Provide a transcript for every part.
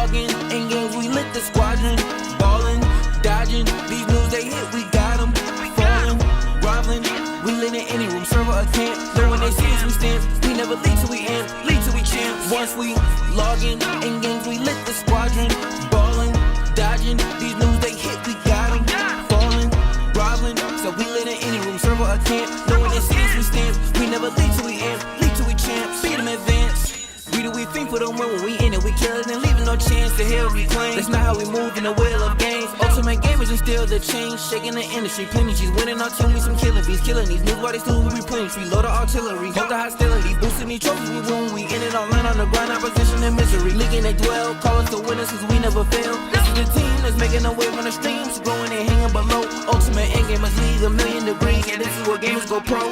logging in games, we lit the squadron. Ballin', dodging, these moves they hit, we got them. Falling, groveling, we lit in any room, server or camp. Though when they see us, we stand, we never lead till we end, lead till we champ. Once we logging in games, we lit the squadron. Ballin', dodging, these moves they hit, we got them. Falling, groveling, so we lit in any room, server or camp. Though when they see us, we stand, we never lead till we end, lead till we champ. Speed them advance. We think for the win when we in it, we kill it and leaving no chance to hell reclaim. That's not how we move in the wheel of games. Ultimate gamers and still the change, shaking the industry. Plenty she's winning our team, we some killing bees, killing these new bodies still we replenish. We load the artillery, hold the hostility, boosting these trophies we win. We in it all in on the grind, opposition and misery. Leaking they dwell, call us the winners cause we never fail. This is the team that's making a wave on the streams, growing and hanging below. Ultimate endgamers league 1,000,000 degrees, and this is where gamers go pro.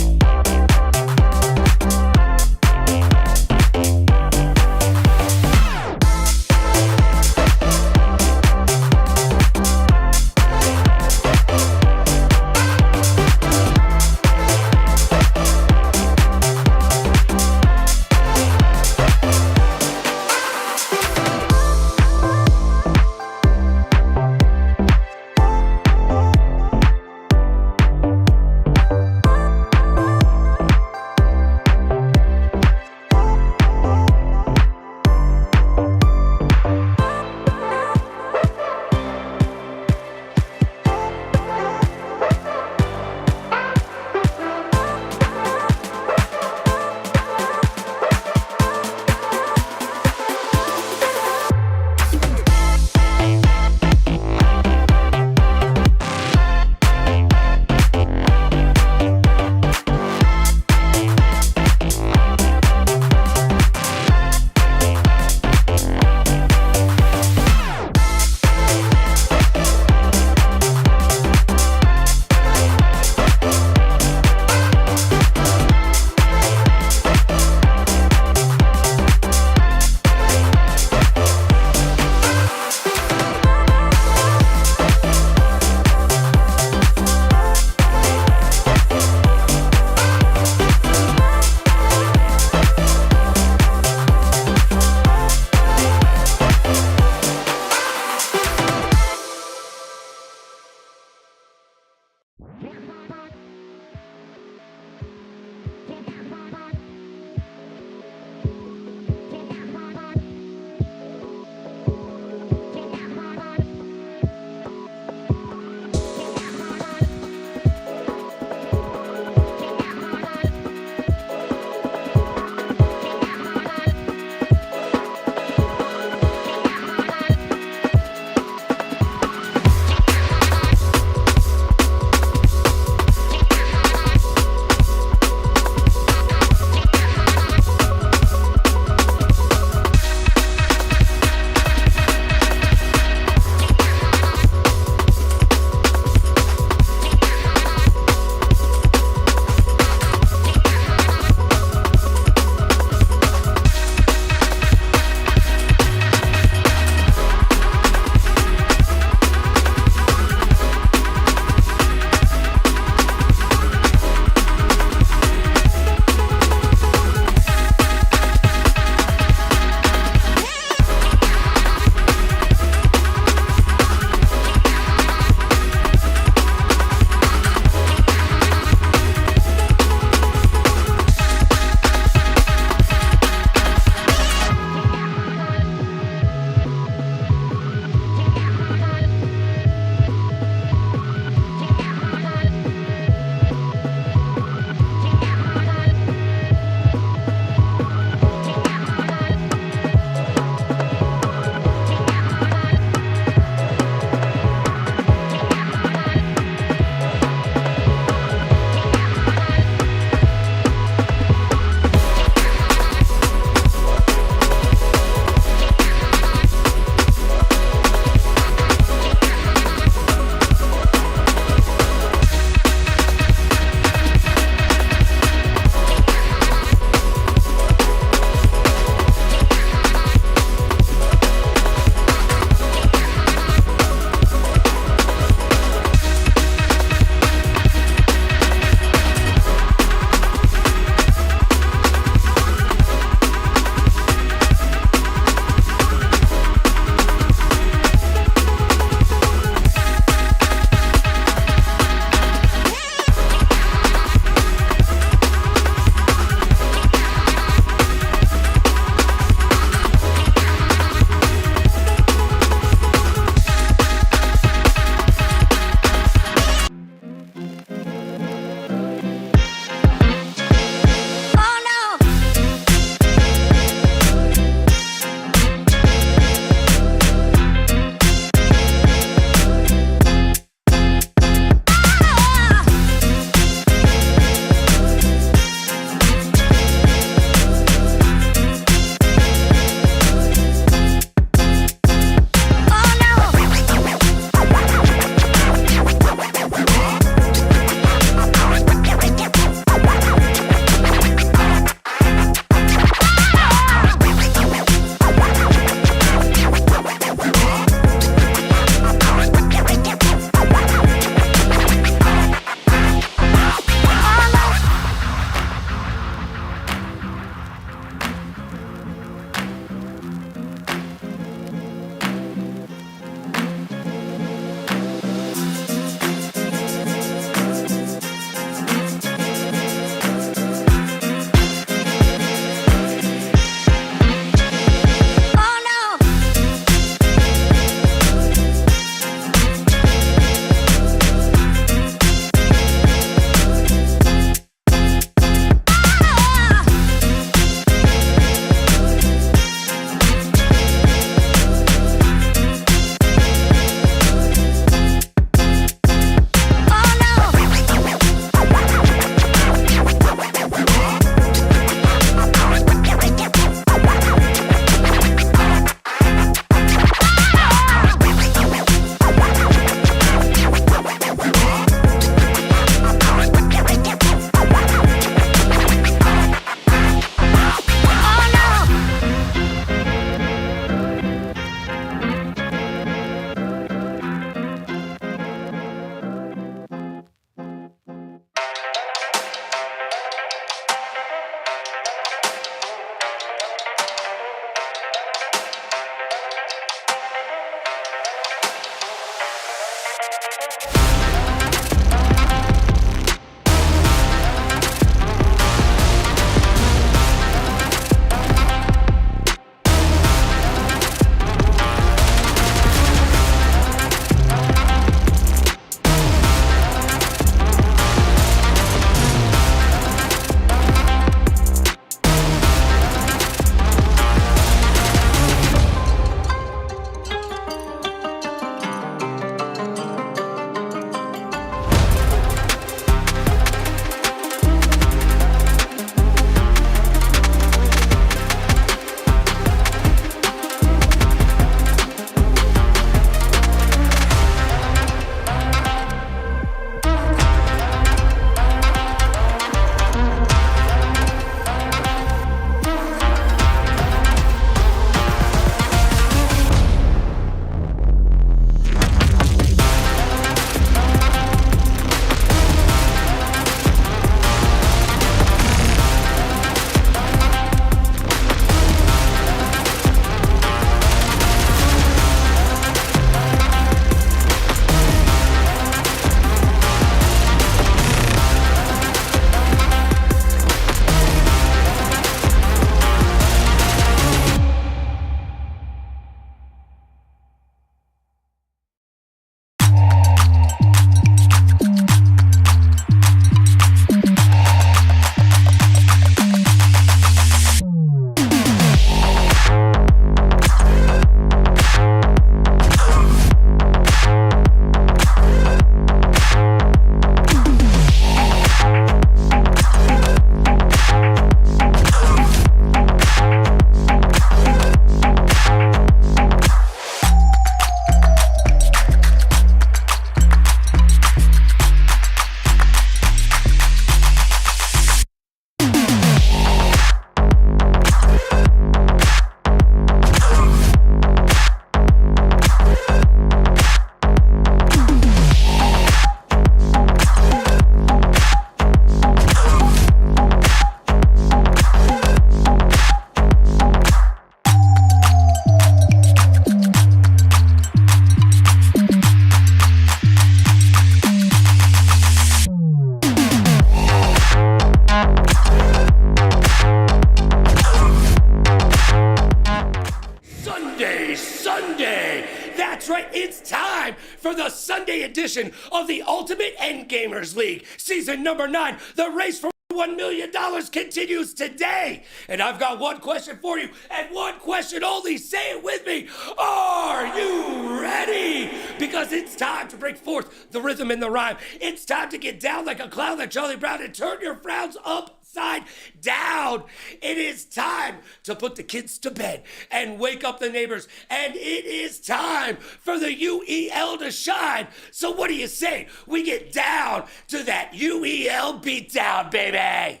That's right, it's time for the Sunday edition of the Ultimate Endgamers League, season number 9. The race for $1 million continues today. And I've got one question for you, and one question only. Say it with me. Are you ready? Because it's time to break forth the rhythm and the rhyme. It's time to get down like a clown like Charlie Brown and turn your frowns upside down. It is time to put the kids to bed and wake up the neighbors. And it is time for the UEL to shine. So what do you say? We get down to that UEL beatdown, baby.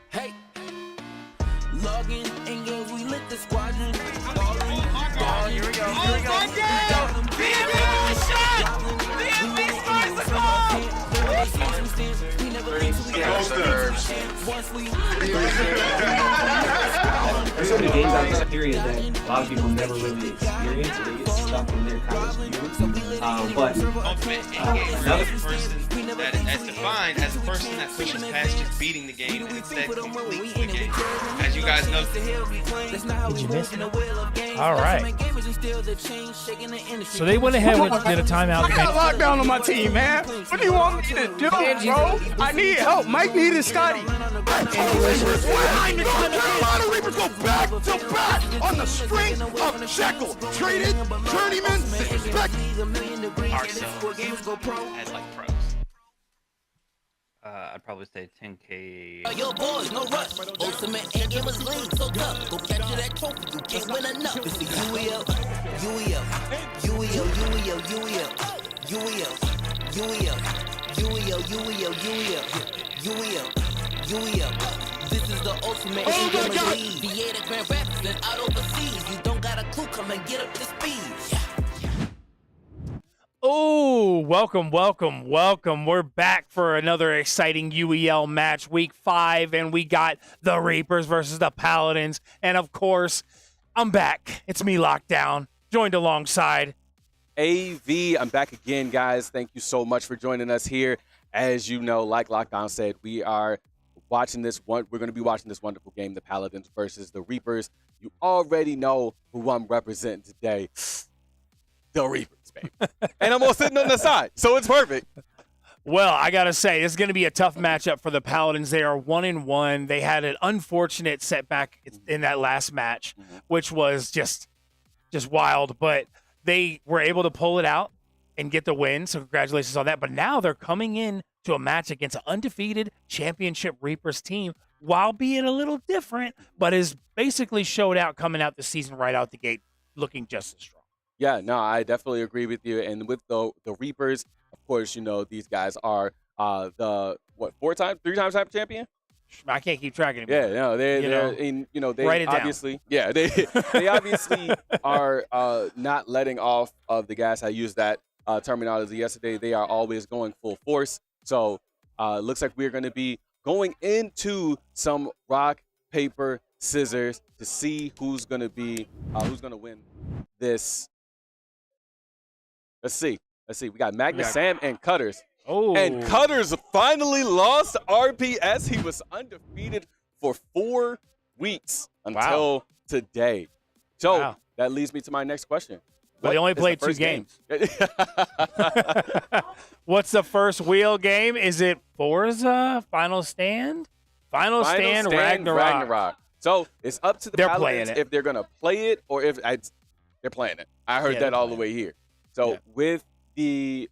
Hey, logging in games, we lit the squadron. Here we go. There's so many games out this period that a lot of people never really experience, so they get stuck in their college view. But another person that is defined as a person that pushes past just beating the game and instead completes the game. As you guys know. Did you miss it? All right. So they went ahead and did a timeout. I got lockdown on my team, man. What do you want me to do, bro? I need help. Mike needed Scotty. Carolina Reapers go back to back on the strength of Jekyll. Traded, journeyman, expect. Ourselves as like pros. I'd probably say 10K. Yo, boys, no rush. Ultimate Endgamers League, so tough. Go capture that trophy. You can't win enough. It's the UEL, UEL, UEL, UEL, UEL, UEL, UEL, UEL, UEL, UEL, UEL. This is the Ultimate Endgamers League. The Grand Rapids and out overseas. You don't got a clue. Come and get up to speed. Oh, welcome. We're back for another exciting UEL match, week 5, and we got the Reapers versus the Paladins. And of course, I'm back. It's me, Lockdown, joined alongside AV. I'm back again, guys. Thank you so much for joining us here. As you know, like Lockdown said, we are watching this one. We're going to be watching this wonderful game, the Paladins versus the Reapers. You already know who I'm representing today. The Reapers, baby. And I'm all sitting on the side, so it's perfect. Well, I got to say, this is going to be a tough matchup for the Paladins. They are 1-1. They had an unfortunate setback in that last match, which was just wild. But they were able to pull it out and get the win, so congratulations on that. But now they're coming in to a match against an undefeated championship Reapers team, while being a little different, but is basically showed out coming out the season right out the gate, looking just as strong. Yeah, no, I definitely agree with you. And with the Reapers, of course, you know, these guys are the, what, 3-time type champion? I can't keep track anymore. Yeah, no, they write it obviously, down. Yeah, they obviously are not letting off of the gas. I used that terminology yesterday. They are always going full force. So looks like we're going to be going into some rock, paper, scissors to see who's going to win this. Let's see. We got Magnus, Sam, and Cutters. Oh. And Cutters finally lost RPS. He was undefeated for 4 weeks until today. So that leads me to my next question. Well, they only played 2 games. What's the first wheel game? Is it Forza? Final Stand? Final Stand Ragnarok. So it's up to the Paladins if they're going to play it or if they're playing it. I heard that all the way here. So with the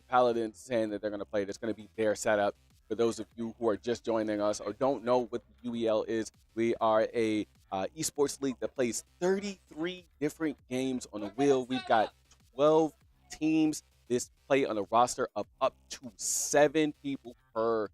Paladins saying that they're going to play it, it's going to be their setup. For those of you who are just joining us or don't know what the UEL is, we are a esports league that plays 33 different games on a wheel. We've got 12 teams. This play on a roster of up to 7 people per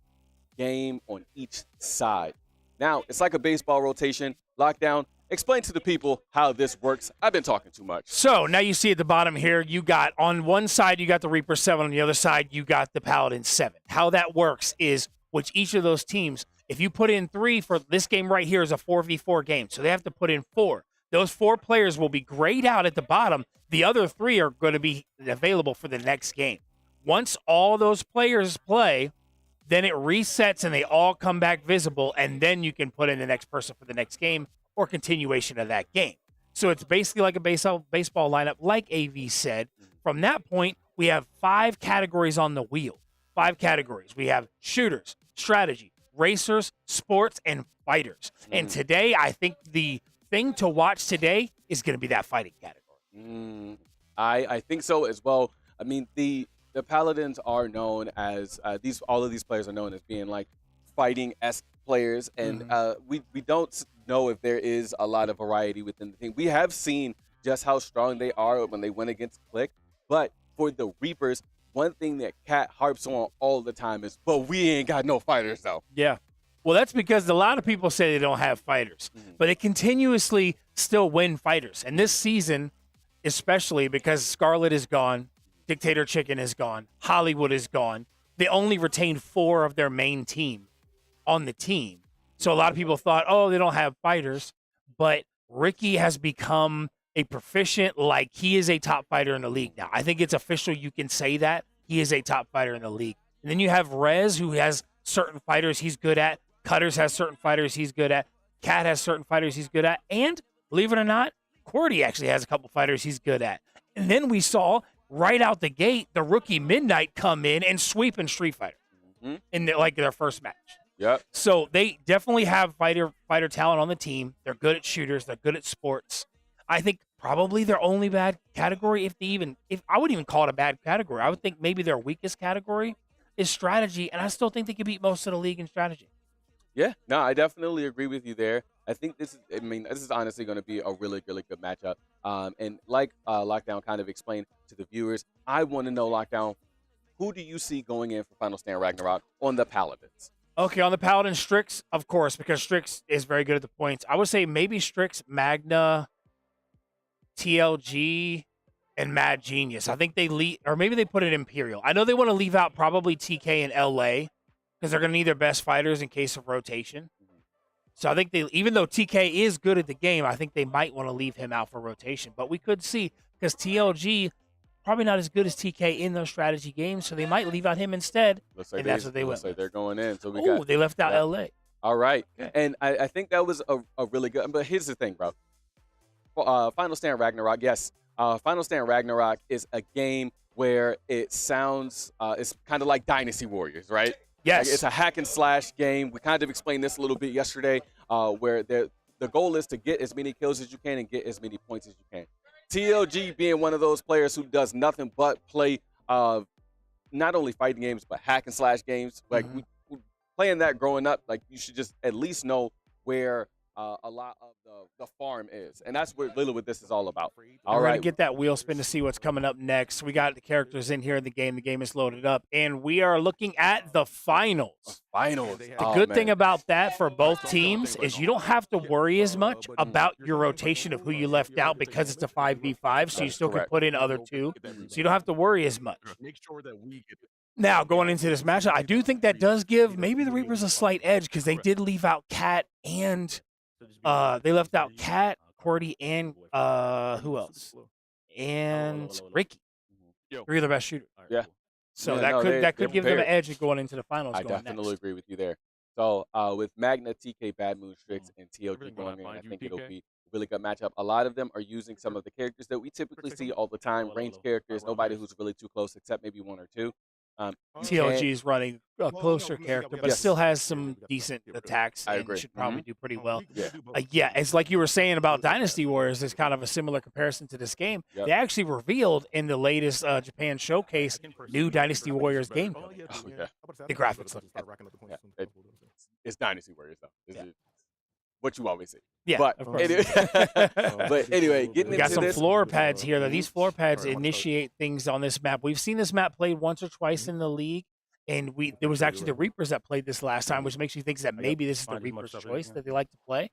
game on each side. Now, it's like a baseball rotation. Lockdown, explain to the people how this works. I've been talking too much. So now you see at the bottom here, you got on one side, you got the Reaper 7. On the other side, you got the Paladin 7. How that works is which each of those teams, if you put in 3 for this game right here is a 4v4 game. So they have to put in 4. Those 4 players will be grayed out at the bottom. The other 3 are going to be available for the next game. Once all those players play, then it resets and they all come back visible, and then you can put in the next person for the next game or continuation of that game. So it's basically like a baseball lineup, like AV said. From that point, we have 5 categories on the wheel. 5 categories. We have shooters, strategy, racers, sports, and fighters. And today, I think the thing to watch today is going to be that fighting category. I think so as well. I mean, the Paladins are known as all of these players are known as being like fighting-esque players, and we don't know if there is a lot of variety within the team. We have seen just how strong they are when they went against Click, but for the Reapers, one thing that Cat harps on all the time is, but we ain't got no fighters though. Yeah. Well, that's because a lot of people say they don't have fighters, but they continuously still win fighters. And this season, especially because Scarlet is gone, Dictator Chicken is gone, Hollywood is gone, they only retained 4 of their main team on the team. So a lot of people thought, oh, they don't have fighters, but Ricky has become a proficient, like he is a top fighter in the league now. I think it's official. You can say that he is a top fighter in the league. And then you have Rez, who has certain fighters he's good at. Cutters has certain fighters he's good at. Cat has certain fighters he's good at. And believe it or not, Cordy actually has a couple fighters he's good at. And then we saw right out the gate, the rookie Midnight come in and sweep in Street Fighter in their first match. Yep. So they definitely have fighter talent on the team. They're good at shooters. They're good at sports. I think probably their only bad category, if I wouldn't even call it a bad category. I would think maybe their weakest category is strategy, and I still think they could beat most of the league in strategy. Yeah, no, I definitely agree with you there. I think this is honestly going to be a really, really good matchup. And like Lockdown kind of explained to the viewers, I want to know, Lockdown, who do you see going in for Final Stand Ragnarok on the Paladins? Okay, on the Paladins, Strix, of course, because Strix is very good at the points. I would say maybe Strix, Magna, TLG, and Mad Genius. I think they leave, or maybe they put it Imperial. I know they want to leave out probably TK and LA because they're going to need their best fighters in case of rotation. So I think even though TK is good at the game, I think they might want to leave him out for rotation. But we could see, because TLG probably not as good as TK in those strategy games, so they might leave out him instead. And that's what they went with. They're going in. So they left out LA. All right. Okay. And I think that was a really good, but here's the thing, bro. Final Stand Ragnarok, yes. Final Stand Ragnarok is a game where it sounds, it's kind of like Dynasty Warriors, right? Yes. Like it's a hack and slash game. We kind of explained this a little bit yesterday, where the goal is to get as many kills as you can and get as many points as you can. TLG being one of those players who does nothing but play not only fighting games, but hack and slash games. Like we playing that growing up, like you should just at least know where a lot of the farm is. And that's really what this is all about. We're going to get that wheel spin to see what's coming up next. We got the characters in here in the game. The game is loaded up. And we are looking at the finals. The good thing about that for both teams is you don't have to worry as much about your rotation of who you left out because it's a 5v5, so you still can put in other 2. So you don't have to worry as much. Now, going into this matchup, I do think that does give maybe the Reapers a slight edge because they did leave out Cat and they left out Cat, Cordy, and who else? And Ricky. 3 of the best shooters. Yeah. So that could give them an edge going into the finals. I definitely agree with you there. So with Magna, TK, Bad Moon, Strix, and TLG going in, I think it'll be a really good matchup. A lot of them are using some of the characters that we typically see all the time, ranged characters, nobody who's really too close except maybe 1 or 2. TLG is running a closer character, but still has some decent attacks and should probably do pretty well. Yeah, it's like you were saying about Dynasty Warriors. It's kind of a similar comparison to this game. They actually revealed in the latest Japan showcase new Dynasty Warriors game. The graphics look it's Dynasty Warriors, though. It's what you always see. Yeah, but of course. Anyway, getting we got into some this, floor pads here. Though. These floor pads initiate things on this map. We've seen this map played once or twice in the league, and there was actually the Reapers that played this last time, which makes you think that maybe this is the Reapers' choice that they like to play.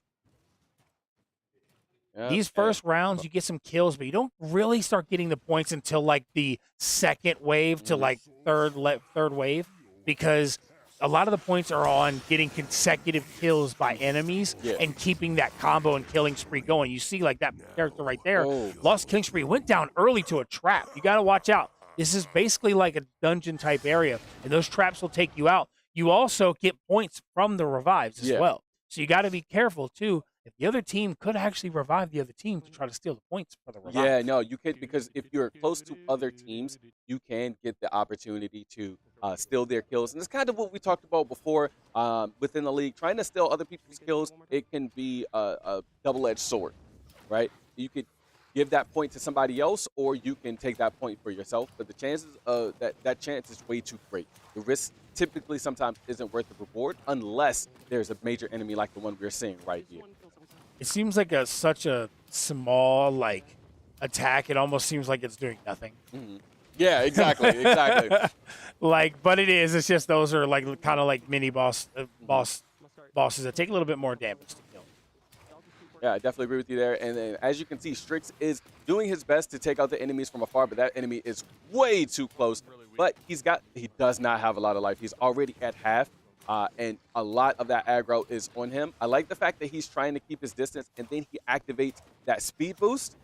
These first rounds, you get some kills, but you don't really start getting the points until like the second wave to like third wave, because a lot of the points are on getting consecutive kills by enemies and keeping that combo and killing spree going. You see like that character right there, lost killing spree, went down early to a trap. You got to watch out. This is basically like a dungeon type area, and those traps will take you out. You also get points from the revives as well. So you got to be careful too if the other team could actually revive the other team to try to steal the points for the revive. Yeah, no, you can, because if you're close to other teams, you can get the opportunity to steal their kills. And it's kind of what we talked about before within the league. Trying to steal other people's kills, it can be a double-edged sword, right? You could give that point to somebody else, or you can take that point for yourself. But the chances of that chance is way too great. The risk typically sometimes isn't worth the reward unless there's a major enemy like the one we're seeing right here. It seems like such a small attack. It almost seems like it's doing nothing. Mm-hmm. Yeah, exactly, exactly. But it is. It's just those are kind of like mini bosses that take a little bit more damage to kill. Yeah, I definitely agree with you there. And then, as you can see, Strix is doing his best to take out the enemies from afar, but that enemy is way too close. But he does not have a lot of life. He's already at half. And a lot of that aggro is on him. I like the fact that he's trying to keep his distance, and then he activates that speed boost,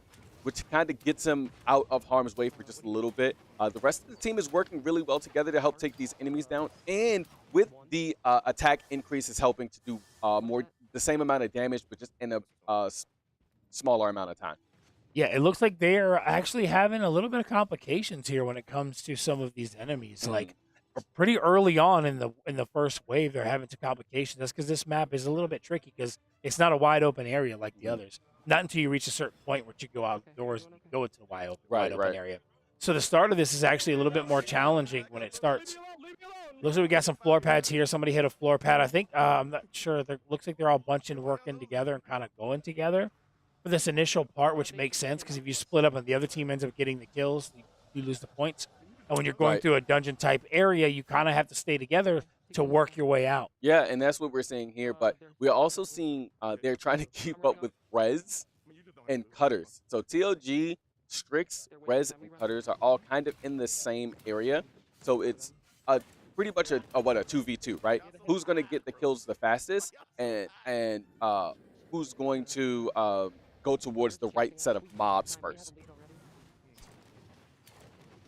which kind of gets him out of harm's way for just a little bit. The rest of the team is working really well together to help take these enemies down, and with the attack increase is helping to do the same amount of damage, but just in a smaller amount of time. Yeah, it looks like they are actually having a little bit of complications here when it comes to some of these enemies. Mm-hmm. Pretty early on in the first wave, they're having some complications. That's because this map is a little bit tricky because it's not a wide open area like the others. Not until you reach a certain point where you go outdoors and you go into the wide open area. So the start of this is actually a little bit more challenging when it starts. Looks like we got some floor pads here. Somebody hit a floor pad. I think, I'm not sure. Looks like they're all bunching, working together and kind of going together for this initial part, which makes sense because if you split up and the other team ends up getting the kills, you lose the points. And when you're going through a dungeon-type area, you kind of have to stay together to work your way out. Yeah, and that's what we're seeing here. But we're also seeing they're trying to keep up with Rez and Cutters. So TLG, Strix, Rez, and Cutters are all kind of in the same area. So it's pretty much a 2v2, right? Who's going to get the kills the fastest, and who's going to go towards the right set of mobs first.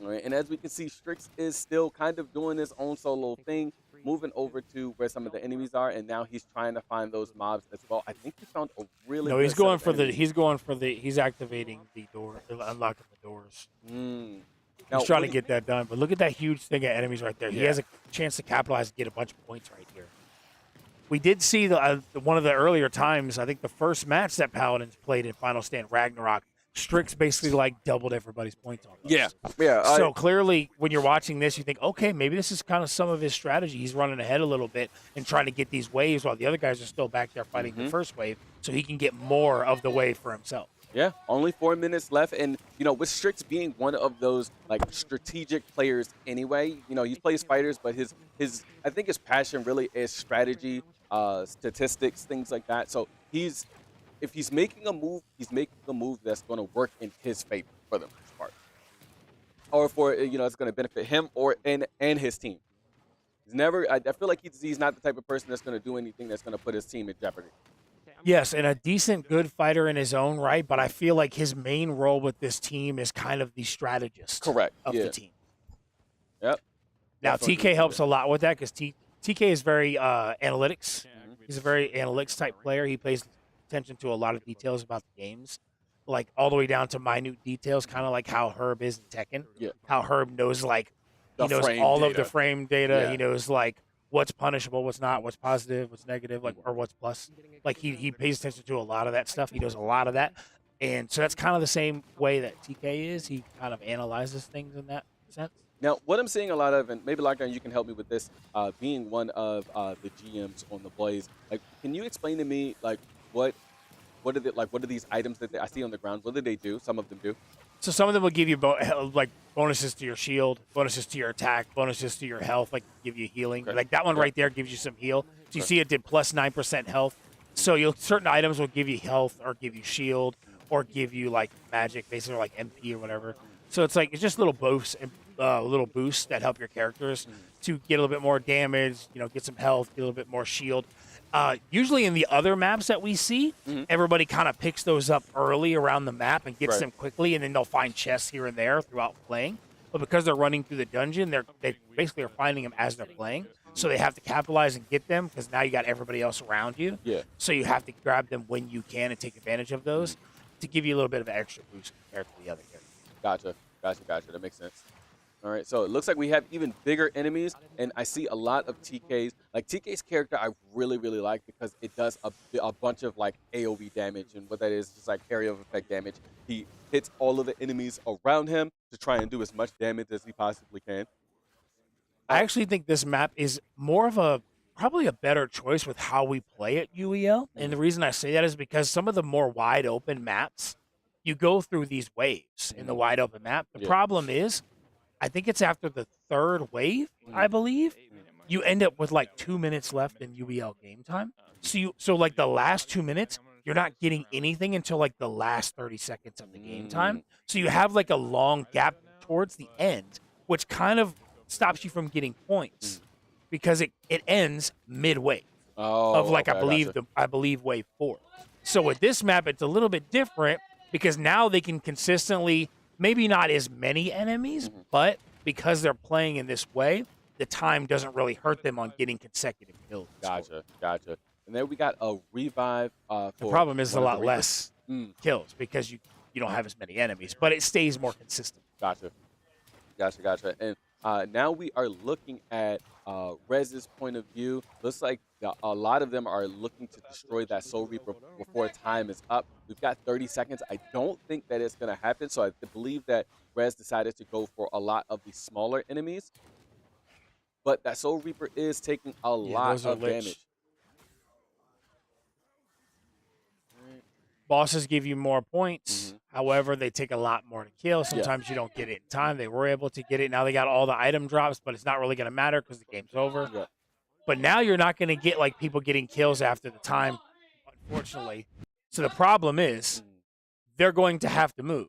Right, and as we can see, Strix is still kind of doing his own solo thing, moving over to where some of the enemies are, and now he's trying to find those mobs as well. I think he found a really No, good he's going for enemies. he's activating the door, unlocking the doors. Now, He's trying to get that done, but look at that huge thing of enemies right there. He has a chance to capitalize and get a bunch of points right here. We did see one of the earlier times, I think the first match that Paladins played in Final Stand Ragnarok, Strix basically doubled everybody's points on those. Yeah. So clearly, when you're watching this, you think, okay, maybe this is kind of some of his strategy. He's running ahead a little bit and trying to get these waves while the other guys are still back there fighting the first wave, so he can get more of the wave for himself. Yeah, only 4 minutes left, and with Strix being one of those strategic players anyway, he plays fighters, but I think his passion really is strategy, statistics, things like that. So if he's making a move, he's making a move that's going to work in his favor for the most part, or for it's going to benefit him and his team. I feel like he's not the type of person that's going to do anything that's going to put his team in jeopardy. Yes, and a decent, good fighter in his own right, but I feel like his main role with this team is kind of the strategist of the team. Yep. Now, TK helps a lot with that because TK is very analytics. He's a very analytics-type player. He pays attention to a lot of details about the games, all the way down to minute details, kind of like how Herb is in Tekken. Yeah. How Herb knows, he knows all of the frame data. Yeah. He knows, what's punishable, what's not, what's positive, what's negative, or what's plus. He pays attention to a lot of that stuff. He knows a lot of that. And so that's kind of the same way that TK is. He kind of analyzes things in that sense. Now, what I'm seeing a lot of, and maybe Lockdown, you can help me with this, being one of the GMs on the Blaze, can you explain to me, what are these items that I see on the ground? What do they do? Some of them do. So some of them will give you bonuses to your shield, bonuses to your attack, bonuses to your health, give you healing. Okay. That one right there gives you some heal. So you see it did plus 9% health. So certain items will give you health or give you shield or give you magic, basically MP or whatever. So it's just little boosts that help your characters to get a little bit more damage, get some health, get a little bit more shield. Usually in the other maps that we see, everybody kind of picks those up early around the map and gets them quickly, and then they'll find chests here and there throughout playing. But because they're running through the dungeon, they basically are finding them as they're playing. So they have to capitalize and get them because now you got everybody else around you. Yeah. So you have to grab them when you can and take advantage of those to give you a little bit of an extra boost compared to the other characters. Gotcha. That makes sense. All right, so it looks like we have even bigger enemies, and I see a lot of TKs. Like, TK's character I really, really like because it does a bunch of, like, AoE damage, and what that is just, like, area of effect damage. He hits all of the enemies around him to try and do as much damage as he possibly can. I actually think this map is more of probably a better choice with how we play at UEL, and the reason I say that is because some of the more wide open maps, you go through these waves in the wide open map. The problem is, I think it's after the third wave, I believe, you end up with like 2 minutes left in UEL game time. So like the last 2 minutes, you're not getting anything until like the last 30 seconds of the game time. So you have like a long gap towards the end, which kind of stops you from getting points because it ends mid-wave of like, I believe wave 4. So with this map, it's a little bit different because now they can consistently, maybe not as many enemies, but because they're playing in this way, the time doesn't really hurt them on getting consecutive kills. Gotcha. And then we got a revive. The problem is a lot less kills because you don't have as many enemies, but it stays more consistent. Gotcha. And now we are looking at Rez's point of view. Looks like a lot of them are looking to destroy that Soul Reaper before time is up. We've got 30 seconds. I don't think that it's going to happen, so I believe that Rez decided to go for a lot of the smaller enemies. But that Soul Reaper is taking a lot of damage. Bosses give you more points. However, they take a lot more to kill. Sometimes you don't get it in time. They were able to get it. Now they got all the item drops, but it's not really going to matter because the game's over. But now you're not going to get like people getting kills after the time, unfortunately. So the problem is they're going to have to move.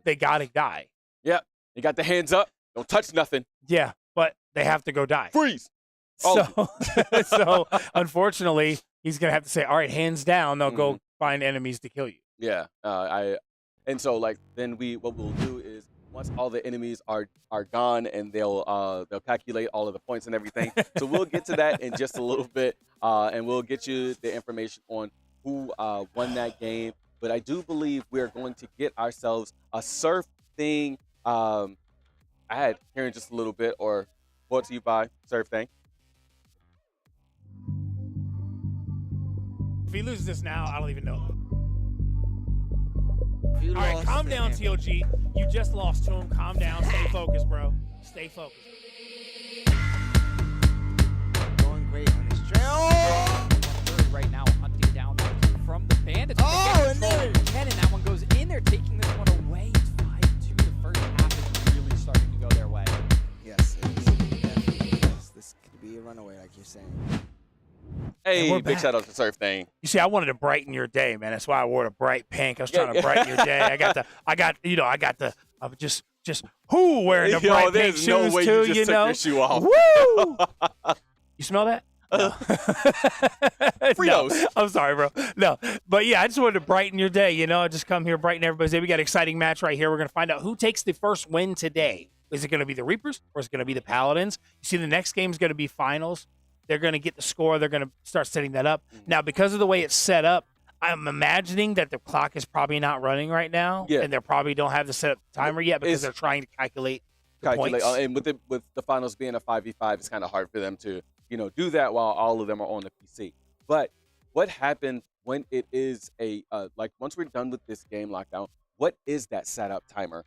They got to die. Yeah. They got the hands up. Don't touch nothing. Yeah, but they have to go die. Freeze. So unfortunately, he's going to have to say, all right, hands down. They'll go find enemies to kill you. Yeah. And so like then what we'll do is once all the enemies are gone and they'll calculate all of the points and everything. So we'll get to that in just a little bit, and we'll get you the information on who won that game. But I do believe we're going to get ourselves a SurfThing ad here in just a little bit, or brought to you by SurfThing. If he loses this now, I don't even know. All right, calm down, TOG. You just lost to him. Calm down. Stay focused, bro. Stay focused. Going great on his trail. Right now, hunting down from the bandits. Oh, and there and that one goes in there, taking this one away. It's 5-2. The first half is really starting to go their way. Yes, it is. Definitely. Yes, this could be a runaway, like you're saying. Hey, big shout out to SurfThing. You see, I wanted to brighten your day, man. That's why I wore the bright pink. I was trying to brighten your day. I'm just wearing the bright pink shoes no way too, you just took your shoe off. Woo! You smell that? No. Fritos. No, I'm sorry, bro. No, but yeah, I just wanted to brighten your day. I just come here, brighten everybody's day. We got an exciting match right here. We're going to find out who takes the first win today. Is it going to be the Reapers or is it going to be the Paladins? You see, the next game is going to be finals. They're going to get the score. They're going to start setting that up. Now, because of the way it's set up, I'm imagining that the clock is probably not running right now, and they probably don't have the setup timer yet because they're trying to calculate points. And with the finals being a 5v5, it's kind of hard for them to do that while all of them are on the PC. But what happens when it is once we're done with this game lockdown? What is that setup timer?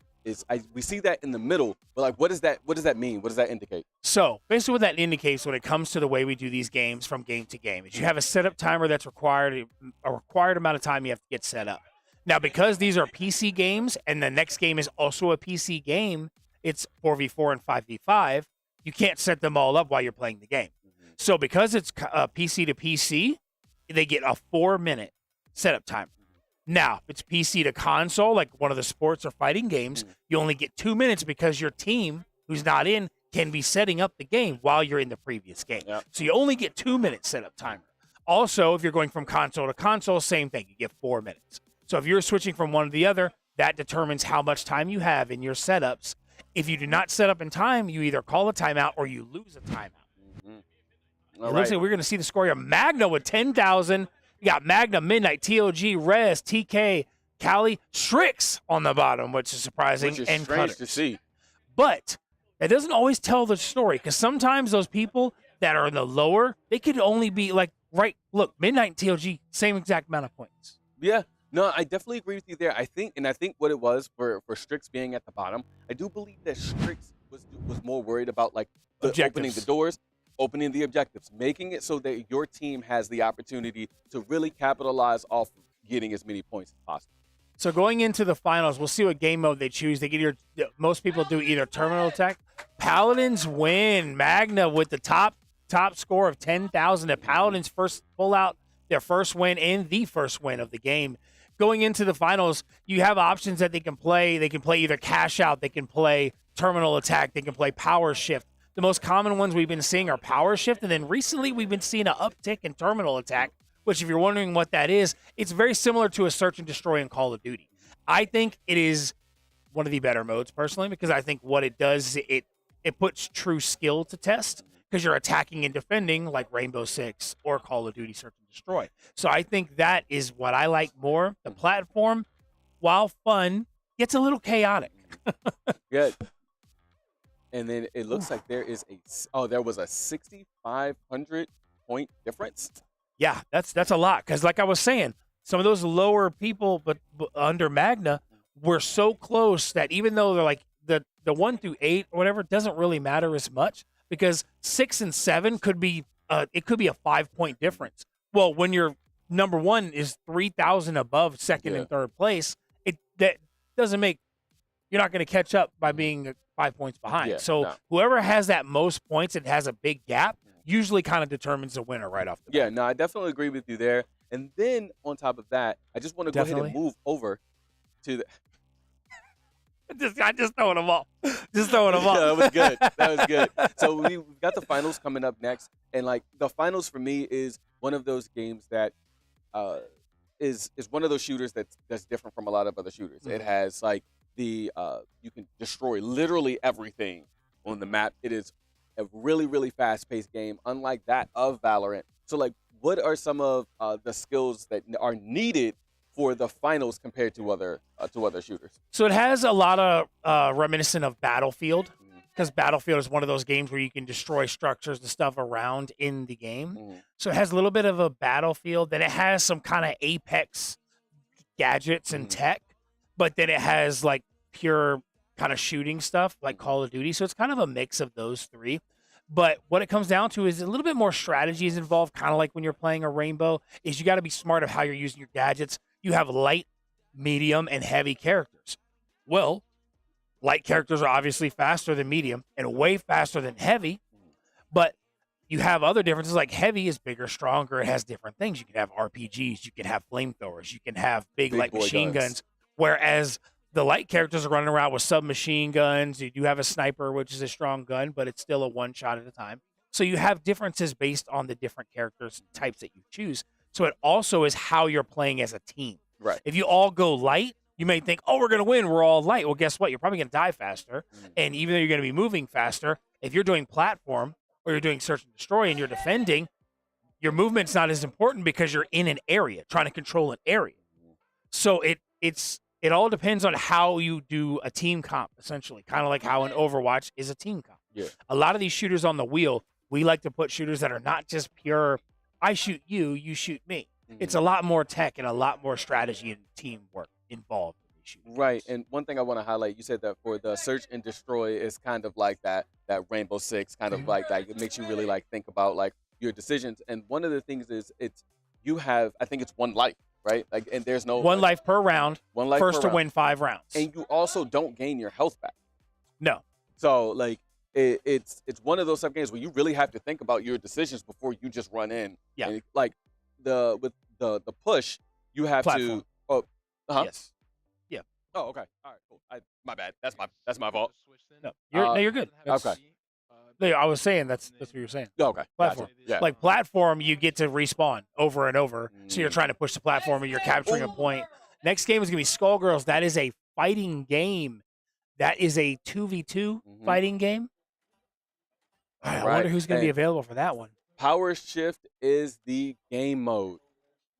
We see that in the middle, but like, what does that mean? What does that indicate? So basically what that indicates when it comes to the way we do these games from game to game is you have a setup timer that's required, a required amount of time you have to get set up. Now, because these are PC games and the next game is also a PC game, it's 4v4 and 5v5, you can't set them all up while you're playing the game. So because it's PC to PC, they get a 4-minute setup timer. Now, if it's PC to console, like one of the sports or fighting games, you only get 2 minutes because your team, who's not in, can be setting up the game while you're in the previous game. Yep. So you only get 2 minutes setup timer. Also, if you're going from console to console, same thing. You get 4 minutes. So if you're switching from one to the other, that determines how much time you have in your setups. If you do not set up in time, you either call a timeout or you lose a timeout. looks like we're going to see the score here. Magna with 10,000. You got Magna, Midnight, TOG, Rez, TK, Cali, Strix on the bottom, which is surprising. Which is and strange Cutters. to see. But that doesn't always tell the story, because sometimes those people that are in the lower, they could only be like, look, Midnight and TOG, same exact amount of points. Yeah. No, I definitely agree with you there. I think what it was for Strix being at the bottom, I do believe that Strix was more worried about like opening the doors, opening the objectives, making it so that your team has the opportunity to really capitalize off of getting as many points as possible. So going into the finals, we'll see what game mode they choose. They get most people do either terminal attack. Paladins win. Magna with the top score of 10,000. The Paladins first pull out their first win and the first win of the game. Going into the finals, you have options that they can play. They can play either cash out, they can play terminal attack, they can play power shift. The most common ones we've been seeing are power shift, and then recently we've been seeing an uptick in terminal attack, which if you're wondering what that is, it's very similar to a search and destroy in Call of Duty. I think it is one of the better modes personally, because I think what it does is it puts true skill to test, because you're attacking and defending like Rainbow Six or Call of Duty Search and Destroy. So I think that is what I like more. The platform, while fun, gets a little chaotic. Good. And then it looks like there was a 6,500 point difference. Yeah, that's a lot, because like I was saying, some of those lower people, but under Magna, were so close that even though they're like the 1 through 8 or whatever, doesn't really matter as much, because 6 and 7 could be a 5-point difference. Well, when your number 1 is 3,000 above second and third place, that doesn't make, you're not going to catch up by being 5 points behind. Whoever has that most points and has a big gap usually kind of determines the winner right off the bat. Yeah, no, I definitely agree with you there. And then on top of that, I just want to go ahead and move over to the. I just throwing them off. Just throwing them off. Yeah, that was good. That was good. So we've got the finals coming up next, and like the finals for me is one of those games that is one of those shooters that's different from a lot of other shooters. It has like you can destroy literally everything on the map. It is a really, really fast-paced game, unlike that of Valerant. So like, what are some of the skills that are needed for the finals compared to other shooters? So it has a lot of reminiscent of Battlefield, because Battlefield is one of those games where you can destroy structures and stuff around in the game. So it has a little bit of a Battlefield. Then it has some kind of Apex gadgets and tech, but then it has like pure kind of shooting stuff like Call of Duty. So it's kind of a mix of those three. But what it comes down to is a little bit more strategy is involved, kind of like when you're playing a Rainbow, is you got to be smart of how you're using your gadgets. You have light, medium, and heavy characters. Well, light characters are obviously faster than medium and way faster than heavy, but you have other differences, like heavy is bigger, stronger. It has different things. You can have RPGs, you can have flamethrowers, you can have big light machine guns, whereas the light characters are running around with submachine guns. You do have a sniper, which is a strong gun, but it's still a one shot at a time. So you have differences based on the different characters types that you choose. So it also is how you're playing as a team. Right. If you all go light, you may think, oh, we're going to win. We're all light. Well, guess what? You're probably going to die faster. And even though you're going to be moving faster, if you're doing platform or you're doing search and destroy and you're defending, your movement's not as important because you're in an area, trying to control an area. So it all depends on how you do a team comp, essentially, kind of like how an Overwatch is a team comp. Yeah. A lot of these shooters on the wheel, we like to put shooters that are not just pure, I shoot you, you shoot me. It's a lot more tech and a lot more strategy and teamwork involved in these shooters. Right, and one thing I want to highlight, you said that for the search and destroy is kind of like that Rainbow Six, kind of like that. It makes you really like think about like your decisions. And one of the things is I think it's one life. Right, like, and there's no one life per round. One life first per to win 5 rounds, and you also don't gain your health back. No, so like it's one of those type of games where you really have to think about your decisions before you just run in. Yeah, and like with the push, you have platform. To. Oh, yes, yeah. Oh, okay, all right, cool. My bad. That's my fault. No, you're good. Okay. No, I was saying that's what you were saying. Okay. Platform. Gotcha. Yeah. Like platform, you get to respawn over and over. So you're trying to push the platform and you're capturing a point. Next game is going to be Skullgirls. That is a fighting game. That is a 2v2 fighting game. I wonder who's going to be available for that one. Powershift is the game mode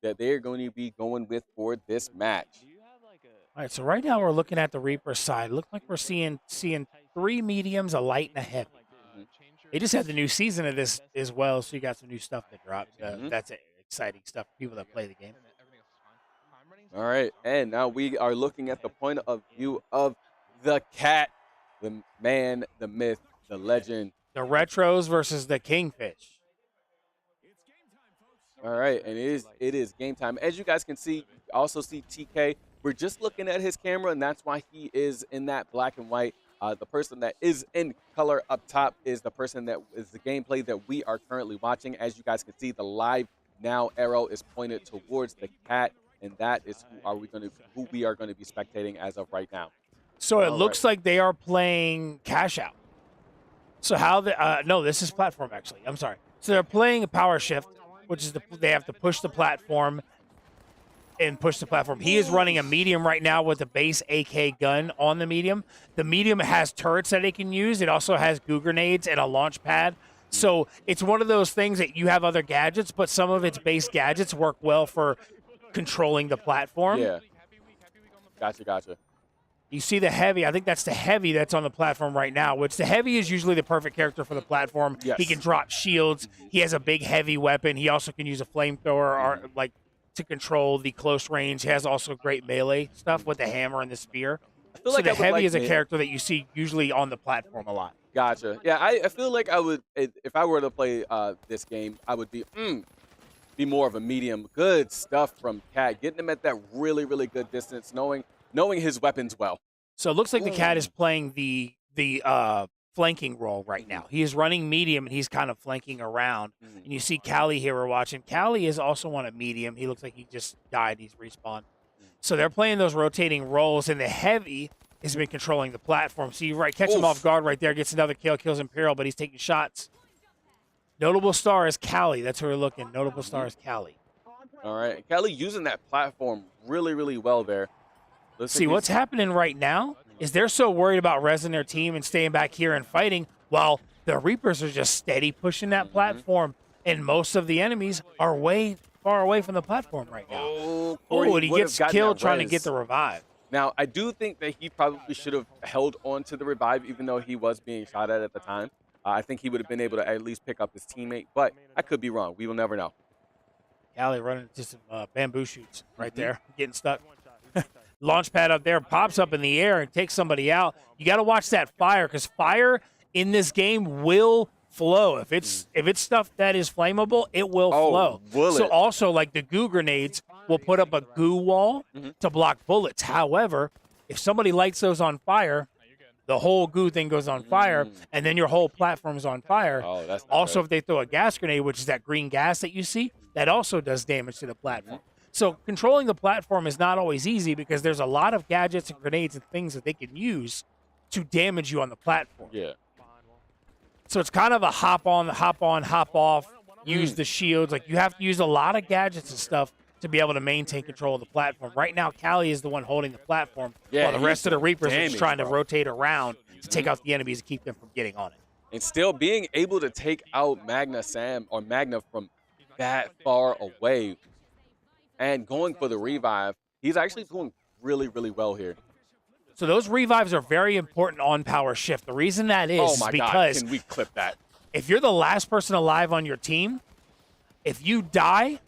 that they're going to be going with for this match. All right, so right now we're looking at the Reaper side. Look like we're seeing 3 mediums, a light, and a heavy. They just had the new season of this as well, so you got some new stuff that dropped. That's exciting stuff for people that play the game. All right, and now we are looking at the point of view of the cat, the man, the myth, the legend. The retros versus the kingfish. All right, and it is game time. As you guys can see, you also see TK. We're just looking at his camera, and that's why he is in that black and white. The person that is in color up top is the person that is the gameplay that we are currently watching. As you guys can see, the live now arrow is pointed towards the cat, and that is who we are going to be spectating as of right now. So it looks like they are playing Cash Out. So how no, this is platform actually. I'm sorry. So they're playing a Powershift, which is they have to push the platform and push the platform. He is running a medium right now with a base AK gun on the medium. The medium has turrets that it can use. It also has goo grenades and a launch pad. So it's one of those things that you have other gadgets, but some of its base gadgets work well for controlling the platform. Yeah. Gotcha. You see the heavy. I think that's the heavy that's on the platform right now, which the heavy is usually the perfect character for the platform. Yes. He can drop shields. He has a big heavy weapon. He also can use a flamethrower or like to control the close range. He has also great melee stuff with the hammer and the spear. So like the heavy is a character that you see usually on the platform a lot. Gotcha. Yeah, I feel like I would, if I were to play this game, I would be more of a medium. Good stuff from Cat, getting him at that really, really good distance, knowing his weapons well. So it looks like the Cat is playing the flanking role right now. He is running medium, and he's kind of flanking around. And you see Callie here we're watching. Callie is also on a medium. He looks like he just died. He's respawned. So they're playing those rotating roles, and the heavy has been controlling the platform. So you catch him off guard right there, gets another kill, kills Imperial, but he's taking shots. Notable star is Callie. That's who we're looking. Notable star is Callie. All right. Callie using that platform really, really well there. See, what's happening right now is they're so worried about resing their team and staying back here and fighting, while the Reapers are just steady pushing that platform, and most of the enemies are way far away from the platform right now. And he gets killed trying to get the revive. Now, I do think that he probably should have held on to the revive, even though he was being shot at the time. I think he would have been able to at least pick up his teammate, but I could be wrong. We will never know. Callie running into some bamboo shoots right there, getting stuck. Launch pad up there, pops up in the air and takes somebody out. You got to watch that fire, because fire in this game will flow. If it's stuff that is flammable, it will flow. So also, like the goo grenades will put up a goo wall to block bullets. However, if somebody lights those on fire, the whole goo thing goes on fire, and then your whole platform is on fire. Also, if they throw a gas grenade, which is that green gas that you see, that also does damage to the platform. So controlling the platform is not always easy, because there's a lot of gadgets and grenades and things that they can use to damage you on the platform. Yeah. So it's kind of a hop on, hop off, use the shields. Like, you have to use a lot of gadgets and stuff to be able to maintain control of the platform. Right now, Callie is the one holding the platform, while the rest of the Reapers are trying to rotate around to take out the enemies and keep them from getting on it. And still being able to take out Magna from that far away and going for the revive, he's actually doing really, really well here. So those revives are very important on Powershift. The reason that is because can we clip that? If you're the last person alive on your team, if you die,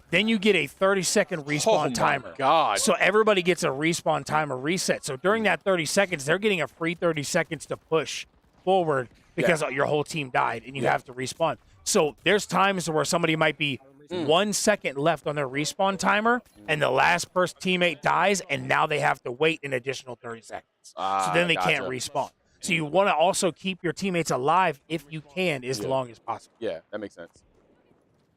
then you get a 30-second respawn timer. So everybody gets a respawn timer reset. So during that 30 seconds, they're getting a free 30 seconds to push forward because your whole team died and you have to respawn. So there's times where somebody might be 1 second left on their respawn timer, and the last person teammate dies, and now they have to wait an additional 30 seconds. So then they can't respawn. So you want to also keep your teammates alive if you can, as long as possible. Yeah, that makes sense.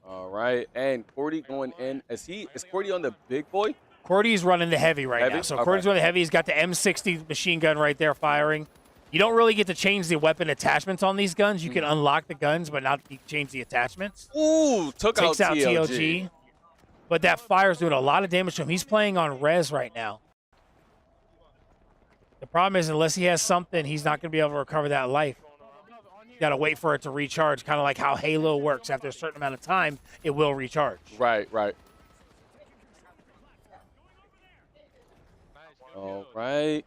All right, and Cordy going in. Is Cordy on the big boy? Cordy's running the heavy now. So Cordy's running the heavy. He's got the M60 machine gun right there firing. You don't really get to change the weapon attachments on these guns. You can unlock the guns, but not change the attachments. Ooh, takes out TLG. But that fire's doing a lot of damage to him. He's playing on res right now. The problem is, unless he has something, he's not going to be able to recover that life. You got to wait for it to recharge, kind of like how Halo works. After a certain amount of time, it will recharge. Right, right. All right.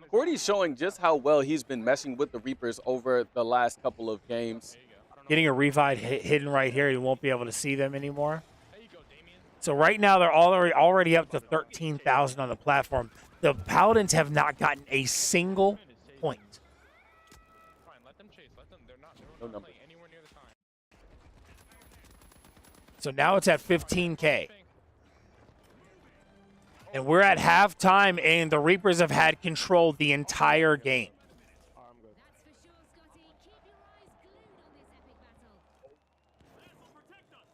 Cordy's showing just how well he's been messing with the Reapers over the last couple of games. Getting a revive hidden right here, you won't be able to see them anymore. So right now they're already up to 13,000 on the platform. The Paladins have not gotten a single point. No number. So now it's at 15K. And we're at halftime, and the Reapers have had control the entire game.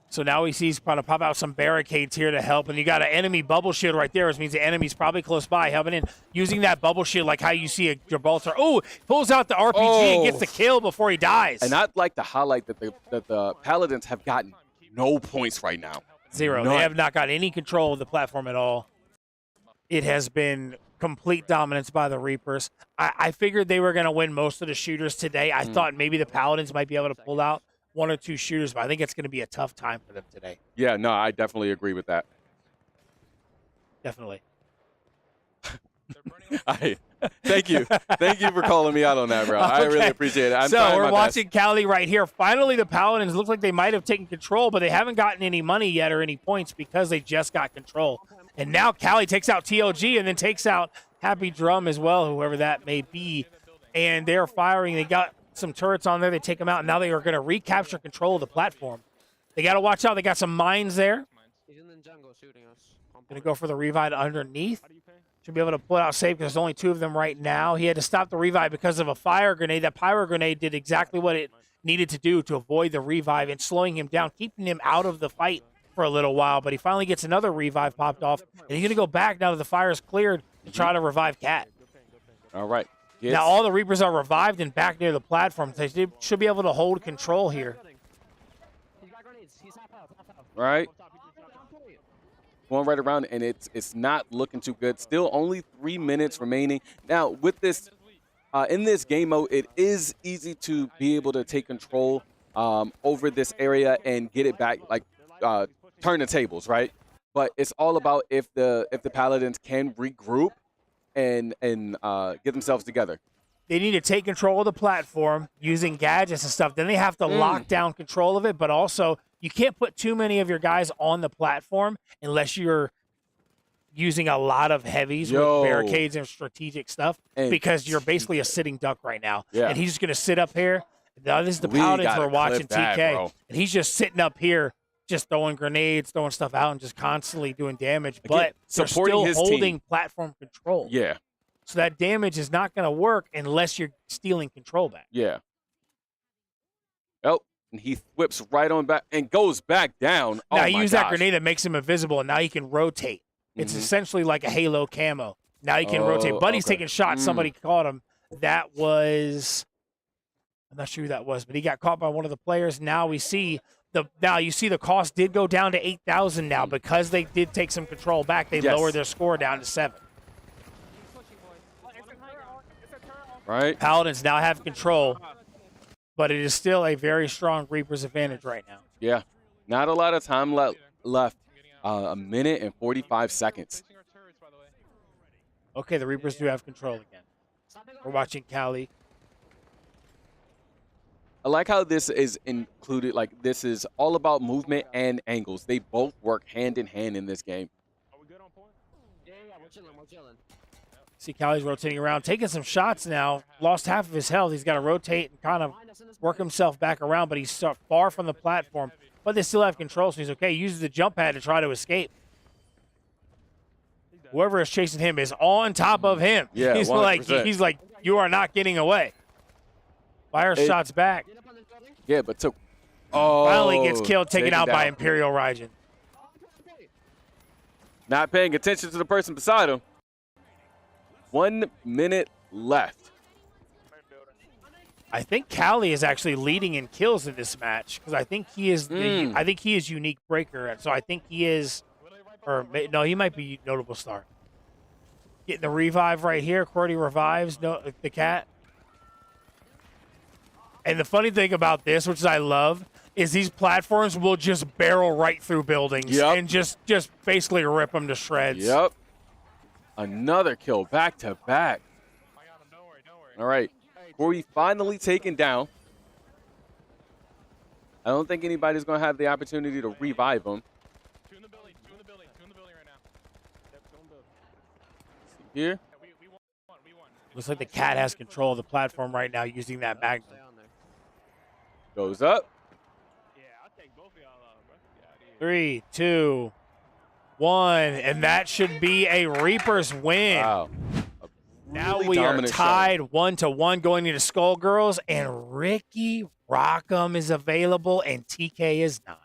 So now he sees trying to pop out some barricades here to help, and you got an enemy bubble shield right there, which means the enemy's probably close by, helping in, using that bubble shield like how you see a Gibraltar. Oh, pulls out the RPG and gets the kill before he dies. And I'd like to highlight that the Paladins have gotten no points right now. Zero. None. They have not got any control of the platform at all. It has been complete dominance by the Reapers. I figured they were going to win most of the shooters today. I thought maybe the Paladins might be able to pull out one or two shooters, but I think it's going to be a tough time for them today. Yeah, no, I definitely agree with that. Definitely. Thank you. Thank you for calling me out on that, bro. I really appreciate it. I'm so trying we're my watching Cali right here. Finally, the Paladins look like they might have taken control, but they haven't gotten any money yet or any points because they just got control. And now Cali takes out TLG and then takes out Happy Drum as well, whoever that may be. And they're firing. They got some turrets on there. They take them out. And now they are going to recapture control of the platform. They got to watch out. They got some mines there. Going to go for the revive underneath. Should be able to pull out safe because there's only two of them right now. He had to stop the revive because of a fire grenade. That pyro grenade did exactly what it needed to do to avoid the revive and slowing him down, keeping him out of the fight for a little while. But he finally gets another revive popped off, and he's going to go back now that the fire is cleared to try to revive Cat. All right. Yes. Now all the Reapers are revived and back near the platform. They should be able to hold control here. Right. Going right around, and it's not looking too good. Still only 3 minutes remaining. Now, with this, in this game mode, it is easy to be able to take control over this area and get it back, like turn the tables, right? But it's all about if the Paladins can regroup and get themselves together. They need to take control of the platform using gadgets and stuff. Then they have to lock down control of it, but also you can't put too many of your guys on the platform unless you're using a lot of heavies with barricades and strategic stuff because you're basically a sitting duck right now. Yeah. And he's just going to sit up here. Now this is the Paladins we're watching, TK. Bro. And he's just sitting up here just throwing grenades, throwing stuff out, and just constantly doing damage. Again, But they're supporting still his holding team. platform control. Yeah. So that damage is not going to work unless you're stealing control back. Yeah. Oh, and he whips right on back and goes back down. Now, oh he my used gosh. that grenade that makes him invisible, and now he can rotate. It's essentially like a Halo camo. Now he can rotate. But he's taking shots. Somebody caught him. That was – I'm not sure who that was, but he got caught by one of the players. Now we see you see the cost did go down to 8,000 now because they did take some control back. They lowered their score down to 7. Right. Paladins now have control, but it is still a very strong Reaper's advantage right now. Yeah. Not a lot of time left. A minute and 45 seconds. Okay, the Reapers do have control again. We're watching Cali. I like how this is included. Like, this is all about movement and angles. They both work hand in hand in this game. Are we good on point? Yeah, we're chilling. See Cali's rotating around, taking some shots now. Lost half of his health. He's got to rotate and kind of work himself back around, but he's so far from the platform. But they still have control, so he's okay. He uses the jump pad to try to escape. Whoever is chasing him is on top of him. Yeah, he's 100%. he's like, you are not getting away. Fire shots back. Yeah, but finally gets killed, taken out by Imperial Raijin. Not paying attention to the person beside him. 1 minute left. I think Cali is actually leading in kills in this match because I think he is I think he is unique breaker. So I think he is, or no, he might be notable star. Getting the revive right here. Cordy revives the Cat. And the funny thing about this, which I love, is these platforms will just barrel right through buildings and just basically rip them to shreds. Yep. Another kill back to back. All right. Corey finally taken down. I don't think anybody's going to have the opportunity to revive him. Two in the building right now. Yep, two in the building. Here. Yeah, we won. Looks like the cat has control of the platform right now using that magnum. Goes up. Yeah, I'll take both of y'all out, bro. Yeah, 3, 2, 1, and that should be a Reaper's win. Wow. Now Really we are dominant tied showing. 1-1 going into Skullgirls, and Ricky Rockham is available, and TK is not.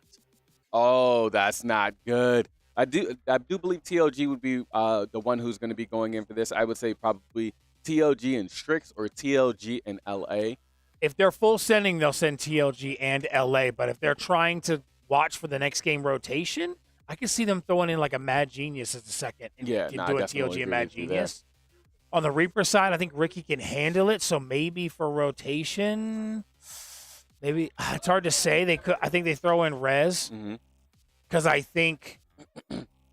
Oh, that's not good. I do believe TLG would be the one who's going to be going in for this. I would say probably TLG and Strix or TLG and LA. If they're full sending, they'll send TLG and LA, but if they're trying to watch for the next game rotation, I can see them throwing in like a Mad Genius as a second and doing TLG and Mad Genius. On the Reaper side, I think Ricky can handle it, so maybe for rotation, maybe it's hard to say. I think they throw in Rez because I think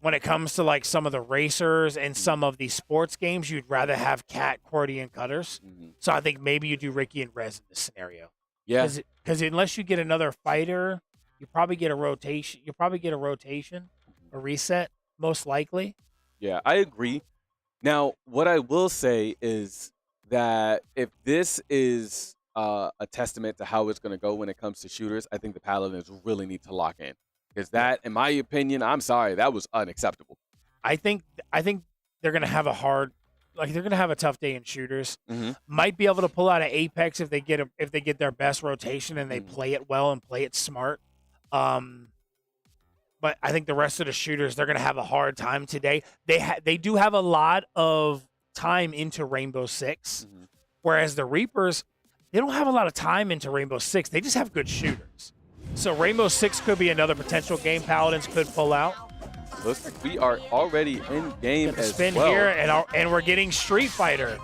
when it comes to like some of the racers and some of the sports games, you'd rather have Cat, Cordy, and Cutters. So I think maybe you do Ricky and Rez in this scenario. Yeah, because unless you get another fighter, you probably get a rotation. A reset, most likely. Yeah, I agree. Now, what I will say is that if this is a testament to how it's going to go when it comes to shooters, I think the Paladins really need to lock in. Because that, in my opinion, I'm sorry, that was unacceptable. I think they're going to have they're going to have a tough day in shooters. Might be able to pull out an Apex if they get their best rotation and they play it well and play it smart. But I think the rest of the shooters, they're going to have a hard time today. They do have a lot of time into Rainbow Six, whereas the Reapers, they don't have a lot of time into Rainbow Six. They just have good shooters. So Rainbow Six could be another potential game Paladins could pull out. Looks like we are already in game as spin well. here, and we're getting Street Fighter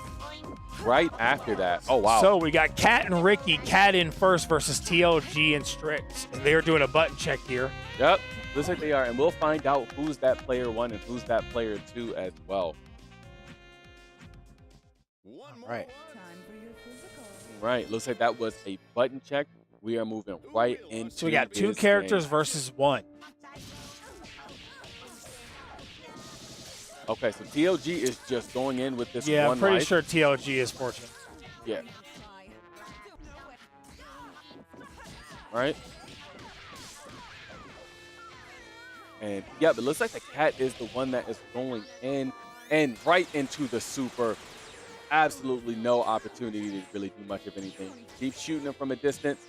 right after that. Oh, wow. So we got Cat and Ricky. Cat in first versus TLG and Strix. And they're doing a button check here. Yep. Looks like they are, and we'll find out who's that player 1 and who's that player 2 as well. Right. Right. Looks like that was a button check. We are moving right into. So we got 2 characters versus 1. Okay, so TLG is just going in with this one. Yeah, I'm pretty life. sure TLG is fortunate. Yeah. All right. And yeah, but it looks like the Cat is the one that is going in and right into the super. Absolutely no opportunity to really do much of anything. Keep shooting him from a distance.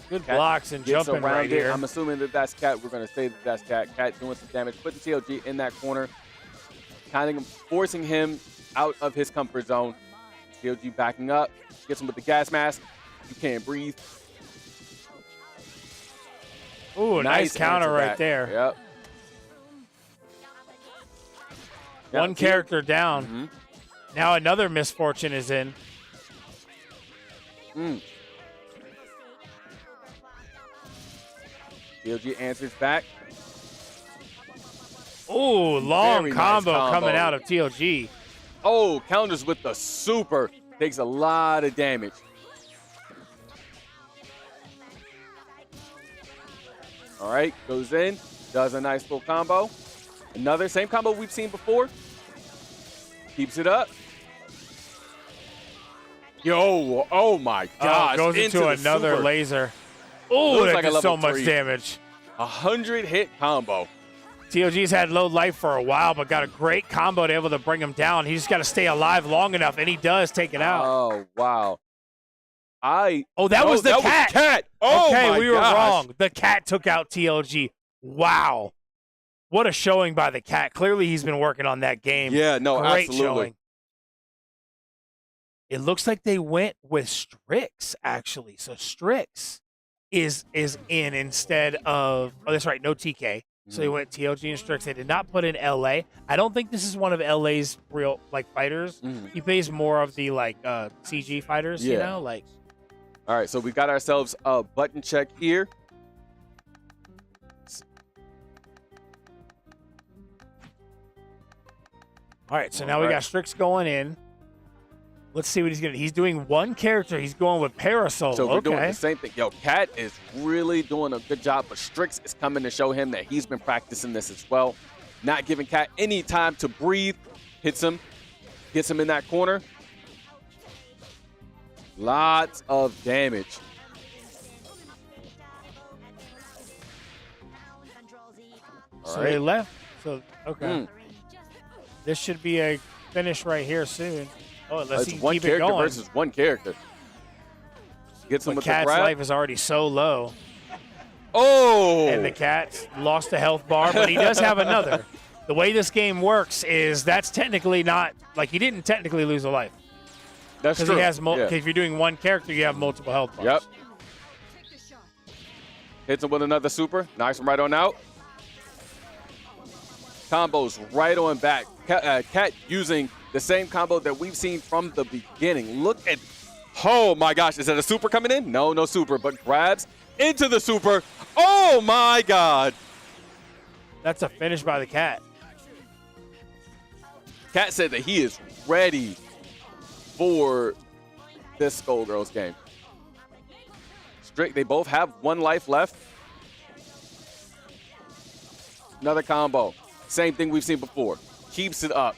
Good Cat blocks and gets jumping around right it. here. I'm assuming that that's Cat. We're going to say that that's Cat. Cat doing some damage, putting TLG in that corner, kind of forcing him out of his comfort zone. TLG backing up, gets him with the gas mask. You can't breathe. Ooh, nice counter right there. Yep. One character down. Now another misfortune is in. TLG answers back. Ooh, long Very nice combo combo coming out of TLG. Oh, counters with the super. Takes a lot of damage. All right, goes in, does a nice little combo. Another, same combo we've seen before. Keeps it up. Yo, oh my gosh. Goes into another super. laser. Oh, that did so much 3. damage. 100 hit combo. TLG's had low life for a while, but got a great combo to be able to bring him down. He just got to stay alive long enough, and he does take it out. Oh, wow. That was the Cat. Was Cat. Oh, okay, my we were gosh. wrong. The Cat took out TLG. Wow. What a showing by the Cat. Clearly, he's been working on that game. Yeah, no, Great absolutely. showing. It looks like they went with Strix, actually. So Strix is in instead of, oh, that's right, no TK. So he went TLG and Strix. They did not put in LA. I don't think this is one of LA's real fighters. He plays more of the CG fighters, you know, like. All right, so we got ourselves a button check here. All right, so now we got Strix going in. Let's see what he's going to do. He's doing one character. He's going with Parasol. So we're doing the same thing. Yo, Cat is really doing a good job, but Strix is coming to show him that he's been practicing this as well. Not giving Cat any time to breathe. Hits him. Gets him in that corner. Lots of damage. So they left. So, okay. This should be a finish right here soon. Oh, let's see. One Keep it character going. versus one character. Gets him with the Cat's grab. life is already so low. Oh! And the Cat lost a health bar, but he does have another. The way this game works is that's technically not, like, he didn't technically lose a life. That's true. Because he has, if you're doing one character, you have multiple health bars. Yep. Hits him with another super. Knocks him right on out. Combos right on back. Cat using the same combo that we've seen from the beginning. Look at, oh my gosh, is that a super coming in? No, no super, but grabs into the super. Oh my God. That's a finish by the Cat. Cat said that he is ready for this Skullgirls game. Strict, they both have one life left. Another combo. Same thing we've seen before. Keeps it up.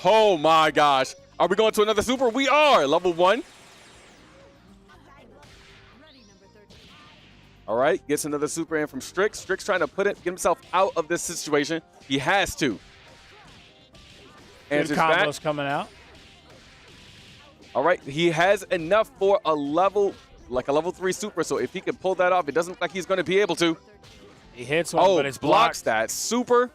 Oh my gosh. Are we going to another super? We are. Level 1. All right. Gets another super in from Strix. Strix trying to get himself out of this situation. He has to. Good combos coming out. All right. He has enough for a level 3 super. So if he can pull that off, it doesn't look like he's going to be able to. He hits one, but it's blocks blocked. that super.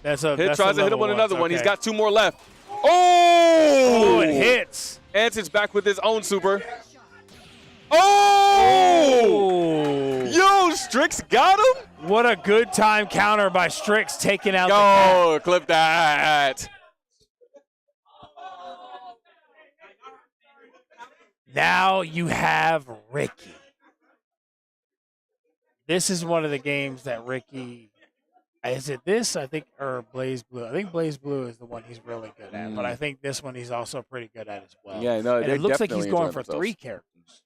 That's a tries to hit him with another one. Okay. He's got 2 more left. Oh! It hits. Answers back with his own super. Oh! Yo, Strix got him? What a good time counter by Strix taking out the Cat. Clip that. Now you have Ricky. This is one of the games that Ricky, is it this? I think, or Blaze Blue. I think Blaze Blue is the one he's really good at, but I think this one he's also pretty good at as well. Yeah, no, and it looks like he's going for 3 characters.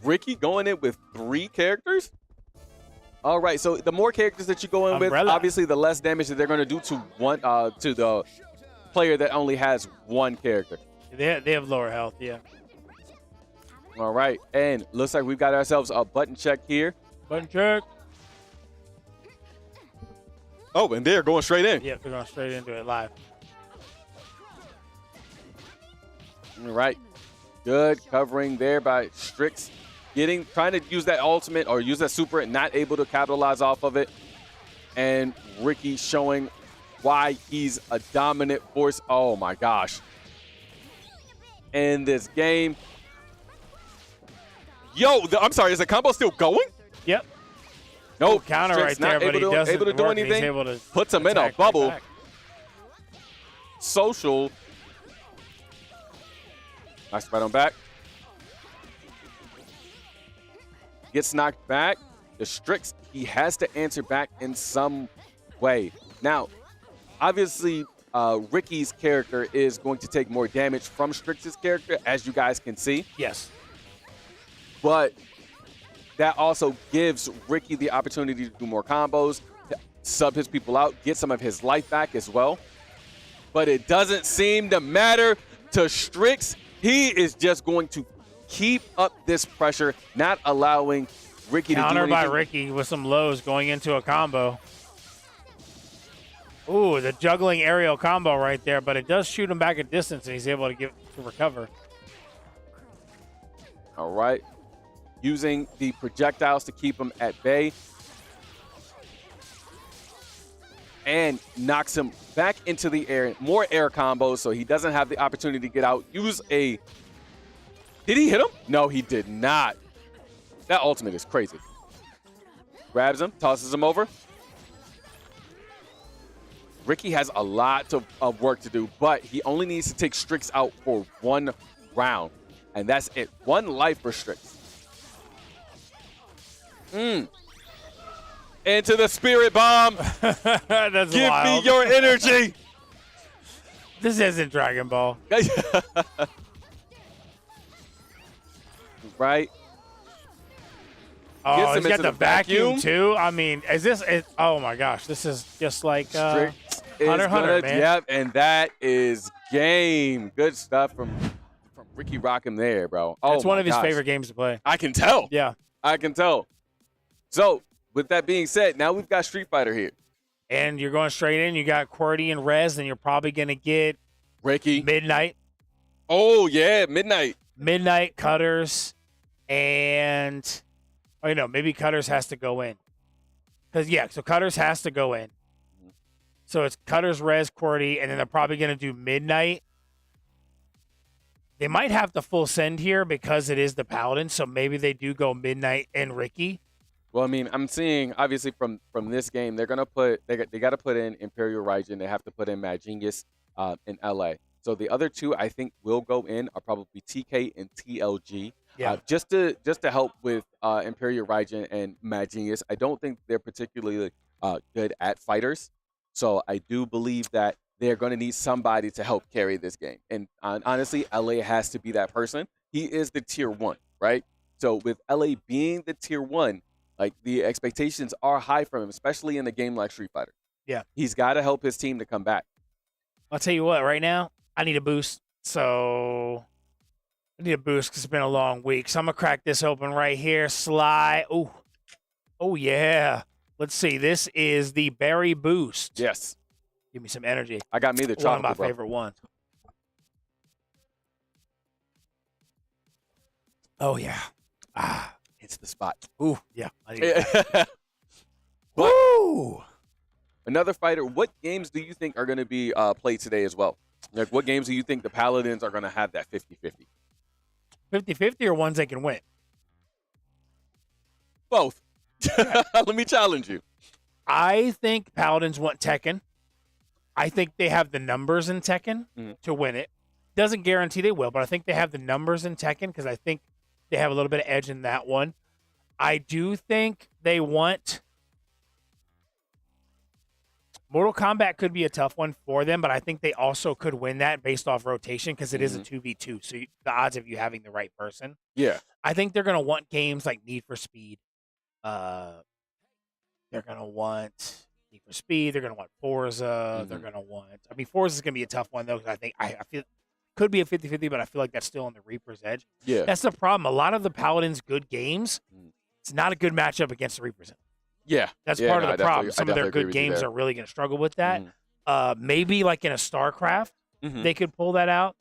Ricky going in with 3 characters? All right, so the more characters that you go in with, obviously the less damage that they're going to do to the player that only has 1 character. They have lower health, yeah. All right, and looks like we've got ourselves a button check here. Button check. Oh, and they're going straight in. Yep, they're going straight into it live. All right, good covering there by Strix. Trying to use that ultimate or use that super and not able to capitalize off of it. And Ricky showing why he's a dominant force. Oh my gosh. In this game. Yo, I'm sorry, is the combo still going? Yep. No, counter Strix right there, not but he doesn't able to do work, anything. he's able to puts him in a attack bubble. right back. Social. Nice right on back. Gets knocked back. The Strix, he has to answer back in some way. Now, obviously, Ricky's character is going to take more damage from Strix's character, as you guys can see. Yes. But that also gives Ricky the opportunity to do more combos, to sub his people out, get some of his life back as well. But it doesn't seem to matter to Strix. He is just going to keep up this pressure, not allowing Ricky to do anything. Counter by Ricky with some lows going into a combo. Ooh, the juggling aerial combo right there, but it does shoot him back a distance, and he's able to recover. All right. Using the projectiles to keep him at bay. And knocks him back into the air. More air combos, so he doesn't have the opportunity to get out. Use a... Did he hit him? No, he did not. That ultimate is crazy. Grabs him, tosses him over. Ricky has a lot of work to do, but he only needs to take Strix out for 1 round. And that's it. 1 life for Strix. Into the spirit bomb. That's Give wild. me your energy. This isn't Dragon Ball. Right? Oh, Gets him he's got into the the vacuum vacuum. too. I mean, is this? Oh my gosh, this is just like Strix is Hunter, gonna, man. Yep, and that is game. Good stuff from Ricky Rockham there, bro. Oh, It's one of his gosh. favorite games to play. I can tell. Yeah. I can tell. So, with that being said, now we've got Street Fighter here. And you're going straight in. You got QWERTY and Rez, and you're probably going to get Ricky. Midnight. Oh, yeah, Midnight. Midnight, Cutters, and maybe Cutters has to go in. So Cutters has to go in. So it's Cutters, Rez, QWERTY, and then they're probably going to do Midnight. They might have to full send here because it is the Paladin, so maybe they do go Midnight and Ricky. Well, I mean, I'm seeing obviously from this game, they're gonna put they got to put in Imperial Raijin. They have to put in Mad Genius in LA. So the other two I think will go in are probably TK and TLG. Yeah. Just to help with Imperial Raijin and Mad Genius. I don't think they're particularly good at fighters. So I do believe that they're going to need somebody to help carry this game. And honestly, LA has to be that person. He is the tier 1, right? So with LA being the tier 1, like the expectations are high from him, especially in a game like Street Fighter. Yeah. He's got to help his team to come back. I'll tell you what, right now, I need a boost. So I need a boost because it's been a long week. So I'm going to crack this open right here. Sly. Oh, yeah. Let's see. This is the Berry Boost. Yes. Give me some energy. I got me the One of my tropical, bro. favorite ones. Oh, yeah. It's the spot. Ooh, yeah. I need that. Woo! Another fighter. What games do you think are going to be played today as well? Like, what games do you think the Paladins are going to have that 50-50? 50-50 or ones they can win? Both. Let me challenge you. I think Paladins want Tekken. I think they have the numbers in Tekken to win it. Doesn't guarantee they will, but I think they have the numbers in Tekken because I think they have a little bit of edge in that one. I do think they want Mortal Kombat could be a tough one for them, but I think they also could win that based off rotation because it is a 2v2. So the odds of you having the right person. Yeah. I think they're going to want games like Need for Speed. They're going to want Need for Speed. They're going to want Forza. They're going to want. I mean, Forza is going to be a tough one though. Because I feel could be a 50-50, but I feel like that's still on the Reaper's edge. Yeah. That's the problem. A lot of the Paladins' good games, it's not a good matchup against the Reapers. Yeah. That's Yeah, part no, of the I problem. definitely Some of their agree good with you games there. are really going to struggle with that. Maybe like in a StarCraft, they could pull that out.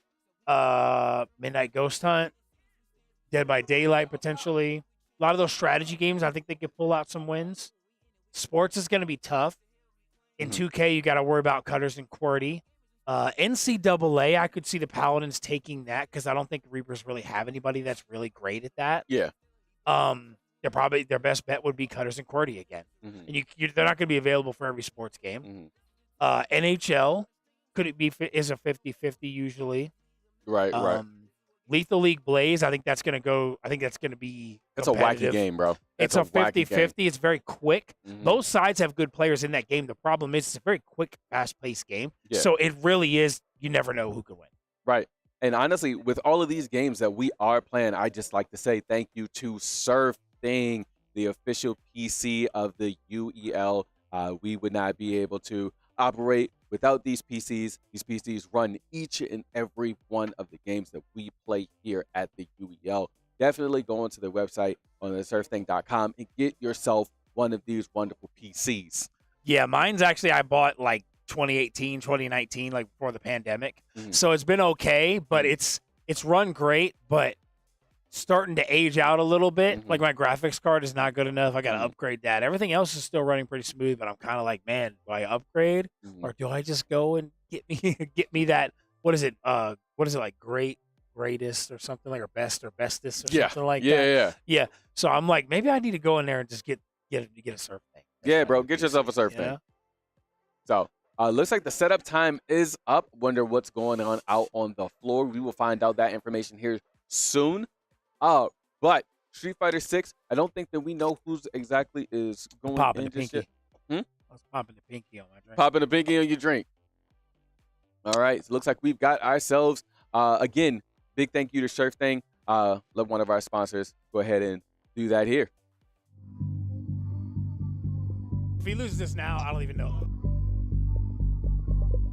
Midnight Ghost Hunt, Dead by Daylight potentially. A lot of those strategy games, I think they could pull out some wins. Sports is going to be tough. In 2K, you got to worry about Cutters and QWERTY. NCAA, I could see the Paladins taking that because I don't think the Reapers really have anybody that's really great at that. Yeah. Their best bet would be Cutters and QWERTY again. And they're not going to be available for every sports game. NHL is a 50-50 usually. Right. Lethal League Blaze, I think that's going to be That's a wacky game, bro. It's a 50-50. It's very quick. Both sides have good players in that game. The problem is it's a very quick, fast-paced game. Yeah. So it really is, you never know who could win. Right. And honestly, with all of these games that we are playing, I just like to say thank you to SurfThing, the official PC of the UEL. We would not be able to operate without these PCs. These PCs run each and every one of the games that we play here at the UEL. Definitely go onto the website on the SurfThing.com and get yourself one of these wonderful PCs. Yeah, mine's actually, I bought like 2018, 2019, like before the pandemic. So it's been okay, but it's run great, but starting to age out a little bit. Like my graphics card is not good enough. I got to upgrade that. Everything else is still running pretty smooth, but I'm kind of like, man, do I upgrade or do I just go and get me that? What is it like greatest or something like, or best or bestest or something like that? Yeah. So I'm like, maybe I need to go in there and just get get a surf thing. Yeah, bro, get yourself a surf thing. So, looks like the setup time is up. Wonder what's going on out on the floor. We will find out that information here soon. But Street Fighter 6, I don't think that we know who's exactly is going Popping in the just pinky. yet. I was popping the pinky on my drink. Popping the pinky on your drink. All right, so looks like we've got ourselves, again, big thank you to SurfThing. Love one of our sponsors. Go ahead and do that here. If he loses this now, I don't even know.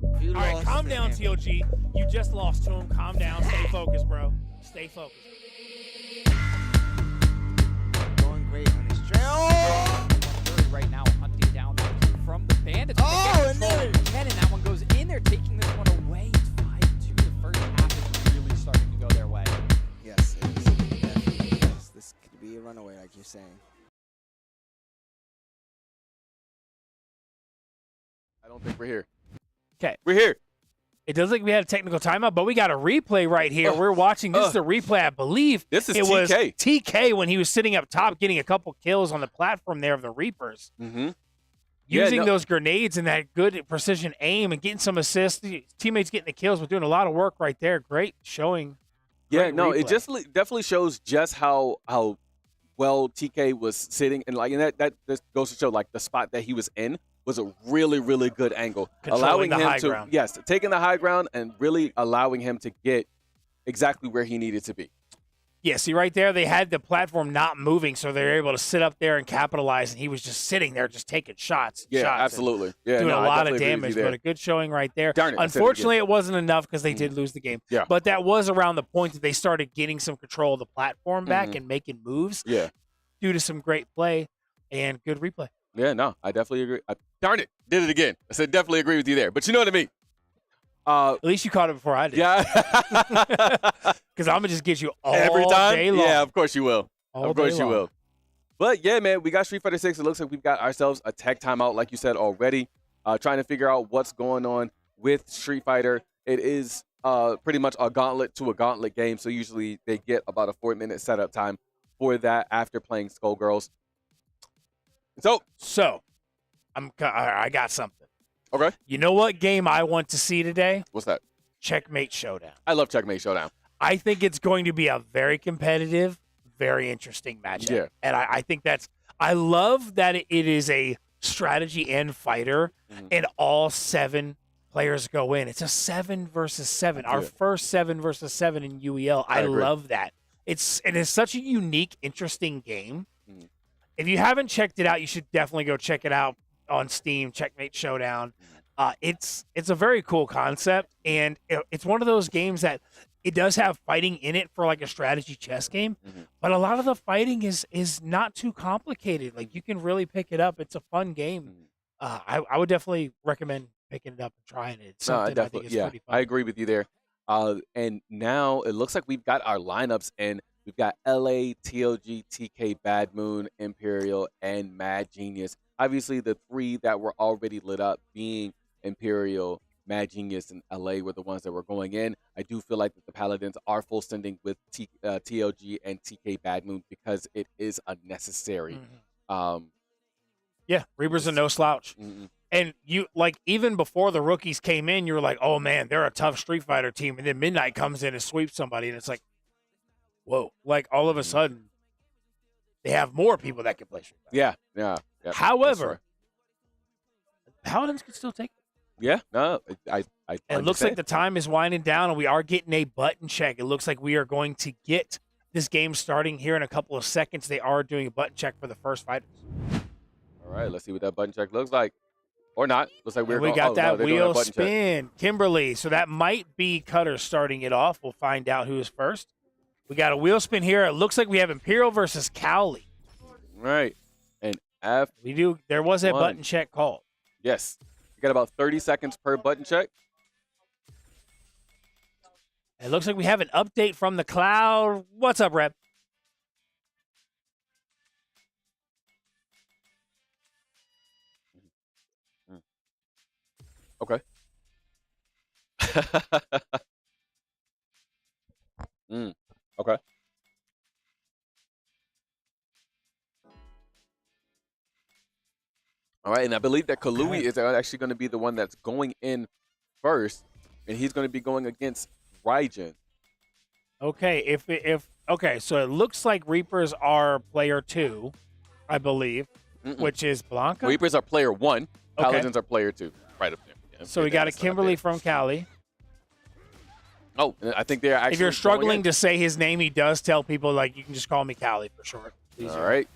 All right, calm down, TLG. You just lost to him. Calm down. Stay focused, bro. Stay focused. Going great on his trail. Right now, hunting down that kill from the bandits. Oh, and there Ken, and that one goes in there, taking this one away. It's 5-2. The first half is really starting to go their way. Yes, it is. Definitely is. This could be a runaway, like you're saying. I don't think we're here. Okay. We're here. It does look like we had a technical timeout, but we got a replay right here. We're watching. This is a replay, I believe. This is it TK. was TK when he was sitting up top getting a couple kills on the platform there of the Reapers. Mm-hmm. Using those grenades and that good precision aim and getting some assists. Teammates getting the kills, but doing a lot of work right there. Great showing. Yeah, no, replay. it just definitely shows just how well TK was sitting, and that just goes to show like the spot that he was in was a really, really good angle. Controlling allowing the him high to ground. Yes, taking the high ground and really allowing him to get exactly where he needed to be. Yeah, see right there, they had the platform not moving, so they were able to sit up there and capitalize, and he was just sitting there just taking shots. Yeah, shots absolutely. Yeah, doing no, a I lot of definitely agree with damage, you but there. a good showing right there. Darn it, I said it again. Unfortunately, it wasn't enough because they did lose the game. Yeah. But that was around the point that they started getting some control of the platform back and making moves Yeah. due to some great play and good replay. Yeah, no, I definitely agree. Darn it, did it again. I said definitely agree with you there, but you know what I mean. At least you caught it before I did. Yeah. Because I'm going to just get you all Every time? day long. Yeah, of course you will. All of course day you long. will. But yeah, man, we got Street Fighter 6. It looks like we've got ourselves a tech timeout, like you said already. Trying to figure out what's going on with Street Fighter. It is pretty much a gauntlet to a gauntlet game, so usually they get about a 4-minute setup time for that after playing Skullgirls. So I got something. Okay. You know what game I want to see today? What's that? Checkmate Showdown. I love Checkmate Showdown. I think it's going to be a very competitive, very interesting matchup. Yeah. And I think I love that it is a strategy and fighter, and all 7 players go in. It's a 7 versus 7. Our first 7 versus 7 in UEL. I agree. love that. It is such a unique, interesting game. If you haven't checked it out, you should definitely go check it out on Steam, Checkmate Showdown. It's a very cool concept, and it's one of those games that it does have fighting in it for like a strategy chess game, but a lot of the fighting is not too complicated. Like you can really pick it up. It's a fun game. I would definitely recommend picking it up and trying it. It's something I think is pretty fun. I agree with you there. And now it looks like we've got our lineups, and we've got LA, TLG, TK, Bad Moon, Imperial, and Mad Genius. Obviously, the 3 that were already lit up being Imperial, Mad Genius, and LA were the ones that were going in. I do feel like that the Paladins are full sending with TLG and TK Bad Moon because it is unnecessary. Yeah, Reapers are no slouch. And you like even before the rookies came in, you were like, "Oh man, they're a tough Street Fighter team." And then Midnight comes in and sweeps somebody, and it's like, "Whoa!" Like all of a sudden, they have more people that can play Street Fighter. Yeah. However, Paladins can still take it. Yeah, no, I And it looks like the time is winding down, and we are getting a button check. It looks like we are going to get this game starting here in a couple of seconds. They are doing a button check for the first fighters. All right, let's see what that button check looks like. Or not. Looks like We got that wheel spin. Kimberly. So that might be Cutter starting it off. We'll find out who is first. We got a wheel spin here. It looks like we have Imperial versus Cowley. Right. And F. There was a button check called. Yes. You got about 30 seconds per button check. It looks like we have an update from the cloud. What's up, Reb? Okay. Okay. All right, and I believe that Kalui is actually going to be the one that's going in first, and he's going to be going against Raijin. Okay, okay, so it looks like Reapers are player 2, I believe, which is Blanca. Reapers are player 1. Paladins are player 2. Right up there. Yeah, so we got a Kimberly from Cali. Oh, I think they're actually. If you're struggling to say his name, he does tell people, like, you can just call me Cali for short. All right.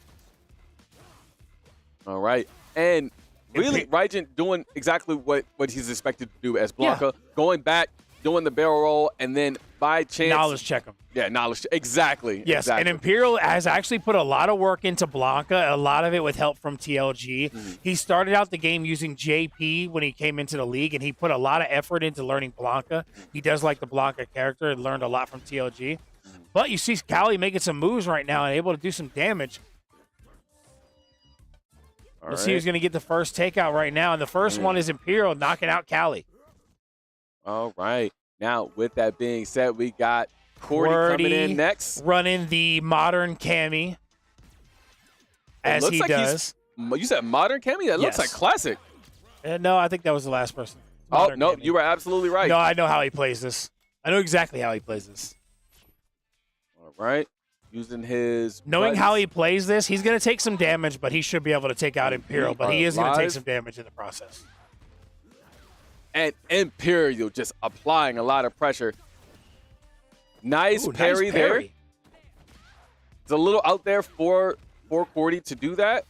All right. And really, Raijin doing exactly what he's expected to do as Blanca. Going back, doing the barrel roll, and then by chance. Knowledge check him. Yeah, knowledge. Exactly. Yes, exactly. and Imperial has actually put a lot of work into Blanca, a lot of it with help from TLG. He started out the game using JP when he came into the league, and he put a lot of effort into learning Blanca. He does like the Blanca character and learned a lot from TLG. But you see Cali making some moves right now and able to do some damage. Let's see who's going to get the first takeout right now. And the first one is Imperial knocking out Cali. All right. Now, with that being said, we got Cordy coming in next. Running the modern Cammy as he does. You said modern Cammy? That looks like classic. No, I think that was the last person. Oh, no, you were absolutely right. No, I know how he plays this. I know exactly how he plays this. All right. Using his Knowing how he plays this, he's going to take some damage, but he should be able to take out Imperial. But he is going to take some damage in the process. And Imperial just applying a lot of pressure. Nice parry there. It's a little out there for Cordy to do that.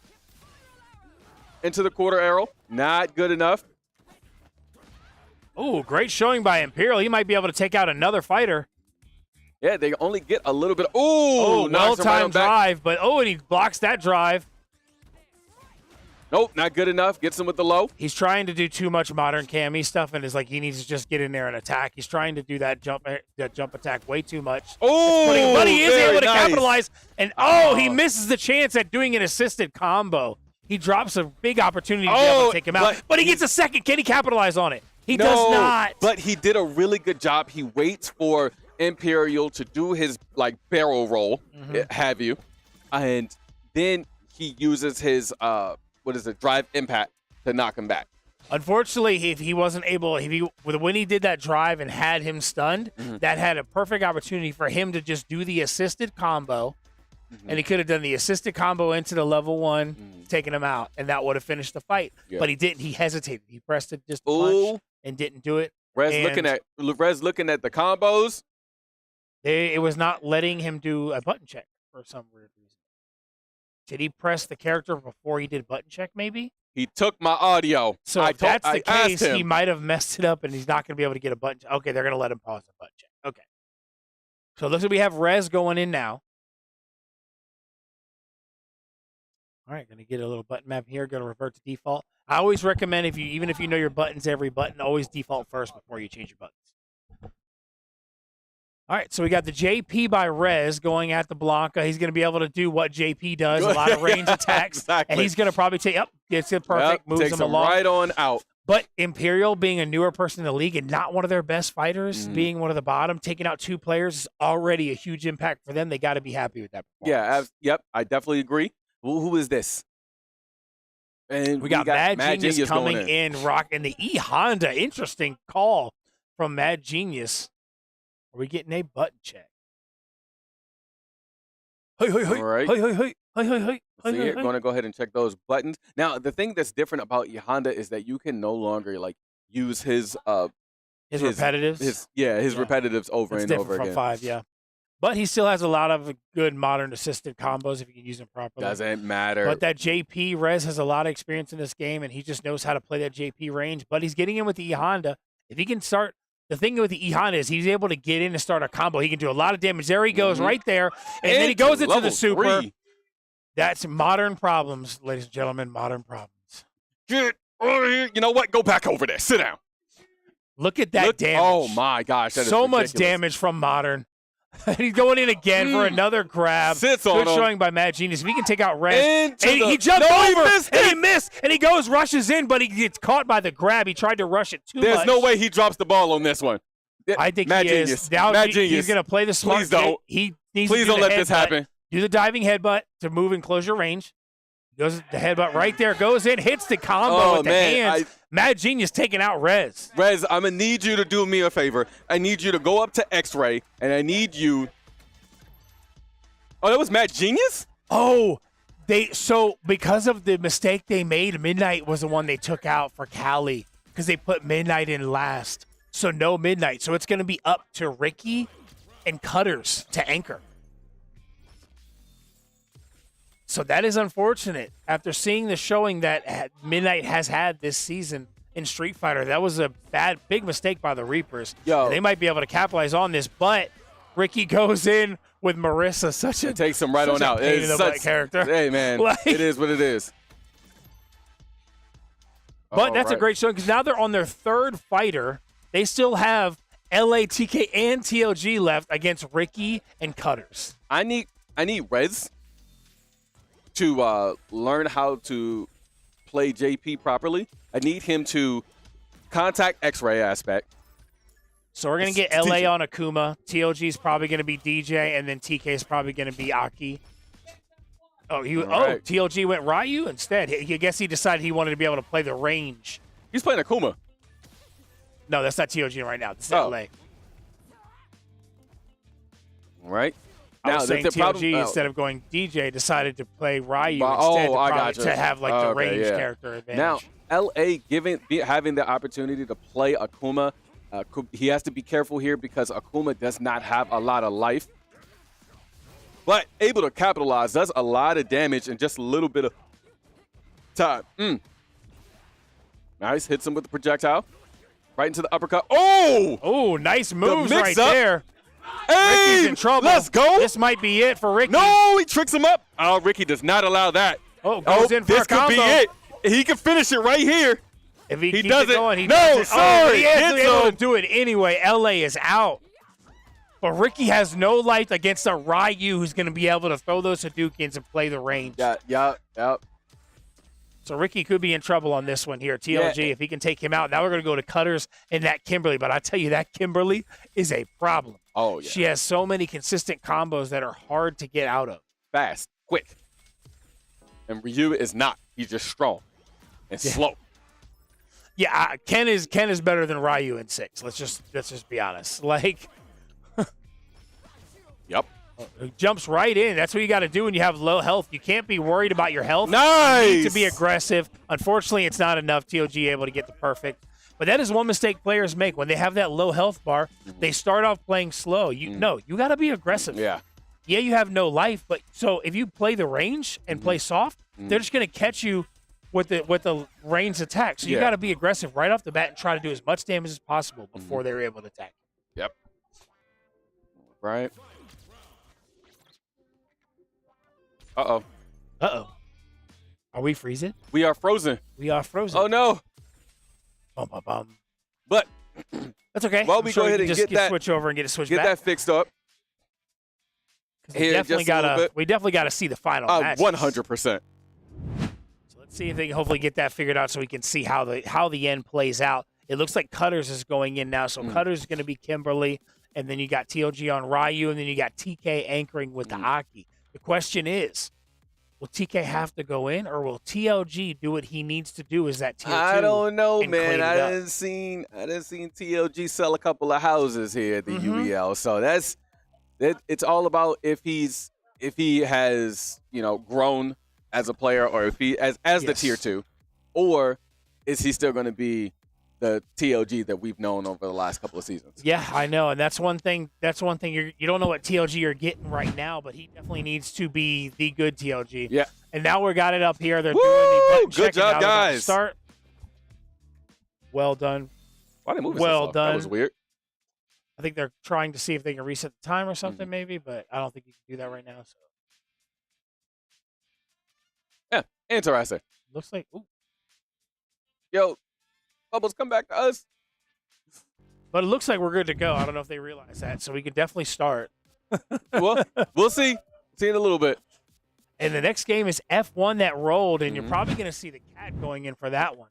Into the quarter arrow. Not good enough. Oh, great showing by Imperial. He might be able to take out another fighter. Yeah, they only get a little bit. Well-timed drive, but and he blocks that drive. Nope, not good enough. Gets him with the low. He's trying to do too much modern Cammy stuff, and is like he needs to just get in there and attack. He's trying to do that jump attack way too much. Oh, but he is able to capitalize. And he misses the chance at doing an assisted combo. He drops a big opportunity to be able to take him out. But he gets a second. Can he capitalize on it? He does not. But he did a really good job. He waits for Imperial to do his barrel roll, have you, and then he uses his drive impact to knock him back. Unfortunately, if he wasn't able, when he did that drive and had him stunned, that had a perfect opportunity for him to just do the assisted combo, and he could have done the assisted combo into the level 1, taking him out, and that would have finished the fight. But he didn't. He hesitated. He pressed it just a punch and didn't do it. Rez looking at the combos. It was not letting him do a button check for some weird reason. Did he press the character before he did button check, maybe? He took my audio. So if that's the case, he might have messed it up, and he's not going to be able to get a button check. Okay, they're going to let him pause the button check. Okay. So it looks like we have Rez going in now. All right, going to get a little button map here. Going to revert to default. I always recommend, even if you know your buttons, every button, always default first before you change your buttons. All right, so we got the JP by Rez going at the Blanca. He's going to be able to do what JP does, a lot of range attacks. Exactly. And he's going to probably take, gets it perfect, moves takes him along. Right on out. But Imperial, being a newer person in the league and not one of their best fighters, being one of the bottom, taking out 2 players is already a huge impact for them. They got to be happy with that performance. Yeah, I definitely agree. Who is this? And we got Mad Genius coming in, rocking the E-Honda. Interesting call from Mad Genius. Are we getting a button check? All right. Going to go ahead and check those buttons. Now, the thing that's different about E-Honda is that you can no longer use his repetitives. His repetitives over and over again. From 5, yeah. But he still has a lot of good modern assisted combos if you can use them properly. Doesn't matter. But that JP, Rez has a lot of experience in this game, and he just knows how to play that JP range. But he's getting in with the E-Honda. If he can start, the thing with the E-Honda is he's able to get in and start a combo. He can do a lot of damage. There he goes right there. And then he goes into the super. 3. That's modern problems, ladies and gentlemen, modern problems. Get over here. You know what? Go back over there. Sit down. Look at that damage. Oh, my gosh. That is so ridiculous. much damage from modern. He's going in again for another grab. Sits on Good him. showing by Mad Genius. If he can take out Rez. He jumped over and he missed. And he rushes in, but he gets caught by the grab. He tried to rush it too much. There's no way he drops the ball on this one. I think Mad he Genius. is. Now Mad Genius. He's going to play the smart. Please don't. He needs Please to don't let this happen. Do the diving headbutt to move in close your range. Goes the headbutt right there, goes in, hits the combo with the hands. Mad Genius taking out Rez. Rez, I'm going to need you to do me a favor. I need you to go up to X-Ray, and I need you. Oh, that was Mad Genius? Oh, so because of the mistake they made, Midnight was the one they took out for Cali because they put Midnight in last. So no Midnight. So it's going to be up to Ricky and fighterz to anchor. So that is unfortunate. After seeing the showing that Midnight has had this season in Street Fighter, that was a big mistake by the Reapers. They might be able to capitalize on this, but Ricky goes in with Marissa, such a takes him right on out. It's such character. Hey man, it is what it is. But that's a great showing because now they're on their third fighter. They still have LA, TK, and TLG left against Ricky and fighterz. I need Rez to learn how to play JP properly. I need him to contact X-Ray aspect. So we're going to get LA on Akuma. TLG is probably going to be DJ, and then TK is probably going to be Aki. TLG went Ryu instead. I guess he decided he wanted to be able to play the range. He's playing Akuma. No, that's not TLG right now. This is LA. Right. I was saying TLG, instead of going DJ, decided to play Ryu instead to have like the range character advantage. Now, LA having the opportunity to play Akuma, he has to be careful here because Akuma does not have a lot of life. But able to capitalize, does a lot of damage in just a little bit of time. Nice, hits him with the projectile. Right into the uppercut. Oh, nice moves right there. Hey, Ricky's in trouble. Let's go. This might be it for Ricky. No, he tricks him up. Oh, Ricky does not allow that. Goes in for this a combo. Could be it. He can finish it right here. If he keeps does it going, he no, does it. sorry. He is able to do it anyway. LA is out. But Ricky has no life against a Ryu who's going to be able to throw those Hadoukens and play the range. Yeah. So Ricky could be in trouble on this one here. TLG, if he can take him out. Now we're going to go to fighterz and that Kimberly. But I tell you, that Kimberly is a problem. Oh, yeah. She has so many consistent combos that are hard to get out of. Fast, quick. And Ryu is not. He's just strong and slow. Yeah, Ken is better than Ryu in 6. Let's just be honest. Like, yep. He jumps right in. That's what you got to do when you have low health. You can't be worried about your health. Nice. You need to be aggressive. Unfortunately, it's not enough. TLG able to get the perfect. But that is one mistake players make when they have that low health bar. They start off playing slow. You got to be aggressive. Yeah, you have no life, but so if you play the range and play soft, they're just going to catch you with the range attack. So you got to be aggressive right off the bat and try to do as much damage as possible before they're able to attack. Yep. Right. Uh-oh. Are we freezing? We are frozen. We are frozen. Oh, no. But that's okay. Well, we go ahead and just get that switch over and get it switched back. Get that fixed up. We definitely got to see the final match. 100%. So let's see if they can hopefully get that figured out so we can see how the end plays out. It looks like fighterz is going in now, so fighterz is going to be Kimberly, and then you got TLG on Ryu, and then you got TK anchoring with the Aki. The question is, will TK have to go in, or will TLG do what he needs to do? Is that tier 2? I don't know, man. I didn't seen TLG sell a couple of houses here at the UEL. So it's all about if he has grown as a player, or if he as the tier 2, or is he still going to be the TLG that we've known over the last couple of seasons? Yeah, I know, and that's one thing. You don't know what TLG you're getting right now, but he definitely needs to be the good TLG. Yeah. And now we got it up here. They're doing the button good check, job, and now guys. Start. Well done. Why did they move well this done. That was weird. I think they're trying to see if they can reset the time or something, maybe, but I don't think you can do that right now. So. Yeah, interesting. Looks like. Ooh. Yo, Bubbles, come back to us. But it looks like we're good to go. I don't know if they realize that, so we can definitely start. Well, we'll see. See in a little bit. And the next game is F1 that rolled, and you're probably going to see the cat going in for that one.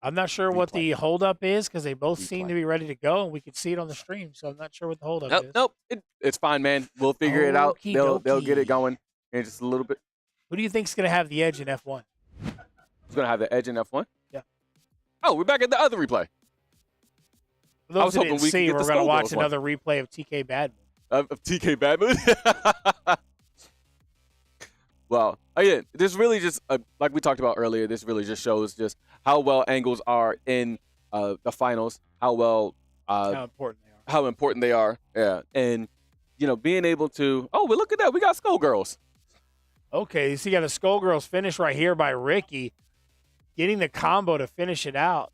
I'm not sure what the holdup is because they both seem to be ready to go, and we could see it on the stream. So I'm not sure what the holdup is. Nope. It's fine, man. We'll figure it out. They'll get it going in just a little bit. Who do you think's going to have the edge in F1? Who's going to have the edge in F1? Yeah. Oh, we're back at the other replay. For those who didn't see, we're going to watch another replay of TK Badman. Of TK Badman? Well, again, this really just, like we talked about earlier, this really just shows just how well angles are in the finals, how important they are. Yeah. And, you know, being able to, oh, well, look at that. We got Skullgirls. Okay, so you got a Skullgirls finish right here by Ricky, getting the combo to finish it out.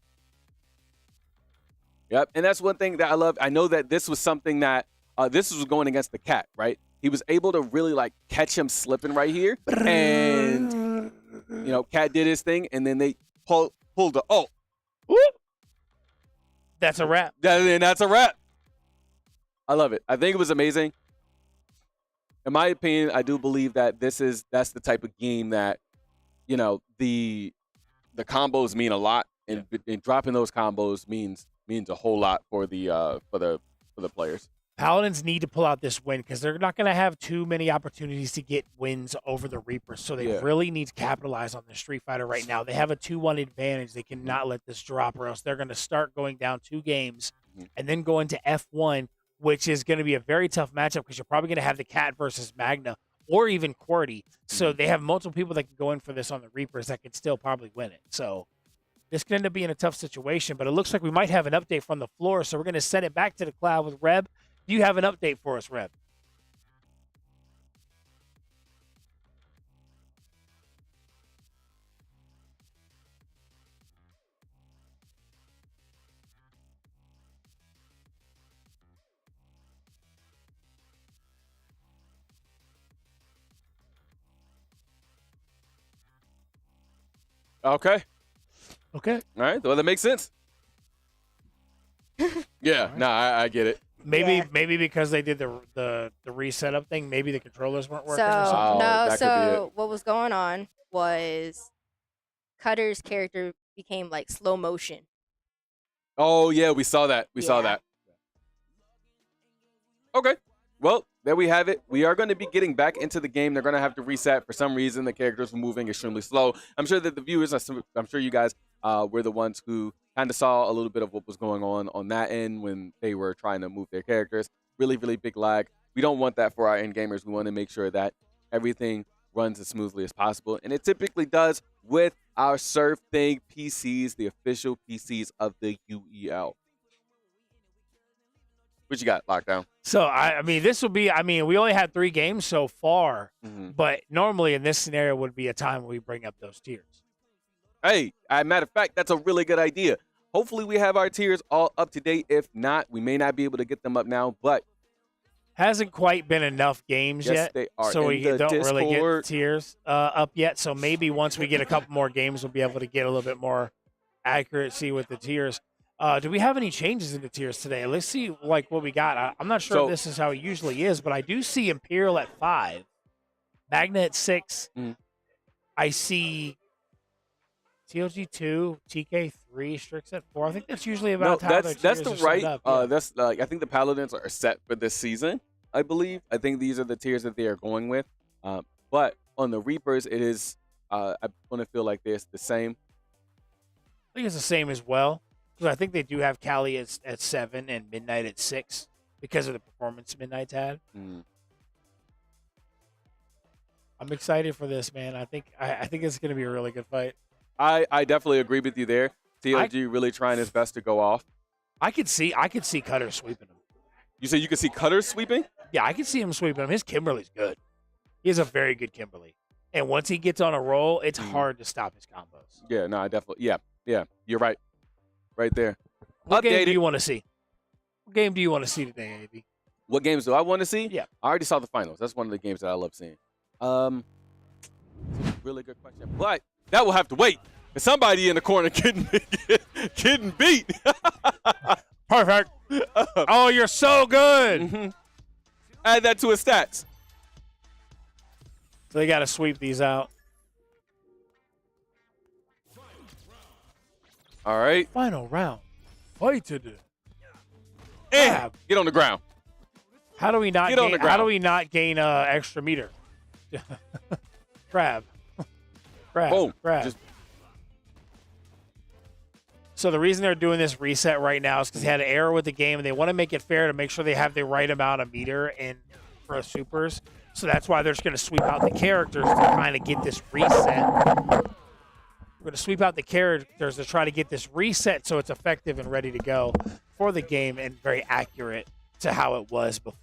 Yep, and that's one thing that I love. I know that this was something that, this was going against the cat, right? He was able to really, like, catch him slipping right here. And, you know, Cat did his thing, and then they pulled the, oh. Whoop. That's a wrap. That's a wrap. I love it. I think it was amazing. In my opinion, I do believe that that's the type of game that, you know, the combos mean a lot, and dropping those combos means a whole lot for the players. Paladins need to pull out this win because they're not going to have too many opportunities to get wins over the Reapers. So they really need to capitalize on the Street Fighter right now. They have a 2-1 advantage. They cannot let this drop, or else they're going to start going down 2 games and then go into F1, which is going to be a very tough matchup because you're probably going to have the Cat versus Magna or even QWERTY. So they have multiple people that can go in for this on the Reapers that can still probably win it. So this could end up being a tough situation, but it looks like we might have an update from the floor. So we're going to send it back to the cloud with Reb. Do you have an update for us, Reb? Okay. Okay. All right. Well, that makes sense. Yeah. Right. No, I get it. Maybe because they did the reset up thing, maybe the controllers weren't working or something. No, so what was going on was Cutter's character became like slow motion. Oh yeah, we saw that. We saw that. Okay. Well, there we have it. We are going to be getting back into the game. They're going to have to reset. For some reason, the characters were moving extremely slow. I'm sure that the viewers, I'm sure you guys were the ones who kind of saw a little bit of what was going on that end when they were trying to move their characters. Really, really big lag. We don't want that for our end gamers. We want to make sure that everything runs as smoothly as possible. And it typically does with our SurfThing PCs, the official PCs of the UEL. What you got, Lockdown? So, I mean, this will be, we only had 3 games so far, but normally in this scenario would be a time where we bring up those tiers. Hey, matter of fact, that's a really good idea. Hopefully we have our tiers all up to date. If not, we may not be able to get them up now, but hasn't quite been enough games yet. They are so we don't Discord. Really get tiers up yet. So maybe once we get a couple more games, we'll be able to get a little bit more accuracy with the tiers. Do we have any changes in the tiers today? Let's see like what we got. I'm not sure if this is how it usually is, but I do see Imperial at 5, Magna at 6. I see TLG 2, TK 3, Strix at 4. I think that's usually about how that's the right. That's like I think the Paladins are set for this season. I believe. I think these are the tiers that they are going with. But on the Reapers, it is. I want to feel like this the same. I think it's the same as well because I think they do have Cali at 7 and Midnight at 6 because of the performance Midnight's had. I'm excited for this, man. I think it's going to be a really good fight. I definitely agree with you there. TLG really trying his best to go off. I could see Cutter sweeping him. You say you could see Cutter sweeping? Yeah, I could see him sweeping him. His Kimberly's good. He has a very good Kimberly. And once he gets on a roll, it's hard to stop his combos. Yeah, no, I definitely. Yeah. You're right. Right there. What game do you want to see? What game do you want to see today, AB? What games do I want to see? Yeah. I already saw the finals. That's one of the games that I love seeing. Really good question. But that will have to wait. There's somebody in the corner getting beat. Perfect. Oh, you're so good. Add that to his stats. So they got to sweep these out. All right. Final round. Fight to the. And get on the ground. How do we not Get on gain, the ground. How do we not gain extra meter? Grab. Grab. Boom. Grab. Just So the reason they're doing this reset right now is because they had an error with the game, and they want to make it fair to make sure they have the right amount of meter in for supers. So that's why they're just going to sweep out the characters to kind of get this reset. We're going to sweep out the characters to try to get this reset so it's effective and ready to go for the game and very accurate to how it was before.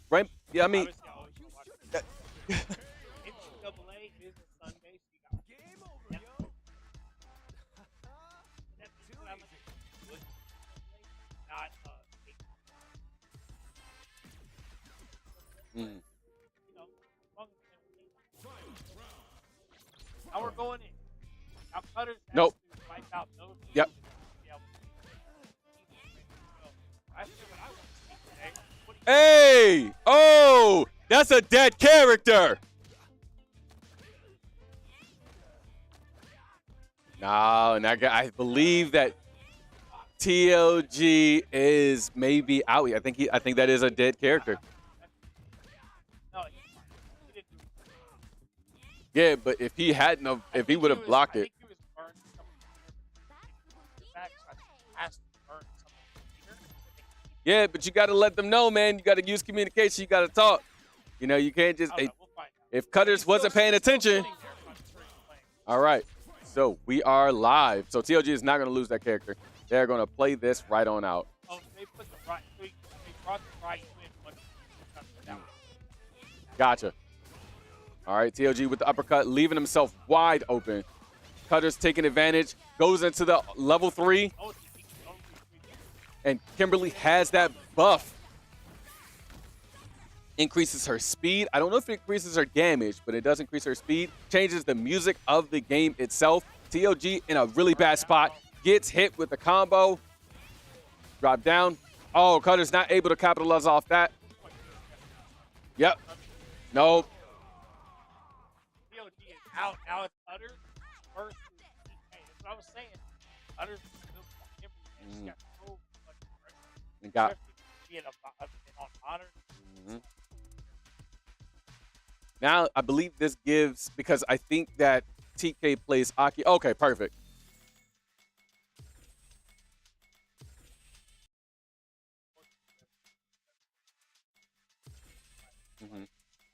right. Yeah, I mean. Now we're going in. Now Cutters has Nope. to wipe out those. Yep. Hey! Oh! That's a dead character! No, and I believe that TLG is maybe out. I think that is a dead character. Yeah, but if he hadn't, if he would have blocked it. Yeah, but you got to let them know, man. You got to use communication. You got to talk. You know, you can't just. If Cutters wasn't paying attention. All right. So we are live. So TLG is not going to lose that character. They're going to play this right on out. Oh, they put the right. They brought the right in. Gotcha. All right, TLG with the uppercut, leaving himself wide open. Cutters taking advantage, goes into the level 3. And Kimberly has that buff. Increases her speed. I don't know if it increases her damage, but it does increase her speed. Changes the music of the game itself. TLG in a really bad spot. Gets hit with the combo. Drop down. Oh, Cutter's not able to capitalize off that. Yep. Nope. TLG is out. Now it's Cutters versus. Hey, that's what I was saying. Cutters Kimberly. And got. On honor. Now, I believe this gives, because I think that TK plays Aki. Okay, perfect.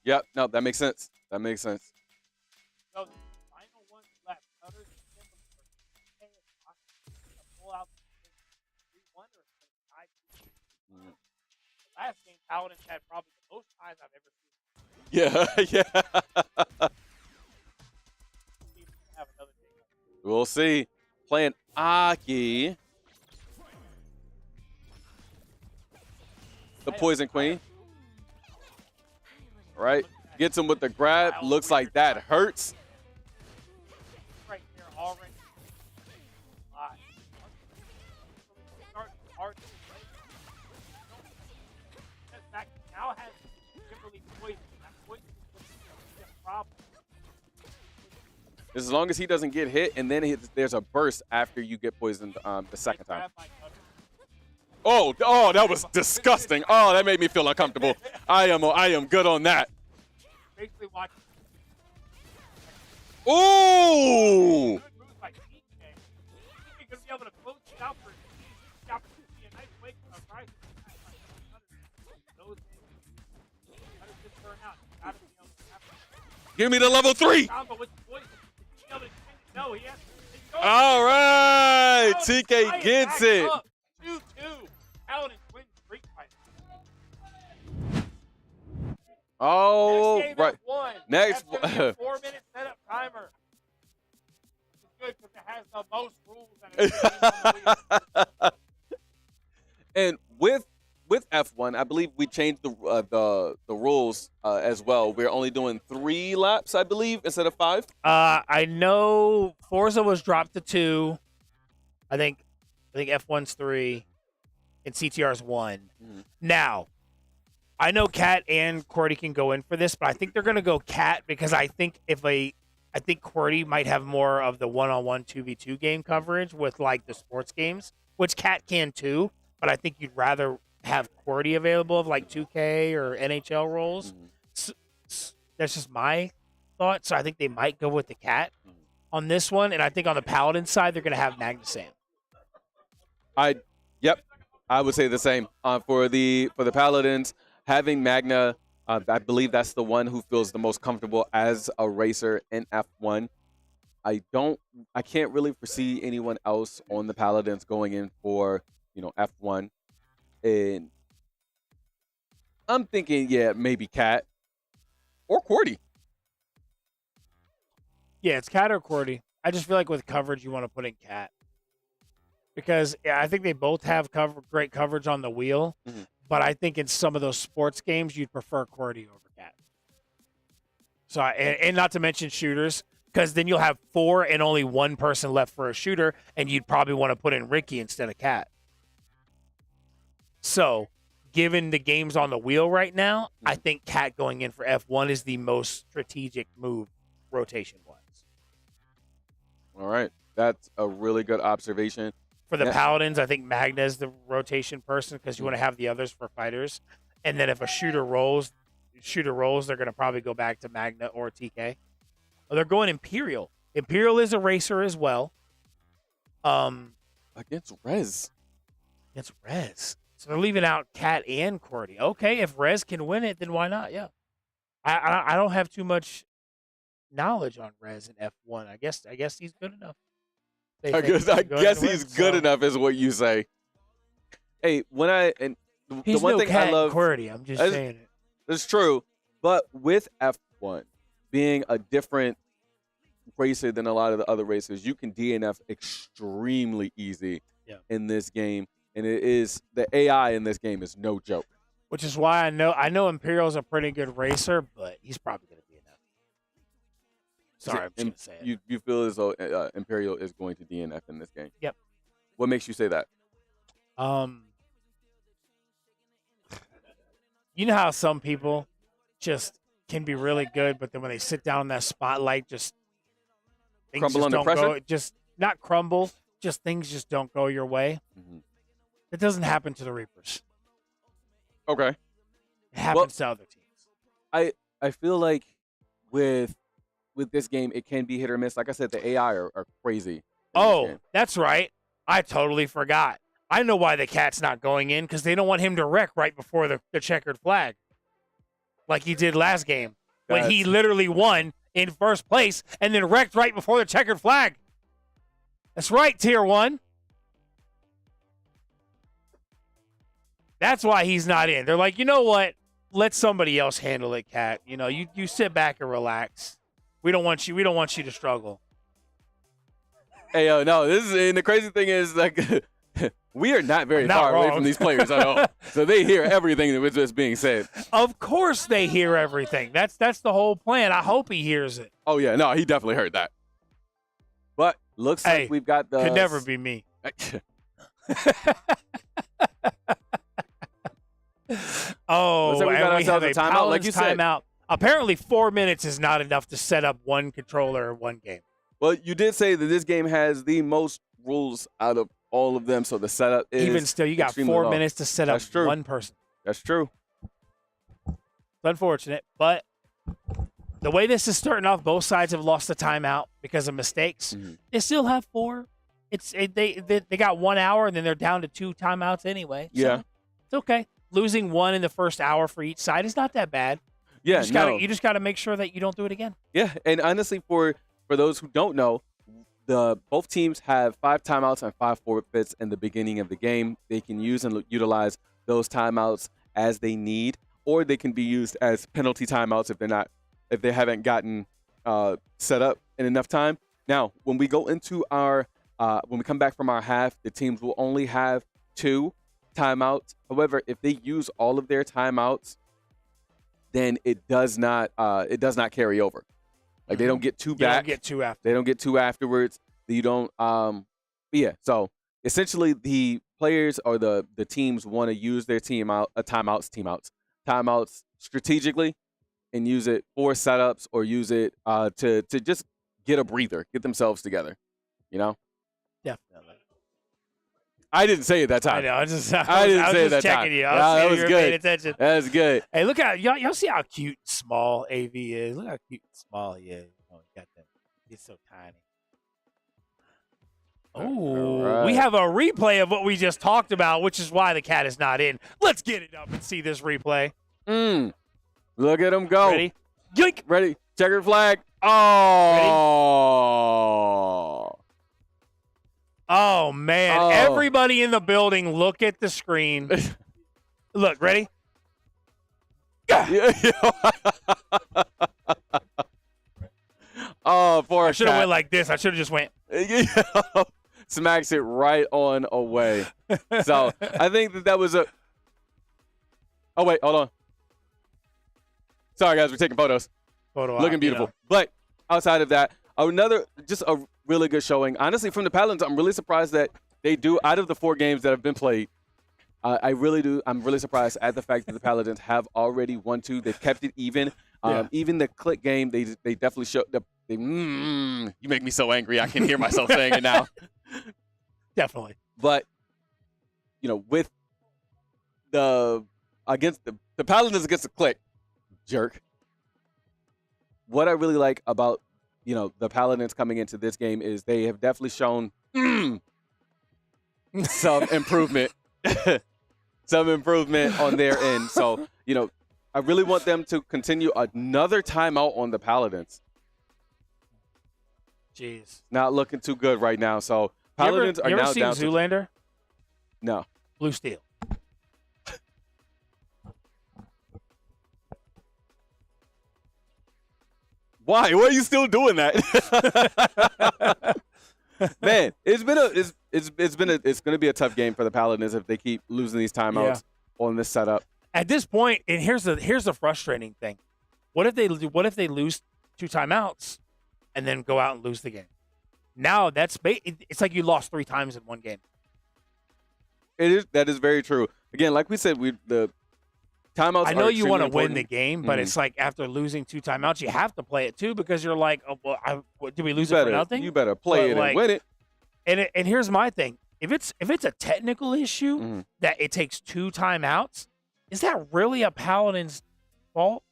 Yep, no, that makes sense. That makes sense. So the final one left. Cutters and Kimberly pull out the 3-1 or 5-2. Last game, Paladins had probably the most ties I've ever seen. Yeah, yeah. We'll see. Playing Aki. The Poison Queen. Right. Gets him with the grab. Looks like that hurts. Right there already. Now has Kimberly poison. That poison is a problem. As long as he doesn't get hit, and then there's a burst after you get poisoned the second time. Oh, that was disgusting. Oh, that made me feel uncomfortable. I am good on that. Basically watching. Ooh! Good moves by TK. He's going to be able to close it out for the opportunity. A nice way to rise. Give me the level 3. All right, TK gets it. 2-2. Paladins win streak fight. Oh, right. Next. 4-minute setup timer. has the most rules that are And with F1, I believe we changed the rules as well. We're only doing 3 laps, I believe, instead of 5. I know Forza was dropped to 2. I think F1's 3, and CTR's 1. Mm-hmm. Now, I know Cat and Cordy can go in for this, but I think they're going to go Cat because I think Cordy might have more of the one-on-one 2v2 game coverage with like the sports games, which Cat can too. But I think you'd rather have Cordy available of like 2K or NHL roles. So, that's just my thought. So I think they might go with the Cat on this one, and I think on the Paladin side they're going to have Magna Sam. Yep, I would say the same. For the Paladins, having Magna, I believe that's the one who feels the most comfortable as a racer in F1. I can't really foresee anyone else on the Paladins going in for F1, and I'm thinking maybe Cat or Cordy. Yeah, it's Cat or Cordy. I just feel like with coverage you want to put in Cat. Because I think they both have great coverage on the wheel, but I think in some of those sports games you'd prefer Cordy over Cat. So and not to mention shooters, because then you'll have 4 and only 1 person left for a shooter, and you'd probably want to put in Ricky instead of Cat. So, given the games on the wheel right now, I think Cat going in for F1 is the most strategic move rotation-wise. All right, that's a really good observation. For the Paladins, I think Magna is the rotation person because you want to have the others for fighters. And then if a shooter rolls, they're going to probably go back to Magna or TK. Well, they're going Imperial. Imperial is a racer as well. Against Rez. Against Rez. So they're leaving out Cat and Cordy. Okay, if Rez can win it, then why not? Yeah. I don't have too much knowledge on Rez in F1. I guess he's good enough. I guess he's good enough is what you say. Hey, the one thing I love, Cordy. I'm just saying it. It's true, but with F1 being a different racer than a lot of the other racers, you can DNF extremely easy in this game, and the AI in this game is no joke. Which is why I know Imperial's a pretty good racer, but he's probably going to DNF. Sorry, I'm just going to say it. You feel as though Imperial is going to DNF in this game? Yep. What makes you say that? You know how some people just can be really good, but then when they sit down in that spotlight, just things crumble just under don't pressure? go. Just not crumble, just things just don't go your way. It doesn't happen to the Reapers. Okay. It happens to other teams. I feel like with this game, it can be hit or miss. Like I said, the AI are crazy. Oh, that's right. I totally forgot. I know why the Cat's not going in, because they don't want him to wreck right before the checkered flag. Like he did last game. When he literally won in first place and then wrecked right before the checkered flag. That's right, Tier 1. That's why he's not in. They're like, you know what? Let somebody else handle it, Cat. You sit back and relax. We don't want you to struggle. Hey, no, and the crazy thing is, like, we are not very far away from these players at all. So they hear everything that's being said. Of course they hear everything. That's the whole plan. I hope he hears it. Oh, yeah. No, he definitely heard that. But looks like we've got the... Could never be me. Looks like we got ourselves a timeout, like you said. Timeout. Apparently 4 minutes is not enough to set up one controller or one game. Well, you did say that this game has the most rules out of all of them, so the setup is even still, you got 4 minutes to set up one person. That's true. It's unfortunate, but the way this is starting off, both sides have lost the timeout because of mistakes. They still have 4. They got 1 hour, and then they're down to 2 timeouts anyway. So yeah, it's okay. Losing 1 in the first hour for each side is not that bad. Yeah, you just gotta make sure that you don't do it again. Yeah, and honestly, for those who don't know, both teams have 5 timeouts and 5 forfeits in the beginning of the game. They can use and utilize those timeouts as they need, or they can be used as penalty timeouts if they haven't gotten set up in enough time. Now, when we go into our, when we come back from our half, the teams will only have 2 timeouts. However, if they use all of their timeouts, then it does not carry over. Like they don't get 2 back. You don't get 2 after. They don't get 2 afterwards. You don't. Yeah. So essentially, the players or the teams want to use their timeouts strategically, and use it for setups or use it to just get a breather, get themselves together. You know. Definitely. I didn't say it that time. I know. I didn't say it that checking time. you. That was good. Attention. That was good. Hey, look at y'all see how cute and small AV is. Look how cute and small he is. Oh, he got that. He's so tiny. Oh, right. We have a replay of what we just talked about, which is why the cat is not in. Let's get it up and see this replay. Look at him go. Ready? Yoink. Ready. Checker flag. Oh. Ready? Oh, man. Oh. Everybody in the building, look at the screen. Look, ready? Oh, poor I should have cat. went like this. I should have just went. Smacks it right on away. So I think that was a. Oh, wait. Hold on. Sorry, guys. We're taking photos. Looking beautiful. But outside of that, just a really good showing. Honestly, from the Paladins, I'm really surprised that they do, out of the 4 games that have been played, I really do. I'm really surprised at the fact that the Paladins have already won 2. They've kept it even. Even the click game, they definitely showed up. You make me so angry. I can hear myself saying it now. Definitely. But, with against the Paladins against the click, jerk. What I really like about, the Paladins coming into this game is they have definitely shown some improvement. Some improvement on their end. So, I really want them to continue another timeout on the Paladins. Jeez. Not looking too good right now. So, Paladins are now down to... You ever seen Zoolander? No. Blue Steel. Why? Why are you still doing that? Man, it's going to be a tough game for the Paladins if they keep losing these timeouts on this setup. At this point, and here's the frustrating thing: what if they lose 2 timeouts and then go out and lose the game? Now it's like you lost 3 times in one game. That is very true. Again, like we said, the timeouts. I know you want to win the game, but it's like after losing 2 timeouts, you have to play it too because you're like, oh, well, did we lose it for nothing? You better play it and win it. And here's my thing: if it's a technical issue that it takes 2 timeouts, is that really a Paladin's fault?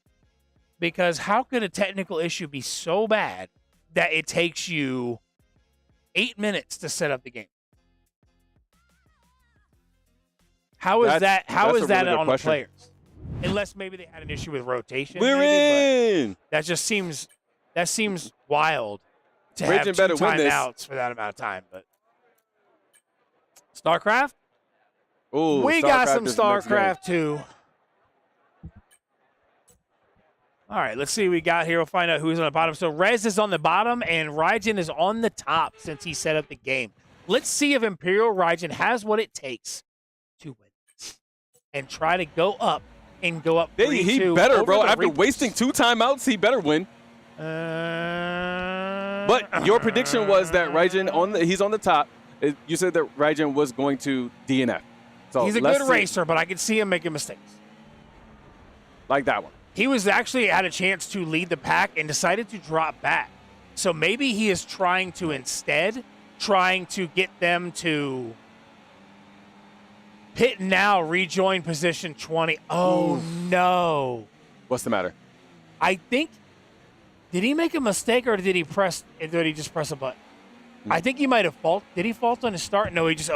Because how could a technical issue be so bad that it takes you 8 minutes to set up the game? How is that on the players? Unless maybe they had an issue with rotation. That just seems wild to have 2 timeouts for that amount of time. But Starcraft? Ooh, we got some Starcraft too. All right, let's see what we got here. We'll find out who's on the bottom. So Rez is on the bottom, and Raijin is on the top since he set up the game. Let's see if Imperial Raijin has what it takes to win and try to go up and go up 3-2. He better, bro. After wasting 2 timeouts, he better win. But your prediction was that Raijin he's on the top. You said that Raijin was going to DNF. So he's a good racer, but I could see him making mistakes. Like that one. He was actually had a chance to lead the pack and decided to drop back. So maybe he is trying to get them to pit now, rejoin position 20. Oh, no. What's the matter? I think, did he make a mistake or did he just press a button? I think he might have faulted. Did he fault on his start? No, he just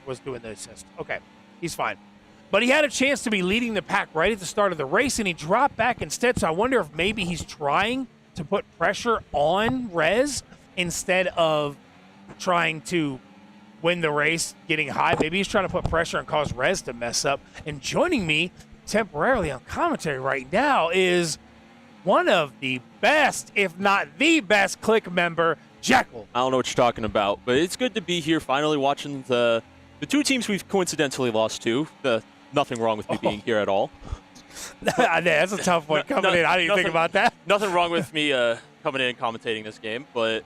was doing the assist. Okay, he's fine. But he had a chance to be leading the pack right at the start of the race, and he dropped back instead. So I wonder if maybe he's trying to put pressure on Rez instead of trying to win the race, getting high. Maybe he's trying to put pressure and cause Rez to mess up. And joining me temporarily on commentary right now is one of the best, if not the best, Click member, Jekyll. I don't know what you're talking about, but it's good to be here finally watching the two teams we've coincidentally lost to. Nothing wrong with me being here at all. That's a tough one coming in. I didn't even think about that. Nothing wrong with me coming in and commentating this game, but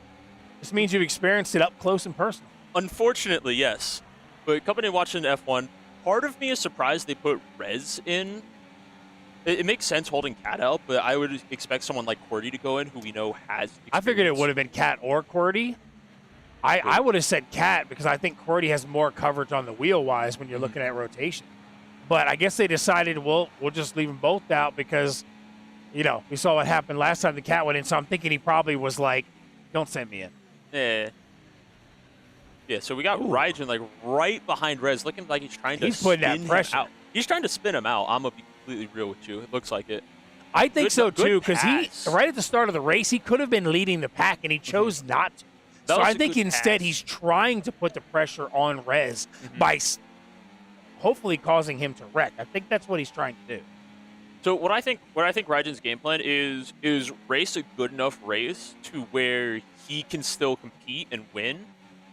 this means you've experienced it up close and personal. Unfortunately, yes. But coming in watching F1, part of me is surprised they put Rez in. It makes sense holding Cat out, but I would expect someone like Cordy to go in, who we know has experience. I figured it would have been Cat or Cordy. I would have said Cat because I think Cordy has more coverage on the wheel-wise when you're looking at rotation. But I guess they decided, we'll just leave them both out because, you know, we saw what happened last time the Cat went in, so I'm thinking he probably was like, don't send me in. Yeah, so we got Raijin like right behind Rez, looking like he's trying to putting that spin pressure him out. He's trying to spin him out. I'm going to be completely real with you. It looks like it. I think so, too, because pass. right at the start of the race, he could have been leading the pack, and he chose not to. So I think instead he's trying to put the pressure on Rez by hopefully causing him to wreck. I think that's what he's trying to do. So what I think Raijin's game plan is race a good enough race to where he can still compete and win,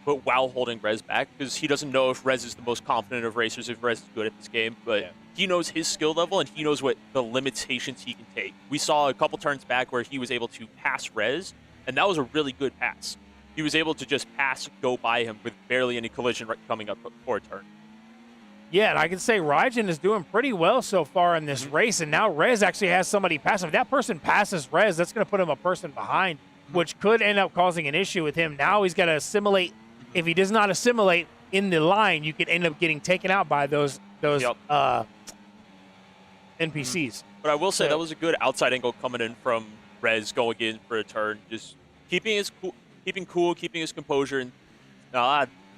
but while holding Rez back, because he doesn't know if Rez is the most confident of racers, if Rez is good at this game, but he knows his skill level and he knows what the limitations he can take. We saw a couple turns back where he was able to pass Rez, and that was a really good pass. He was able to just pass, go by him with barely any collision coming up for a turn. Yeah, and I can say Raijin is doing pretty well so far in this race, and now Rez actually has somebody pass him. If that person passes Rez, that's going to put him a person behind, which could end up causing an issue with him. Now he's got to assimilate. If he does not assimilate in the line, you could end up getting taken out by those NPCs. But I will say that was a good outside angle coming in from Rez going in for a turn, just keeping cool, keeping his composure, and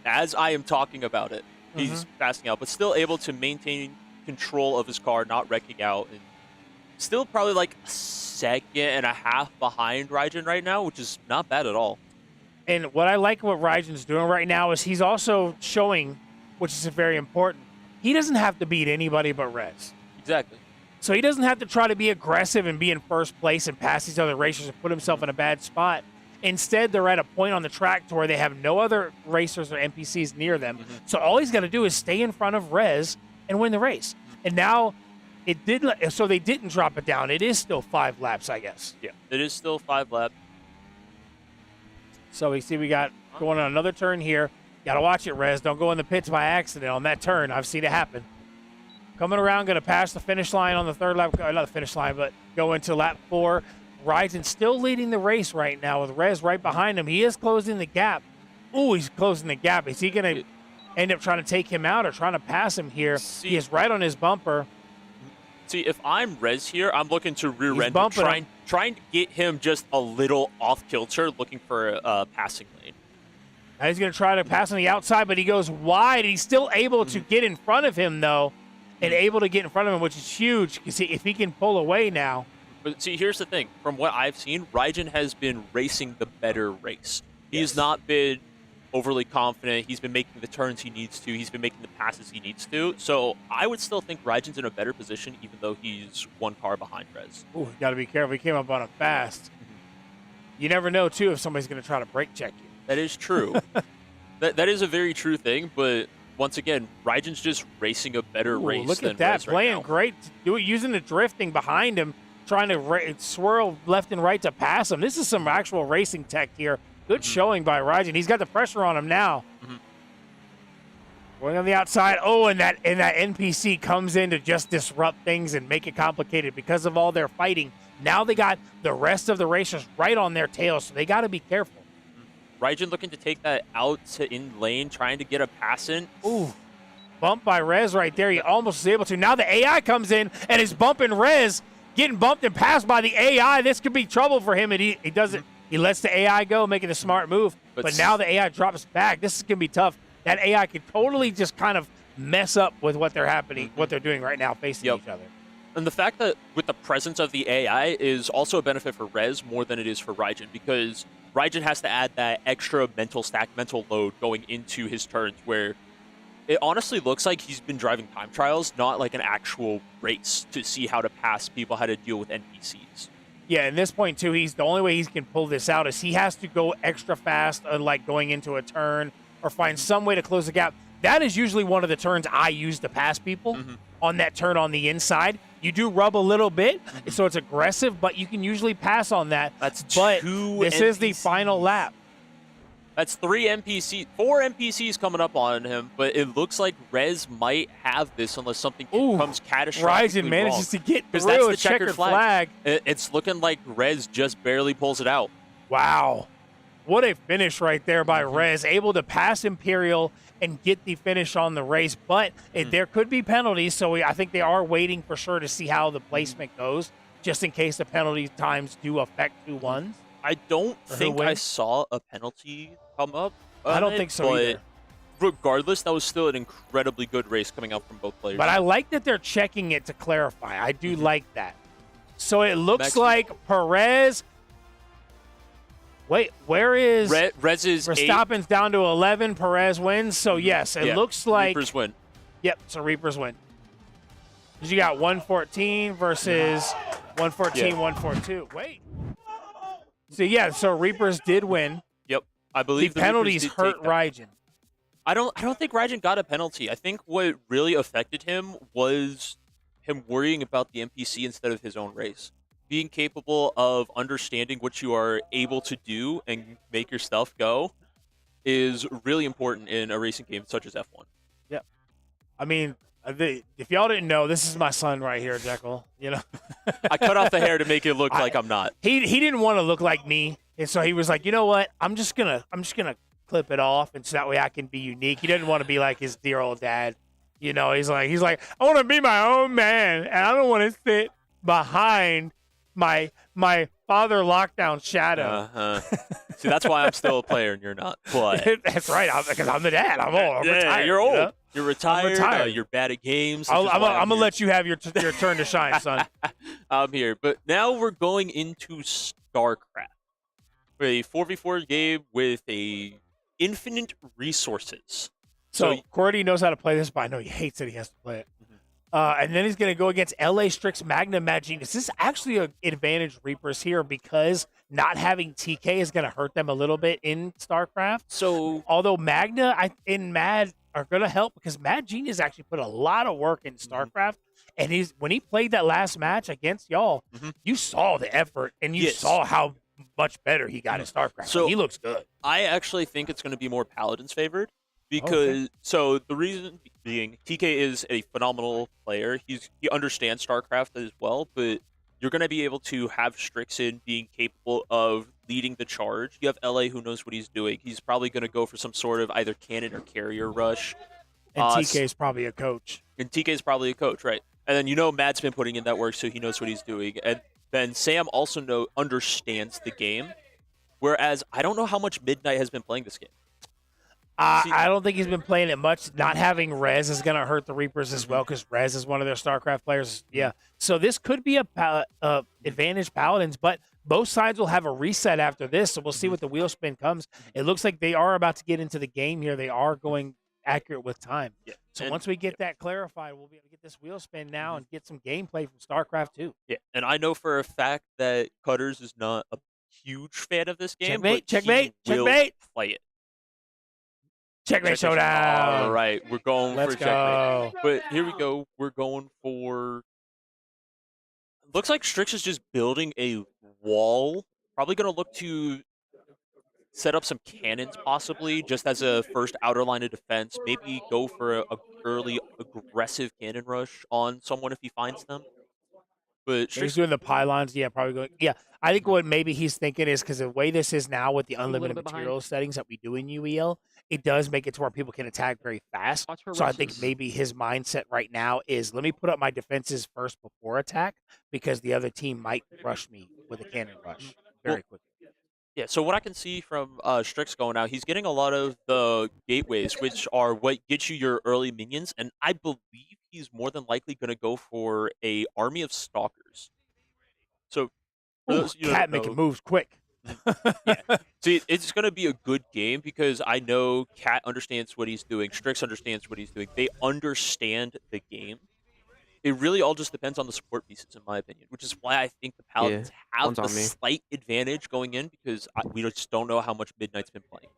as I am talking about it, he's passing out, but still able to maintain control of his car, not wrecking out, and still probably like a second and a half behind Raijin right now, which is not bad at all. And what I like what Raijin's doing right now is he's also showing, which is very important, he doesn't have to beat anybody but Rez. Exactly. So he doesn't have to try to be aggressive and be in first place and pass these other racers and put himself in a bad spot. Instead, they're at a point on the track to where they have no other racers or NPCs near them. So all he's got to do is stay in front of Rez and win the race. And now so they didn't drop it down. It is still 5 laps, I guess. Yeah, it is still 5 laps. So we got going on another turn here. Got to watch it, Rez. Don't go in the pits by accident on that turn. I've seen it happen. Coming around, going to pass the finish line on the third lap. Not the finish line, but go into lap 4. Raijin still leading the race right now with Rez right behind him. He is closing the gap. Ooh, he's closing the gap. Is he going to end up trying to take him out or trying to pass him here? He is right on his bumper. See, if I'm Rez here, I'm looking to rear-end, trying to get him just a little off-kilter, looking for a passing lane. Now he's going to try to pass on the outside, but he goes wide. He's still able to get in front of him, though, and able to get in front of him, which is huge, because if he can pull away now. But see, here's the thing. From what I've seen, Raijin has been racing the better race. He's not been overly confident. He's been making the turns he needs to. He's been making the passes he needs to. So I would still think Raijin's in a better position, even though he's 1 car behind Rez. Ooh, got to be careful. He came up on him fast. You never know, too, if somebody's going to try to brake check you. That is true. that is a very true thing, but once again, Raijin's just racing a better race look than at that. Rez right Playing now. great. Using the drifting behind him, trying to swirl left and right to pass him. This is some actual racing tech here. Good showing by Raijin. He's got the pressure on him now. Going on the outside. Oh, and that NPC comes in to just disrupt things and make it complicated because of all their fighting. Now they got the rest of the racers right on their tails, so they got to be careful. Raijin looking to take that out to in lane, trying to get a pass in. Ooh, bumped by Rez right there. He almost was able to. Now the AI comes in and is bumping Rez, getting bumped and passed by the AI. This could be trouble for him, and he doesn't. He lets the AI go, making a smart move. But now the AI drops back. This is going to be tough. That AI could totally just kind of mess up with what they're doing right now, facing each other. And the fact that with the presence of the AI is also a benefit for Rez more than it is for Raijin, because Raijin has to add that extra mental load going into his turns, where it honestly looks like he's been driving time trials, not like an actual race to see how to pass people, how to deal with NPCs. Yeah, at this point too, the only way he can pull this out is he has to go extra fast, like going into a turn, or find some way to close the gap. That is usually one of the turns I use to pass people on that turn on the inside. You do rub a little bit, so it's aggressive, but you can usually pass on that. That's but two this is the final lap. That's 4 NPCs coming up on him, but it looks like Rez might have this unless something becomes catastrophically Ryzen manages to get through that's the a checkered flag. It's looking like Rez just barely pulls it out. Wow. What a finish right there by Rez, able to pass Imperial and get the finish on the race. But there could be penalties, so I think they are waiting for sure to see how the placement goes, just in case the penalty times do affect 2-1s. I don't think I saw a penalty come up. I don't think so either. Regardless, that was still an incredibly good race coming out from both players. But I like that they're checking it to clarify. I do like that. So it looks like Perez. Wait, where is Rez is Verstappen's down to 11. Perez wins. So yes, it looks like Reapers win. Yep, so Reapers win. Because you got 114 versus 114, 142. Wait. So yeah, so Reapers did win. Yep, I believe the penalties hurt Raijin. I don't think Raijin got a penalty. I think what really affected him was him worrying about the NPC instead of his own race. Being capable of understanding what you are able to do and make your stuff go is really important in a racing game such as F1. Yep. I mean, if y'all didn't know, this is my son right here, Jekyll. You know, I cut off the hair to make it look like I'm not. He didn't want to look like me, and so he was like, you know what? I'm just gonna clip it off, and so that way I can be unique. He didn't want to be like his dear old dad. You know, he's like, I want to be my own man, and I don't want to sit behind my father lockdown shadow. See, that's why I'm still a player and you're not. But that's right, because I'm the dad. I'm old. I'm retired. You're old. You know? You're retired. You're bad at games. I'm gonna let you have your turn to shine, son. I'm here, but now we're going into StarCraft, a 4v4 game with infinite resources. So Cordy knows how to play this, but I know he hates that he has to play it. And then he's going to go against LA Strix Magna Mad Genius. This is actually an advantage Reapers here because not having TK is going to hurt them a little bit in StarCraft. So although Magna and Mad are going to help because Mad Genius actually put a lot of work in StarCraft. And when he played that last match against y'all, you saw the effort and you saw how much better he got in StarCraft. So he looks good. I actually think it's going to be more Paladins favored. Because so the reason being, TK is a phenomenal player. He understands StarCraft as well, but you're going to be able to have Strixon being capable of leading the charge. You have LA who knows what he's doing. He's probably going to go for some sort of either cannon or carrier rush. And TK is probably a coach. And TK is probably a coach, right? And then Matt's been putting in that work, so he knows what he's doing. And then Sam also understands the game, whereas I don't know how much Midnight has been playing this game. I don't think he's been playing it much. Not having Rez is going to hurt the Reapers as well because Rez is one of their StarCraft players. Yeah. So this could be a advantage Paladins, but both sides will have a reset after this. So we'll see what the wheel spin comes. It looks like they are about to get into the game here. They are going accurate with time. Yeah. So once we get that clarified, we'll be able to get this wheel spin now and get some gameplay from StarCraft 2. Yeah. And I know for a fact that Cutters is not a huge fan of this game. Checkmate. Play it. Checkmate showdown. All right, we're going Let's for Checkmate. But here we go. We're going for. Looks like Strix is just building a wall. Probably going to look to set up some cannons, possibly, just as a first outer line of defense. Maybe go for a early aggressive cannon rush on someone if he finds them. But he's doing the pylons. Yeah, probably going. Yeah, I think what maybe he's thinking is because the way this is now with the unlimited material settings that we do in UEL, it does make it to where people can attack very fast. So I think maybe his mindset right now is let me put up my defenses first before attack because the other team might rush me with a cannon rush very quickly. Yeah, so what I can see from Strix going out, he's getting a lot of the gateways, which are what gets you your early minions, and I believe he's more than likely going to go for a army of stalkers. So, Cat making moves quick. Yeah. See, it's going to be a good game because I know Cat understands what he's doing. Strix understands what he's doing. They understand the game. it really all just depends on the support pieces, in my opinion, which is why I think the Paladins have a slight advantage going in, because we just don't know how much Midnight's been playing.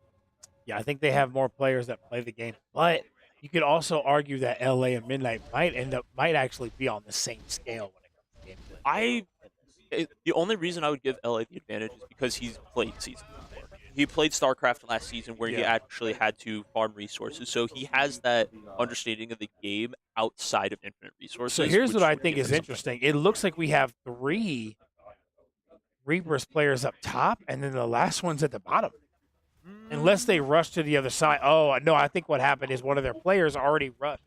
Yeah, I think they have more players that play the game, but you could also argue that LA and Midnight might actually be on the same scale when it comes to gameplay. The only reason I would give LA the advantage is because he's played season before. He played StarCraft last season where he actually had to farm resources, so he has that understanding of the game outside of infinite resources. So here's what I think is interesting. It looks like we have 3 Reapers players up top, and then the last one's at the bottom. Unless they rush to the other side. Oh, no, I think what happened is one of their players already rushed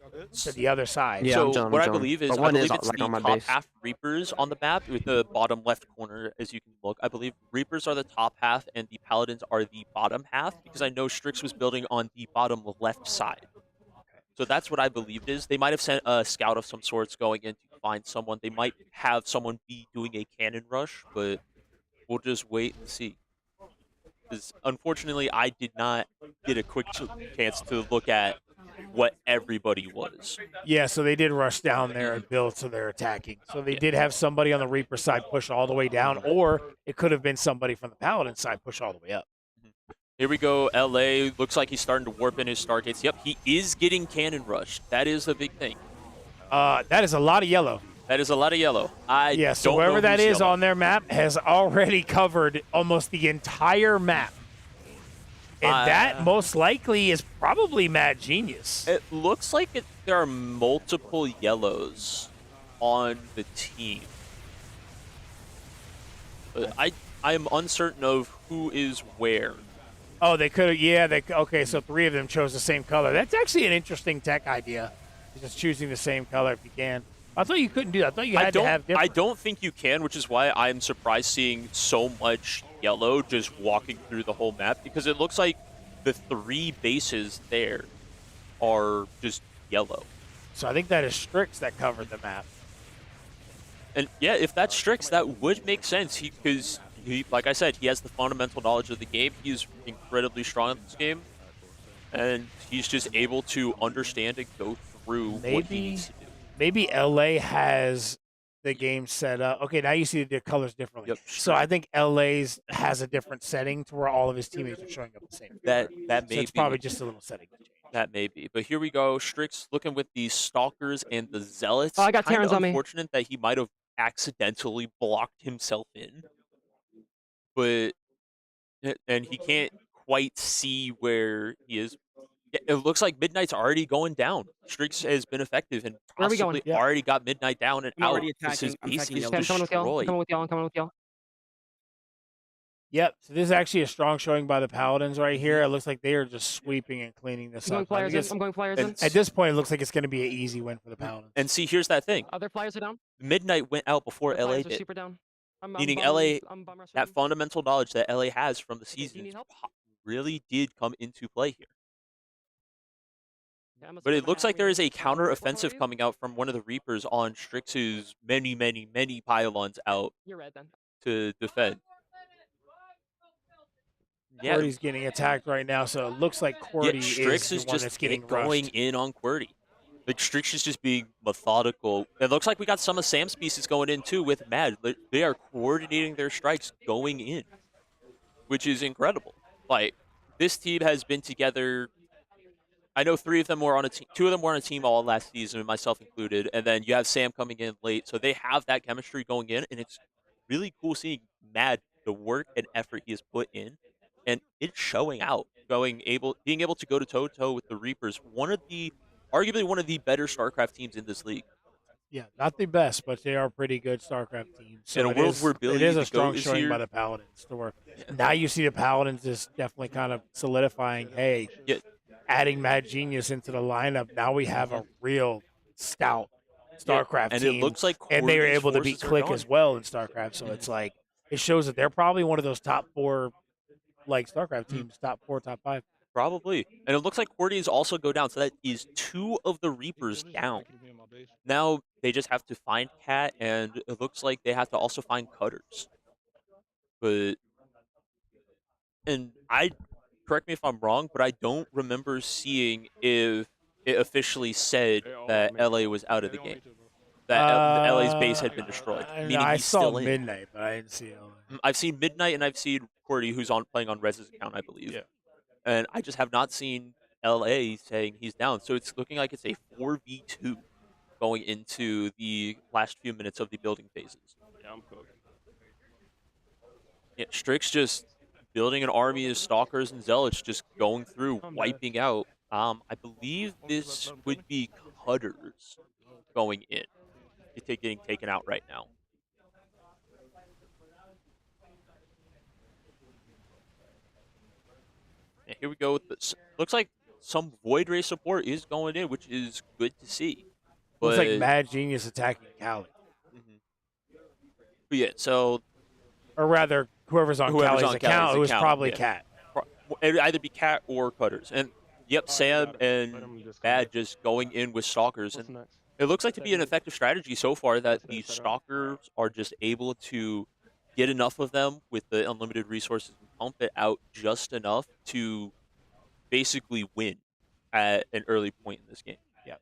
to the other side. Yeah, so what I believe is, I believe it's the top half Reapers on the map with the bottom left corner, as you can look. I believe Reapers are the top half and the Paladins are the bottom half, because I know Strix was building on the bottom left side. So that's what I believe it is. They might have sent a scout of some sorts going in to find someone. They might have someone be doing a cannon rush, but we'll just wait and see. Because unfortunately, I did not get a quick chance to look at what everybody was. Yeah, so they did rush down there and build, so they're attacking. So they did have somebody on the Reaper side push all the way down, or it could have been somebody from the Paladin side push all the way up. Here we go, LA. Looks like he's starting to warp in his Stargates. Yep, he is getting cannon rushed. That is a big thing. That is a lot of yellow. That is a lot of yellow. Yeah, so whoever that is on their map has already covered almost the entire map. And that most likely is probably Mad Genius. It looks like there are multiple yellows on the team. I am uncertain of who is where. Oh, they could have, okay, so 3 of them chose the same color. That's actually an interesting tech idea, just choosing the same color if you can. I thought you couldn't do that. I thought you had to have different. I don't think you can, which is why I'm surprised seeing so much yellow just walking through the whole map, because it looks like the 3 bases there are just yellow. So I think that is Strix that covered the map. And yeah, if that's Strix, that would make sense, because he, like I said, he has the fundamental knowledge of the game. He's incredibly strong in this game, and he's just able to understand and go through what he needs to do. Maybe LA has the game set up. Okay, now you see the colors differently. Yep, So I think LA's has a different setting to where all of his teammates are showing up the same. That may so it's probably just a little setting change. That may be. But here we go. Strix looking with the Stalkers and the Zealots. Oh, I got Terrans on me. Unfortunate that he might have accidentally blocked himself in. But, and he can't quite see where he is. It looks like Midnight's already going down. Strix has been effective and possibly already got Midnight down and out. His base is destroyed. I'm coming with y'all. Yep. So this is actually a strong showing by the Paladins right here. It looks like they are just sweeping and cleaning this up. I'm going flyers in. At this point, it looks like it's going to be an easy win for the Paladins. And see, here's that thing. Other flyers are down. Midnight went out before LA did. Super down. Meaning LA, that fundamental knowledge that LA has from the seasons really did come into play here. But it looks like there is a counter-offensive coming out from one of the Reapers on Strix's many pylons out to defend. Yeah. QWERTY's getting attacked right now, so it looks like QWERTY Strix is the one that's getting going rushed. in on QWERTY. Like, Strix is just being methodical. It looks like we got some of Sam's pieces going in, too, with Mad. They are coordinating their strikes going in, which is incredible. Like, this team has been together. I know 3 of them were on a team. 2 of them were on a team all last season, myself included. And then you have Sam coming in late. So they have that chemistry going in. And it's really cool seeing Mad, the work and effort he has put in. And it's showing out. Being able to go to toe-to-toe with the Reapers. Arguably one of the better StarCraft teams in this league. Yeah, not the best, but they are pretty good StarCraft teams. So in a world where it is a strong showing by the Paladins. To work. Now you see the Paladins is definitely kind of solidifying, hey, adding Mad Genius into the lineup, now we have a real stout StarCraft and team. It looks like and they were able to beat Click as well in StarCraft. So it's like, it shows that they're probably one of those top 4 like StarCraft teams, top 4, top 5. Probably. And it looks like QWERTY's also go down. So that is 2 of the Reapers down. Now they just have to find Cat, and it looks like they have to also find Cutters. Correct me if I'm wrong, but I don't remember seeing if it officially said that LA was out of the game. that LA's base had been destroyed. Meaning I he's saw still in. Midnight, but I didn't see LA. I've seen Midnight and I've seen Cordy, who's playing on Rez's account, I believe. Yeah. And I just have not seen LA saying he's down. So it's looking like it's a 4v2 going into the last few minutes of the building phases. Yeah, I'm cooked. Yeah, Strix just building an army of stalkers and zealots, just going through, wiping out. I believe this would be Cutters going in. Getting taken out right now. And here we go with this. Looks like some Void Ray support is going in, which is good to see. Looks like Mad Genius attacking Cali. But yeah, so... Or rather, whoever's on Cali's account, it was probably Cat. It would either be Cat or Cutters. And yep, Sam and Mad just going in with Stalkers. And it looks like to be an effective strategy so far that the Stalkers are just able to get enough of them with the unlimited resources and pump it out just enough to basically win at an early point in this game. Yeah.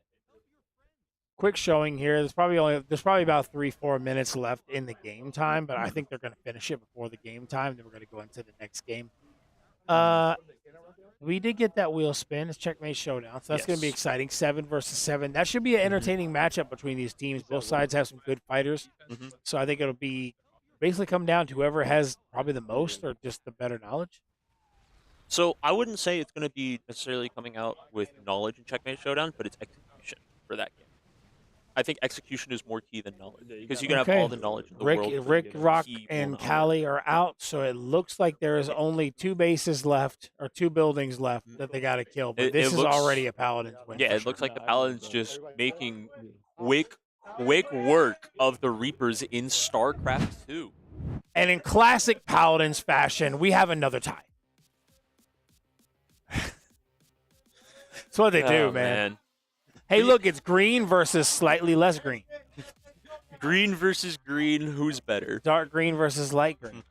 Quick showing here. There's probably about 3-4 minutes left in the game time, but I think they're going to finish it before the game time. Then we're going to go into the next game. We did get that wheel spin. It's Checkmate Showdown, so that's going to be exciting. 7 versus 7. That should be an entertaining matchup between these teams. Both sides have some good fighters, so I think it'll be basically come down to whoever has probably the most or just the better knowledge. So I wouldn't say it's going to be necessarily coming out with knowledge in Checkmate Showdown, but it's execution for that game. I think execution is more key than knowledge because you can have all the knowledge in the world. Rick, Rock, and Cali are out, so it looks like there is only 2 bases left or 2 buildings left that they got to kill. But this is already a Paladins win. Yeah, it looks like the Paladins just making quick work of the Reapers in StarCraft 2. And in classic Paladins fashion, we have another tie. That's what they do, man. Hey, look, it's green versus slightly less green. Green versus green, who's better? Dark green versus light green.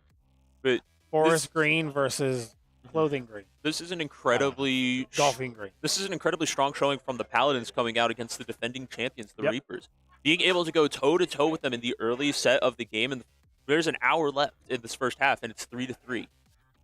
But forest green versus clothing green. This is an incredibly golfing green. This is an incredibly strong showing from the Paladins coming out against the defending champions, the Reapers. Being able to go toe-to-toe with them in the early set of the game, and there's an hour left in this first half, and it's 3-3.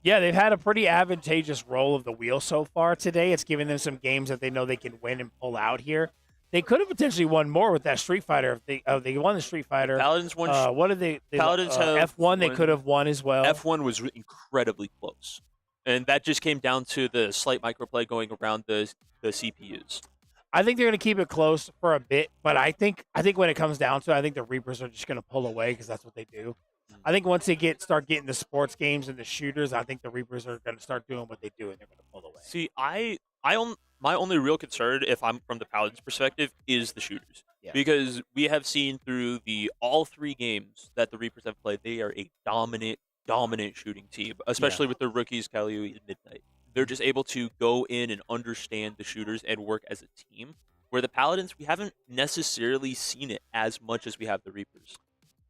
Yeah, they've had a pretty advantageous roll of the wheel so far today. It's given them some games that they know they can win and pull out here. They could have potentially won more with that Street Fighter. If they won the Street Fighter. Paladins won. What did they Paladins have F1. They could have won as well. F1 was incredibly close, and that just came down to the slight microplay going around the CPUs. I think they're going to keep it close for a bit, but I think when it comes down to it, I think the Reapers are just going to pull away because that's what they do. I think once they start getting the sports games and the shooters, I think the Reapers are going to start doing what they do, and they're going to pull away. See, my only real concern, if I'm from the Paladins' perspective, is the shooters. Yeah. Because we have seen through all 3 games that the Reapers have played, they are a dominant shooting team, especially with their rookies, Kaliui and Midnight. They're just able to go in and understand the shooters and work as a team, where the Paladins, we haven't necessarily seen it as much as we have the Reapers.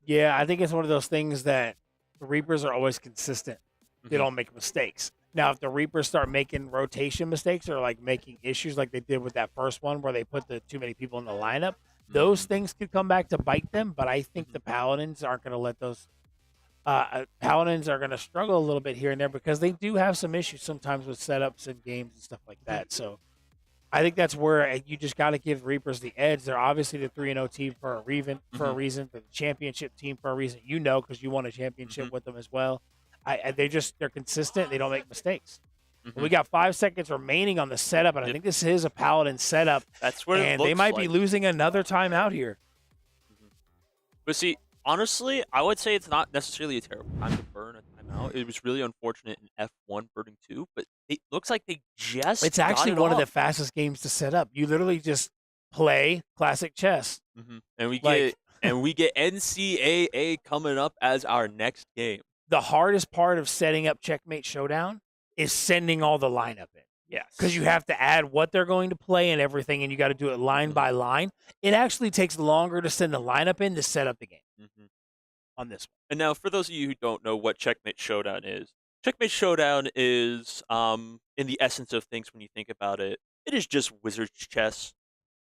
Yeah, I think it's one of those things that the Reapers are always consistent. They don't make mistakes. Now, if the Reapers start making rotation mistakes or like making issues like they did with that first one where they put too many people in the lineup, those things could come back to bite them. But I think the Paladins aren't going to let those. Paladins are going to struggle a little bit here and there because they do have some issues sometimes with setups and games and stuff like that. So I think that's where you just got to give Reapers the edge. They're obviously the 3-0 team for a reason. They're the championship team for a reason. You know, because you won a championship with them as well. They're consistent. They don't make mistakes. We got 5 seconds remaining on the setup, and I think this is a Paladin setup. That's what it looks they might like. be losing another time out here. But see, honestly, I would say it's not necessarily a terrible time to burn a timeout. It was really unfortunate in F1 burning 2, but it looks like they just It's actually one of the fastest games to set up. You literally just play classic chess. And we get NCAA coming up as our next game. The hardest part of setting up Checkmate Showdown is sending all the lineup in. Yes. Because you have to add what they're going to play and everything, and you got to do it line by line. It actually takes longer to send the lineup in to set up the game on this one. And now, for those of you who don't know what Checkmate Showdown is in the essence of things when you think about it, it is just wizard's chess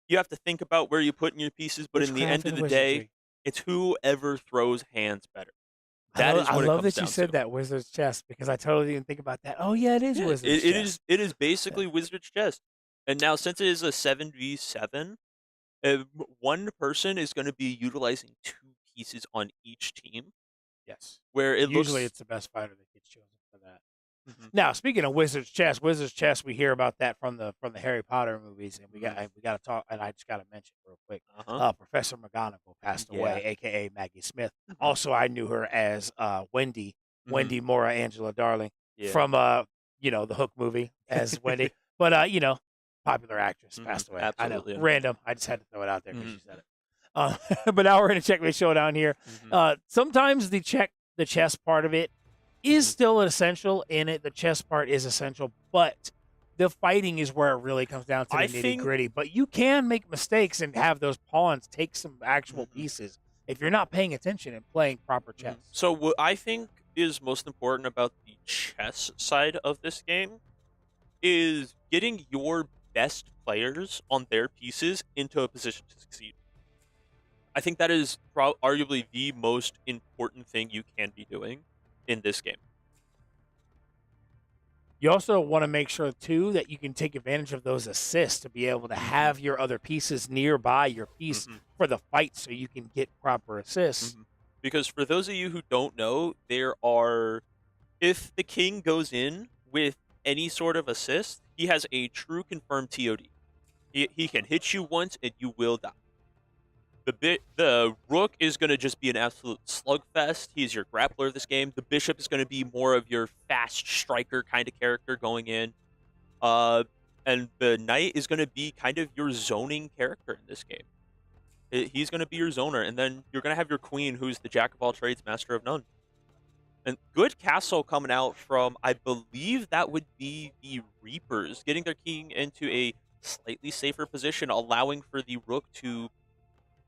you have to think about where you put in your pieces, but in the end of the day, it's whoever throws hands better. That is I what it love comes that you down said to. that Wizard's Chess because I totally didn't think about that. Oh yeah, it is Wizard's Chess. It is basically Wizard's Chess. And now since it is a 7v7, one person is going to be utilizing 2 pieces on each team. Yes. Where it usually looks it's the best fighter that gets chosen for that. Now, speaking of Wizard's Chess, we hear about that from the Harry Potter movies, and we got to talk. And I just got to mention real quick, Professor McGonagall passed away, aka Maggie Smith. Also, I knew her as Wendy Mora Angela Darling from the Hook movie as Wendy, but popular actress passed away. Absolutely. I know, random. I just had to throw it out there because she said it. But now we're in a Checkmate showdown here. Sometimes the chess part of it is still essential in it. The chess part is essential, but the fighting is where it really comes down to the nitty-gritty. But you can make mistakes and have those pawns take some actual pieces if you're not paying attention and playing proper chess. So what I think is most important about the chess side of this game is getting your best players on their pieces into a position to succeed. I think that is arguably the most important thing you can be doing in this game. You also want to make sure, too, that you can take advantage of those assists to be able to have your other pieces nearby your piece for the fight so you can get proper assists. Because for those of you who don't know, if the king goes in with any sort of assist, he has a true confirmed TOD. He can hit you once and you will die. The rook is going to just be an absolute slugfest. He's your grappler of this game. The bishop is going to be more of your fast striker kind of character going in. And the knight is going to be kind of your zoning character in this game. He's going to be your zoner. And then you're going to have your queen, who's the jack of all trades, master of none. And good castle coming out from, I believe that would be the Reapers, getting their king into a slightly safer position, allowing for the rook to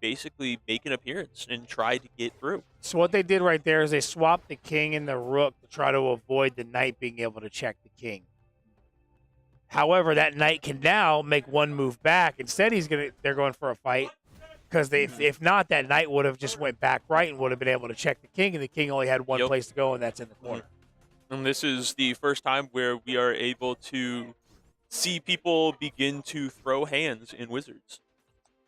basically make an appearance and try to get through. So what they did right there is they swapped the king and the rook to try to avoid the knight being able to check the king. However, that knight can now make one move back. Instead, they're going for a fight because if not, that knight would have just went back right and would have been able to check the king, and the king only had one place to go, and that's in the corner. And this is the first time where we are able to see people begin to throw hands in Wizards.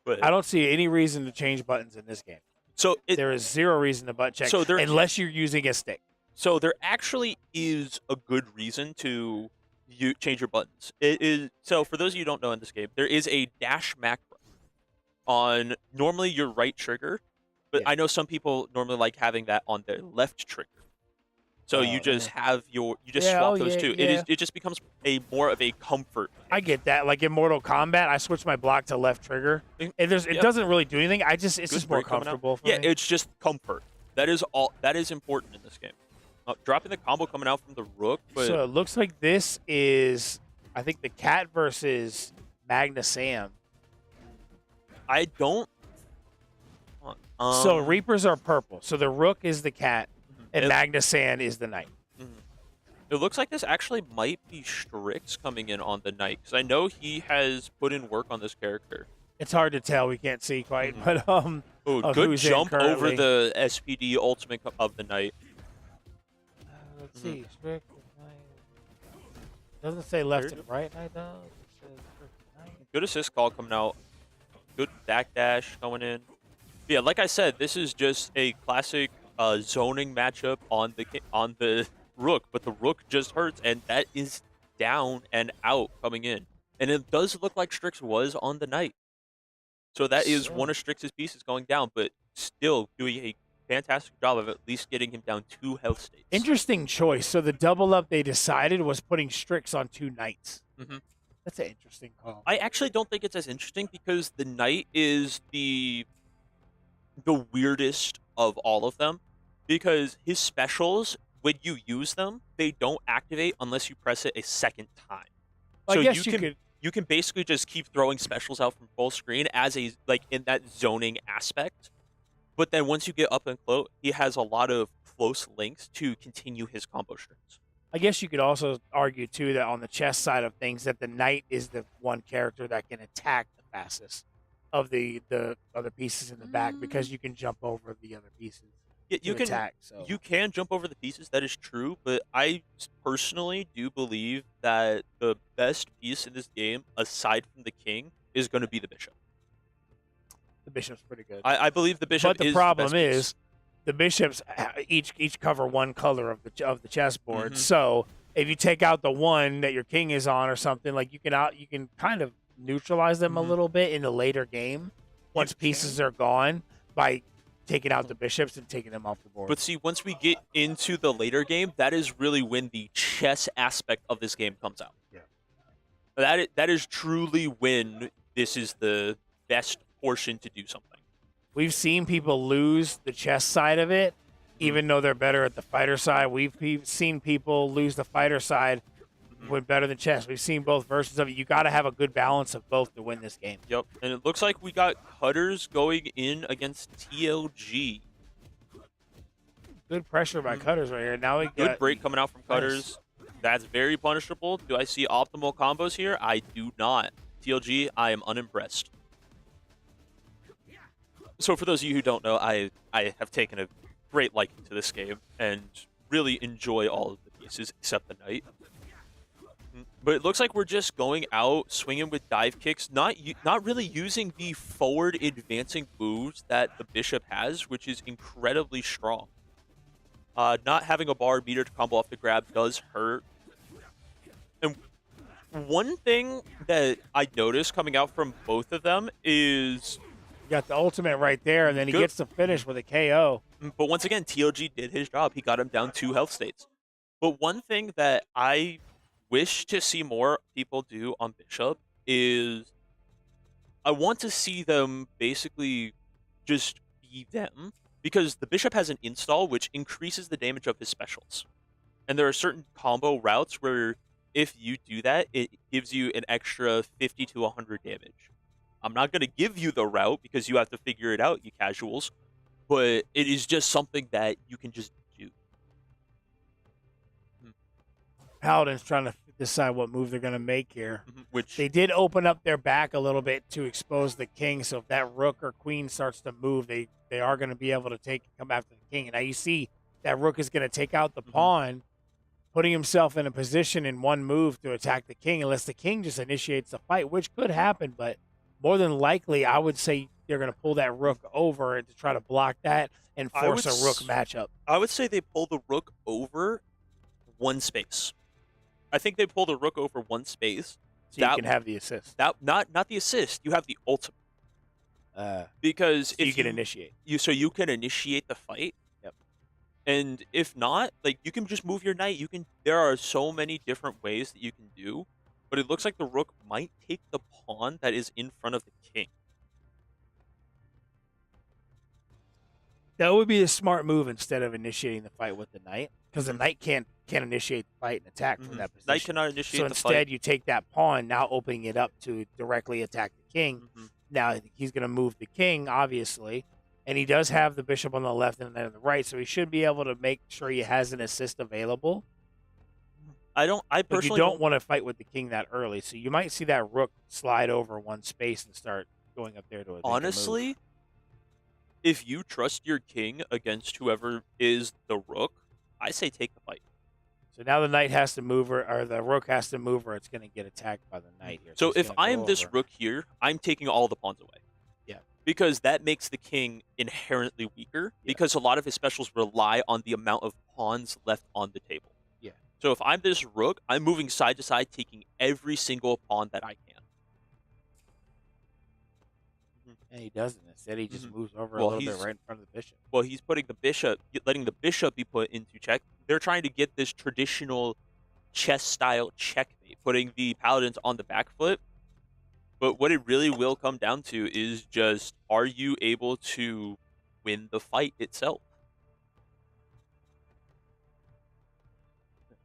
But I don't see any reason to change buttons in this game. So there is zero reason to button check unless you're using a stick. So there actually is a good reason to change your buttons. So for those of you who don't know in this game, there is a dash macro on normally your right trigger, but I know some people normally like having that on their left trigger. So you just swap those two. It just becomes more of a comfort. I get that. Like in Mortal Kombat, I switched my block to left trigger. It doesn't really do anything. It's just more comfortable for me. It's just comfort. That is all. That is important in this game. Dropping the combo coming out from the rook. But so it looks like this is, I think, the cat versus Magna Sam. I don't. So Reapers are purple. So the rook is the cat. And Magna Sand is the knight. It looks like this actually might be Strix coming in on the knight, because I know he has put in work on this character. It's hard to tell. We can't see quite, but good jump over the SPD ultimate of the knight. Let's see. Strix doesn't say left and right knight though. Good assist call coming out. Good back dash going in. Yeah, like I said, this is just a classic zoning matchup on the rook, but the rook just hurts, and that is down and out coming in. And it does look like Strix was on the knight. So that is one of Strix's pieces going down, but still doing a fantastic job of at least getting him down 2 health states. Interesting choice. So the double up they decided was putting Strix on 2 knights. That's an interesting call. I actually don't think it's as interesting because the knight is the weirdest of all of them, because his specials, when you use them, they don't activate unless you press it a second time. Well, so I guess you can basically just keep throwing specials out from full screen as in that zoning aspect. But then once you get up and close, he has a lot of close links to continue his combo strings. I guess you could also argue too that on the chess side of things, that the knight is the one character that can attack the fastest. of the other pieces in the back because you can jump over the other pieces. Yeah, you can attack. So you can jump over the pieces. That is true, but I personally do believe that the best piece in this game, aside from the king, is going to be the bishop. the bishop's pretty good. I believe the bishop. But the is problem the best piece. is, the bishops each cover one color of the chessboard. Mhm. So if you take out the one that your king is on or something, like you can kind of neutralize them a little bit in the later game once pieces are gone by taking out the bishops and taking them off the board. But see, once we get into the later game, that is really when the chess aspect of this game comes out. Yeah. That is truly when this is the best portion to do something. We've seen people lose the chess side of it, even though they're better at the fighter side. We've seen people lose the fighter side when better than chess. We've seen both versions of it. You got to have a good balance of both to win this game. Yep, and it looks like we got Cutters going in against TLG. Good pressure by Cutters right here. Now we Good got break coming out from Cutters. That's very punishable. Do I see optimal combos here? I do not. TLG, I am unimpressed. So for those of you who don't know, I have taken a great liking to this game and really enjoy all of the pieces except the knight. But it looks like we're just going out, swinging with dive kicks, not really using the forward advancing moves that the bishop has, which is incredibly strong. Not having a bar beater to combo off the grab does hurt. And one thing that I noticed coming out from both of them is... You got the ultimate right there, and then he gets to finish with a KO. But once again, TLG did his job. He got him down 2 health states. But one thing that I wish to see more people do on Bishop is I want to see them basically just be them, because the Bishop has an install which increases the damage of his specials. And there are certain combo routes where if you do that, it gives you an extra 50 to 100 damage. I'm not going to give you the route because you have to figure it out, you casuals, but it is just something that you can just do. Paladins trying to decide what move they're going to make here. Which they did open up their back a little bit to expose the king, so if that rook or queen starts to move, they are going to be able to come after the king. And now you see that rook is going to take out the pawn, putting himself in a position in one move to attack the king, unless the king just initiates the fight, which could happen, but more than likely, I would say they're going to pull that rook over to try to block that and force a rook matchup. I would say they pull the rook over one space. I think they pull the rook over one space. So you can have the assist. Not the assist. You have the ultimate. Because so if you can initiate. You can initiate the fight. Yep. And if not, like, you can just move your knight. There are so many different ways that you can do. But it looks like the rook might take the pawn that is in front of the king. That would be a smart move instead of initiating the fight with the knight, because the knight can't initiate the fight and attack from that position. Knight cannot initiate so the fight. instead, you take that pawn, now opening it up to directly attack the king. Now he's going to move the king, obviously, and he does have the bishop on the left and then on the right, so he should be able to make sure he has an assist available. I personally but you don't want to fight with the king that early, so you might see that rook slide over one space and start going up there to attack. Honestly, if you trust your king against whoever is the rook, I say take the fight. So now the knight has to move, or the rook has to move, or it's going to get attacked by the knight here. So if I am this rook here, I'm taking all the pawns away. Yeah. Because that makes the king inherently weaker, because a lot of his specials rely on the amount of pawns left on the table. Yeah. So if I'm this rook, I'm moving side to side, taking every single pawn that I can. And he doesn't. Instead, he just moves over a little bit right in front of the bishop. Well, he's putting the bishop, letting the bishop be put into check. They're trying to get this traditional chess-style checkmate, putting the paladins on the back foot. But what it really will come down to is just, are you able to win the fight itself?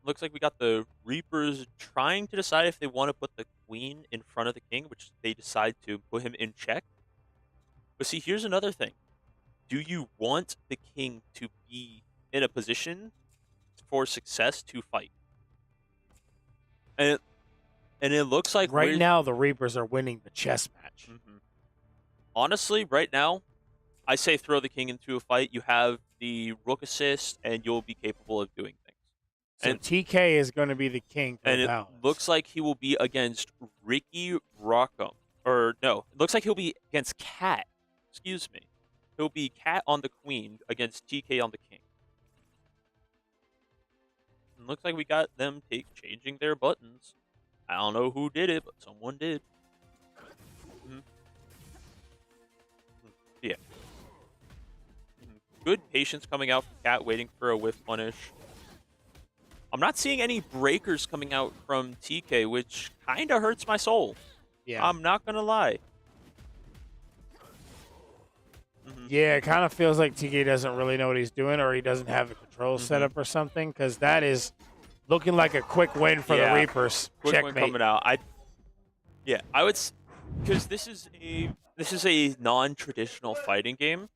Looks like we got the Reapers trying to decide if they want to put the queen in front of the king, which they decide to put him in check. But see, here's another thing. Do you want the king to be in a position for success to fight? And it looks like right now the Reapers are winning the chess match. honestly, right now, I say throw the king into a fight. You have the rook assist, and you'll be capable of doing things. So And TK is going to be the king for and the it Paladins. looks like he will be against Ricky Rockham. Or no, it looks like he'll be against Cat. Excuse me. He'll be Cat on the queen against TK on the king. And looks like we got them changing their buttons. I don't know who did it, but someone did. Yeah. Good patience coming out from Cat, waiting for a whiff punish. I'm not seeing any breakers coming out from TK, which kind of hurts my soul. Yeah. I'm not going to lie. Yeah, it kind of feels like TK doesn't really know what he's doing, or he doesn't have the control set up or something, because that is looking like a quick win for the Reapers. Quick Checkmate. win coming out. I would, because this is a non-traditional fighting game.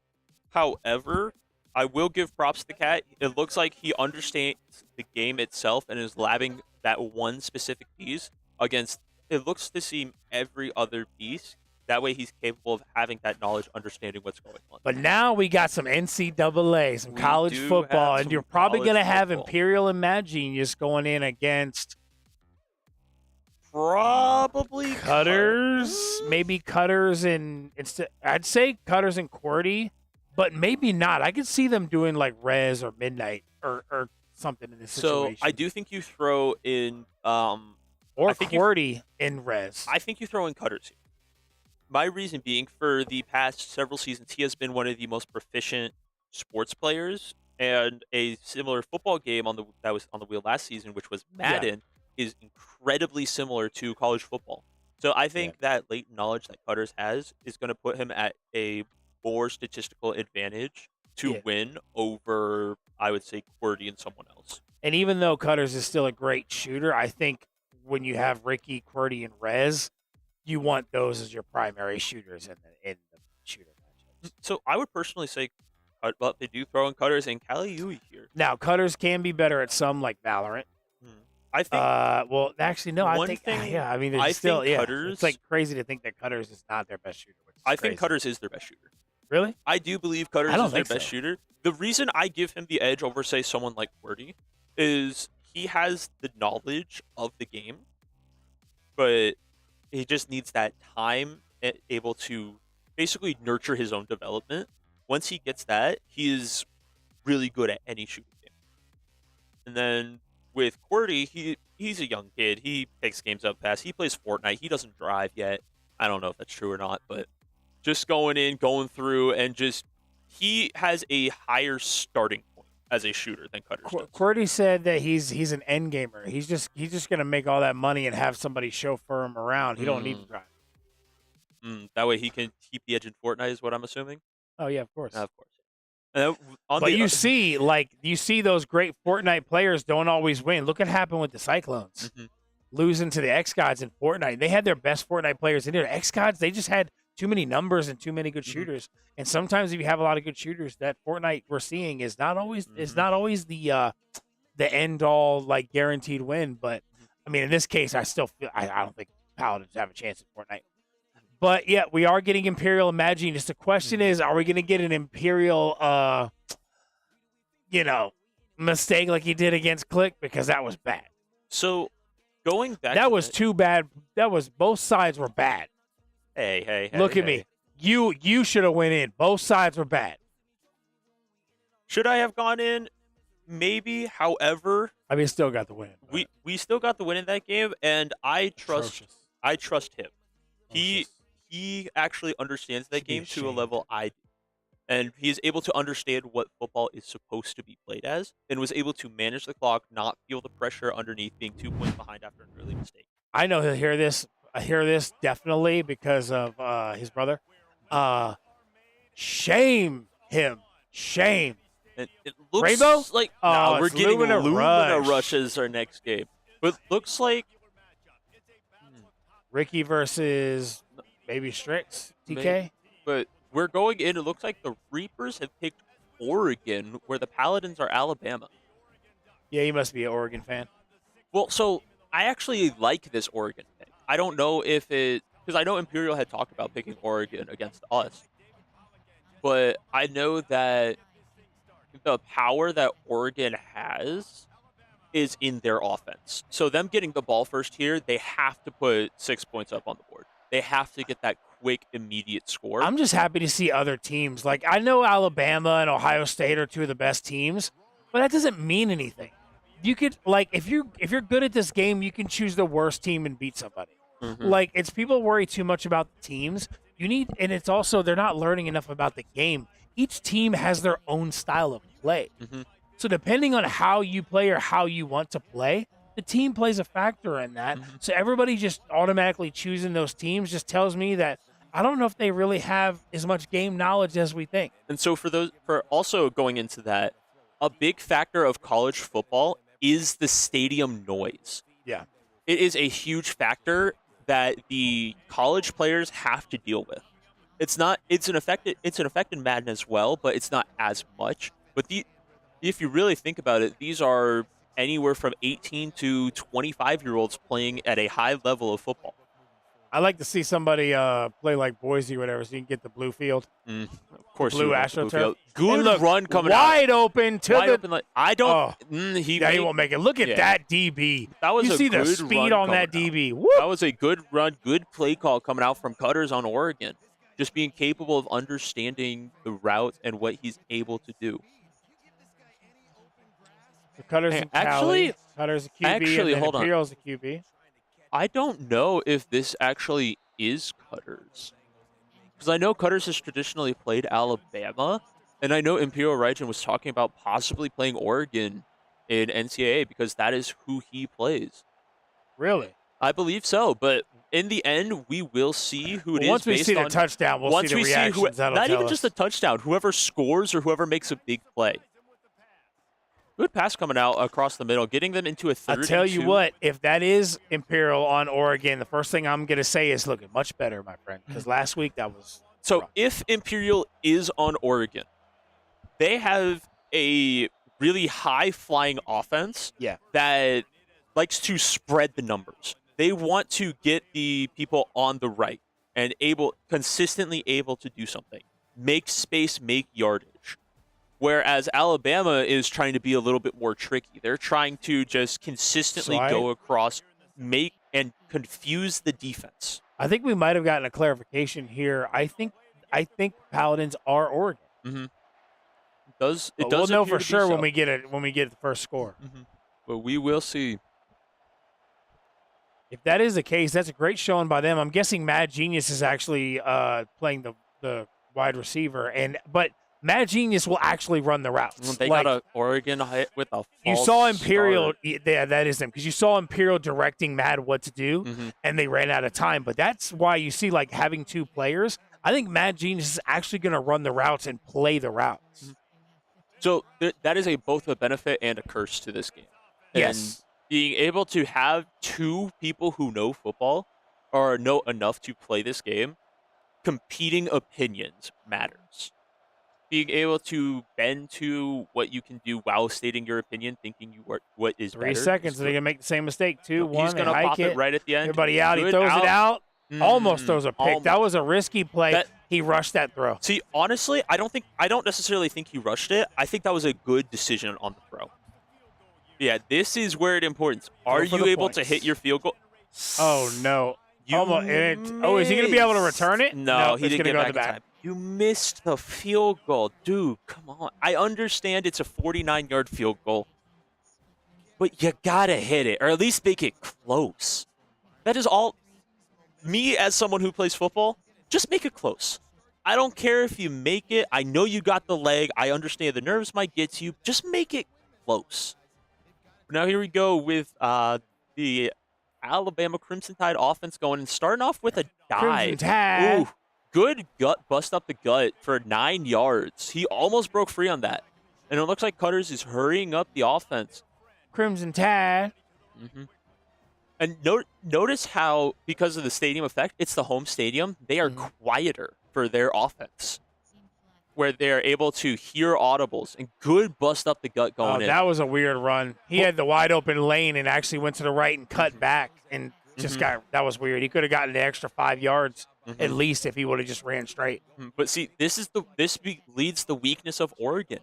However, I will give props to Cat. It looks like he understands the game itself and is labbing that one specific piece against, it looks to seem, every other piece. That way he's capable of having that knowledge, understanding what's going on. But now we got some NCAA, some college do football, have and some you're probably college going to have football. Imperial and Mad Genius going in against probably Cutters, maybe Cutters and I'd say Cutters and QWERTY, but maybe not. I could see them doing like Rez or Midnight or something in this situation. So I do think you throw in or QWERTY in Rez. I think you throw in Cutters here. My reason being, for the past several seasons, he has been one of the most proficient sports players, and a similar football game that was on the wheel last season, which was Madden, is incredibly similar to college football. So I think that latent knowledge that Cutters has is going to put him at a more statistical advantage to win over, I would say, QWERTY and someone else. And even though Cutters is still a great shooter, I think when you have Ricky, QWERTY, and Rez, you want those as your primary shooters in the shooter matchups. So I would personally say, well, they do throw in Cutters and Kaliui here. Now, Cutters can be better at some, like Valorant. I think. Well, actually, no. I think. I mean, I still. think Yeah, Cutters, it's like crazy to think that Cutters is not their best shooter. Which is I crazy. think Cutters is their best shooter. Really? I do believe Cutters don't is their think best so. shooter. The reason I give him the edge over, say, someone like QWERTY is he has the knowledge of the game, but he just needs that time able to basically nurture his own development. Once he gets that, he is really good at any shooting game. And then with QWERTY, he's a young kid. He picks games up fast. He plays Fortnite. He doesn't drive yet. I don't know if that's true or not, but just going through, and just he has a higher starting point as a shooter than Cutters does. QWERTY said that he's an end gamer. He's just gonna make all that money and have somebody chauffeur him around. He don't need to drive. That way he can keep the edge in Fortnite, is what I'm assuming. Oh yeah, of course. Of course. But you see those great Fortnite players don't always win. Look what happened with the Cyclones. Losing to the X-Gods in Fortnite. They had their best Fortnite players in there. X-Gods, they just had too many numbers and too many good shooters. And sometimes if you have a lot of good shooters, that Fortnite we're seeing is not always the end all like guaranteed win. But I mean, in this case, I still feel I don't think Paladins have a chance at Fortnite. But yeah, we are getting Imperial and Mad Genius. The question is, are we going to get an Imperial, mistake like he did against Click? Because that was bad. So going back, that was too bad. That was both sides were bad. Hey! Look at me. You should have went in. Both sides were bad. Should I have gone in? Maybe. However, I mean, still got the win. We still got the win in that game, and I trust him. He actually understands that game to a level I do. And he is able to understand what football is supposed to be played as, and was able to manage the clock, not feel the pressure underneath being 2 points behind after an early mistake. I know he'll hear this. I hear this definitely because of his brother. Shame him. Shame. And it looks Rainbow? like Oh, we're it's getting Lumina Rush as our next game. But looks like Ricky versus maybe Strix, TK. But we're going in. It looks like the Reapers have picked Oregon, where the Paladins are Alabama. Yeah, he must be an Oregon fan. Well, so I actually like this Oregon pick. I don't know if it, because I know Imperial had talked about picking Oregon against us, but I know that the power that Oregon has is in their offense. So them getting the ball first here, they have to put 6 points up on the board. They have to get that quick, immediate score. I'm just happy to see other teams. Like, I know Alabama and Ohio State are two of the best teams, but that doesn't mean anything. You could, like, if you're good at this game, you can choose the worst team and beat somebody. Like, it's people worry too much about the teams. And it's also they're not learning enough about the game. Each team has their own style of play. So depending on how you play or how you want to play, the team plays a factor in that. So everybody just automatically choosing those teams just tells me that I don't know if they really have as much game knowledge as we think. And so for also going into that, a big factor of college football is the stadium noise. Yeah. It is a huge factor that the college players have to deal with. It's an effect in Madden as well, but it's not as much. But if you really think about it, these are anywhere from 18 to 25-year-olds playing at a high level of football. I like to see somebody play like Boise or whatever, so you can get the blue field. Of course, blue AstroTurf. Good look, run coming wide out. open to wide the. Open, like, I don't. He won't make it. Look at that DB. That was you a see good the speed run on that coming DB. out. That was a good run, good play call coming out from Cutters on Oregon. Just being capable of understanding the route and what he's able to do. The Cutters and Cali. Cutters a QB and then Imperial's a QB. I don't know if this actually is Cutters. Because I know Cutters has traditionally played Alabama, and I know Imperial Raijin was talking about possibly playing Oregon in NCAA because that is who he plays. Really? I believe so, but in the end, we will see who it is. Once we see the touchdown, we'll see the reactions. Not even just the touchdown. Whoever scores or whoever makes a big play. Good pass coming out across the middle, getting them into a 3rd. I'll tell you what, if that is Imperial on Oregon, the first thing I'm going to say is looking much better, my friend, because last week that was So if Imperial is on Oregon, they have a really high-flying offense that likes to spread the numbers. They want to get the people on the right and consistently able to do something. Make space, make yardage. Whereas Alabama is trying to be a little bit more tricky. They're trying to just consistently go across, make and confuse the defense. I think we might have gotten a clarification here. I think Paladins are Oregon. We'll know for sure when we get the first score. But we will see. If that is the case, that's a great showing by them. I'm guessing Mad Genius is actually playing the wide receiver, but Mad Genius will actually run the routes. They got a Oregon hit with a false You saw Imperial. start. Yeah, that is them because you saw Imperial directing Mad what to do, and they ran out of time. But that's why you see like having two players. I think Mad Genius is actually going to run the routes and play the routes. So that is both a benefit and a curse to this game. Yes. And being able to have two people who know football or know enough to play this game, competing opinions matters. Being able to bend to what you can do while stating your opinion, thinking what is 3 better. seconds, they're going to make the same mistake. 2, 1, He's going to pop it right at the end. Everybody out. He throws it out. Almost throws a pick. Almost. That was a risky play. He rushed that throw. See, honestly, I don't necessarily think he rushed it. I think that was a good decision on the throw. Yeah, this is where it importance. Are you able to hit your field goal? Oh, no. Is he going to be able to return it? No, he didn't get go back in time. You missed the field goal. Dude, come on. I understand it's a 49-yard field goal, but you got to hit it, or at least make it close. That is all. Me, as someone who plays football, just make it close. I don't care if you make it. I know you got the leg. I understand the nerves might get to you. Just make it close. Now here we go with the Alabama Crimson Tide offense going and starting off with a dive. Crimson Tide. Ooh, good gut bust up the gut for 9 yards. He almost broke free on that. And it looks like Cutters is hurrying up the offense. Crimson Tide. And notice how, because of the stadium effect, it's the home stadium, they are quieter for their offense, where they're able to hear audibles and good bust up the gut going in. That was a weird run. He had the wide open lane and actually went to the right and cut back and just that was weird. He could have gotten the extra 5 yards Mm-hmm. at least if he would have just ran straight. But see, this leads the weakness of Oregon.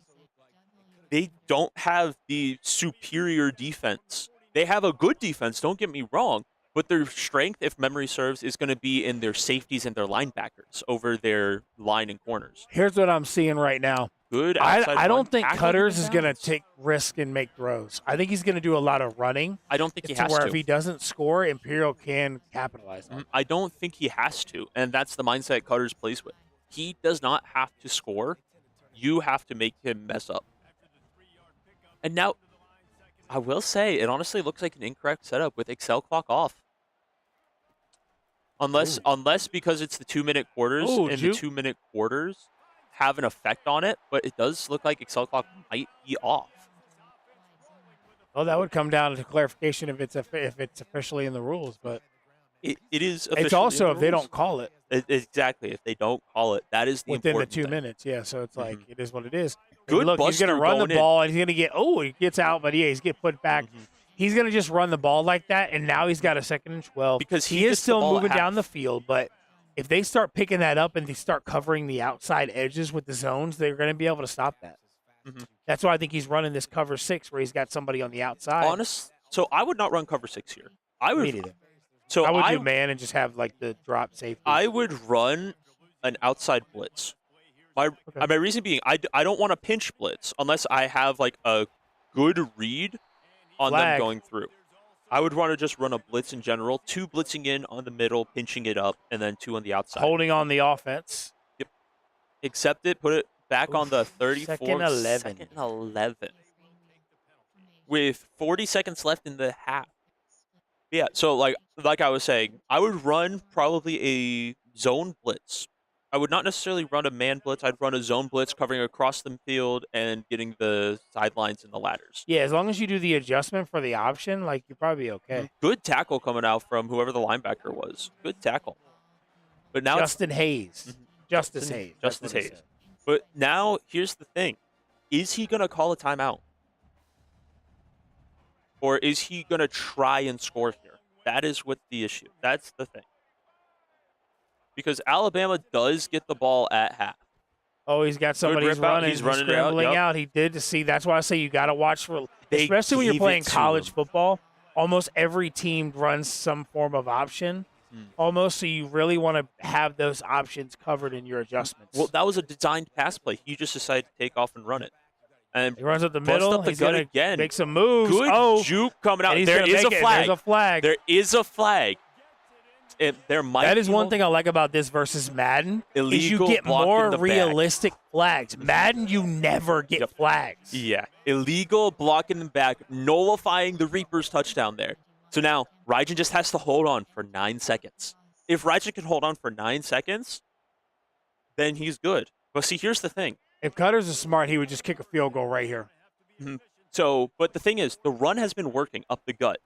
They don't have the superior defense. They have a good defense, don't get me wrong, but their strength, if memory serves, is going to be in their safeties and their linebackers over their line and corners. Here's what I'm seeing right now. Good outside I run, don't think tackling fighterz is going to balance. take risk and make throws. I think he's going to do a lot of running. I don't think he to has where to. if he doesn't score, Imperial can capitalize on it. I don't think he has to, and that's the mindset fighterz plays with. He does not have to score. You have to make him mess up. And now, I will say, it honestly looks like an incorrect setup with Excel clock off. Unless because it's the 2-minute quarters, and the 2-minute quarters have an effect on it, but it does look like Excel clock might be off. Well, that would come down to clarification if it's officially in the rules, but it is. It's also if they don't call it. Exactly, if they don't call it, that is the within the important 2 thing. minutes. Yeah, so it's like it is what it is. Good Look, he's going to buster run the going in. ball, and he's going to get. Oh, he gets out, but yeah, he's get put back. He's going to just run the ball like that, and now he's got a 2nd and 12 because he gets is the still ball at moving down half. the field. But if they start picking that up and they start covering the outside edges with the zones, they're going to be able to stop that. That's why I think he's running this cover 6 where he's got somebody on the outside. So I would not run cover 6 here. I would. Me neither. So I would do man and just have like the drop safety. I would run an outside blitz. My reason being, I don't want to pinch blitz unless I have like a good read on them going through. I would want to just run a blitz in general, 2 blitzing in on the middle, pinching it up, and then 2 on the outside. Holding on the offense. Yep. Accept it, put it back on the 34. Second 11. Second 11. With 40 seconds left in the half. Yeah, so like I was saying, I would run probably a zone blitz. I would not necessarily run a man blitz. I'd run a zone blitz covering across the field and getting the sidelines and the ladders. Yeah, as long as you do the adjustment for the option, like you're probably okay. Good tackle coming out from whoever the linebacker was. Good tackle. But now Justin Hayes. Justice Hayes. Justice Hayes. But now here's the thing. Is he going to call a timeout? Or is he going to try and score here? That is what the issue. That's the thing. Because Alabama does get the ball at half. Oh, he's got somebody Good he's rip out. running. He's running it scrambling out. Yep. out. He did to see. That's why I say you got to watch for, They especially when you're gave playing it to college him. football. Almost every team runs some form of option. Almost, so you really want to have those options covered in your adjustments. Well, that was a designed pass play. He just decided to take off and run it. And he runs up the bust middle. Up the He's gut gonna again. make some moves. Good juke coming out. And he's There gonna is a make it. flag. There's a flag. There is a flag. There might. That is be one thing I like about this versus Madden. Is you Illegal get block more in the back. realistic flags. Madden, you never get flags. Yeah, illegal block in the back, nullifying the Reaper's touchdown there. So now Raijin just has to hold on for 9 seconds. If Raijin can hold on for 9 seconds, then he's good. But see, here's the thing. If fighterz is smart, he would just kick a field goal right here. So, but the thing is, the run has been working up the gut.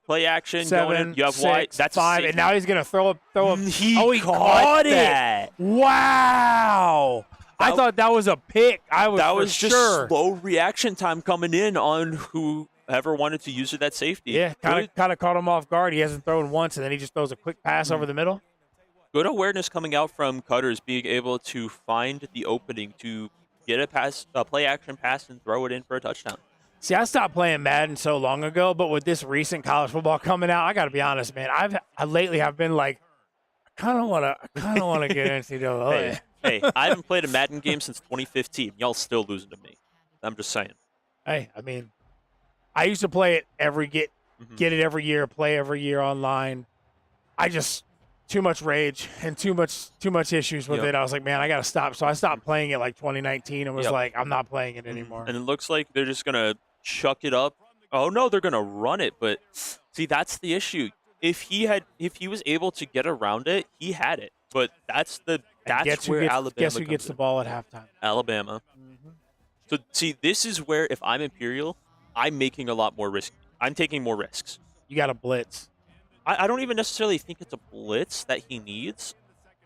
Play action, 7, going in. You have 6, wide. That's 5, a and now he's gonna throw a. He caught it! that. Wow! I thought that was a pick. That for was just sure. slow reaction time coming in on whoever wanted to use it at safety. Yeah, kind of caught him off guard. He hasn't thrown once, and then he just throws a quick pass over the middle. Good awareness coming out from fighterz, being able to find the opening to get a play action pass and throw it in for a touchdown. See, I stopped playing Madden so long ago, but with this recent college football coming out, I got to be honest, man. I lately have been like, I kind of want to get into the. Hey, I haven't played a Madden game since 2015. Y'all still losing to me. I'm just saying. Hey, I mean, I used to play it get it every year, play every year online. I just too much rage and too much issues with it. I was like, man, I got to stop. So I stopped playing it like 2019 and was like, I'm not playing it anymore. And it looks like they're just gonna chuck it up. Oh no, they're gonna run it. But see, that's the issue. If he was able to get around it, he had it. But that's where Alabama. Guess who gets the ball at halftime? Alabama. So see, this is where if I'm Imperial, I'm making a lot more risk. I'm taking more risks. You got to blitz. I don't even necessarily think it's a blitz that he needs.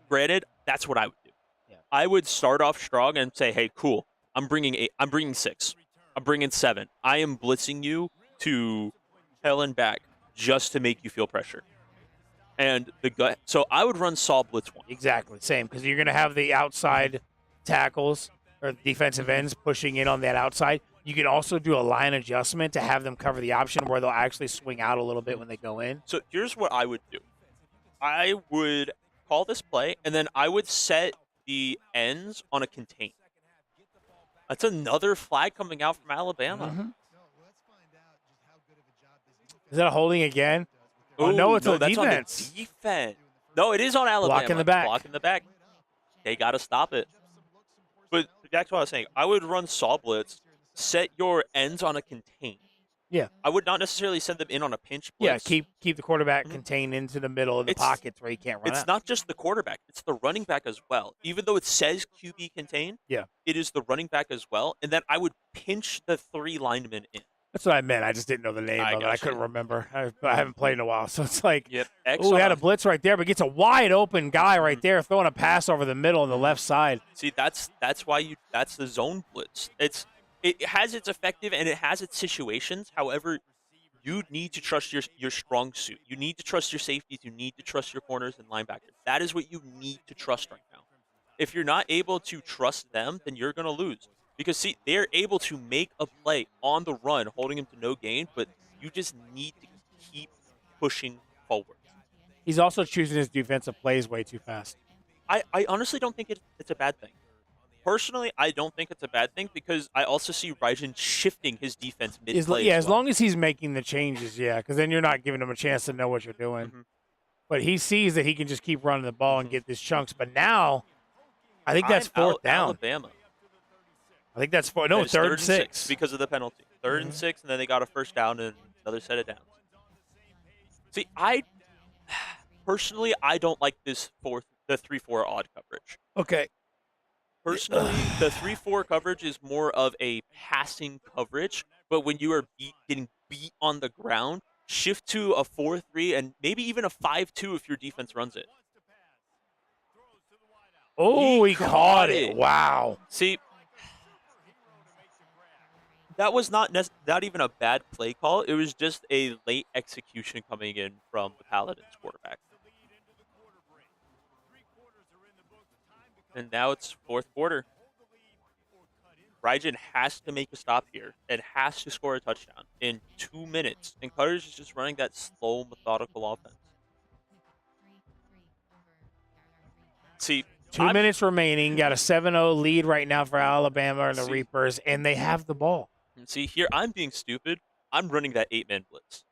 Granted, that's what I would do. Yeah. I would start off strong and say, "Hey, cool. I'm bringing 8. I'm bringing 6. I'm bringing 7. I am blitzing you to hell and back just to make you feel pressure." And the gut. So I would run Saw Blitz 1. Exactly, same, because you're going to have the outside tackles or defensive ends pushing in on that outside. You can also do a line adjustment to have them cover the option where they'll actually swing out a little bit when they go in. So here's what I would do. I would call this play, and then I would set the ends on a contain. That's another flag coming out from Alabama. Mm-hmm. Is that a holding again? Ooh, Oh, no, it's no, a that's defense. On the defense. No, it is on Alabama. Block in the back. Block in the back. They got to stop it. But that's what I was saying. I would run Saw Blitz, set your ends on a contain. Yeah. I would not necessarily send them in on a pinch Yeah, blitz. keep the quarterback contained into the middle of the pockets where he can't run It's out. not just the quarterback. It's the running back as well. Even though it says QB contain, Yeah. it is the running back as well. And then I would pinch the 3 linemen in. That's what I meant. I just didn't know the name of it. I couldn't remember. I haven't played in a while. So it's like, Yep. oh, we had a blitz right there, but gets a wide open guy right there throwing a pass over the middle on the left side. See, that's why that's the zone blitz. It has its effective and it has its situations. However, you need to trust your strong suit. You need to trust your safeties. You need to trust your corners and linebackers. That is what you need to trust right now. If you're not able to trust them, then you're going to lose. Because, see, they're able to make a play on the run, holding him to no gain, but you just need to keep pushing forward. He's also choosing his defensive plays way too fast. I honestly don't think it's a bad thing. Personally, I don't think it's a bad thing because I also see Raijin shifting his defense mid-play. Yeah, as long as he's making the changes, yeah, because then you're not giving him a chance to know what you're doing. Mm-hmm. But he sees that he can just keep running the ball and get these chunks. But now, I think that's fourth down. Alabama. I think that's fourth. No, It's third and six. because of the penalty. 3rd and 6, and then they got a first down and another set of downs. See, personally, I don't like the 3-4 odd coverage. Okay. Personally, the 3-4 coverage is more of a passing coverage, but when you are getting beat on the ground, shift to a 4-3 and maybe even a 5-2 if your defense runs it. Oh, he caught it. Wow. See, that was not even a bad play call. It was just a late execution coming in from the Paladins quarterback. And now it's fourth quarter. Raijin has to make a stop here and has to score a touchdown in 2 minutes. And fighterz is just running that slow, methodical offense. See, 2 minutes remaining. Got a 7-0 lead right now for Alabama and the Reapers, and they have the ball. See, here I'm being stupid. I'm running that 8-man blitz.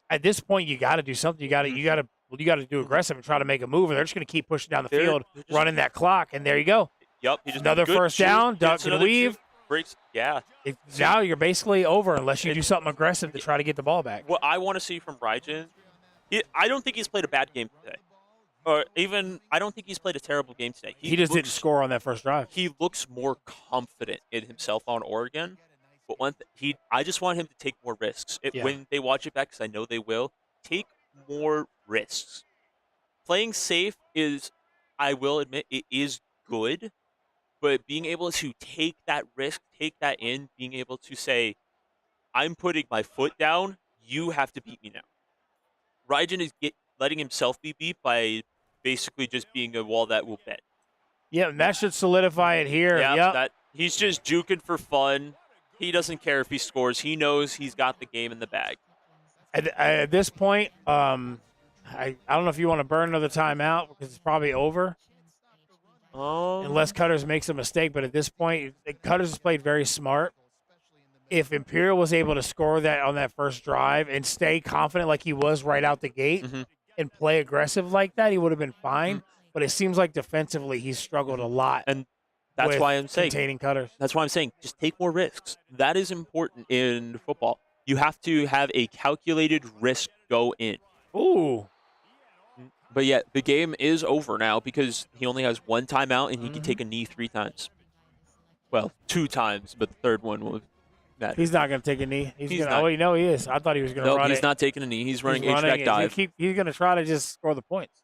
At this point, you got to do something. You got to do aggressive and try to make a move, or they're just going to keep pushing down the field, running that clock, and there you go. Yep. Another first down, duck and weave. Breaks. Yeah. Now you're basically over unless you do something aggressive to try to get the ball back. What I want to see from Raijin, I don't think he's played a bad game today. Or even, I don't think he's played a terrible game today. He just didn't score on that first drive. He looks more confident in himself on Oregon. But I just want him to take more risks. When they watch it back, because I know they will, take more risks. Playing safe is, I will admit, it is good. But being able to take that risk, take that in, being able to say, I'm putting my foot down, you have to beat me now. Raijin is letting himself be beat by basically just being a wall that will bend. Yeah, and that should solidify it here. Yeah, he's just juking for fun. He doesn't care if he scores. He knows he's got the game in the bag. At this point, I don't know if you want to burn another timeout because it's probably over. Unless fighterz makes a mistake, but at this point, fighterz has played very smart. If Imperial was able to score that on that first drive and stay confident like he was right out the gate and play aggressive like that, he would have been fine. But it seems like defensively he's struggled a lot. And that's why I'm saying containing fighterz. That's why I'm saying just take more risks. That is important in football. You have to have a calculated risk go in. Ooh. But yeah, the game is over now because he only has one timeout and he can take a knee 3 times. Well, 2 times, but the third one will matter. He's not going to take a knee. He's gonna, not. Oh, no, he is. I thought he was going to run it. No, he's not taking a knee. He's running H-back dive. He's going to try to just score the points.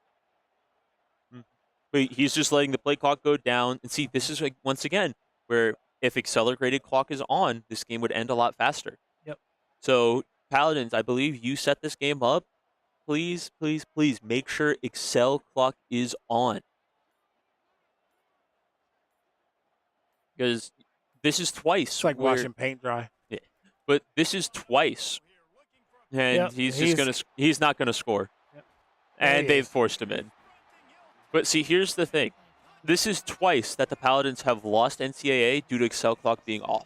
But he's just letting the play clock go down. And see, this is like, once again, where if accelerated clock is on, this game would end a lot faster. Yep. So, Paladins, I believe you set this game up. please, please, please make sure Excel clock is on. Because this is twice. It's like watching paint dry. Yeah, but this is twice. And he's not gonna score. Yep. And they've forced him in. But see, here's the thing. This is twice that the Paladins have lost NCAA due to Excel clock being off.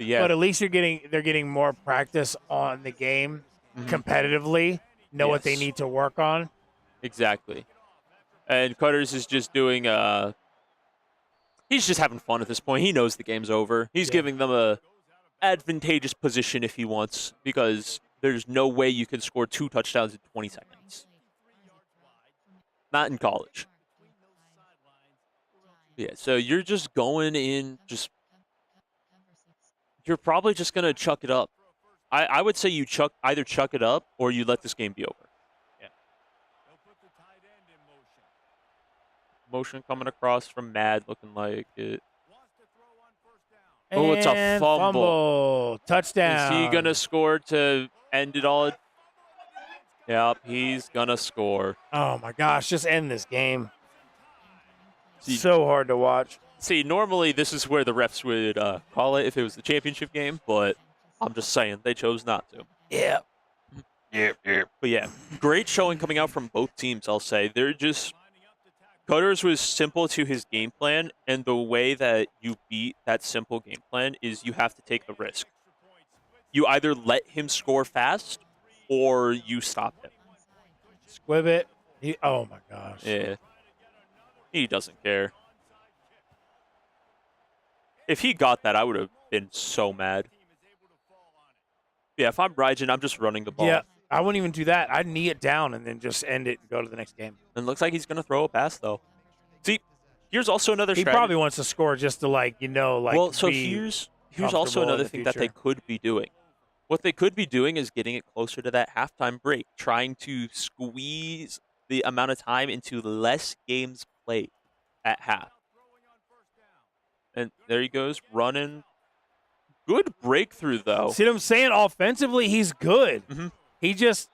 Yeah. But at least they're getting more practice on the game competitively, know what they need to work on. Exactly. And fighterz is just doing he's just having fun at this point. He knows the game's over. He's giving them a advantageous position if he wants, because there's no way you can score 2 touchdowns in 20 seconds. Not in college. Yeah, so you're just going in, you're probably just going to chuck it up. I would say you either chuck it up or you let this game be over. Yeah. Motion coming across from Mad, looking like it. Oh, it's a fumble. Touchdown. Is he going to score to end it all? Yep, he's going to score. Oh, my gosh. Just end this game. So hard to watch. See, normally this is where the refs would call it if it was the championship game, but I'm just saying they chose not to. Yeah. Yeah. But yeah, great showing coming out from both teams, I'll say. They're just... fighterz was simple to his game plan, and the way that you beat that simple game plan is you have to take the risk. You either let him score fast, or you stop him. Squib it. Oh, my gosh. Yeah. He doesn't care. If he got that, I would have been so mad. Yeah, if I'm Raijin, I'm just running the ball. Yeah, I wouldn't even do that. I'd knee it down and then just end it and go to the next game. And looks like he's going to throw a pass, though. See, here's also another He strategy. probably wants to score just to, Well, so here's also another thing that they could be doing. What they could be doing is getting it closer to that halftime break, trying to squeeze the amount of time into less games played at half. And there he goes, running. Good breakthrough, though. See what I'm saying? Offensively, he's good. He just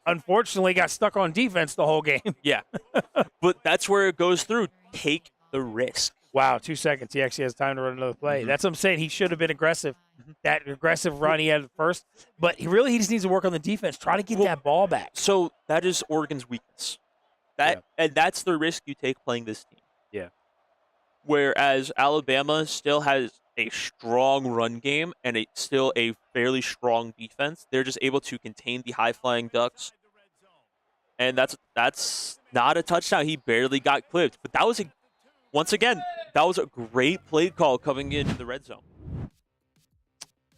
unfortunately got stuck on defense the whole game. Yeah. But that's where it goes through. Take the risk. Wow, 2 seconds. He actually has time to run another play. That's what I'm saying. He should have been aggressive. That aggressive run he had at first. But he just needs to work on the defense. Try to get that ball back. So that is Oregon's weakness. And that's the risk you take playing this team. Yeah. Whereas Alabama still has a strong run game and still a fairly strong defense. They're just able to contain the high-flying Ducks. And that's not a touchdown. He barely got clipped. But that was once again, that was a great play call coming into the red zone.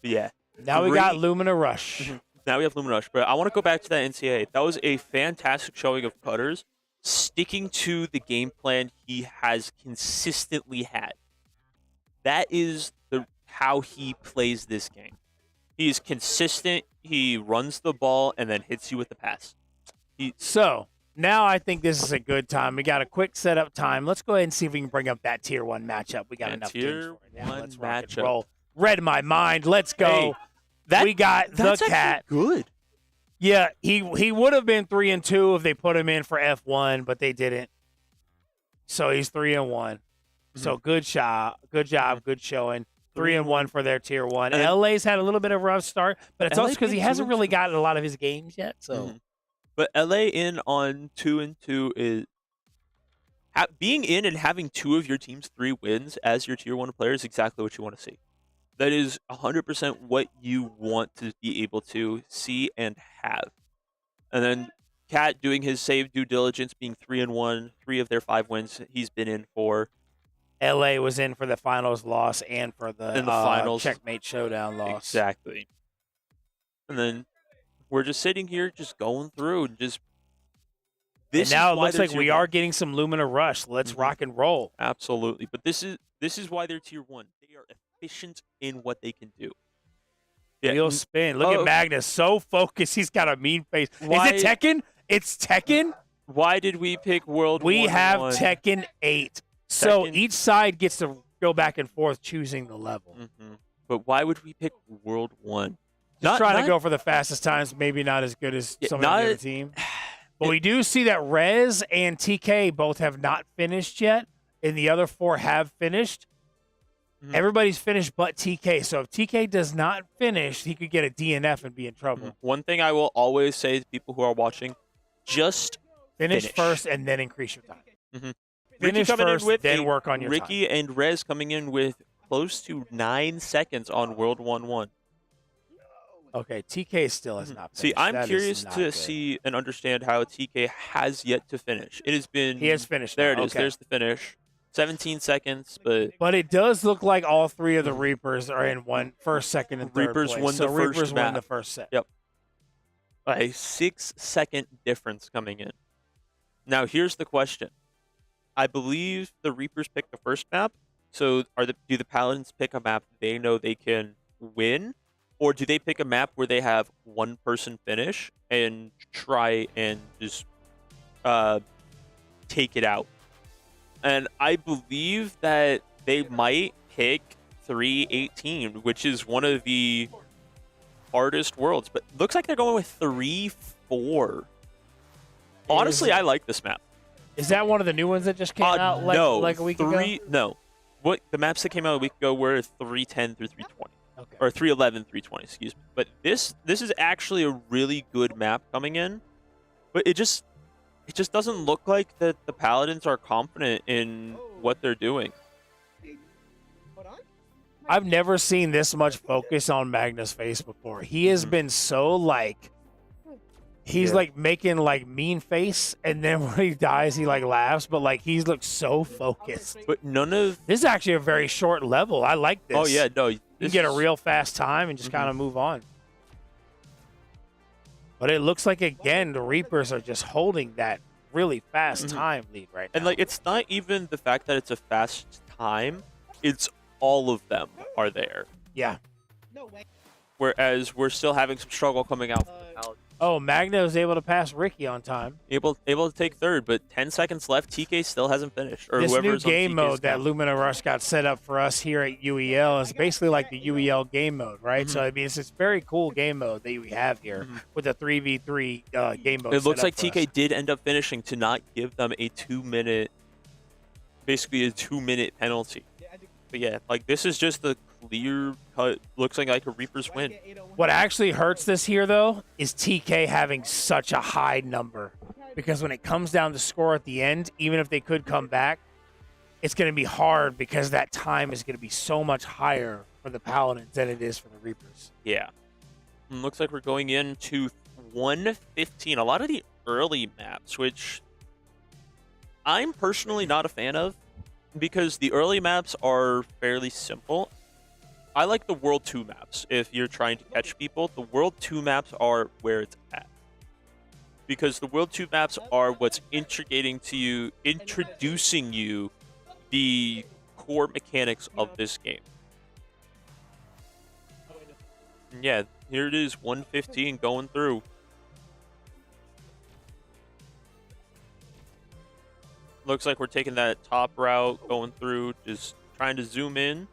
But yeah. Now we got Lumina Rush. Now we have Lumina Rush. But I want to go back to that NCAA. That was a fantastic showing of fighterz, sticking to the game plan he has consistently had. That is how he plays this game. He is consistent. He runs the ball and then hits you with the pass. So now I think this is a good time. We got a quick setup time. Let's go ahead and see if we can bring up that Tier 1 matchup. We got enough games for it now. Let's rock and roll. Read my mind. Let's go. Hey, we got the Cat. Good. Yeah, he would have been 3-2 if they put him in for F1, but they didn't. So he's 3-1. So good job, good showing. 3-1 for their Tier 1. LA's had a little bit of a rough start, but it's also because he hasn't really gotten a lot of his games yet. So, but LA in on 2-2 is being in and having 2 of your team's 3 wins as your Tier 1 player is exactly what you want to see. That is 100% what you want to be able to see and have. And then Cat doing his save due diligence, being 3-1, 3 of their 5 wins he's been in for. LA was in for the finals loss and for the finals Checkmate showdown loss. Exactly. And then we're just sitting here, just going through and just. And now it looks like we are getting some Lumina Rush. Let's rock and roll. Absolutely, but this is why they're Tier 1. They are efficient in what they can do. Wheel spin. Look at Magnus, so focused. He's got a mean face. Is it Tekken? It's Tekken. Why did we pick World? We have Tekken 8. So each side gets to go back and forth choosing the level. but why would we pick World 1? Just trying to go for the fastest times, maybe not as good as some of the other team. But we do see that Rez and TK both have not finished yet, and the other 4 have finished. Everybody's finished but TK. So if TK does not finish, he could get a DNF and be in trouble. One thing I will always say to people who are watching, just finish first and then increase your time. Finish Ricky coming first, in with then work on your Ricky time. and Rez coming in with close to 9 seconds on World 1-1. Okay, TK still has not finished. See, I'm That is curious not to good. see and understand how TK has yet to finish. It has been... He has finished There now, it is. okay. There's the finish. 17 seconds, but... But it does look like all 3 of the Reapers are in first, second, and third Reapers place. won So the first Reapers map. won the first set. Yep. A 6-second difference coming in. Now, here's the question. I believe the Reapers pick the first map. So do the Paladins pick a map they know they can win? Or do they pick a map where they have one person finish and try and just take it out? And I believe that they might pick 318, which is one of the hardest worlds. But looks like they're going with 3-4. Honestly, I like this map. Is that one of the new ones that just came out like a week ago? No. What the maps that came out a week ago were 310 through 320. Okay. Or 311, 320, excuse me. But this is actually a really good map coming in. But it just doesn't look like that the Paladins are confident in what they're doing. I've never seen this much focus on Magnus' face before. He has been so he's like making like mean face, and then when he dies, he like laughs, but like he's looked so focused. But this is actually a very short level. I like this. Oh yeah, no, you can get a real fast time and just kind of move on. But it looks like again the Reapers are just holding that really fast time lead right now. And like it's not even the fact that it's a fast time; it's all of them are there. Yeah. Whereas we're still having some struggle coming out from the Paladins. Oh, Magna was able to pass Ricky on time. Able to take third, but 10 seconds left. TK still hasn't finished. Or This new whoever's on game TK's mode that count. Lumina Rush got set up for us here at UEL is basically like the UEL game mode, right? So I mean, it's this very cool game mode that we have here with the 3v3 game mode. It looks set like up for TK us. did end up finishing to not give them a 2-minute, basically a 2-minute penalty. But yeah, like this is just the clear cut. Looks like a Reaper's win. What actually hurts this here, though, is TK having such a high number. Because when it comes down to score at the end, even if they could come back, it's going to be hard because that time is going to be so much higher for the Paladins than it is for the Reapers. Yeah. And looks like we're going into 115. A lot of the early maps, which I'm personally not a fan of because the early maps are fairly simple. I like the World 2 maps. If you're trying to catch people, the World 2 maps are where it's at. Because the World 2 maps are what's introducing you the core mechanics of this game. And yeah, here it is, 115 going through. Looks like we're taking that top route, going through, just trying to zoom in.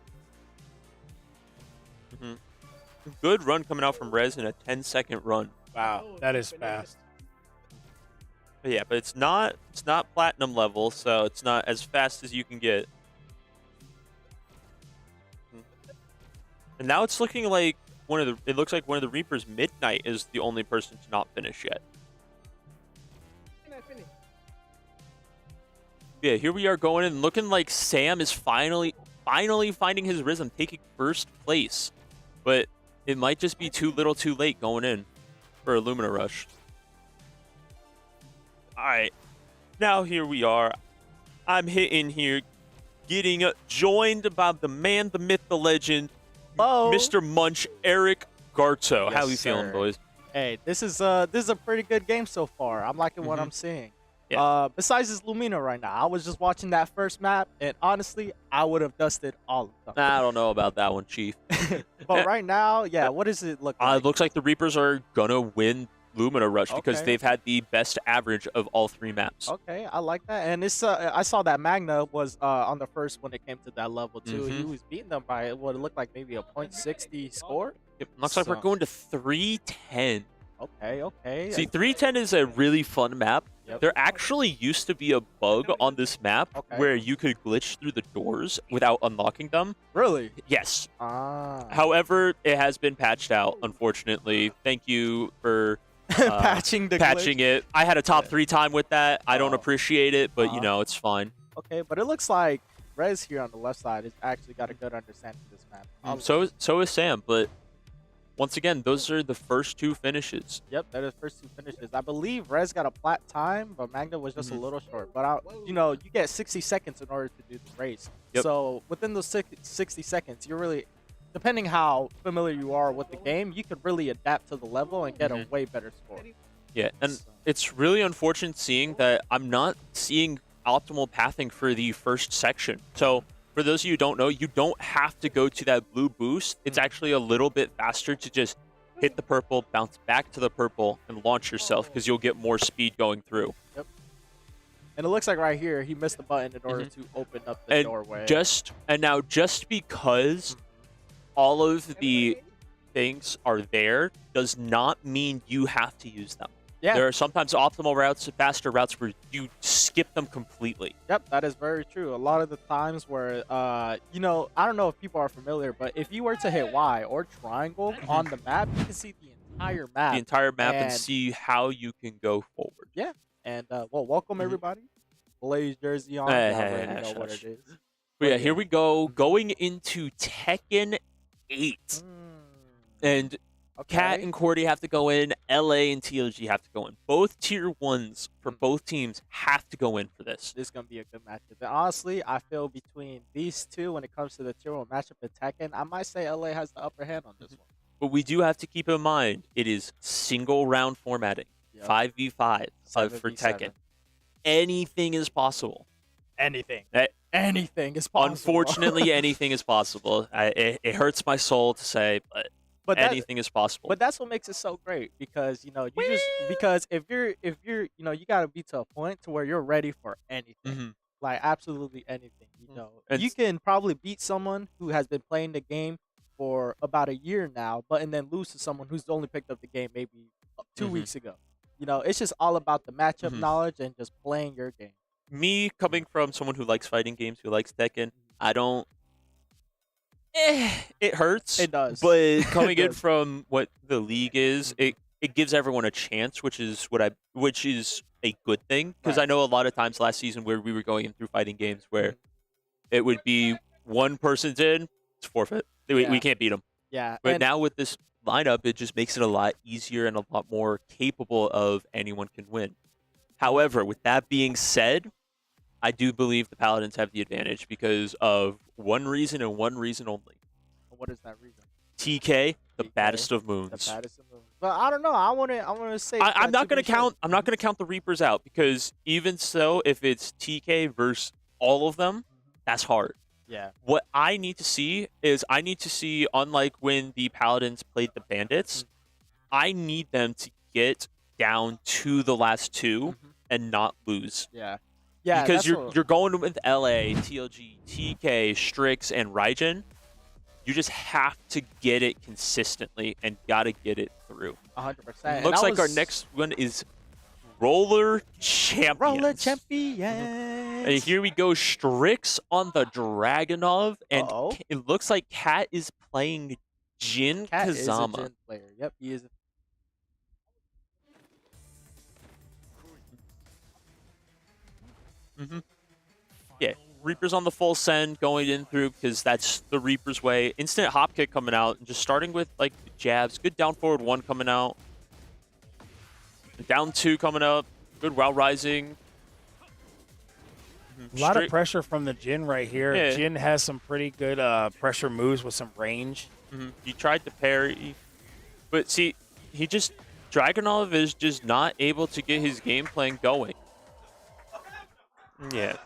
Good run coming out from Rez in a 10-second run. Wow, that is fast. But yeah, but it's not platinum level, so it's not as fast as you can get. And now it's looking like it looks like one of the Reapers, Midnight, is the only person to not finish yet. Yeah, here we are going in, looking like Sam is finally finding his rhythm, taking first place. But it might just be too little too late going in for a Lumina Rush. Alright, now here we are. I'm hitting here, getting joined by the man, the myth, the legend, Mr. Munch, Eric Garto. How we feeling, boys? Hey, this is a pretty good game so far. I'm liking what I'm seeing. Yeah. Besides this Lumina right now, I was just watching that first map, and honestly, I would have dusted all of them. I don't know about that one, Chief. But right now, yeah, what does it look like? It looks like the Reapers are gonna win Lumina rush because they've had the best average of all 3 maps. Okay, I like that. And it's I saw that Magna was on the first when it came to that level too. He was beating them by what it looked like maybe a .60 score. Yep. Looks like we're going to 310. Okay. See, 310 is a really fun map. Yep. There actually used to be a bug on this map where you could glitch through the doors without unlocking them. Really? Yes. Ah. However, it has been patched out, unfortunately. Thank you for patching it. I had a top 3 time with that. I don't appreciate it, but you know, it's fine. Okay, but it looks like Rez here on the left side has actually got a good understanding of this map. So is Sam, but once again, those are the first 2 finishes. Yep, that is first 2 finishes. I believe Rez got a plat time, but Magna was just a little short. But you know, you get 60 seconds in order to do the race. Yep. So within those 60 seconds, you're really, depending how familiar you are with the game, you could really adapt to the level and get a way better score. Yeah, and it's really unfortunate seeing that I'm not seeing optimal pathing for the first section. So for those of you who don't know, you don't have to go to that blue boost. It's actually a little bit faster to just hit the purple, bounce back to the purple, and launch yourself because you'll get more speed going through. Yep. And it looks like right here, he missed the button in order to open up the doorway. Now, just because all of the things are there does not mean you have to use them. Yeah. There are sometimes optimal routes, faster routes where you skip them completely. Yep, that is very true. A lot of the times where, you know, I don't know if people are familiar, but if you were to hit Y or triangle on the map, you can see the entire map. The entire map and see how you can go forward. Yeah. And, well, welcome everybody. Blaze jersey on. I already know what it is. But yeah, here we go. Going into Tekken 8. And Cat and Cordy have to go in. LA and TLG have to go in. Both tier 1s for both teams have to go in for this. This is going to be a good matchup. And honestly, I feel between these two, when it comes to the tier 1 matchup in Tekken, I might say LA has the upper hand on this one. But we do have to keep in mind, it is single round formatting. 5v5 for Tekken. Anything is possible. Anything is possible. Unfortunately, anything is possible. It hurts my soul to say, but anything is possible. But that's what makes it so great because you know because if you're you know you got to be to a point to where you're ready for anything, like absolutely anything. You know, you can probably beat someone who has been playing the game for about a year now, and then lose to someone who's only picked up the game maybe 2 weeks ago. You know, it's just all about the matchup knowledge and just playing your game. Me coming from someone who likes fighting games, who likes Tekken, I don't. It hurts. It does. But coming in from what the league is, it gives everyone a chance, which is a good thing. Because I know a lot of times last season where we were going in through fighting games where it would be one person's in, it's forfeit. We can't beat them. Yeah. But now with this lineup, it just makes it a lot easier and a lot more capable of anyone can win. However, with that being said, I do believe the Paladins have the advantage because of one reason and one reason only. What is that reason? TK, the baddest of moons. The baddest of moons. But I don't know. I want to say. I'm not going to count. I'm not going to count the Reapers out because even so, if it's TK versus all of them, that's hard. Yeah. What I need to see is unlike when the Paladins played the Bandits, I need them to get down to the last 2 and not lose. Yeah. Yeah, because you're going with LA, TLG, TK, Strix, and Raijin. You just have to get it consistently and gotta get it through. 100%. Looks like our next one is Roller Champions. Roller Champions. And here we go, Strix on the Dragonov, and it looks like Cat is playing Jin Cat Kazama. Is a Jin player. Yep, he is. Yeah, Reaper's on the full send going in through because that's the Reaper's way. Instant hop kick coming out and just starting with like jabs. Good down forward 1 coming out. Down 2 coming up. Good while rising. A lot of pressure from the Jin right here. Yeah. Jin has some pretty good pressure moves with some range. He tried to parry, but see, Dragonov is just not able to get his game plan going. Yeah.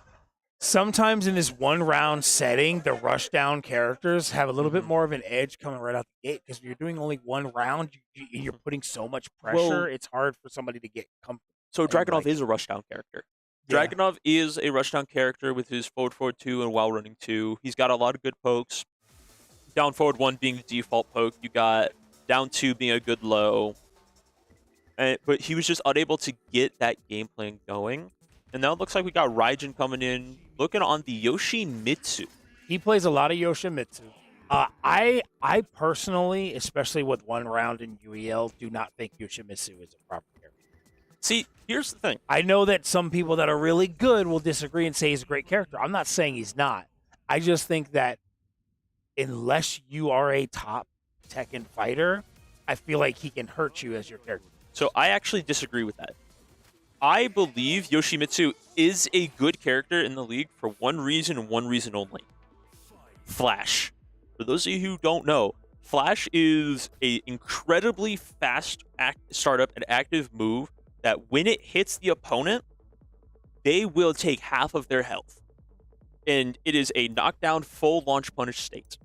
sometimes in this one-round setting, the rush down characters have a little bit more of an edge coming right out the gate because if you're doing only one round, you're putting so much pressure. Well, it's hard for somebody to get comfortable. So Dragunov is a rushdown character. Yeah. Dragunov is a rushdown character with his forward 2 and while running 2. He's got a lot of good pokes. Down forward 1 being the default poke. You got down 2 being a good low. But he was just unable to get that game plan going. And now it looks like we got Raijin coming in, looking on the Yoshimitsu. He plays a lot of Yoshimitsu. I personally, especially with one round in UEL, do not think Yoshimitsu is a proper character. See, here's the thing. I know that some people that are really good will disagree and say he's a great character. I'm not saying he's not. I just think that unless you are a top Tekken fighter, I feel like he can hurt you as your character. So I actually disagree with that. I believe Yoshimitsu is a good character in the league for one reason and one reason only. Flash. For those of you who don't know, Flash is an incredibly fast startup and active move that when it hits the opponent, they will take half of their health. And it is a knockdown full launch punish state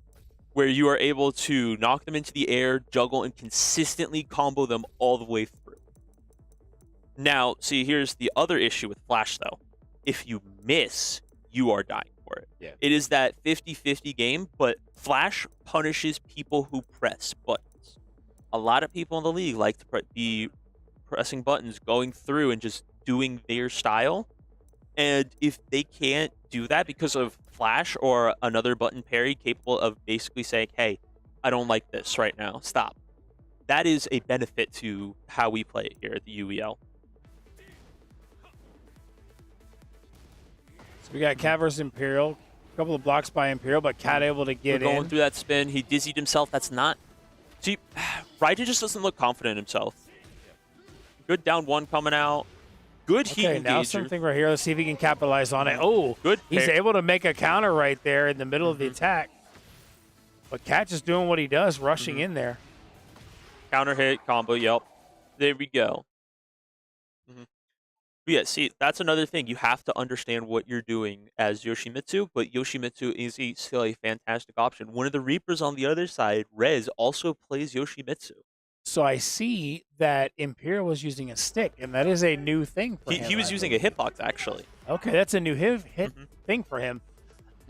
where you are able to knock them into the air, juggle, and consistently combo them all the way through. Now, see, here's the other issue with Flash, though. If you miss, you are dying for it. Yeah. It is that 50-50 game, but Flash punishes people who press buttons. A lot of people in the league like to be pressing buttons, going through and just doing their style. And if they can't do that because of Flash or another button parry capable of basically saying, hey, I don't like this right now, stop. That is a benefit to how we play it here at the UEL. So we got Cat versus Imperial. A couple of blocks by Imperial, but Cat able to get going through that spin. He dizzied himself. That's not... See, Raijin just doesn't look confident in himself. Good down 1 coming out. Good heat Okay, now engager. something right here. Let's see if he can capitalize on it. Oh, good. He's able to make a counter right there in the middle of the attack. But Cat just doing what he does, rushing in there. Counter hit, combo, yep. There we go. But yeah, see, that's another thing. You have to understand what you're doing as Yoshimitsu, but Yoshimitsu is still a fantastic option. One of the Reapers on the other side, Rez, also plays Yoshimitsu. So I see that Imperial was using a stick, and that is a new thing for him. He was using a hitbox, actually. Okay, that's a new hit thing for him.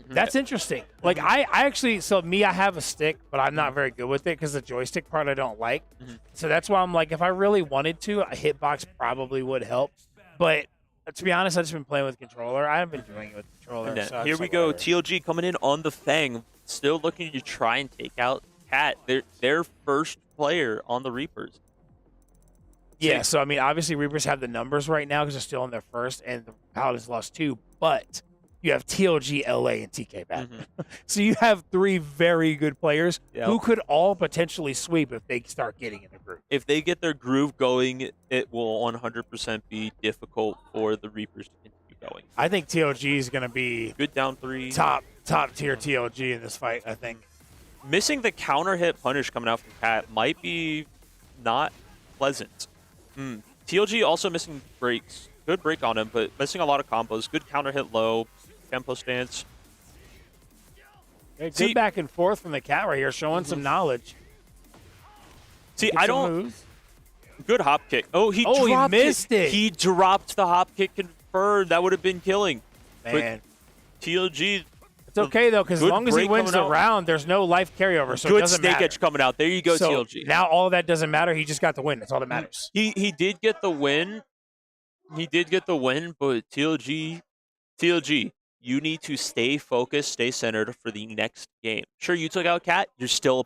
That's interesting. Like, I actually, so me, I have a stick, but I'm not very good with it because the joystick part I don't like. So that's why I'm like, if I really wanted to, a hitbox probably would help. But to be honest, I've just been playing with controller. I haven't been doing it with controller. So here we go. TLG coming in on the Fang. Still looking to try and take out Cat. Their first player on the Reapers. Yeah, so I mean, obviously Reapers have the numbers right now because they're still in their first, and the Paladins lost 2. But you have TLG, LA, and TK back. So you have 3 very good players who could all potentially sweep if they start getting in the groove. If they get their groove going, it will 100% be difficult for the Reapers to continue going. I think TLG is going to be good down 3. Top tier TLG in this fight, I think. Missing the counter hit punish coming out from Cat might be not pleasant. TLG also missing breaks. Good break on him, but missing a lot of combos. Good counter hit low. Tempo stance. Okay, good back and forth from the Cat right here, showing some knowledge. See, I don't... Moves. Good hop kick. Oh, he dropped missed it. He dropped the hop kick confirmed. That would have been killing. Man. But TLG... It's okay, though, because as long as he wins the round, there's no life carryover, so it good doesn't snake matter. edge coming out. There you go, So TLG. now all of that doesn't matter. He just got the win. That's all that matters. He did get the win. He did get the win, but TLG, you need to stay focused, stay centered for the next game. Sure, you took out Cat. You're still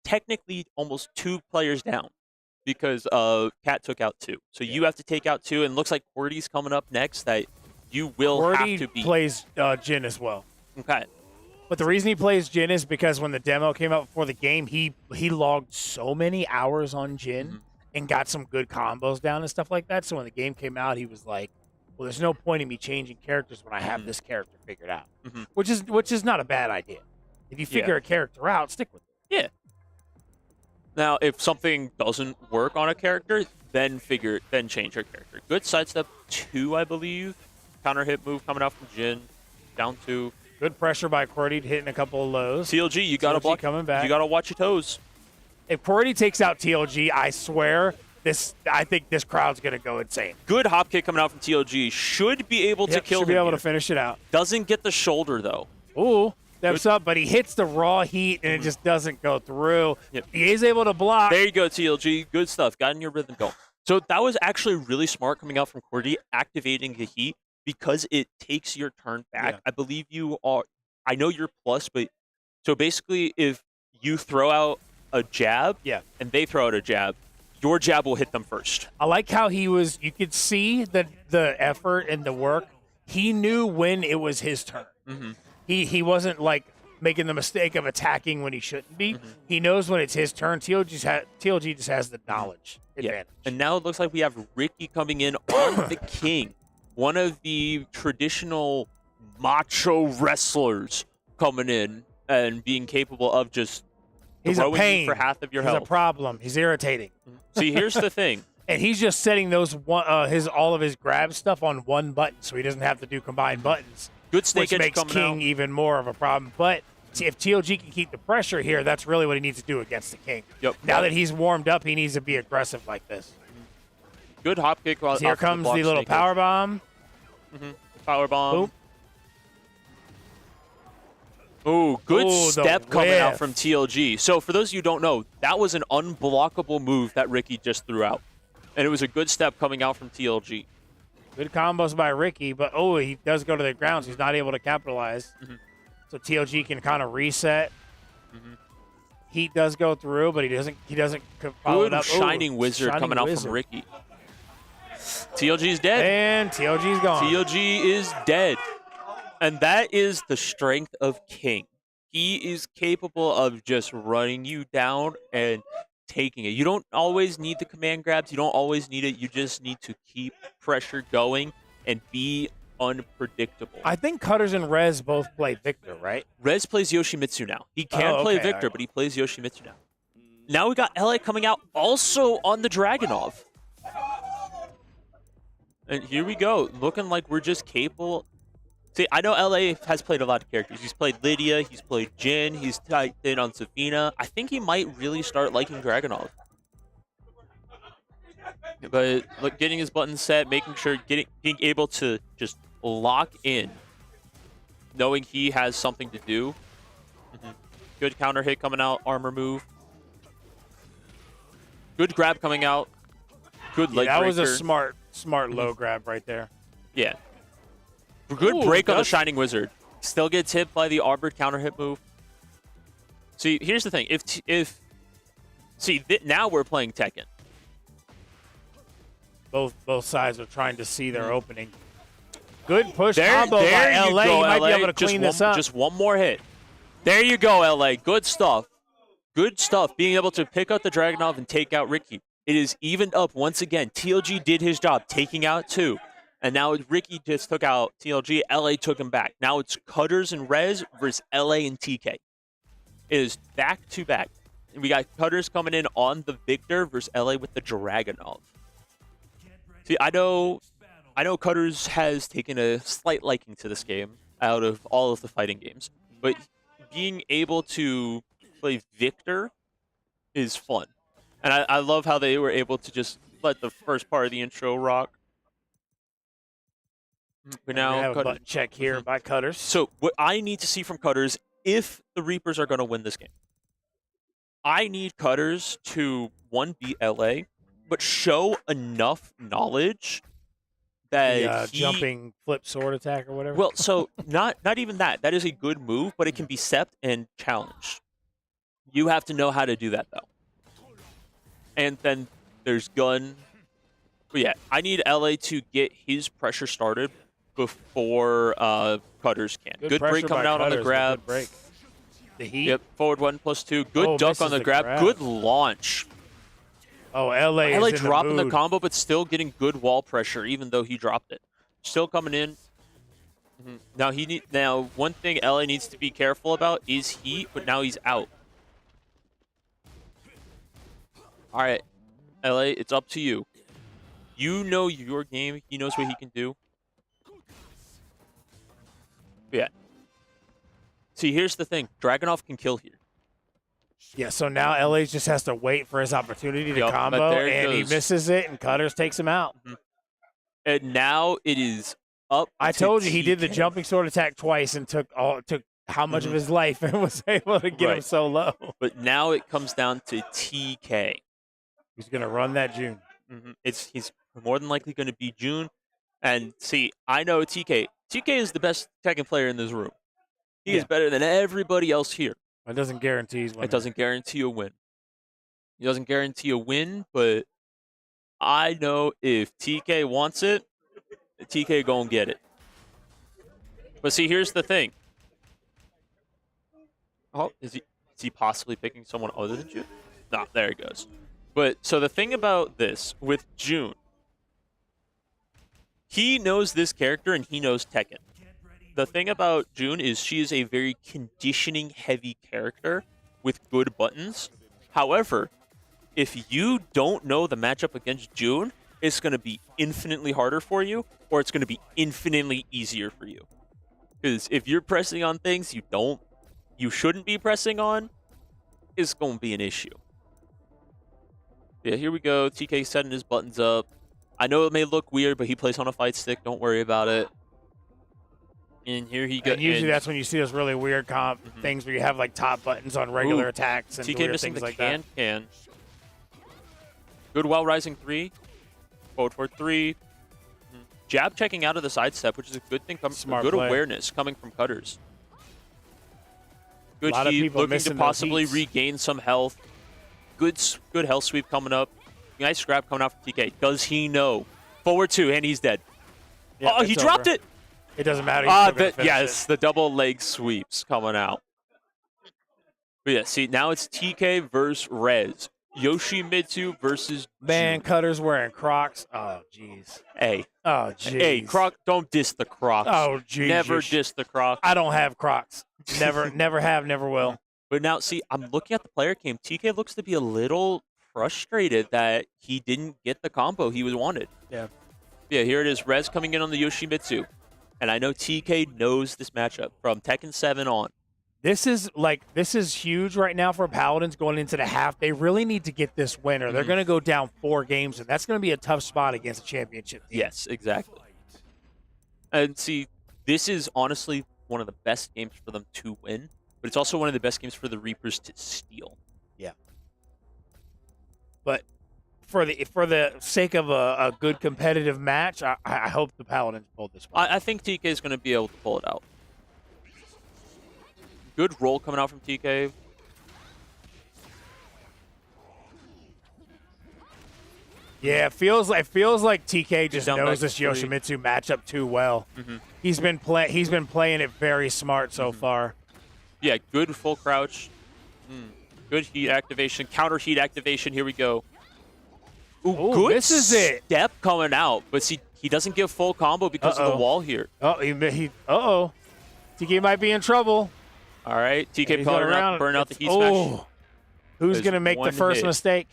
technically almost 2 players down because Cat took out 2. So you have to take out 2, and it looks like QWERTY's coming up next that you will have to beat. Plays Jin as well. Okay. But the reason he plays Jin is because when the demo came out before the game, he logged so many hours on Jin and got some good combos down and stuff like that. So when the game came out, he was like, well, there's no point in me changing characters when I have this character figured out, which is not a bad idea. If you figure a character out, stick with it. Yeah. Now, if something doesn't work on a character, then change your character. Good sidestep 2, I believe. counter hit move coming out from Jin. Down 2. Good pressure by Qwerty, hitting a couple of lows. TLG, you gotta block. Coming back. You gotta watch your toes. If Qwerty takes out TLG, I swear I think this crowd's gonna go insane. Good hop kick coming out from TLG. Should be able to kill him. Should be able here. to finish it out. Doesn't get the shoulder though. Ooh, steps up, but he hits the raw heat and it just doesn't go through. Yep. He is able to block. There you go, TLG. Good stuff. Got in your rhythm going. So that was actually really smart coming out from Qwerty, activating the heat because it takes your turn back. Yeah. I believe you are. I know you're plus, but so basically, if you throw out a jab, and they throw out a jab, your jab will hit them first. I like how he was. You could see the effort and the work. He knew when it was his turn. Mm-hmm. He wasn't like making the mistake of attacking when he shouldn't be. Mm-hmm. He knows when it's his turn. TLG just has the knowledge advantage. And now it looks like we have Ricky coming in on the king, one of the traditional macho wrestlers coming in and being capable of just He's a throwing pain. you for half of your He's health. a problem. He's irritating. See, here's the thing. And he's just setting those all of his grab stuff on one button, so he doesn't have to do combined buttons. Good snake which edge makes coming King out. even more of a problem. But if TLG can keep the pressure here, that's really what he needs to do against the King. Yep. Now that he's warmed up, he needs to be aggressive like this. Good hop kick. So here comes the little power bomb. Power bomb. Ooh, good step coming out from TLG. So for those of you who don't know, that was an unblockable move that Ricky just threw out. And it was a good step coming out from TLG. Good combos by Ricky, but he does go to the ground, so he's not able to capitalize. So TLG can kind of reset. Heat does go through, but he doesn't follow it up. Shining Wizard coming out from Ricky. TLG's dead. And TLG's gone. TLG is dead. And that is the strength of King. He is capable of just running you down and taking it. You don't always need the command grabs. You don't always need it. You just need to keep pressure going and be unpredictable. I think Cutters and Rez both play Victor, right? Rez plays Yoshimitsu now. He can play Victor, but he plays Yoshimitsu now. Now we got LA coming out also on the Dragunov. And here we go. Looking like we're just capable. See, I know LA has played a lot of characters. He's played Lydia, he's played Jin, he's typed in on Safina. I think he might really start liking Dragunov. But look, getting his buttons set, making sure, being able to just lock in, knowing he has something to do. Good counter hit coming out, armor move. Good grab coming out. Good leg breaker. That was a smart low grab right there. Yeah. Good break on the Shining Wizard. Still gets hit by the Armored counter hit move. See, here's the thing. Now we're playing Tekken. Both sides are trying to see their opening. Good push There combo by LA. Go, he might LA. be able to clean this up. Just one more hit. There you go, LA. Good stuff. Good stuff. Being able to pick out the Dragunov and take out Ricky. It is evened up once again. TLG did his job, taking out 2. And now Ricky just took out TLG. LA took him back. Now it's Cutters and Rez versus LA and TK. It is back to back. We got Cutters coming in on the Victor versus LA with the Dragunov. See, I know Cutters has taken a slight liking to this game out of all of the fighting games, but being able to play Victor is fun. And I love how they were able to just let the first part of the intro rock. But now we have a button check here by Cutters. So what I need to see from Cutters, if the Reapers are going to win this game, I need Cutters to, one, beat LA, but show enough knowledge that jumping flip sword attack or whatever. Well, so not even that. That is a good move, but it can be stepped and challenged. You have to know how to do that, though. And then there's Gun. But yeah, I need LA to get his pressure started before Cutters can. Good break coming out Cutters, on the grab. Good break. The heat. Yep, forward 1+2. Good duck on the grab. Good launch. Oh, LA is in dropping the the combo, but still getting good wall pressure, even though he dropped it. Still coming in. Now one thing LA needs to be careful about is heat, but now he's out. All right, LA, it's up to you. You know your game. He knows what he can do. Yeah. See, here's the thing. Dragunov can kill here. Yeah, so now LA just has to wait for his opportunity to Yup, combo, Oh, but there it and he goes. misses it, and Cutters takes him out. And now it is up I to told you he did the TK. jumping sword attack twice and took how much of his life and was able to get him Right. so low. But now it comes down to TK. He's going to run that June. He's more than likely going to be June. And see, I know TK. TK is the best Tekken player in this room. He is better than everybody else here. It doesn't guarantee he's winning. It doesn't guarantee a win. It doesn't guarantee a win, but I know if TK wants it, TK gonna get it. But see, here's the thing. Oh, is he possibly picking someone other than June? No, there he goes. But so the thing about this with June, he knows this character and he knows Tekken. The thing about June is she is a very conditioning-heavy character with good buttons. However, if you don't know the matchup against June, it's going to be infinitely harder for you, or it's going to be infinitely easier for you. Because if you're pressing on things you shouldn't be pressing on, it's going to be an issue. Yeah, here we go. TK setting his buttons up. I know it may look weird, but he plays on a fight stick. Don't worry about it. And here he goes. And usually that's when you see those really weird things where you have like top buttons on regular attacks and TK weird missing things the like that. can. Good while rising 3. Forward for 3. Jab checking out of the sidestep, which is a good thing. Smart good play. awareness coming from Cutters. Good lot of heat, people looking to missing those possibly heats. regain some health. Good health sweep coming up. Nice grab coming out from TK. Does he know? Forward 2, and he's dead. Yeah, Oh, he it's dropped over. it! It doesn't matter. He's still gonna finish Yes, the double leg sweeps coming out. But yeah, see, now it's TK versus Rez. Yoshimitsu versus Man, June. Cutter's wearing Crocs. Oh, jeez. Hey. Oh, jeez. Hey, Croc, don't diss the Crocs. Oh, jeez. Never diss the Crocs. I don't have Crocs. Never have, never will. But now, see, I'm looking at the player cam. TK looks to be a little frustrated that he didn't get the combo he wanted. Yeah. Yeah, here it is. Rez coming in on the Yoshimitsu. And I know TK knows this matchup from Tekken 7 on. This is huge right now for Paladins going into the half. They really need to get this win, or they're going to go down 4 games, and that's going to be a tough spot against a championship team. Yes, exactly. And see, this is honestly one of the best games for them to win, but it's also one of the best games for the Reapers to steal. Yeah. But for the sake of a good competitive match, I hope the Paladins pull this one. I think TK is going to be able to pull it out. Good roll coming out from TK. Yeah, it feels like TK just down back knows to this 3. Yoshimitsu matchup too well. He's been playing it very smart so far. Yeah, good full crouch. Good heat activation, counter heat activation. Here we go. Ooh, good this is it. Step coming out, but see, he doesn't give full combo because of the wall here. Oh, TK might be in trouble. All right, TK He's probably going around. burn out the heat Oh. smash. Who's There's going to make the one first hit. mistake?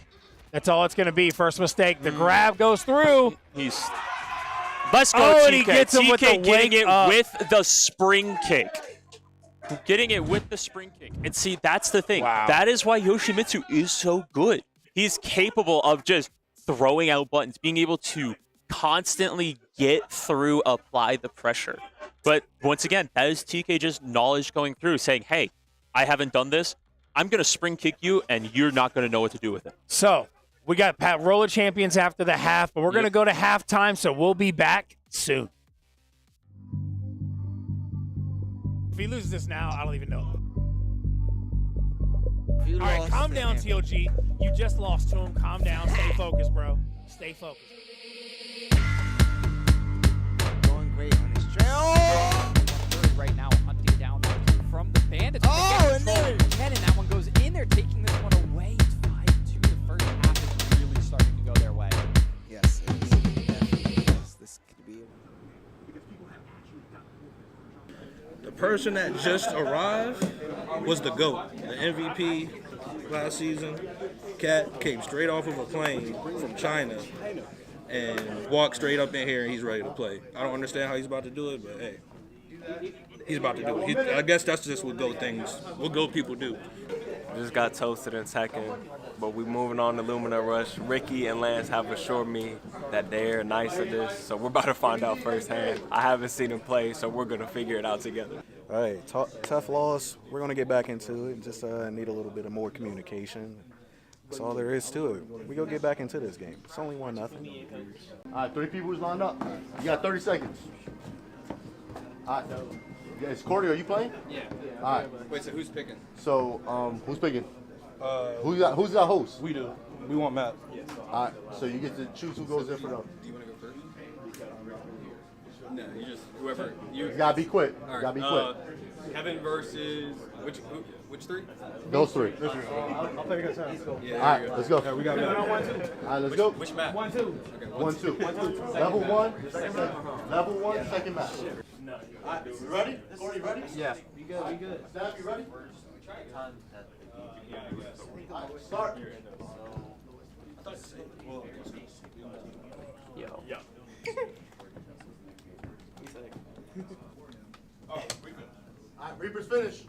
That's all it's going to be. First mistake. The grab goes through. Let's go, Oh, TK. and he gets him TK with the getting wake it up. with the spring kick. Getting it with the spring kick. And see, that's the thing. Wow. That is why Yoshimitsu is so good. He's capable of just throwing out buttons, being able to constantly get through, apply the pressure. But once again, that is TK just knowledge going through, saying, hey, I haven't done this. I'm going to spring kick you, and you're not going to know what to do with it. So we got Roller Champions after the half, but we're going to go to halftime, so we'll be back soon. If he loses this now, I don't even know. All right, calm down, TOG. You just lost to him. Calm down. Stay focused, bro. Stay focused. Going great on his trail. Right now, hunting down that kill from the Bandits. Oh, and there Ken, and that one goes in there, taking this one away. It's 5-2. The first half is really starting to go their way. Yes, it is. Definitely. Yes, this could be it. The person that just arrived was the GOAT, the MVP last season. Cat came straight off of a plane from China and walked straight up in here, and he's ready to play. I don't understand how he's about to do it, but hey. he's about to do it. I guess that's just what GOAT people do. Just got toasted in Tekken, but we moving on to Lumina Rush. Ricky and Lance have assured me that they're nice at this, so we're about to find out firsthand. I haven't seen them play, so we're going to figure it out together. All right, tough loss. We're going to get back into it. Just need a little bit of more communication. That's all there is to it. We go get back into this game. It's only 1-0. All right, 3 people is lined up. You got 30 seconds. All right. Yeah, is Cordy, are you playing? Yeah. All right. Wait, so who's picking? So, who's picking? Who's our host? We do. We want Matt. All right. So you get to choose who goes in for them. Do you want to go first? No, you just whoever You gotta be quick. All right. You gotta be quick. Kevin versus which 3? Those 3. I'll play against him. Yeah, All right, let's go. we got Matt. All right, let's go. Which map? 1-2. Okay, 1-2. Level 1. Level 1. Second match. All right, you ready? Cordy, ready? Yeah. We good. Stab, you ready? All right, start. Yo. All right, Reaper's finished.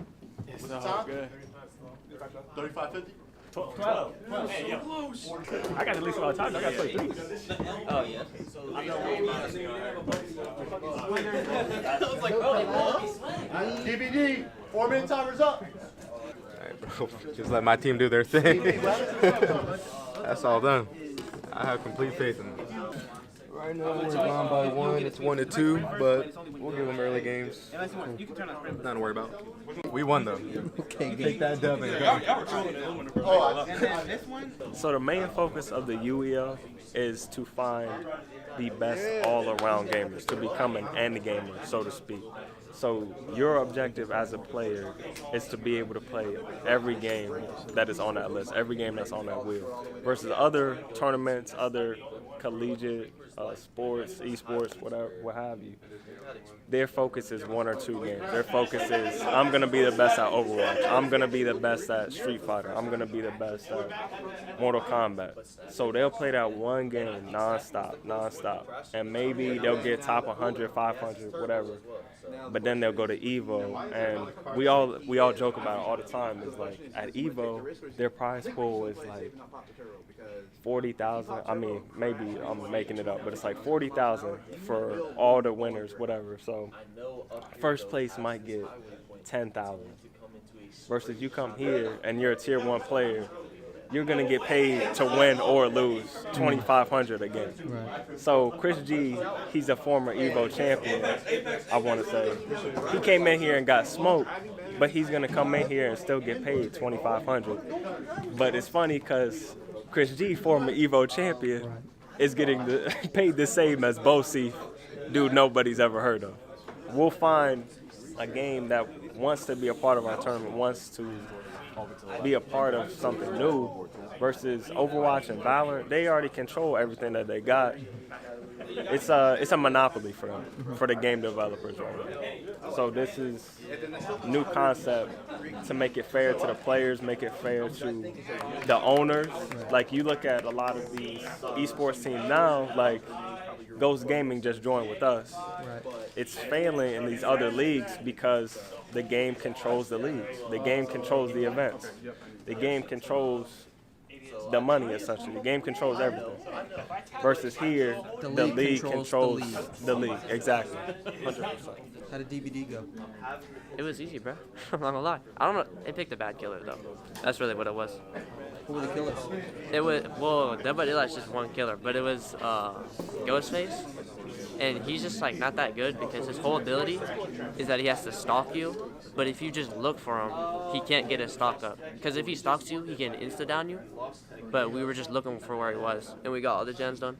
What's the time? Good. 35:50. 12. Hey, yo. I got at least about time. I got 23. Oh yeah. DVD. 4-minute timer's up. Just let my team do their thing. That's all done. I have complete faith in them. Right now we're down by 1. It's 1-2, but we'll give them early games. Nothing to worry about. We won though. Okay, take that dub and go. So the main focus of the UEL is to find the best all-around gamers, to become an end gamer, so to speak. So your objective as a player is to be able to play every game that is on that list, every game that's on that wheel, versus other tournaments, other collegiate sports, esports, whatever, what have you. Their focus is 1 or 2 games. Their focus is, I'm going to be the best at Overwatch. I'm going to be the best at Street Fighter. I'm going to be the best at Mortal Kombat. So they'll play that one game nonstop. And maybe they'll get top 100, 500, whatever. But then they'll go to Evo, and we all joke about it all the time. Is like at Evo, their prize pool is like 40,000. I mean, maybe I'm making it up, but it's like 40,000 for all the winners, whatever. So first place might get 10,000. Versus you come here and you're a tier 1 player, you're gonna get paid to win or lose 2,500 again. Right. So Chris G, he's a former Evo champion, I want to say. He came in here and got smoked, but he's gonna come in here and still get paid 2,500. But it's funny because Chris G, former Evo champion, is getting paid the same as Bosif, dude nobody's ever heard of. We'll find a game that wants to be a part of our tournament, wants to be a part of something new, versus Overwatch and Valerant. They already control everything that they got. It's a monopoly for them, for the game developers right now. So this is a new concept to make it fair to the players, make it fair to the owners. Like you look at a lot of these esports teams now, like Ghost Gaming just joined with us. It's failing in these other leagues because the game controls the leagues. The game controls the events. The game controls the money, essentially. The game controls everything. Versus here, the league controls the league. Exactly. 100%. How did DVD go? It was easy, bro. I'm not gonna lie. I don't know. They picked a bad killer, though. That's really what it was. Who were the killers? It was, well, nobody likes just one killer, but it was Ghostface. And he's just like not that good because his whole ability is that he has to stalk you. But if you just look for him, he can't get his stalk up. Because if he stalks you, he can insta-down you. But we were just looking for where he was, and we got all the gens done.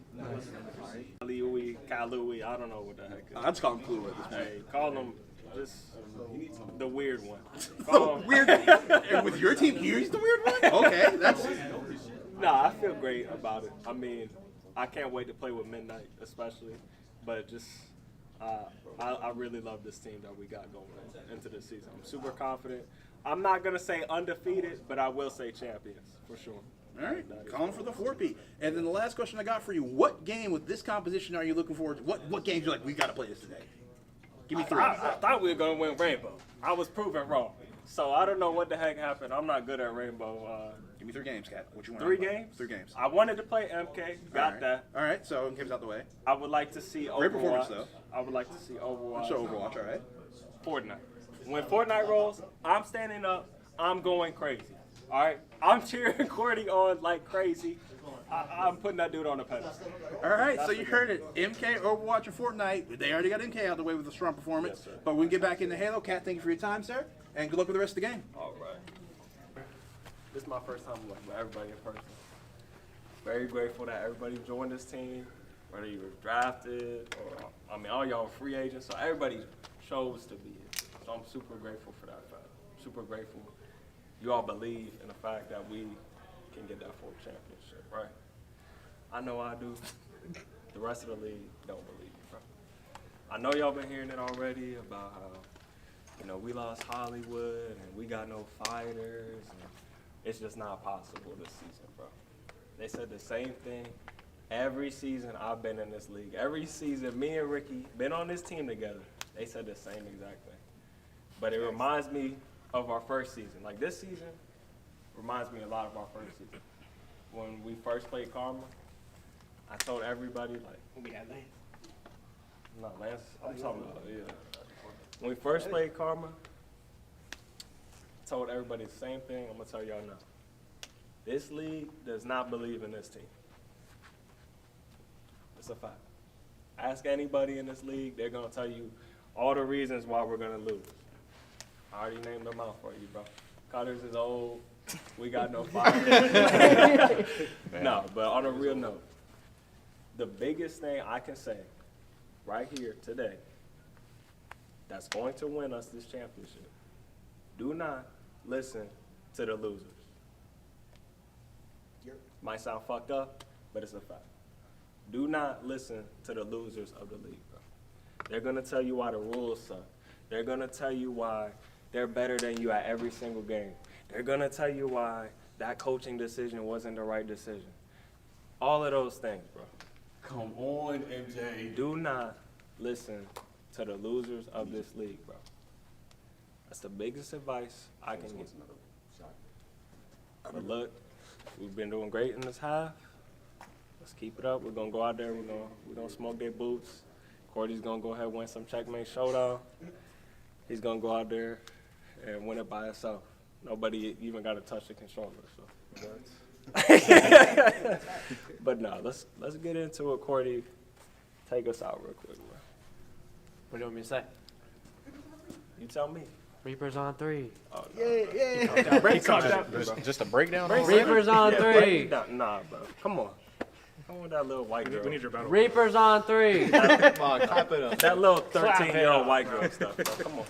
Kalui, I don't know what the heck. I'd just call him Clue at this point. Hey, call him just the weird one. The weird. And with your team here, he's the weird one. Okay, that's. Nah, I feel great about it. I mean, I can't wait to play with Midnight, especially. But just, I really love this team that we got going into this season. I'm super confident. I'm not gonna say undefeated, but I will say champions for sure. All right, calling for the 4P. And then the last question I got for you: what game with this composition are you looking forward to? What games you're like, we got to play this today? Give me 3. I thought we were gonna win Rainbow. I was proven wrong. So I don't know what the heck happened. I'm not good at Rainbow. Give me 3 games, Cat. What you want? 3 games? 3 games. I wanted to play MK. Got that. All right. So MK's out the way. I would like to see Overwatch. Great performance, though. I would like to see Overwatch. Show Overwatch. All right. Fortnite. When Fortnite rolls, I'm standing up. I'm going crazy. All right. I'm cheering Cordy on like crazy. I'm putting that dude on a pedestal. All right, so you heard it. MK, Overwatch, and Fortnite. They already got MK out of the way with a strong performance. Yes, but we can get back into Halo. Cat, thank you for your time, sir. And good luck with the rest of the game. All right. This is my first time with everybody in person. Very grateful that everybody joined this team, whether you were drafted or, all y'all were free agents. So everybody chose to be here. So I'm super grateful for that fact. Super grateful you all believe in the fact that we can get that 4th championship, right? I know I do. The rest of the league don't believe me, bro. I know y'all been hearing it already about how, we lost Hollywood and we got no fighters. And it's just not possible this season, bro. They said the same thing every season I've been in this league. Every season, me and Ricky been on this team together. They said the same exact thing. But it reminds me of our first season. Like this season reminds me a lot of our first season. When we first played Karma, I told everybody, like, When we had Lance. no, Lance, I'm talking about, yeah. When we first played Karma, I told everybody the same thing. I'm gonna tell y'all now. This league does not believe in this team. It's a fact. Ask anybody in this league, they're gonna tell you all the reasons why we're gonna lose. I already named them out for you, bro. Cutters is old. We got no fire. No, but on a real note, the biggest thing I can say right here today that's going to win us this championship, do not listen to the losers. Might sound fucked up, but it's a fact. Do not listen to the losers of the league, bro. They're gonna tell you why the rules suck. They're gonna tell you why they're better than you at every single game. They're gonna tell you why that coaching decision wasn't the right decision. All of those things, bro. Come on, MJ. Do not listen to the losers of this league, bro. That's the biggest advice I can give. But look, we've been doing great in this half. Let's keep it up. We're gonna go out there. We're gonna smoke their boots. Cordy's gonna go ahead and win some Checkmate showdown. He's gonna go out there and win it by himself. Nobody even got to touch the controller. So. But no, let's get into it. Cordy, take us out real quick, bro. What do you want me to say? You tell me. Reapers on 3. Oh, no. Just a breakdown. Reapers on 3. Nah, bro. Come on. Come on with that little white girl. We need your battle. Reapers on 3. That little 13-year-old white girl stuff, bro. Come on.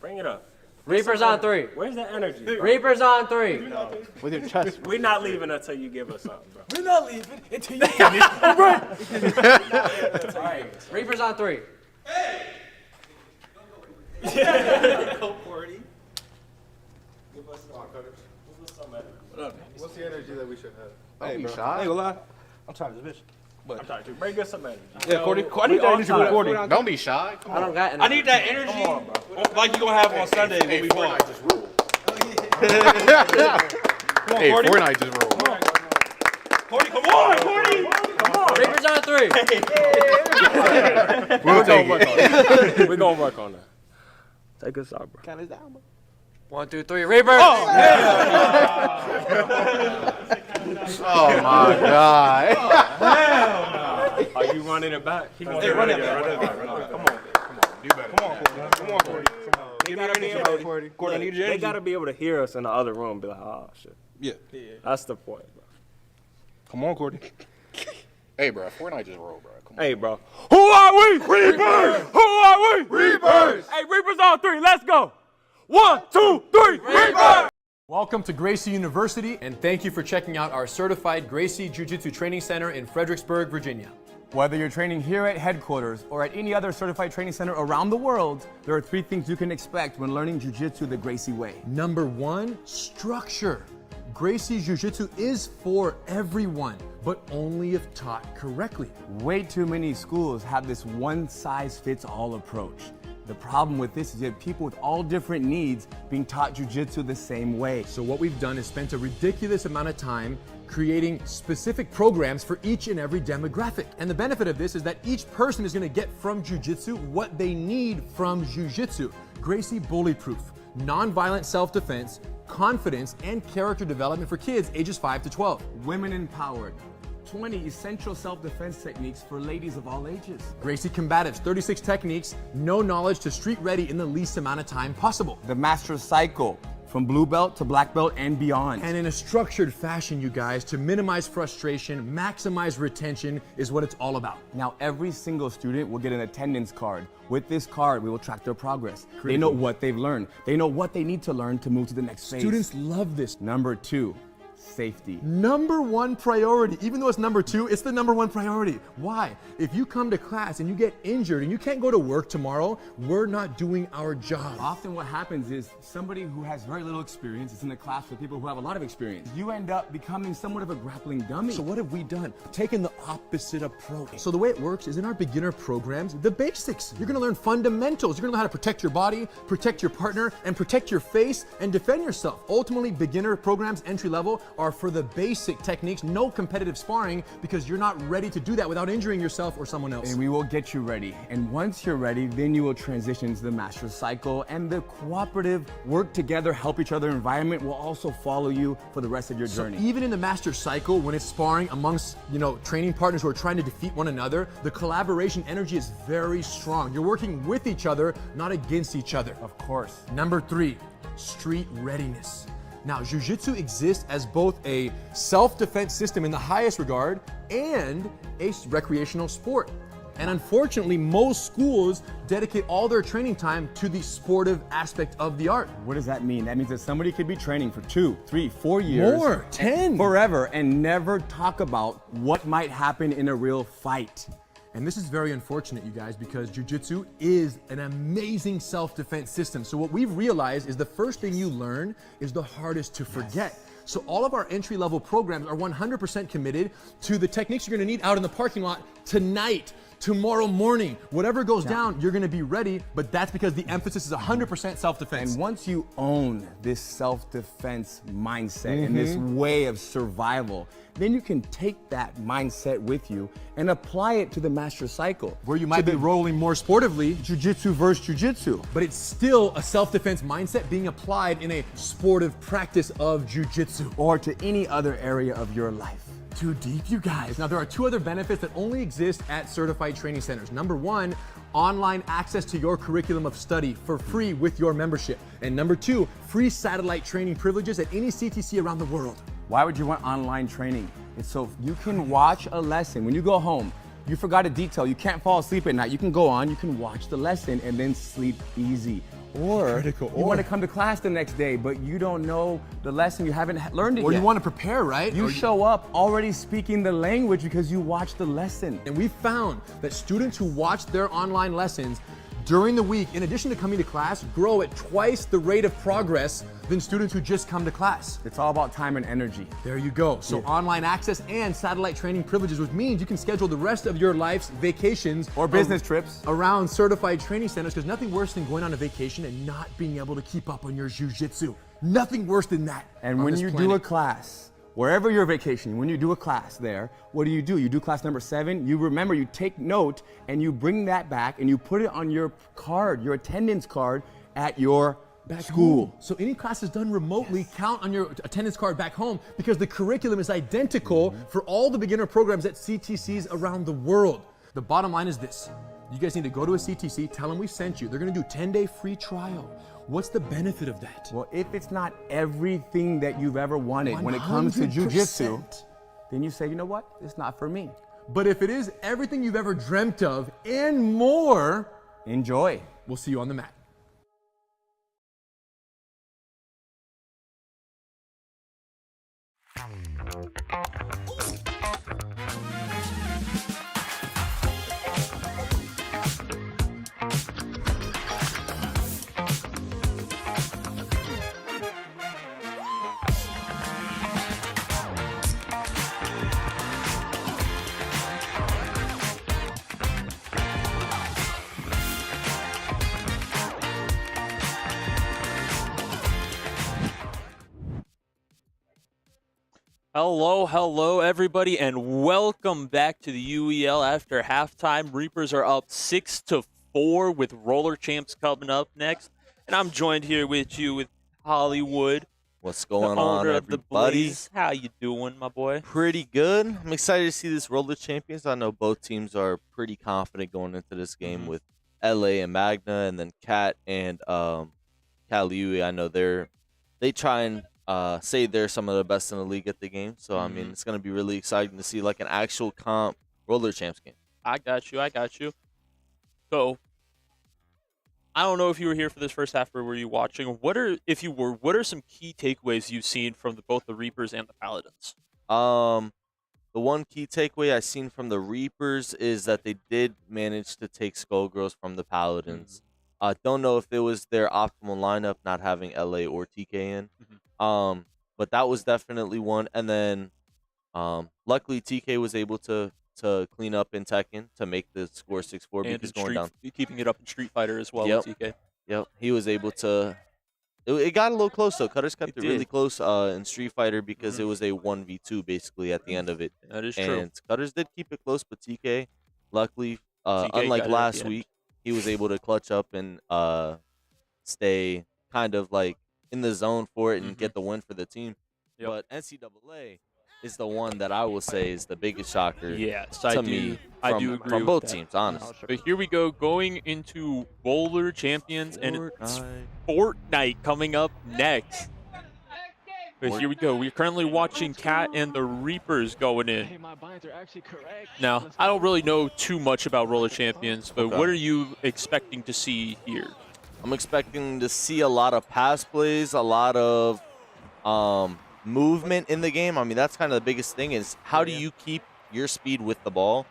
Bring it up. Reapers on 3. Where's the energy, bro? Reapers on 3. With your chest. We're not leaving until you give us something, bro. We're not leaving until you give me. All right. Reapers on 3. Go, Cordy. Give us some energy. What's the energy that we should have? Hey, Don't be bro. shy. I ain't gonna lie. I'm tired of this bitch. But I'm tired too. Bring us some energy. Yeah, Cordy. I need that energy with Cordy. Don't be shy. I don't got energy. I need that energy Come on, bro. like you gonna have on Sunday when we ball. Fortnite just roll. Come on, Hey, Cordy. Fortnite just roll. Cordy, come on, Cordy. Come on. Reapers on 3. We'll take it. We're gonna work on that. Take us out, bro. Count us down, bro. 1, 2, 3. Reapers. Oh my God. Are you running it back? He Hey, run it back. Come on. Do better. Come on, Cordy. Come on, Cordy. Give me your energy, Cordy. Cordy, I need your They energy. gotta be able to hear us in the other room. Be like, oh shit. Yeah. That's the point, bro. Come on, Cordy. Hey, bro. Fortnite just roll, bro. Come on. Hey, bro. Who are we? Reapers. Who are we? Reapers. Hey, Reapers on 3. Let's go. 1, 2, 3. Reapers. Welcome to Gracie University, and thank you for checking out our certified Gracie Jiu-Jitsu Training Center in Fredericksburg, Virginia. Whether you're training here at headquarters or at any other certified training center around the world, there are 3 things you can expect when learning Jiu-Jitsu the Gracie way. Number 1, structure. Gracie Jiu-Jitsu is for everyone, but only if taught correctly. Way too many schools have this one-size-fits-all approach. The problem with this is you have people with all different needs being taught jiu-jitsu the same way. So what we've done is spent a ridiculous amount of time creating specific programs for each and every demographic. And the benefit of this is that each person is going to get from jiu-jitsu what they need from jiu-jitsu. Gracie bully-proof, non-violent self-defense, confidence, and character development for kids ages 5 to 12. Women empowered. 20 essential self-defense techniques for ladies of all ages. Gracie Combatives, 36 techniques, no knowledge to street ready in the least amount of time possible. The Master Cycle, from blue belt to black belt and beyond. And in a structured fashion, you guys, to minimize frustration, maximize retention is what it's all about. Now, every single student will get an attendance card. With this card, we will track their progress. Critical. They know what they've learned. They know what they need to learn to move to the next phase. Students love this. Number 2, safety. Number 1 priority. Even though it's number 2, it's the number 1 priority. Why? If you come to class and you get injured and you can't go to work tomorrow, we're not doing our job. Often what happens is somebody who has very little experience is in a class with people who have a lot of experience. You end up becoming somewhat of a grappling dummy. So what have we done? Taken the opposite approach. So the way it works is in our beginner programs, the basics. You're gonna learn fundamentals. You're gonna know how to protect your body, protect your partner, and protect your face, and defend yourself. Ultimately, beginner programs, entry level, are for the basic techniques, no competitive sparring, because you're not ready to do that without injuring yourself or someone else. And we will get you ready. And once you're ready, then you will transition to the Master Cycle, and the cooperative, work together, help each other environment will also follow you for the rest of your journey. So even in the Master Cycle, when it's sparring amongst, training partners who are trying to defeat one another, the collaboration energy is very strong. You're working with each other, not against each other. Of course. Number 3, street readiness. Now, jiu-jitsu exists as both a self-defense system in the highest regard and a recreational sport. And unfortunately, most schools dedicate all their training time to the sportive aspect of the art. What does that mean? That means that somebody could be training for 2, 3, 4 years. More, 10. Forever, and never talk about what might happen in a real fight. And this is very unfortunate, you guys, because jiu-jitsu is an amazing self-defense system. So what we've realized is the first thing you learn is the hardest to forget. So all of our entry-level programs are 100% committed to the techniques you're gonna need out in the parking lot tonight, tomorrow morning. Whatever goes down, you're gonna be ready, but that's because the emphasis is 100% self-defense. And once you own this self-defense mindset and this way of survival, then you can take that mindset with you and apply it to the Master Cycle. Where you might be rolling more sportively, jiu-jitsu versus jiu-jitsu. but it's still a self-defense mindset being applied in a sportive practice of jiu-jitsu. Or to any other area of your life. Too deep, you guys. Now, there are 2 other benefits that only exist at certified training centers. Number 1, online access to your curriculum of study for free with your membership. And number 2, free satellite training privileges at any CTC around the world. Why would you want online training? It's so you can watch a lesson. When you go home, you forgot a detail, you can't fall asleep at night, you can go on, you can watch the lesson and then sleep easy. Or you want to come to class the next day, but you don't know the lesson, you haven't learned it yet. Or you want to prepare, right? You show up already speaking the language because you watched the lesson. And we found that students who watch their online lessons during the week, in addition to coming to class, grow at twice the rate of progress than students who just come to class. It's all about time and energy. There you go. So online access and satellite training privileges, which means you can schedule the rest of your life's vacations or business trips around certified training centers, because nothing worse than going on a vacation and not being able to keep up on your jiu-jitsu. Nothing worse than that. And when you do a class, wherever you're vacationing, when you do a class there, what do? You do class number 7, you remember, you take note, and you bring that back, and you put it on your card, your attendance card at your school. Home. So any classes done remotely count on your attendance card back home, because the curriculum is identical for all the beginner programs at CTCs around the world. The bottom line is this. You guys need to go to a CTC, tell them we sent you. They're gonna do a 10-day free trial. What's the benefit of that? Well, if it's not everything that you've ever wanted when it comes to jiu-jitsu, then you say, you know what, it's not for me. But if it is everything you've ever dreamt of and more, enjoy. We'll see you on the mat. Hello, everybody, and welcome back to the UEL after halftime. Reapers are up 6-4 with Roller Champs coming up next, and I'm joined here with you with Hollywood. What's going the on, owner of the everybody? Blaze. How you doing, my boy? Pretty good. I'm excited to see this Roller Champions. I know both teams are pretty confident going into this game with LA and Magna, and then Cat and Caliui. I know they try and say they're some of the best in the league at the game. So I mean, it's gonna be really exciting to see like an actual comp Roller Champs game. I got you. So I don't know if you were here for this first half or were you watching. What are some key takeaways you've seen from both the Reapers and the Paladins? The one key takeaway I've seen from the Reapers is that they did manage to take Skullgirls from the Paladins. I don't know if it was their optimal lineup not having LA or TK in. But that was definitely one. And then luckily TK was able to clean up in Tekken to make the score 6-4 because going down. Keeping it up in Street Fighter as well Yep. with TK. Yep. He was able to. It got a little close though. Cutters kept it really close in Street Fighter because it was a 1v2 basically at the end of it. That is and true. Cutters did keep it close, but TK, luckily, TK unlike got it at last the week, he was able to clutch up and stay kind of like in the zone for it and get the win for the team. But NCAA is the one that I will say is the biggest shocker Yes, to me I do agree from with both that. teams, honestly. But here we go, going into Roller Champions, and it's Fortnite coming up next. But here we go. We're currently watching Cat and the Reapers going in. Now, I don't really know too much about Roller Champions, but what are you expecting to see here? I'm expecting to see a lot of pass plays, a lot of movement in the game. I mean, that's kind of the biggest thing is how do you keep your speed with the ball?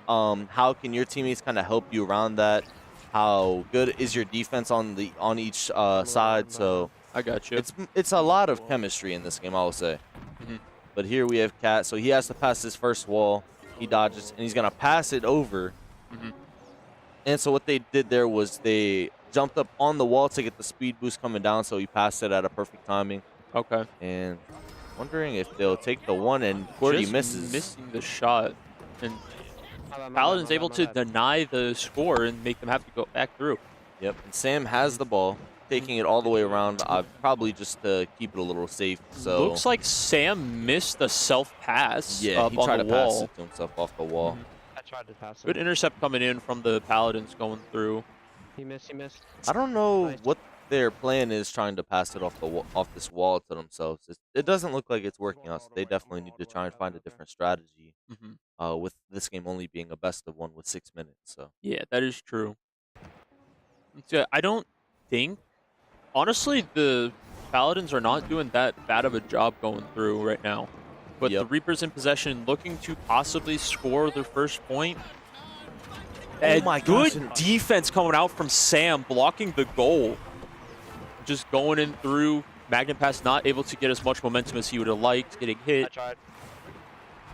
How can your teammates kind of help you around that? How good is your defense on each side? So I got you. It's a lot of chemistry in this game, I will say. But here we have Cat, so he has to pass his first wall. He dodges, and he's gonna pass it over. And so what they did there was they jumped up on the wall to get the speed boost coming down, so he passed it at a perfect timing. Okay. And wondering if they'll take the one, and Cordy misses. Missing the shot. And Paladin's able to deny the score and make them have to go back through. Yep, and Sam has the ball, taking it all the way around, probably just to keep it a little safe. So looks like Sam missed the self-pass yeah, up he on tried the to wall. pass it to himself off the wall. I tried to pass it. Good intercept coming in from the Paladins going through. He missed. I don't know what their plan is trying to pass it off this wall to themselves. It doesn't look like it's working out, so they definitely need to try and find a different strategy with this game only being a best of one with 6 minutes. So Yeah, that is true. I don't think, honestly, the Paladins are not doing that bad of a job going through right now. But the Reapers in possession looking to possibly score their first point. And my good gosh. defense coming out from Sam, blocking the goal. Just going in through. Magnum Pass not able to get as much momentum as he would have liked, getting hit.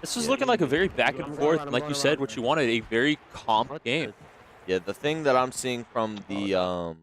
This is looking like a very back and forth, and like you said, what you wanted, a very comp game. yeah, the thing that I'm seeing from the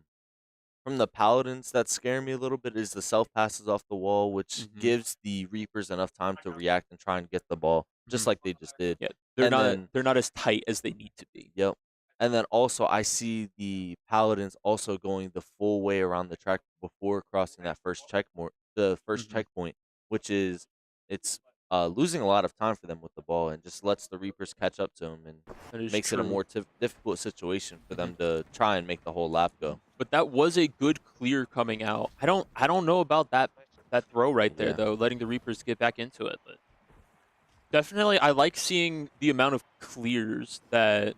Paladins that scare me a little bit is the self passes off the wall, which gives the Reapers enough time to react and try and get the ball, just like they just did. Yeah, And they're not as tight as they need to be. Yep. And then also I see the Paladins also going the full way around the track before crossing that first checkpoint, which is it's losing a lot of time for them with the ball and just lets the Reapers catch up to them and makes it a more difficult situation for them to try and make the whole lap go. But that was a good clear coming out. I don't know about that throw right there though, letting the Reapers get back into it. But definitely, I like seeing the amount of clears that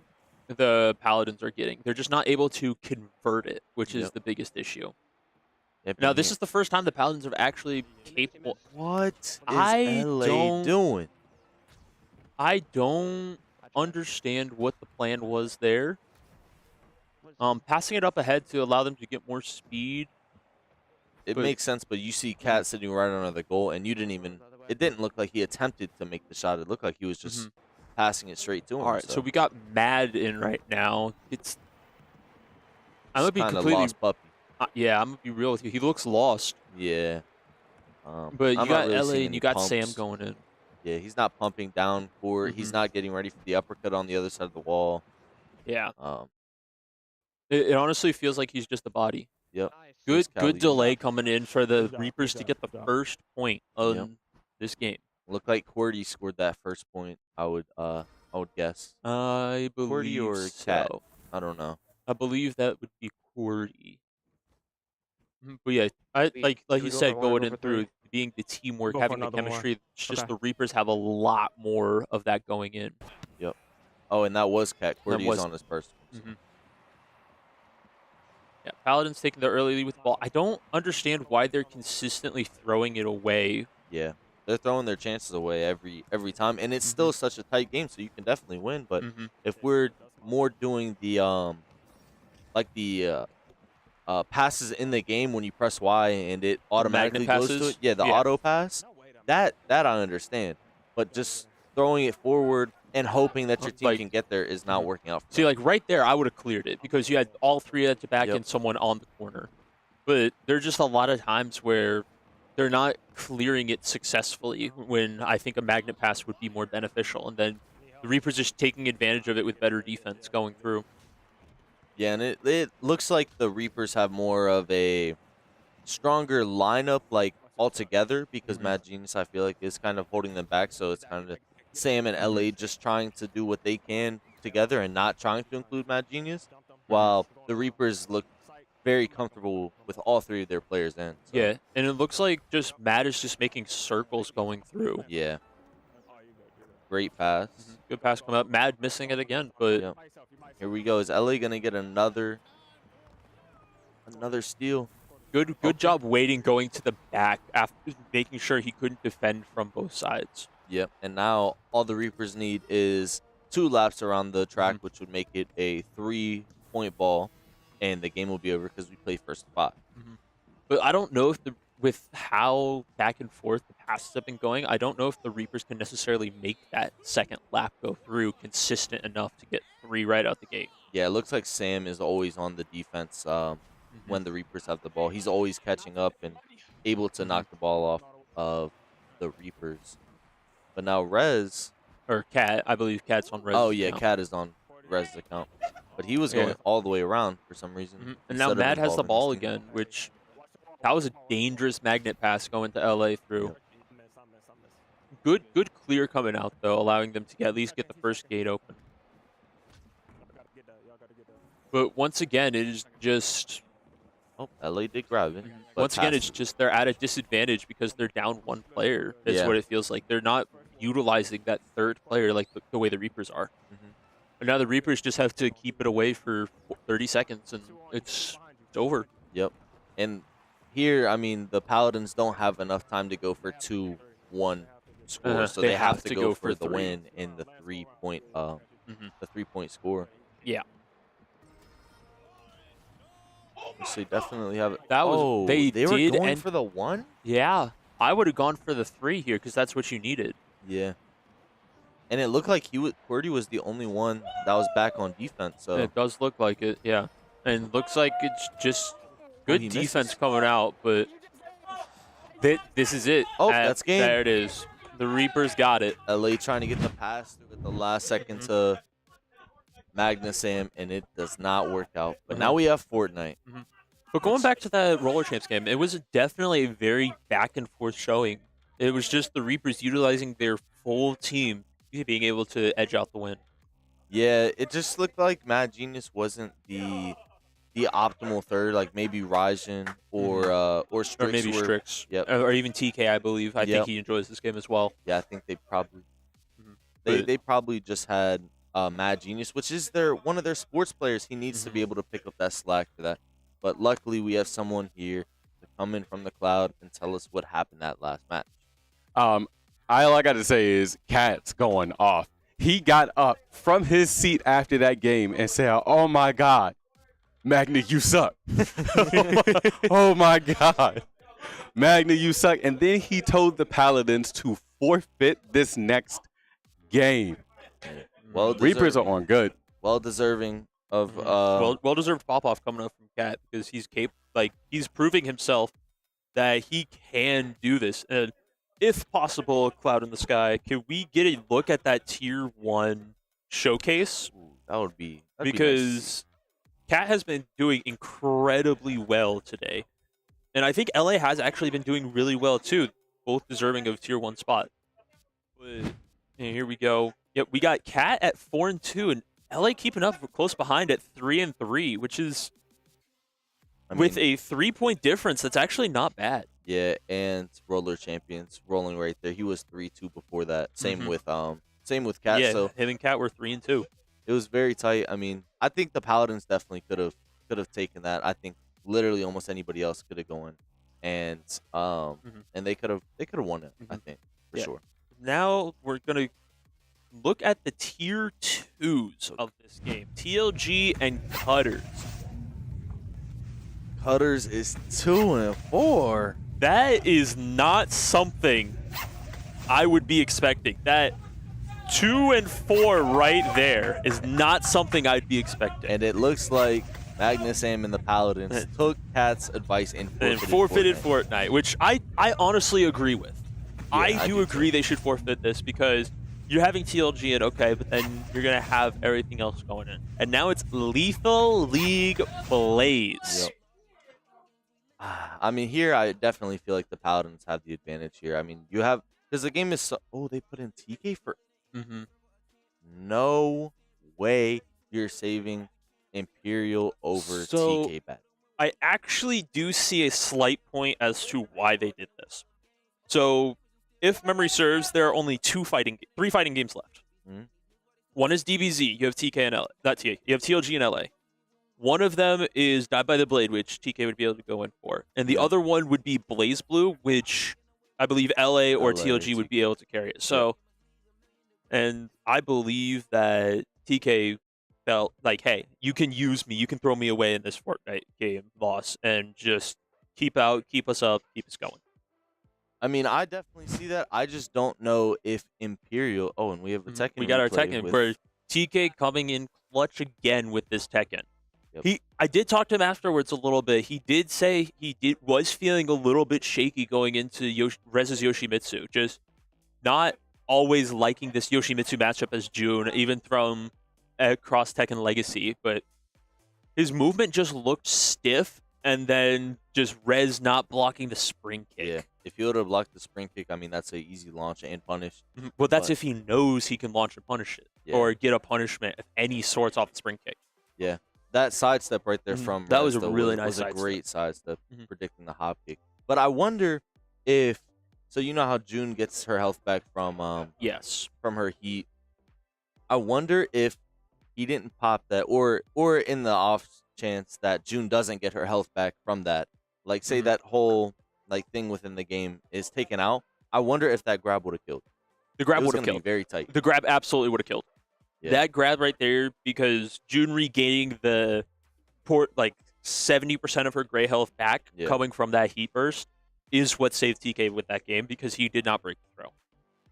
the Paladins are getting. They're just not able to convert it, which is the biggest issue. Now, this is the first time the Paladins are actually capable. What is LA doing? I don't understand what the plan was there. Passing it up ahead to allow them to get more speed. It makes sense, but you see Cat sitting right under the goal, and it didn't look like he attempted to make the shot. It looked like he was just passing it straight to him. All right, so we got Mad in right now. I'm gonna be completely lost puppy. Yeah, I'm gonna be real with you. He looks lost. Yeah. But you I'm got not really LA seeing and you any got Sam pumps. going in. Yeah, he's not pumping down court. He's not getting ready for the uppercut on the other side of the wall. Yeah. It honestly feels like he's just a body. Yep. Good delay coming in for the Reapers to get the first point on this game. Looked like Cordy scored that first point. I would guess. I believe Cordy or so. Cat. I don't know. I believe that would be Cordy. But yeah, like you said, going in through being the teamwork, having the chemistry. It's just the Reapers have a lot more of that going in. Yep. Oh, and that was Cat. Cordy is on his first. Yeah, Paladins taking the early lead with the ball. I don't understand why they're consistently throwing it away. Yeah, they're throwing their chances away every time, and it's still such a tight game, so you can definitely win. But if we're more doing the passes in the game when you press Y and it automatically goes to it, the auto pass, that I understand. But just throwing it forward and hoping that your team can get there is not working out. See, like right there, I would have cleared it because you had all three at the back and someone on the corner. But there's just a lot of times where they're not clearing it successfully when I think a magnet pass would be more beneficial. And then the Reapers just taking advantage of it with better defense going through. Yeah, and it looks like the Reapers have more of a stronger lineup, like altogether, because Mad Genius, I feel like, is kind of holding them back. So it's kind of Sam and LA just trying to do what they can together and not trying to include Mad Genius, while the Reapers look very comfortable with all three of their players in. So. Yeah, and it looks like just Mad is just making circles going through. Yeah. Great pass. Good pass coming up. Mad missing it again, but here we go. Is LA gonna get another steal? Good job waiting, going to the back after making sure he couldn't defend from both sides. Yep, and now all the Reapers need is 2 laps around the track, which would make it a 3-point ball, and the game will be over because we play first to 5. But I don't know if with how back and forth the passes have been going, I don't know if the Reapers can necessarily make that second lap go through consistent enough to get 3 right out the gate. Yeah, it looks like Sam is always on the defense when the Reapers have the ball. He's always catching up and able to knock the ball off of the Reapers. But now Rez, or Cat, I believe Cat's on Rez. Oh yeah, Cat is on Rez's account. But he was going all the way around for some reason. And now Mad has the ball again, which that was a dangerous magnet pass going to LA through. Good clear coming out though, allowing them to at least get the first gate open. But once again, it is just. Oh, LA did grab it. Once again, it's just they're at a disadvantage because they're down 1 player. That's what it feels like. They're not utilizing that third player like the way the Reapers are. And now the Reapers just have to keep it away for 30 seconds, and it's over. Yep. And here, I mean, the Paladins don't have enough time to go for 2-1 score, so they have to go for the win in the 3-point the 3-point score. Yeah. So they definitely have it. That was they were did going for the 1? Yeah. I would have gone for the 3 here because that's what you needed. Yeah. And it looked like Cordy was the only one that was back on defense. So it does look like it, yeah. And looks like it's just good defense coming out, but this is it. Oh, that's game. There it is. The Reapers got it. LA trying to get the pass through at the last second to Magnus Sam, and it does not work out. But now we have Fortnite. But going back to that Roller Champs game, it was definitely a very back and forth showing. It was just the Reapers utilizing their full team being able to edge out the win. Yeah, it just looked like Mad Genius wasn't the optimal third, like maybe Raijin or Strix. Or maybe Strix. Yep. Or even TK, I believe. I think he enjoys this game as well. Yeah, I think they probably they probably just had Mad Genius, which is one of their sports players. He needs to be able to pick up that slack for that. But luckily, we have someone here to come in from the cloud and tell us what happened that last match. All I got to say is Cat's going off. He got up from his seat after that game and said, "Oh my God, Magna, you suck." Oh my God, Magna, you suck. And then he told the Paladins to forfeit this next game. Reapers are on good. Well deserving of well deserved pop off coming up from Cat because he's proving himself that he can do this. And if possible, Cloud in the Sky, can we get a look at that Tier 1 showcase? Ooh, that would be because nice. Cat has been doing incredibly well today. And I think LA has actually been doing really well too, both deserving of Tier 1 spot. But here we go. Yep, we got Cat at 4-2 and LA keeping up close behind at 3-3, which is with a 3-point difference. That's actually not bad. Yeah, and roller champions rolling right there. He was 3-2 before that. Same with Cat. Yeah, so him and Cat were 3-2. It was very tight. I mean, I think the Paladins definitely could have taken that. I think literally almost anybody else could have gone, and and they could have won it. I think for sure. Now we're gonna look at the Tier 2s of this game. TLG and fighterz. fighterz is 2-4. That is not something I would be expecting. That 2-4 right there is not something I'd be expecting. And it looks like Magnus Am and the Paladins took Cat's advice and forfeited Fortnite, which I honestly agree with. Yeah, I do agree they should forfeit this because you're having TLG in, okay, but then you're going to have everything else going in. And now it's Lethal League Blaze. Yep. I mean, here I definitely feel like the Paladins have the advantage here. I mean, you have, because the game is so, oh, they put in TK for, no way you're saving Imperial over TK bet. I actually do see a slight point as to why they did this. So, if memory serves, there are only three fighting games left. One is DBZ. You have TK and LA. Not TK. You have TLG and LA. One of them is Died by the Blade, which TK would be able to go in for. And the other one would be Blaze Blue, which I believe LA or TLG would be able to carry it. So, and I believe that TK felt like, hey, you can use me. You can throw me away in this Fortnite game loss and just keep us up, keep us going. I mean, I definitely see that. I just don't know if Imperial. Oh, and we have a Tekken. We got our Tekken for TK coming in clutch again with this Tekken. Yep. I did talk to him afterwards a little bit. He did say was feeling a little bit shaky going into Rez's Yoshimitsu. Just not always liking this Yoshimitsu matchup as June, even from across Tekken Legacy. But his movement just looked stiff, and then just Rez not blocking the spring kick. Yeah, if he would have blocked the spring kick, I mean, that's an easy launch and punish. Well, that's if he knows he can launch and punish it, or get a punishment of any sorts off the spring kick. Yeah. That sidestep right there from that Rez, was a really nice was a great sidestep, predicting the hop kick. But I wonder if, so you know how June gets her health back from from her heat. I wonder if he didn't pop that, or in the off chance that June doesn't get her health back from that. Like say that whole thing within the game is taken out. I wonder if that grab would have killed. The grab would have killed. Be very tight. The grab absolutely would have killed. Yeah. That grab right there, because June regaining the 70% of her gray health back coming from that heat burst is what saved TK with that game, because he did not break the throw.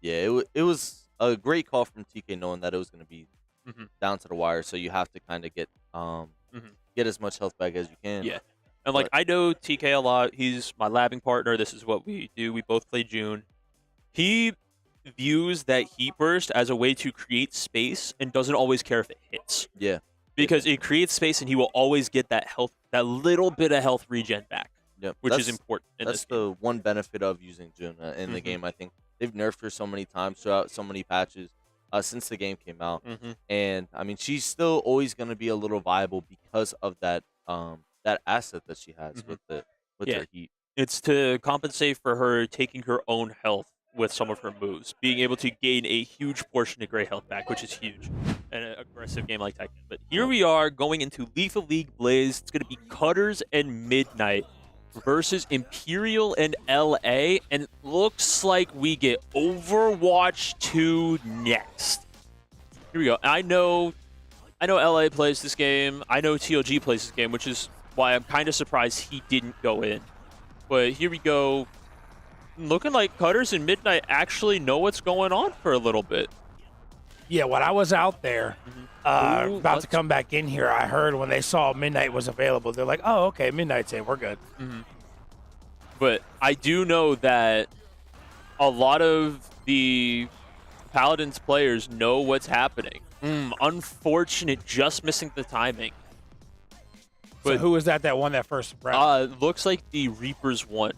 Yeah, it was a great call from TK, knowing that it was going to be down to the wire, so you have to kind of get as much health back as you can. Yeah, and I know TK a lot. He's my labbing partner. This is what we do. We both play June. He views that heat burst as a way to create space and doesn't always care if it hits. Yeah. Because it creates space and he will always get that health, that little bit of health regen back. Yep. Which is important. That's the one benefit of using June in the game. I think they've nerfed her so many times throughout so many patches since the game came out. And I mean, she's still always going to be a little viable because of that that asset that she has with her heat. It's to compensate for her taking her own health with some of her moves, being able to gain a huge portion of gray health back, which is huge in an aggressive game like Tekken. But here we are going into Lethal League Blaze. It's going to be fighterz and Midnight versus Imperial and LA, and it looks like we get Overwatch 2 next. Here we go. I know LA plays this game. I know TLG plays this game, which is why I'm kind of surprised he didn't go in. But here we go. Looking like fighterz and Midnight actually know what's going on for a little bit. Yeah, when I was out there, about to come back in here, I heard when they saw Midnight was available, they're like, oh, okay, Midnight's in, we're good. But I do know that a lot of the Paladins players know what's happening. Unfortunate, just missing the timing. But so who was that won that first round? Looks like the Reapers won.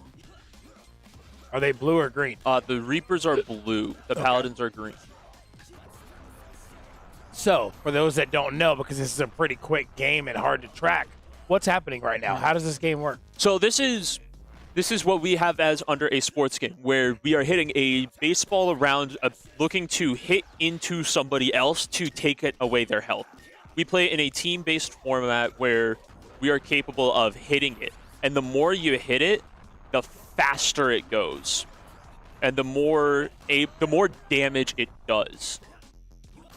Are they blue or green? The Reapers are blue. The Paladins are green. So, for those that don't know, because this is a pretty quick game and hard to track, what's happening right now? How does this game work? So this is what we have as under a sports game, where we are hitting a baseball around, looking to hit into somebody else to take it away their health. We play in a team-based format where we are capable of hitting it. And the more you hit it, the faster it goes. And the more damage it does.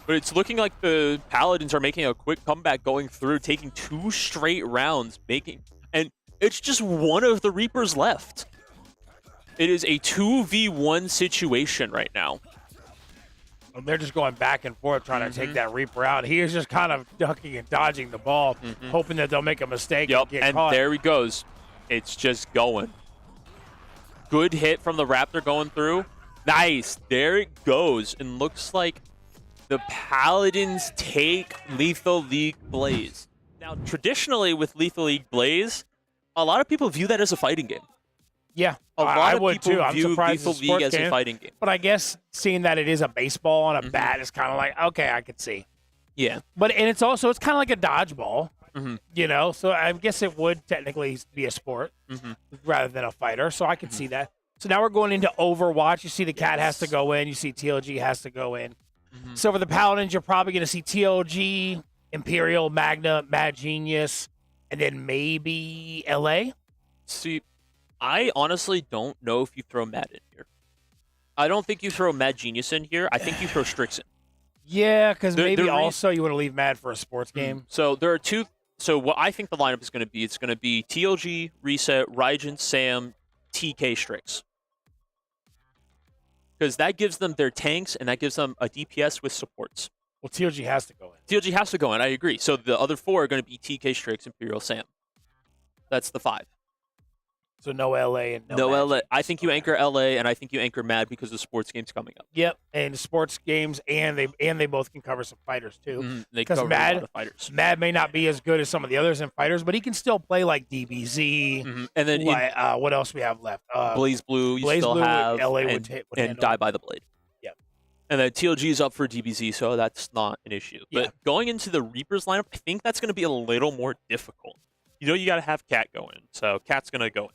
But it's looking like the Paladins are making a quick comeback, going through, taking 2 straight rounds, and it's just one of the Reapers left. It is a 2v1 situation right now. Well, they're just going back and forth trying to take that Reaper out. He is just kind of ducking and dodging the ball, hoping that they'll make a mistake and get caught. There he goes. It's just going. Good hit from the Raptor going through. Nice. There it goes. And looks like the Paladins take Lethal League Blaze. Now, traditionally with Lethal League Blaze, a lot of people view that as a fighting game. Yeah, a lot would of people too. I'm view surprised Lethal League as a fighting game. But I guess seeing that it is a baseball on a bat is kind of like, okay, I could see. Yeah. And it's kind of like a dodgeball, you know? So I guess it would technically be a sport rather than a fighter. So I could see that. So now we're going into Overwatch. You see the cat has to go in. You see TLG has to go in. So for the Paladins, you're probably going to see TLG, Imperial, Magna, Mad Genius, and then maybe LA. See, I honestly don't know if you throw Mad in here. I don't think you throw Mad Genius in here. I think you throw Strix in. Yeah, because maybe also you want to leave Mad for a sports game. So there are 2. So what I think the lineup is going to be, it's going to be TLG, Reset, Raijin, Sam, TK, Strix. Because that gives them their tanks, and that gives them a DPS with supports. Well, TLG has to go in. TLG has to go in, I agree. So the other 4 are going to be TK, Strix, Imperial, Sam. That's the 5. So no LA and no LA. I think you anchor LA, and I think you anchor Mad because the sports game's coming up. Yep, and sports games, and they both can cover some fighters too. Because Mad may not be as good as some of the others in fighters, but he can still play like DBZ. And then what else we have left? Blaze Blue, you still have, LA and Die by the Blade. Yep. And then TLG is up for DBZ, so that's not an issue. But going into the Reapers lineup, I think that's going to be a little more difficult. You know, you got to have Cat go in, so Cat's going to go in.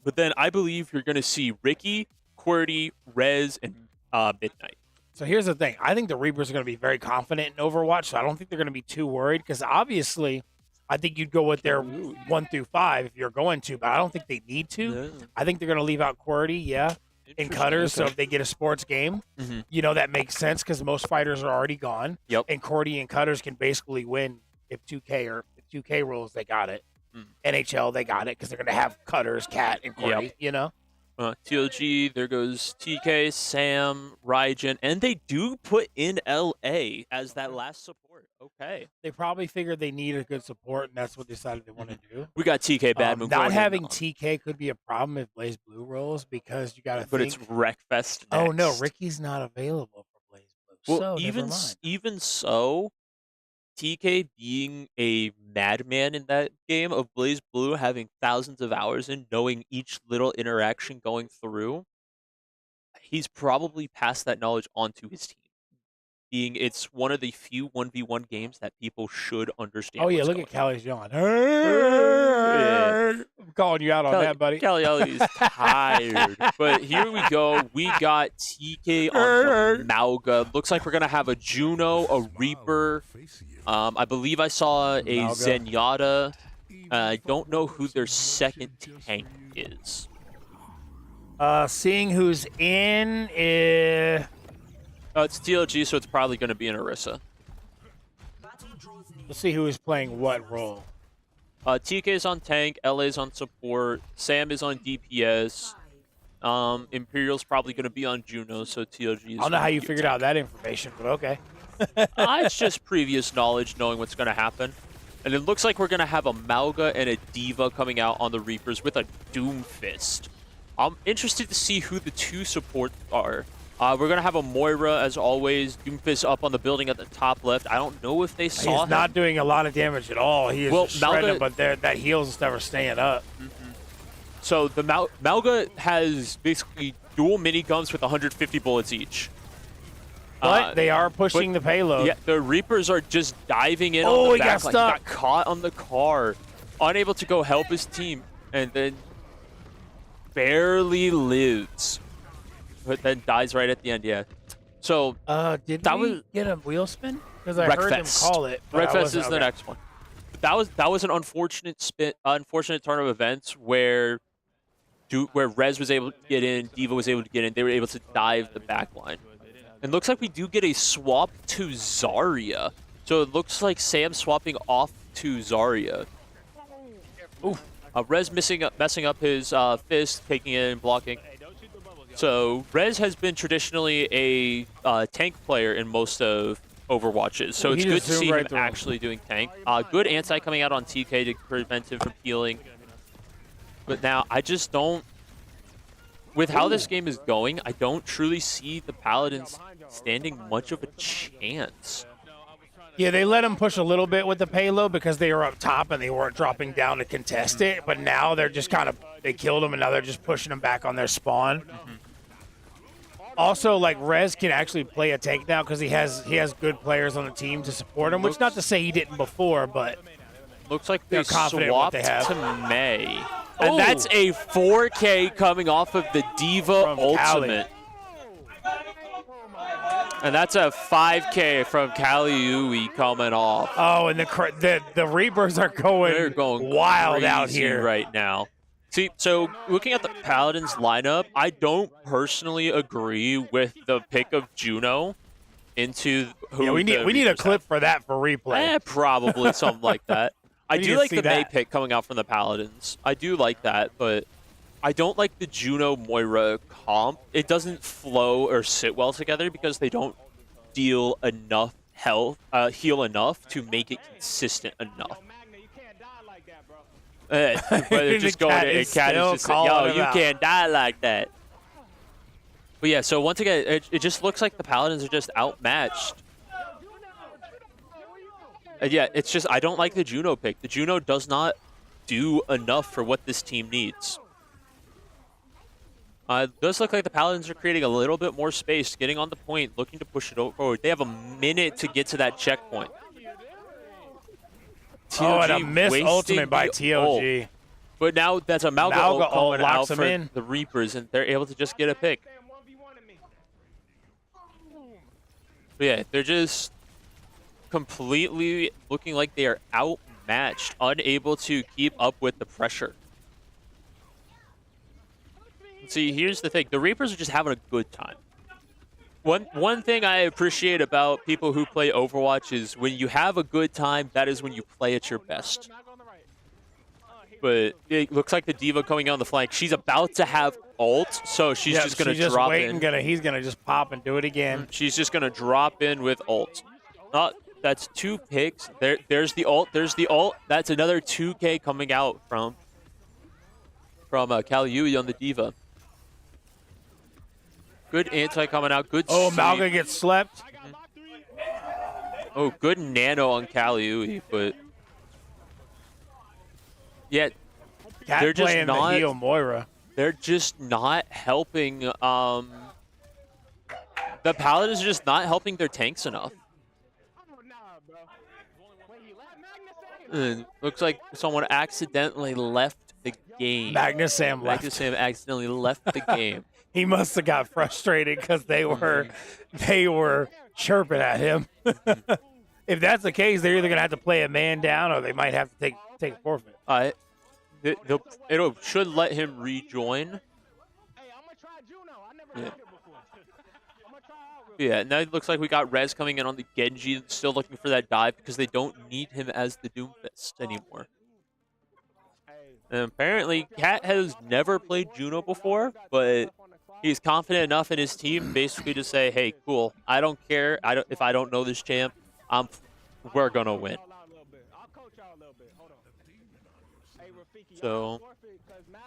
But then I believe you're going to see Ricky, QWERTY, Rez, and Midnight. So here's the thing. I think the Reapers are going to be very confident in Overwatch, so I don't think they're going to be too worried because obviously I think you'd go with their 1 through 5 if you're going to, but I don't think they need to. Yeah. I think they're going to leave out QWERTY, and Cutters, so if they get a sports game, you know, that makes sense because most fighters are already gone. Yep. And QWERTY and Cutters can basically win if 2K rules, they got it. NHL, they got it because they're going to have Cutters, Cat, and QWERTY, you know? TLG, there goes TK, Sam, Raijin, and they do put in LA as that last support. Okay. They probably figured they need a good support, and that's what they decided they want to do. We got TK Badman. Not having TK could be a problem if Blaze Blue rolls because you got to think. But it's Wreckfest next. Oh, no, Ricky's not available for Blaze Blue. Well, so even so, TK being a madman in that game of Blaze Blue, having thousands of hours in, knowing each little interaction going through, he's probably passed that knowledge onto his team. Being it's one of the few 1v1 games that people should understand. Oh, yeah, look at Callie's yawn. Yeah. I'm calling you out on that, buddy. Callie is tired. But here we go. We got TK on the Mauga. Looks like we're going to have a Juno, a Reaper. I believe I saw a Zenyatta. I don't know who their second tank is. Seeing who's in it's TLG, so it's probably going to be an Orisa. Let's see who is playing what role. TK's on tank, LA's on support, Sam is on DPS, Imperial's probably going to be on Juno, so TLG is I don't know how you figured out that information, but okay. It's just previous knowledge, knowing what's going to happen. And it looks like we're going to have a Mauga and a Diva coming out on the Reapers with a Doomfist I'm interested to see who the two supports are. We're going to have a Moira, as always. Doomfist up on the building at the top left. I don't know if they saw him. He's not doing a lot of damage at all. He is just shredding, but that heal's never staying up. So the Malga has basically dual miniguns with 150 bullets each. But they are pushing the payload. Yeah, the Reapers are just diving in on the he back. got stuck. He got caught on the car, unable to go help his team, and then barely lives, but then dies right at the end. Yeah. So did that we was get a wheel spin? Because I heard him call it. Wreckfest is the next one. But that was an unfortunate turn of events where Rez was able to get in, Diva was able to get in. They were able to dive the back line. And looks like we do get a swap to Zarya. So it looks like Sam swapping off to Zarya. Ooh. Rez messing up his fist, taking it and blocking. So Rez has been traditionally a tank player in most of Overwatches. So it's good to see him actually doing tank. Good anti coming out on TK to prevent him from healing. But now I just don't... With how this game is going, I don't truly see the Paladins standing much of a chance. Yeah, they let him push a little bit with the payload because they were up top and they weren't dropping down to contest it. But now they're just they killed him and now they're just pushing him back on their spawn. Also, like, Rez can actually play a tank now because he has good players on the team to support him, which not to say he didn't before, but looks like they're confident what they have. To May. And that's a 4K coming off of the Diva Ultimate. And that's a 5K from Kaliui coming off. Oh, and the Reapers are going wild out here right now. See, so looking at the Paladins lineup, I don't personally agree with the pick of Juno into who. Yeah, we need a clip for that for replay. Probably something like that. I do like the May pick coming out from the Paladins. I do like that, but I don't like the Juno Moira comp. It doesn't flow or sit well together because they don't deal enough health, heal enough to make it consistent enough. They're just going to Cat is just saying, yo, you can't die like that. But yeah, so once again, it just looks like the Paladins are just outmatched. Yeah, it's just I don't like the Juno pick. The Juno does not do enough for what this team needs. It does look like the Paladins are creating a little bit more space, getting on the point, looking to push it forward. They have a minute to get to that checkpoint. TOG and a missed ultimate by TOG. But now that's a Malga ult coming out for in. the Reapers, and they're able to just get a pick. But yeah, they're just completely looking like they are outmatched, unable to keep up with the pressure. See, here's the thing. The Reapers are just having a good time. One thing I appreciate about people who play Overwatch is when you have a good time, that is when you play at your best. But it looks like the Diva coming on the flank. She's about to have ult, so she's just going to drop in. He's going to just pop and do it again. She's just going to drop in with ult. That's 2 picks. There's the ult. There's the ult. That's another 2K coming out from Kaliui on the Diva. Good anti coming out. Good. Oh, Malga gets slept. Oh, good nano on Kaliui, but yeah, they're just not. The Moira. They're just not helping. The Paladins are just not helping their tanks enough. And looks like someone accidentally left the game. Magnus Sam left. Magnus Sam accidentally left the game. He must have got frustrated because they were chirping at him. If that's the case, they're either gonna have to play a man down or they might have to take a forfeit. It should let him rejoin. Yeah, now it looks like we got Rez coming in on the Genji, still looking for that dive because they don't need him as the Doomfist anymore. And apparently, Cat has never played Juno before, but he's confident enough in his team basically to say, hey, cool, I don't care if I don't know this champ, we're going to win. So,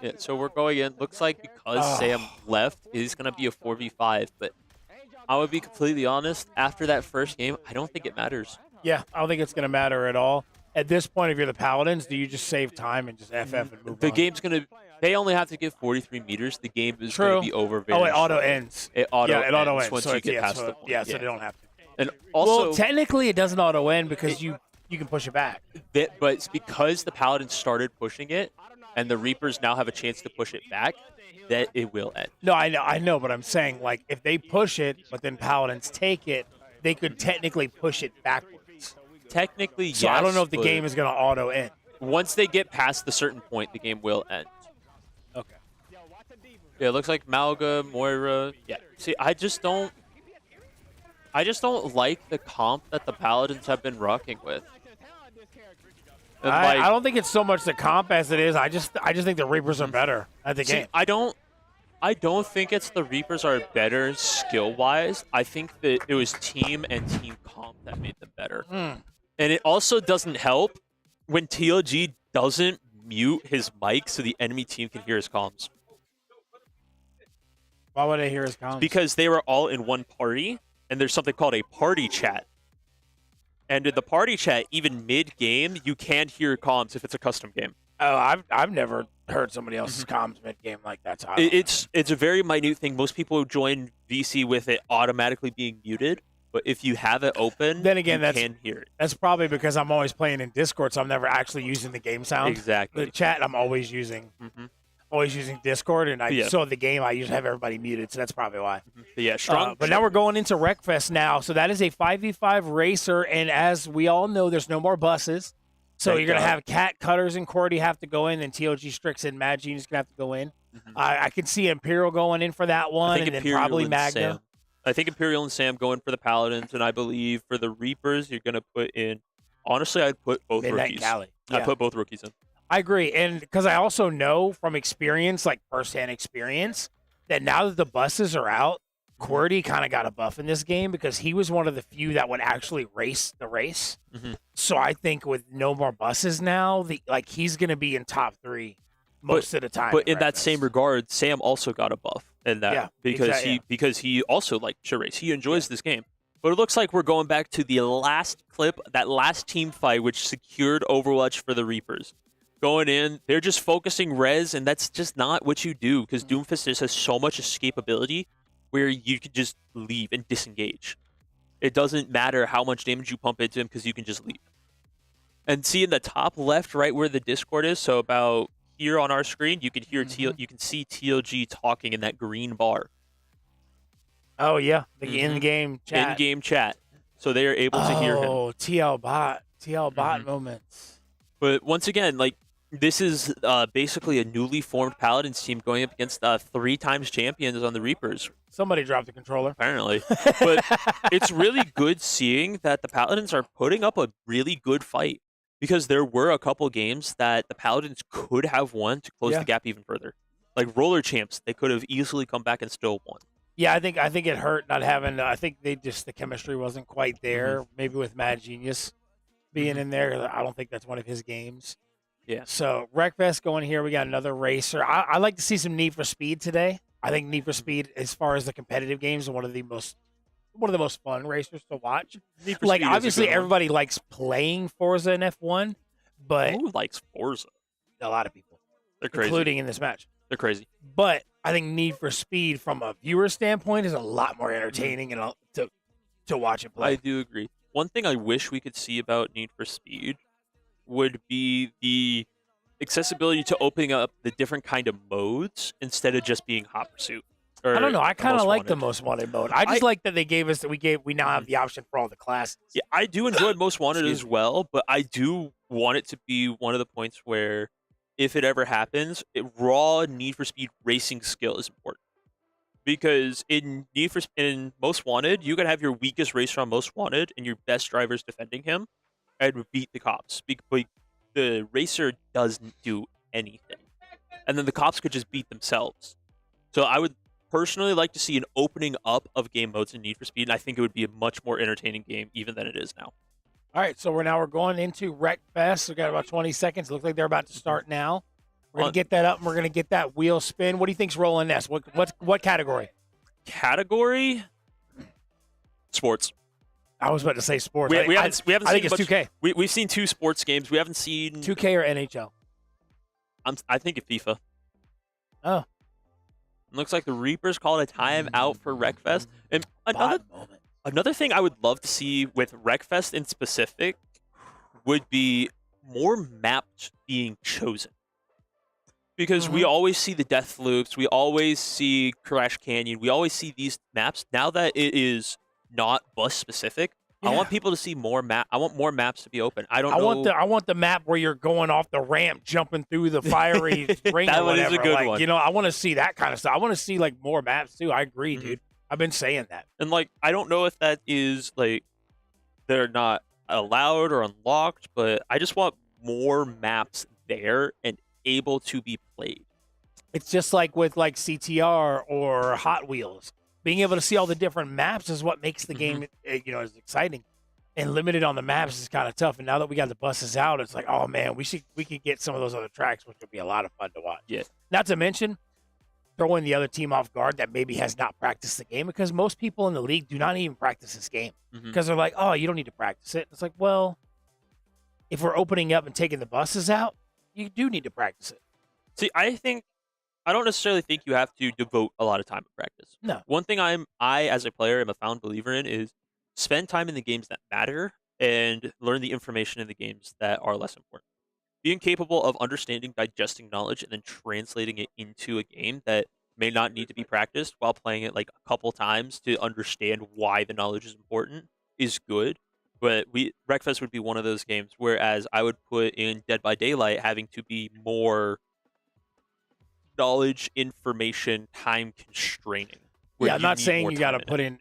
yeah, so we're going in. Looks like because Sam left, it is going to be a 4v5. But I would be completely honest, after that first game, I don't think it matters. Yeah, I don't think it's going to matter at all. At this point, if you're the Paladins, do you just save time and just FF and move on? The game's going to... They only have to get 43 meters. The game is going to be over very it auto shortly. ends. It auto ends once so you get past the point. Yeah, so they don't have to. And also, well, technically, it doesn't auto end because you can push it back. But it's because the Paladins started pushing it, and the Reapers now have a chance to push it back, that it will end. No, I know, but I'm saying, like, if they push it, but then Paladins take it, they could technically push it backwards. Technically, so yes. I don't know if the but game is going to auto end. Once they get past the certain point, the game will end. Okay. Yeah, it looks like Malga, Moira. Yeah. See, I just don't like the comp that the Paladins have been rocking with. And I don't think it's so much the comp as it is. I just think the Reapers are better at the game. I don't think it's the Reapers are better skill-wise. I think that it was team and team comp that made them better. And it also doesn't help when TLG doesn't mute his mic so the enemy team can hear his comms. Why would I hear his comms? Because they were all in one party, and there's something called a party chat. And in the party chat, even mid-game, you can't hear comms if it's a custom game. Oh, I've never heard somebody else's comms mid-game like that. So It's a very minute thing. Most people who join VC with it automatically being muted, but if you have it open, then again, you can hear it. That's probably because I'm always playing in Discord, so I'm never actually using the game sound. Exactly. The chat, I'm always using. Always using Discord, and so the game I usually have everybody muted, so that's probably why. But yeah, strong. But now we're going into Wreckfest now, so that is a 5v5 racer, and as we all know, there's no more buses, so you're gonna have Cat, Cutters, and Cordy have to go in, and TOG, Strix, and Mad Genius gonna have to go in. I can see Imperial going in for that one, and then probably Magna. I think Imperial and Sam going for the Paladins, and I believe for the Reapers, you're gonna put in. Honestly, I'd put both Midnight rookies. Cali. I'd put both rookies in. I agree, and because I also know from experience, like firsthand experience, that now that the buses are out, QWERTY kind of got a buff in this game because he was one of the few that would actually race the race. So I think with no more buses now, he's going to be in top 3 most of the time. But in that same regard, Sam also got a buff in that because he also liked to race. He enjoys this game. But it looks like we're going back to the last clip, that last team fight, which secured Overwatch for the Reapers. Going in, they're just focusing res, and that's just not what you do because Doomfist just has so much escapability where you can just leave and disengage. It doesn't matter how much damage you pump into him because you can just leave. And see in the top left, right where the Discord is, so about here on our screen, you can hear you can see TLG talking in that green bar. Oh yeah, the in-game chat. In-game chat. So they are able to hear him. Oh, TL bot moments. But once again, this is basically a newly formed Paladins team going up against 3 times champions on the Reapers. Somebody dropped the controller. Apparently. But it's really good seeing that the Paladins are putting up a really good fight because there were a couple games that the Paladins could have won to close the gap even further. Like Roller Champs, they could have easily come back and still won. Yeah, I think it hurt not having. I think the chemistry wasn't quite there. Maybe with Mad Genius being in there, I don't think that's one of his games. Yeah. So Wreckfest going here. We got another racer. I like to see some Need for Speed today. I think Need for Speed, as far as the competitive games, is one of the most fun racers to watch. Like obviously everybody likes playing Forza and F1, but who likes Forza? A lot of people. They're crazy, including in this match. They're crazy. But I think Need for Speed, from a viewer standpoint, is a lot more entertaining and to watch it play. I do agree. One thing I wish we could see about Need for Speed would be the accessibility to opening up the different kind of modes instead of just being Hot Pursuit. I don't know. I kind of like the Most Wanted mode. I just like that they gave us we now have the option for all the classes. Yeah, I do enjoy Most Wanted as well, but I do want it to be one of the points where, if it ever happens, raw Need for Speed racing skill is important. Because in Most Wanted, you can have your weakest racer on Most Wanted and your best drivers defending him and beat the cops. But the racer doesn't do anything. And then the cops could just beat themselves. So I would personally like to see an opening up of game modes in Need for Speed, and I think it would be a much more entertaining game even than it is now. All right, so we're going into Wreckfest. We got about 20 seconds. Looks like they're about to start now. We're gonna get that up, and we're gonna get that wheel spin. What do you think's rolling next? What category? Category? Sports. I was about to say sports. We haven't I seen think it's much, 2K. We've seen 2 sports games. We haven't seen 2K or NHL. I think of FIFA. Oh. It looks like the Reapers called a timeout for Wreckfest. And another thing I would love to see with Wreckfest in specific would be more maps being chosen. Because we always see the Death Flukes, we always see Crash Canyon, we always see these maps. Now that it is not bus specific, I want people to see more map. I want more maps to be open. I want the map where you're going off the ramp, jumping through the fiery ring. That or one is whatever. a good like, one. You know, I want to see that kind of stuff. I want to see like more maps too. I agree, dude. I've been saying that. And like, I don't know if that is like they're not allowed or unlocked, but I just want more maps there and able to be played. It's just like with like CTR or Hot Wheels. Being able to see all the different maps is what makes the game, is exciting. And limited on the maps is kind of tough. And now that we got the buses out, it's like, oh man, we could get some of those other tracks, which would be a lot of fun to watch. Yeah. Not to mention throwing the other team off guard that maybe has not practiced the game, because most people in the league do not even practice this game because they're like, oh, you don't need to practice it. It's like, well, if we're opening up and taking the buses out, you do need to practice it. See, I don't necessarily think you have to devote a lot of time to practice. No. One thing I as a player am a found believer in is spend time in the games that matter and learn the information in the games that are less important. Being capable of understanding, digesting knowledge, and then translating it into a game that may not need to be practiced while playing it like a couple times to understand why the knowledge is important is good. But Wreckfest would be one of those games, whereas I would put in Dead by Daylight having to be more knowledge, information, time constraining. Yeah, I'm not saying you got to put in,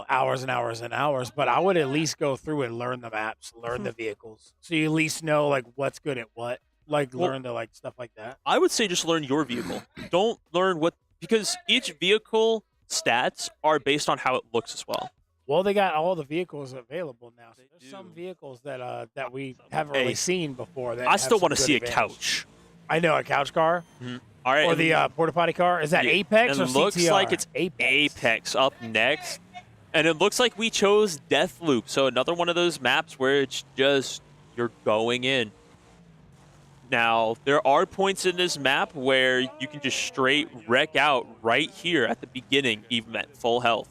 hours and hours and hours, but I would at least go through and learn the maps, learn the vehicles, so you at least know like what's good at what, learn the like stuff like that. I would say just learn your vehicle. Don't learn because each vehicle stats are based on how it looks as well. Well, they got all the vehicles available now. So there's some vehicles that we haven't really seen before. That I still want to see advantage. a couch. I know, a couch car. All right, or the porta potty car. Is that Apex or it looks CTR? like it's Apex up next. And it looks like we chose Deathloop. So another one of those maps where it's just you're going in. Now, there are points in this map where you can just straight wreck out right here at the beginning, even at full health.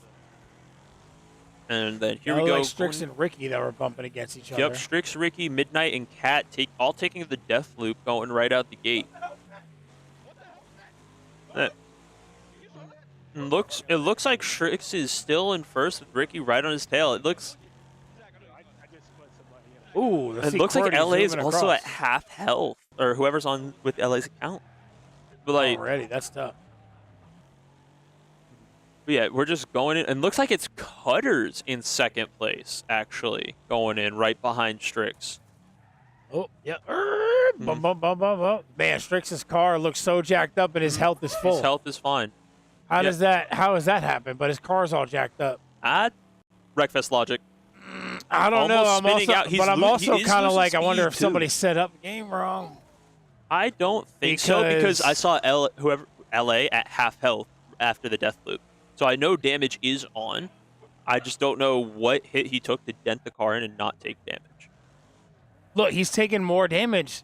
And then here we go. Like Strix and Ricky that were bumping against each other. Yep, Strix, Ricky, Midnight, and Cat all taking the Deathloop, going right out the gate. It looks like Strix is still in first with Ricky right on his tail. It looks. Ooh, it looks like LA is also at half health, or whoever's on with LA's account. But like already, that's tough. But yeah, we're just going in, and looks like it's Cutters in second place, actually, going in right behind Strix. Oh, yeah. Bum, bum, bum, bum, bum. Man, Strix's car looks so jacked up, and his health is full. His health is fine. How does that happen? But his car's all jacked up. Wreckfest logic. I don't know. I'm also kind of like, I wonder if somebody too. set up the game wrong. I don't think so, because I saw LA at half health after the death loop. So I know damage is on. I just don't know what hit he took to dent the car in and not take damage. Look, he's taking more damage,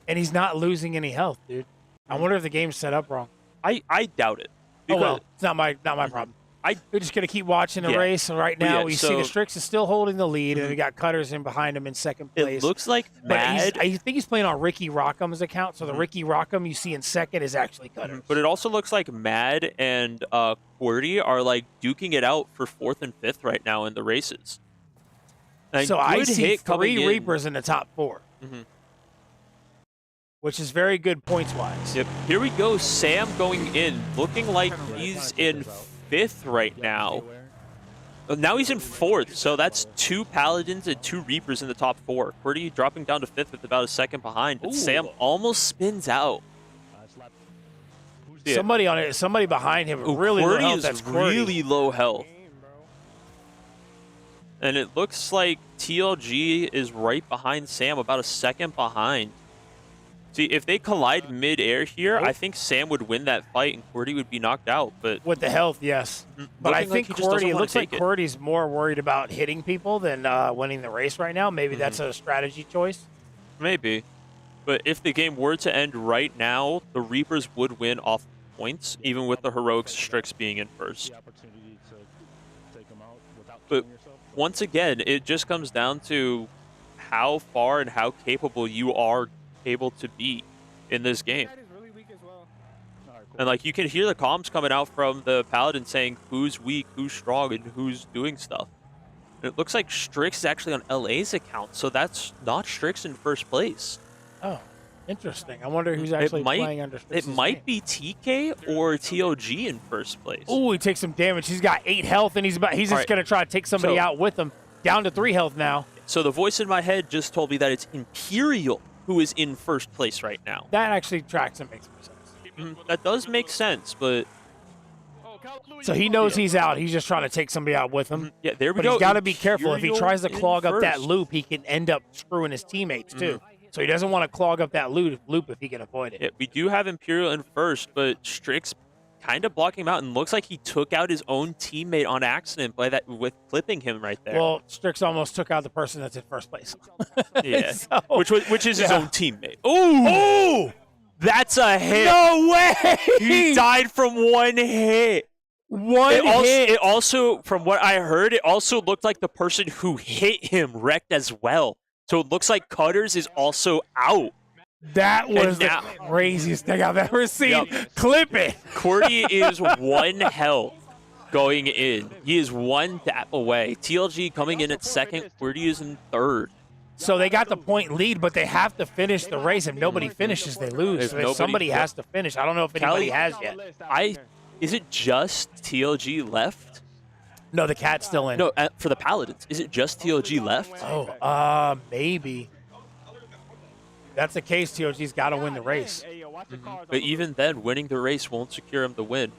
and he's not losing any health, dude. I wonder if the game's set up wrong. I doubt it. Oh, well, it's not my problem. We're just going to keep watching the race, and right now we see the Strix is still holding the lead, and we got Cutters in behind him in second place. It looks like Mad. I think he's playing on Ricky Rockham's account, so the Ricky Rockham you see in second is actually Cutters. But it also looks like Mad and QWERTY are like duking it out for 4th and 5th right now in the races. And so I see 3 Reapers in the top 4. Which is very good points-wise. Yep. Here we go, Sam going in, looking like he's in 5th right now. Now he's in 4th, so that's 2 Paladins and 2 Reapers in the top 4. QWERTY dropping down to 5th with about a second behind, but Sam almost spins out. Somebody behind him really low health. That's QWERTY. Really low health. And it looks like TLG is right behind Sam, about a second behind. See, if they collide mid-air here, I think Sam would win that fight and QWERTY would be knocked out. But with the health, yes. But I think QWERTY, it looks like it. QWERTY's more worried about hitting people than winning the race right now. Maybe that's a strategy choice. Maybe. But if the game were to end right now, the Reapers would win off points, even with the Heroics Strix being in first. But once again, it just comes down to how far and how capable you are able to be in this game. And like you can hear the comms coming out from the Paladin saying who's weak, who's strong, and who's doing stuff. And it looks like Strix is actually on LA's account, so that's not Strix in first place. Oh, interesting. I wonder who's actually playing under Strix's It might be TK or TOG in first place. Oh, he takes some damage. He's got 8 health, and he's just going to try to take somebody out with him. Down to 3 health now. So the voice in my head just told me that it's Imperial who is in first place right now. That actually tracks and makes more sense. That does make sense, but... So he knows he's out. He's just trying to take somebody out with him. Yeah, there we but go. He's got to be careful. If he tries to Imperial clog up that first. loop, he can end up screwing his teammates, too. So he doesn't want to clog up that loop if he can avoid it. Yeah, we do have Imperial in first, but Strix kind of blocking him out, and looks like he took out his own teammate on accident by that with clipping him right there. Well, Strix almost took out the person that's in first place. Yeah, So- which is his own teammate. Ooh, that's a hit. No way! He died from one hit. It also, from what I heard, it also looked like the person who hit him wrecked as well. So it looks like fighterz is also out. That was the craziest thing I've ever seen. Clip it. QWERTY is 1 health going in. He is 1 tap away. TLG coming in at second. QWERTY is in third. So they got the point lead, but they have to finish the race. If nobody finishes, they lose. So somebody has to finish. I don't know if anybody has yet. Is it just TLG left? No, the cat's still in. No, for the Paladins. Is it just TLG left? Oh, maybe. If that's the case, TLG's got to win the race. But even then, winning the race won't secure him the win.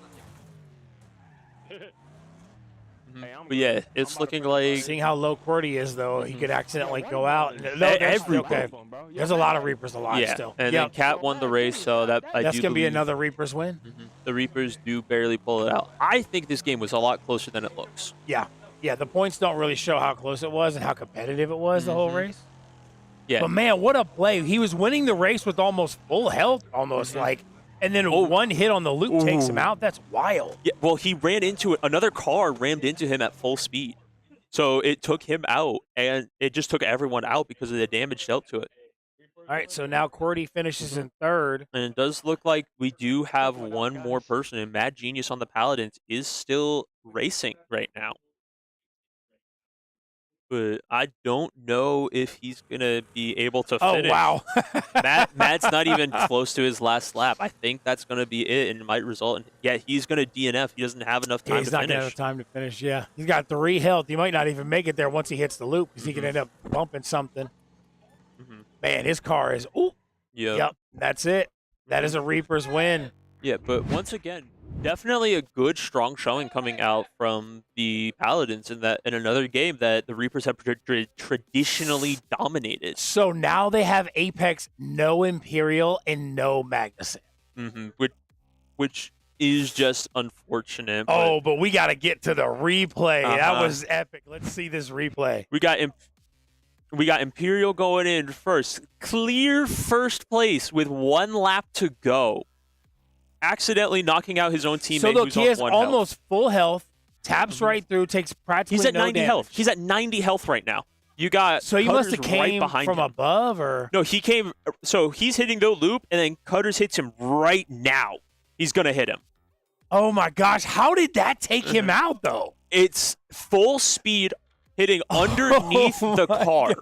But yeah, it's looking like... Seeing how low QWERTY is, though, he could accidentally go out. No, there's a lot of Reapers alive still. And then Cat won the race, so that's going to be another Reapers win. The Reapers do barely pull it out. I think this game was a lot closer than it looks. Yeah, the points don't really show how close it was and how competitive it was the whole race. Yeah. But man, what a play. He was winning the race with almost full health, and then one hit on the loop takes him out. That's wild. Yeah, well, he ran into it. Another car rammed into him at full speed. So it took him out, and it just took everyone out because of the damage dealt to it. All right, so now QWERTY finishes in third. And it does look like we do have one more person, and Mad Genius on the Paladins is still racing right now. But I don't know if he's going to be able to finish. Oh, wow. Matt's not even close to his last lap. I think that's going to be it, and it might result in, he's going to DNF. He doesn't have enough time to finish. He's not going to have time to finish, yeah. He's got 3 health. He might not even make it there once he hits the loop because he could end up bumping something. Man, his car is, yep, that's it. That is a Reaper's win. Yeah, but once again, definitely a good, strong showing coming out from the Paladins in another game that the Reapers have traditionally dominated. So now they have Apex, no Imperial, and no Magnuson. Which is just unfortunate. But we got to get to the replay. That was epic. Let's see this replay. We got Imperial going in first. Clear first place with 1 lap to go. Accidentally knocking out his own teammate. So look, who's he on has 1 almost health. full health, taps right through, takes practically He's at no 90 damage. health. He's at 90 health right now. You got So he must have fighterz came right behind from him. above, or No, he came. So he's hitting the loop, and then fighterz hits him right now. He's gonna hit him. Oh my gosh, how did that take him out though? It's full speed hitting underneath the car.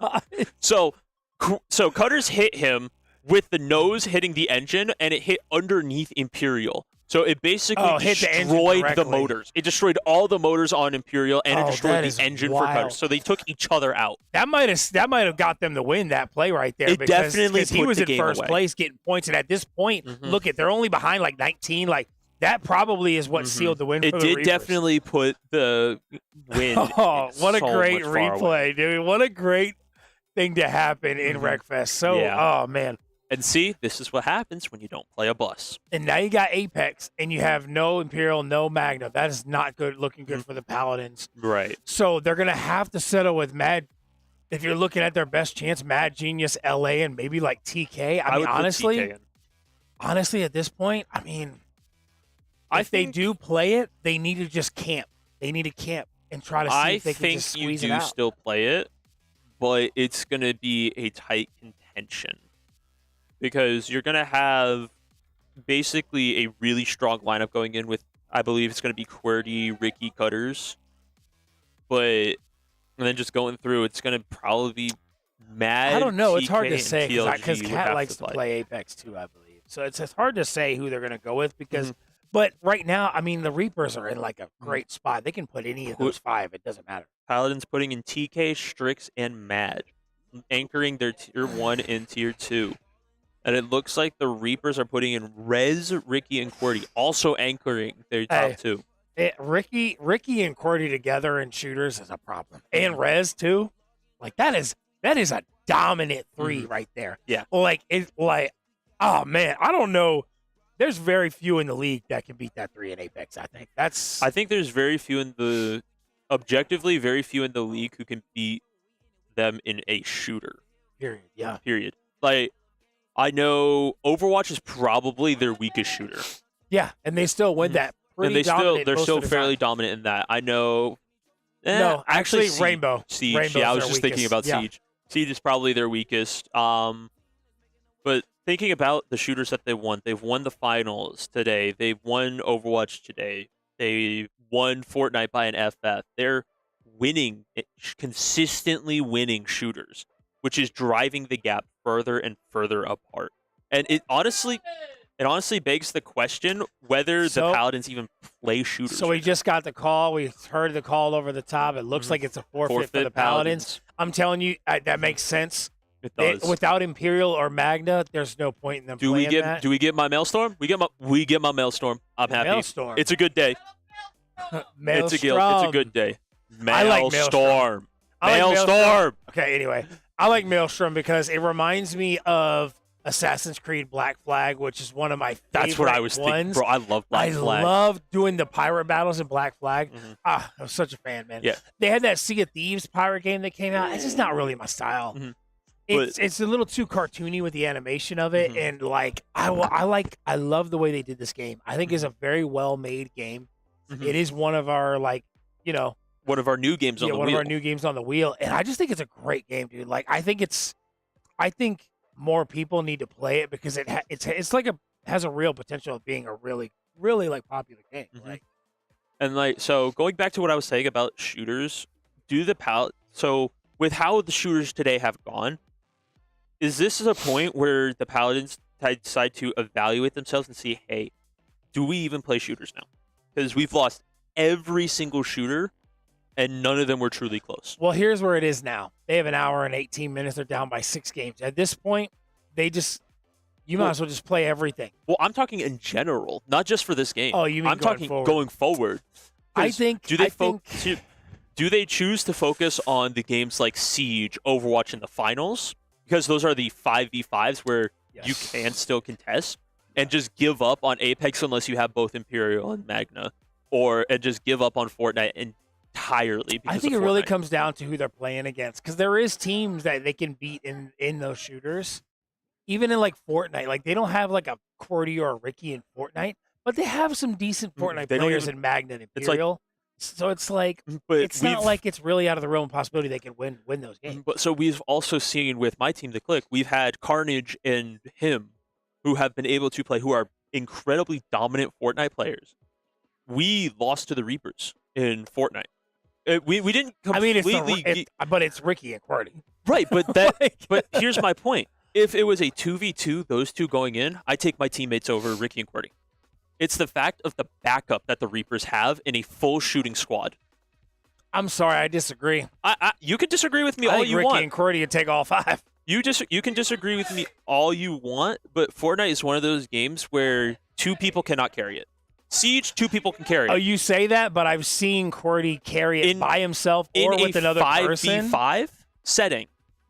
So fighterz hit him with the nose hitting the engine, and it hit underneath Imperial. So it basically hit the engine destroyed the directly. motors. It destroyed all the motors on Imperial, and it destroyed that is the engine wild. for fighterz. So they took each other out. That might have got them to win that play right there. It because definitely he put was the in game first away. place getting points, and at this point, look, they're only behind like 19. Like that probably is what sealed the win for It the did Reapers. definitely put the win. Oh, what a so great much far away. replay, dude. What a great thing to happen in Wreckfest. So, oh, man. And see, this is what happens when you don't play a bus. And now you got Apex, and you have no Imperial, no Magna. That is not good, looking good for the Paladins. Right. So they're going to have to settle with Mad. If you're looking at their best chance, Mad Genius, LA, and maybe like TK. I mean, would put honestly, TK in. honestly, at this point, I mean, if they do play it, they need to just camp. They need to camp and try to see if they can just squeeze you it do out. still play it, but it's going to be a tight contention because you're going to have basically a really strong lineup going in with, I believe it's going to be QWERTY, Ricky, Cutters, but and then just going through, it's going to probably be Mad. I don't know. It's hard TK, to and say because TLG would Cat have likes to to play Apex too, I believe. So it's hard to say who they're going to go with because, but right now, I mean, the Reapers are in like a great spot. They can put any of those 5. It doesn't matter. Paladins putting in TK, Strix, and Mad, anchoring their tier 1 and tier 2. And it looks like the Reapers are putting in Rez, Ricky, and QWERTY, also anchoring their top 2. Ricky and QWERTY together in shooters is a problem, and Rez too. Like that is a dominant 3 right there. Yeah. Oh man, I don't know. There's very few in the league that can beat that 3 in Apex. I think there's very few in the objectively very few in the league who can beat them in a shooter. Period. Yeah. Period. Like I know Overwatch is probably their weakest shooter. Yeah, and they still win that. And they're still fairly dominant in that. I know. No, actually, Siege. Rainbow. Siege. Rainbow's Yeah, I was their just thinking weakest. about Yeah. Siege. Siege is probably their weakest. But thinking about the shooters that they've won the finals today. They've won Overwatch today. They won Fortnite by an FF. They're winning, consistently winning shooters, which is driving the gap further and further apart. And it honestly begs the question whether the Paladins even play shooters. So we just got the call. We heard the call over the top. It looks like it's a forfeit for the Paladins. I'm telling you, that makes sense. It does. Without Imperial or Magna, there's no point in them playing that. Do we get my Maelstrom? We get my Maelstrom. I'm happy. Maelstrom. It's a good day. It's a good day. I like Maelstrom. Maelstrom. Okay, anyway. I like Maelstrom because it reminds me of Assassin's Creed Black Flag, which is one of my favorite That's what I was thinking, bro. I love Black Flag. I love doing the pirate battles in Black Flag. I was such a fan, man. Yeah. They had that Sea of Thieves pirate game that came out. It's just not really my style. It's a little too cartoony with the animation of it, and like I love the way they did this game. I think it's a very well made game. It is one of our one of our new games on the wheel. One of our new games on the wheel, and I just think it's a great game, dude. Like I think more people need to play it because has a real potential of being a really like popular game. Right? And like so, going back to what I was saying about shooters, so with how the shooters today have gone, is this a point where the Paladins decide to evaluate themselves and see, hey, do we even play shooters now? Because we've lost every single shooter, and none of them were truly close. Well, here's where it is now. They have an hour and 18 minutes. They're down by 6 games. At this point, you might as well just play everything. Well, I'm talking in general, not just for this game. Oh, you mean I'm talking going forward. Do they choose to focus on the games like Siege, Overwatch in the finals? Because those are the 5v5s where you can still contest, and just give up on Apex unless you have both Imperial and Magna, and just give up on Fortnite entirely. I think it really comes down to who they're playing against, because there is teams that they can beat in those shooters, even in like Fortnite. Like they don't have like a QWERTY or a Ricky in Fortnite, but they have some decent Fortnite players in Magna and Imperial. So it's like, it's not like it's really out of the realm of possibility they can win those games. But so we've also seen with my team, the Click, we've had Carnage and him, who have been able to play, who are incredibly dominant Fortnite players. We lost to the Reapers in Fortnite. We didn't completely. But it's Ricky and QWERTY. Right, but but here's my point. If it was a 2v2, those two going in, I take my teammates over Ricky and QWERTY. It's the fact of the backup that the Reapers have in a full shooting squad. I'm sorry, I disagree. You can disagree with me I all think you Ricky want. and QWERTY would take all 5. You can disagree with me all you want, but Fortnite is one of those games where 2 people cannot carry it. Siege, 2 people can carry it. Oh, you say that, but I've seen Cordy carry it by himself or with another person. In a 5v5 setting,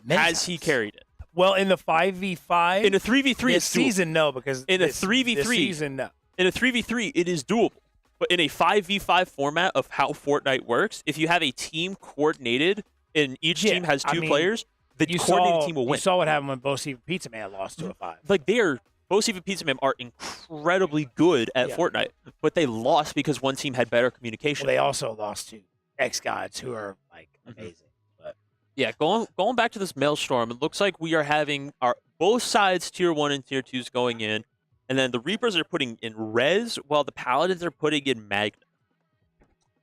has he carried it? Well, in the 5v5, in a 3v3, this season, no, because in this, a 3v3 this season, no. In a 3v3, it is doable. But in a 5v5 format of how Fortnite works, if you have a team coordinated and each team has 2 players, the coordinated team will win. You saw what happened when Bo Steve Pizza Man lost to a 5. Like Bo Steve and Pizza Man are incredibly good at Fortnite, but they lost because one team had better communication. Well, they also lost to X-Gods, who are like amazing. But yeah, going back to this Maelstrom, it looks like we are having both sides tier 1 and tier 2s going in, and then the Reapers are putting in Rez while the Paladins are putting in Magna.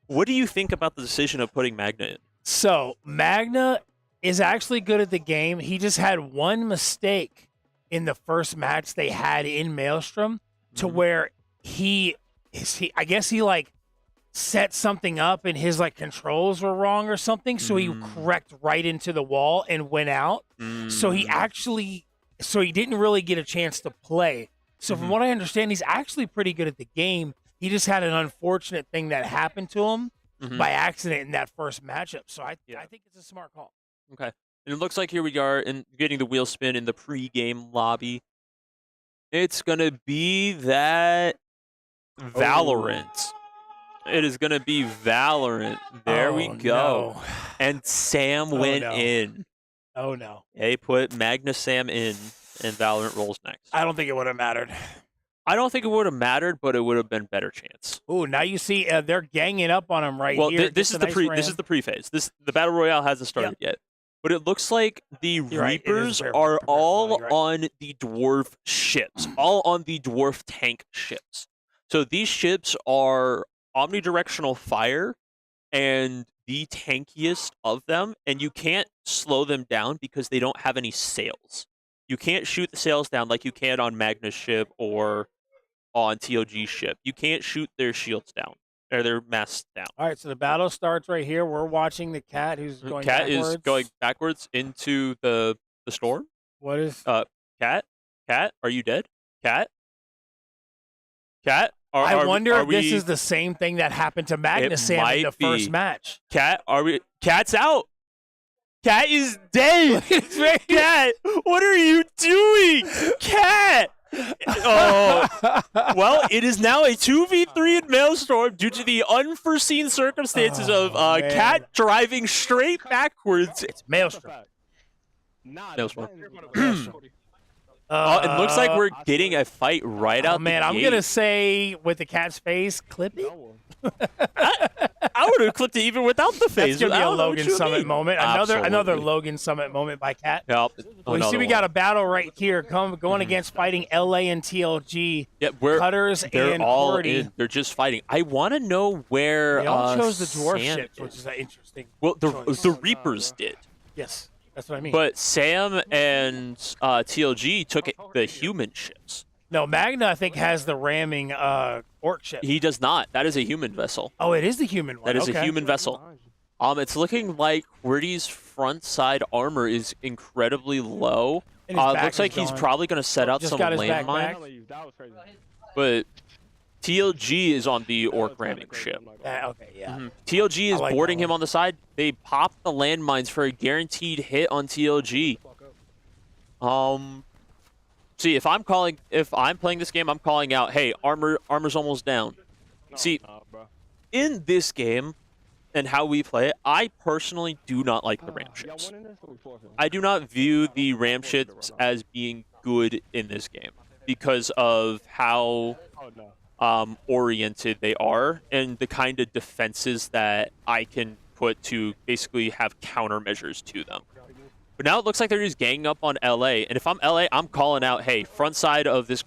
What do you think about the decision of putting Magna in? So Magna is actually good at the game. He just had one mistake in the first match they had in Maelstrom to where I guess he like set something up and his like controls were wrong or something. So he cracked right into the wall and went out. So he didn't really get a chance to play. So from what I understand, he's actually pretty good at the game. He just had an unfortunate thing that happened to him by accident in that first matchup. So I think it's a smart call. Okay. And it looks like here we are in getting the wheel spin in the pre-game lobby. It's going to be that Valerant. It is going to be Valerant. There we go. No. And Sam went in. Oh, no. They put Magna Sam in, and Valerant rolls next. I don't think it would have mattered. I don't think it would have mattered, but it would have been better chance. Oh, now you see they're ganging up on him right well, here. This is the pre-phase. The battle royale hasn't started yet. But it looks like the Reapers are all on the dwarf ships, all on the dwarf tank ships. So these ships are omnidirectional fire and the tankiest of them, and you can't slow them down because they don't have any sails. You can't shoot the sails down like you can on Magna's ship or on TLG's ship. You can't shoot their shields down. Or their masts down. All right, so the battle starts right here. We're watching the cat who's going backwards. Cat is going backwards into the storm. What is... Cat? Cat, are you dead? Cat? Cat? I wonder if this is the same thing that happened to Magna Sam in the first match. Cat, Cat's out! Cat is dead! Cat, what are you doing? Cat! Oh, well, it is now a 2v3 in Maelstrom due to the unforeseen circumstances of Cat driving straight backwards. It's Maelstrom. Maelstrom. It looks like we're getting a fight right out the I'm gate. going to say, with the cat's face, clip it. I would have clipped it even without the face. That's going to be a Logan Summit moment. Another Logan Summit moment by Cat. Yep. Well, you see we got a battle right here going against fighting LA and TLG. Yeah, Cutters they're and all Cordy. in. They're just fighting. I want to know where They all chose the dwarf Sam ships, which is interesting. Well, the Reapers did. Yes, that's what I mean. But Sam and TLG took the human ships. No, Magna, I think, has the ramming orc ship. He does not. That is a human vessel. Oh, it is the human one. That is a human vessel. It's looking like Cordy's front side armor is incredibly low. Looks like he's probably going to set out some landmine. But TLG is on the orc ramming ship. Okay, yeah. TLG is boarding him on the side. They popped the landmines for a guaranteed hit on TLG. See, if I'm playing this game, I'm calling out, hey, armor's almost down. See, in this game and how we play it, I personally do not like the ram ships. I do not view the ram ships as being good in this game because of how oriented they are and the kind of defenses that I can put to basically have countermeasures to them. But now it looks like they're just ganging up on LA, and if I'm LA, I'm calling out, hey, front side of this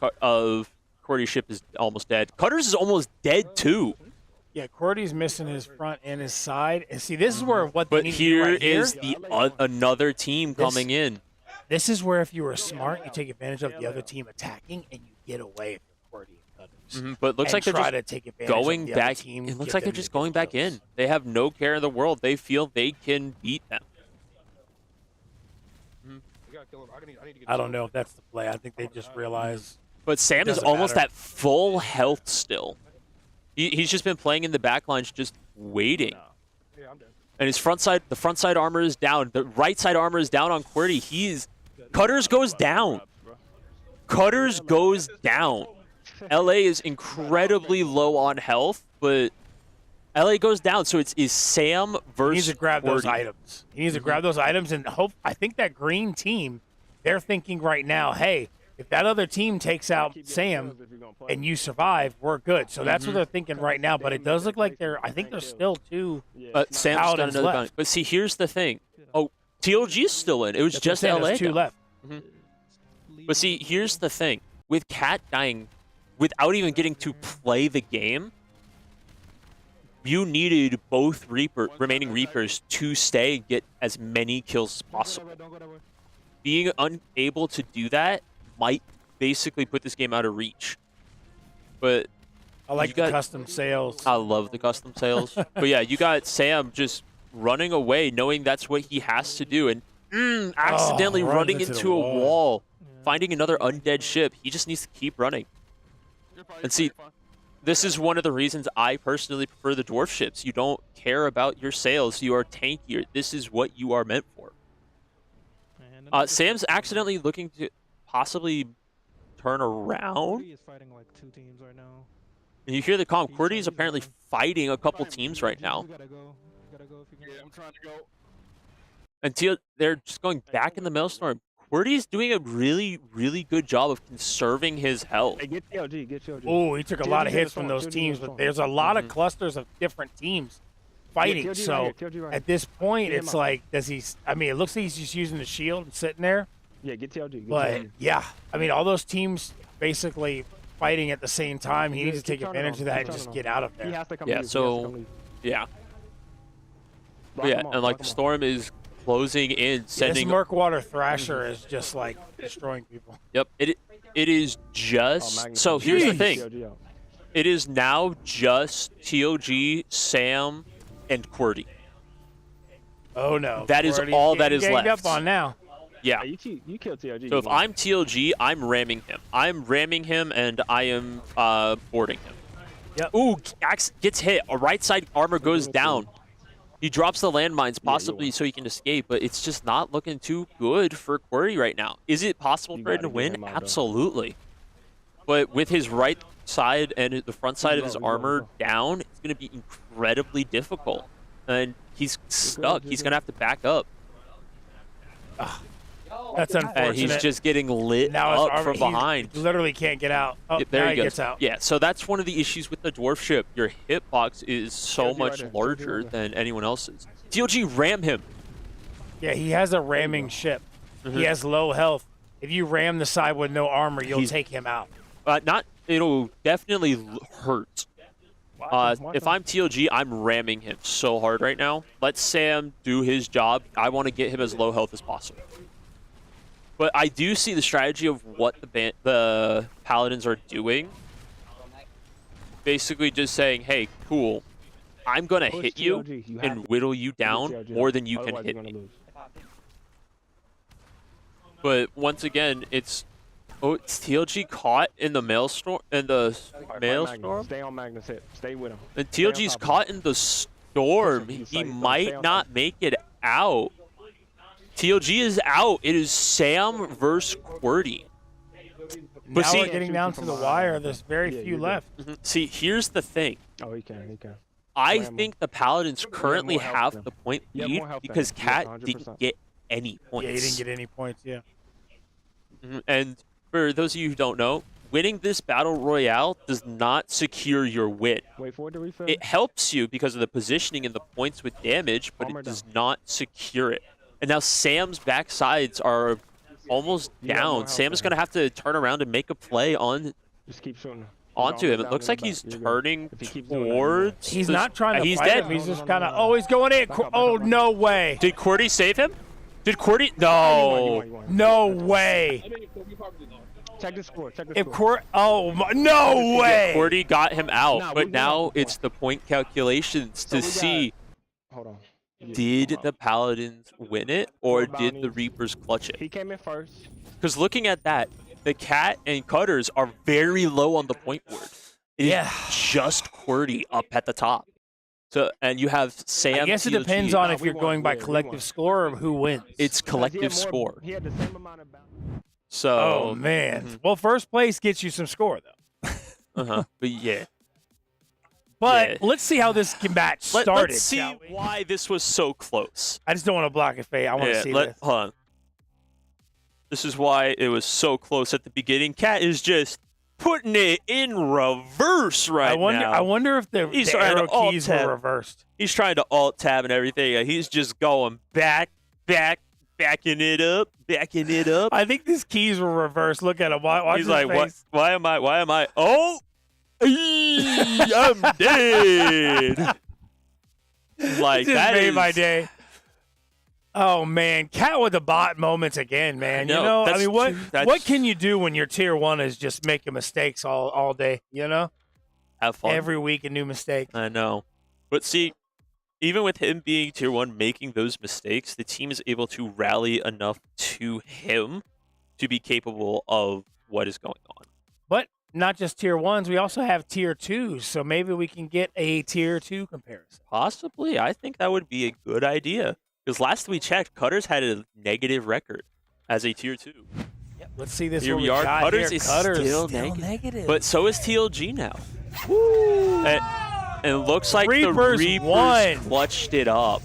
Cordy's ship is almost dead. Cutters is almost dead too. Yeah, Cordy's missing his front and his side. And see, this is where what they But need to do here right here is another team coming in. This is where if you were smart, you take advantage of the other team attacking and you get away from Cordy and Cutters. But it looks like they're try just to take advantage going of the other back. team, It looks get like they're them just to going back in. They have no care in the world. They feel they can beat them. I don't know if that's the play. I think they just realize. But Sam is almost at full health still. He's just been playing in the backlines, just waiting. Yeah, I'm dead. And his the front side armor is down. The right side armor is down on QWERTY. Cutters goes down. Cutters goes down. LA is incredibly low on health, but LA goes down. So is Sam versus He needs to grab those QWERTY. items. He needs to grab those items and hope. I think that green team, they're thinking right now, hey, if that other team takes out Sam and you survive, we're good. So that's what they're thinking right now. But it does look like I think there's still two Sam's got Paladins another left. bounty. But see, here's the thing. Oh, TLG is still in. It was That's what I'm just saying, LA. there's two down. left. But see, here's the thing. With Cat dying without even getting to play the game, you needed both remaining Reapers to stay and get as many kills as possible. Being unable to do that might basically put this game out of reach. But I like the custom sales. I love the custom sales. But yeah, you got Sam just running away, knowing that's what he has to do, and accidentally runs running into the into a wall. wall, finding another undead ship. He just needs to keep running. And see, this is one of the reasons I personally prefer the dwarf ships. You don't care about your sales. You are tankier. This is what you are meant for. Sam's accidentally looking to possibly turn around. Is fighting like 2 teams right now. And you hear the comm. QWERTY is apparently fighting a couple teams right now. You gotta go if you can. I'm trying to go. Until they're just going back in the maelstrom. QWERTY is doing a really, really good job of conserving his health. Hey, get TLG, get TLG. Oh, he took a lot of hits from those teams, but there's a lot of clusters of different teams fighting. TLG So right here, TLG right here. at this point, Get him it's out. like, does he? I mean, it looks like he's just using the shield and sitting there. Yeah, get TLG. Get But TLG. yeah, I mean, all those teams basically fighting at the same time. He needs to take keep turning advantage on, of that keep and just turning get out of there. He has to come Yeah, leave, he has to come so, leave. yeah. Block But yeah, him off, and like block the him off. storm is closing in, This sending. Murkwater Thrasher is just like destroying people. Yep, it is just. Magnus. So here's the Jeez. thing. TLG out. It is now just TOG, Sam, and QWERTY. Oh no, That is Already all that is getting ganged left. up on now. Yeah. Hey, you kill TLG. So you if win. I'm TLG, I'm ramming him. I'm ramming him, and I am boarding him. Yep. Ooh, Axe gets hit. A right side armor goes down. He drops the landmines, possibly so he can escape, but it's just not looking too good for QWERTY right now. Is it possible for him to win? Absolutely. But with his right side and the front side of his armor down, it's going to be incredibly difficult. And he's stuck. He's going to have to back up. That's unfortunate. And he's just getting lit Now his up armor- from he behind. literally can't get out. Oh, Yep, there now he goes. gets out. Yeah, so that's one of the issues with the dwarf ship. Your hitbox is so TLG much right there. larger than anyone else's. TLG ram him. Yeah, he has a ramming ship. He has low health. If you ram the side with no armor, you'll take him out. It'll definitely hurt. If I'm TLG, I'm ramming him so hard right now. Let Sam do his job. I want to get him as low health as possible. But I do see the strategy of what the Paladins are doing. Basically just saying, hey, cool, I'm going to Push hit you TLG. You have and to whittle you down TLG more out. than you can Otherwise hit you're me. gonna lose. But once again, it's TLG caught in the maelstrom. Maelstrom? Stay on Magnus hit. Stay with him. And Stay on TLG's top of him. caught in the storm. Push him. He Stay might on not make it out. TLG is out. It is Sam versus QWERTY. Now see, we're getting down to the wire. There's very few left. See, here's the thing. Oh, he can. He can. I Slam him. think the Paladins currently more health have than the him. point You have lead more health than because him. Cat Yes, didn't 100%. get any points. Yeah, he didn't get any points. Yeah. And for those of you who don't know, winning this battle royale does not secure your win. Wait for it to refill. It helps you because of the positioning and the points with damage, but Armor it does not secure it. And now Sam's backsides are almost You got more down. health Sam is than going to have to turn around and make a play Just keep shooting. onto him. It Down looks in the like back. he's You're good. turning If he keeps doing that, towards. He's the- not trying to He's fight dead. him. He's just kind of, oh, he's going in. Oh, no way. Did QWERTY save him? Did QWERTY? No. No way. Check the score. Check the If score. no way. QWERTY got him out, Nah, but we now got- it's the point calculations to we got- see Hold on. did the Paladins win it or Four did the bounties. Reapers clutch it? He came in first. Because looking at that, the Cat and Cutters are very low on the point board. It is Yeah. just QWERTY up at the top. So, and you have Sam. I guess it depends on if you're going by collective score or who wins. It's collective score. He had the same amount of balance. So. Oh man. Well, first place gets you some score though. But yeah. But let's see how this match started. Let's see why this was so close. I just don't want to block it, Faye. I want to see this. Hold on. This is why it was so close at the beginning. Cat is just putting it in reverse right now. I wonder if the arrow keys were reversed. He's trying to alt tab and everything. And he's just going backing it up. I think these keys were reversed. Look at him. Watch he's his like, face. Why am I? Oh, I'm dead. Like Just that made is my day. Oh man, Cat with the bot moments again, man. No, you know, I that's mean, true. what can you do when your tier 1 is just making mistakes all day? You know, have fun every week a new mistake. I know, but see, even with him being tier 1, making those mistakes, the team is able to rally enough to him to be capable of what is going on. But not just tier 1s, we also have tier 2s, so maybe we can get a tier 2 comparison. Possibly, I think that would be a good idea. Because last we checked, Cutters had a negative record as a tier 2. Yep. Let's see this. Here what we are. got Cutters here. is Cutters still negative. But so is TLG now. Woo! And it looks like the Reapers won. clutched it up.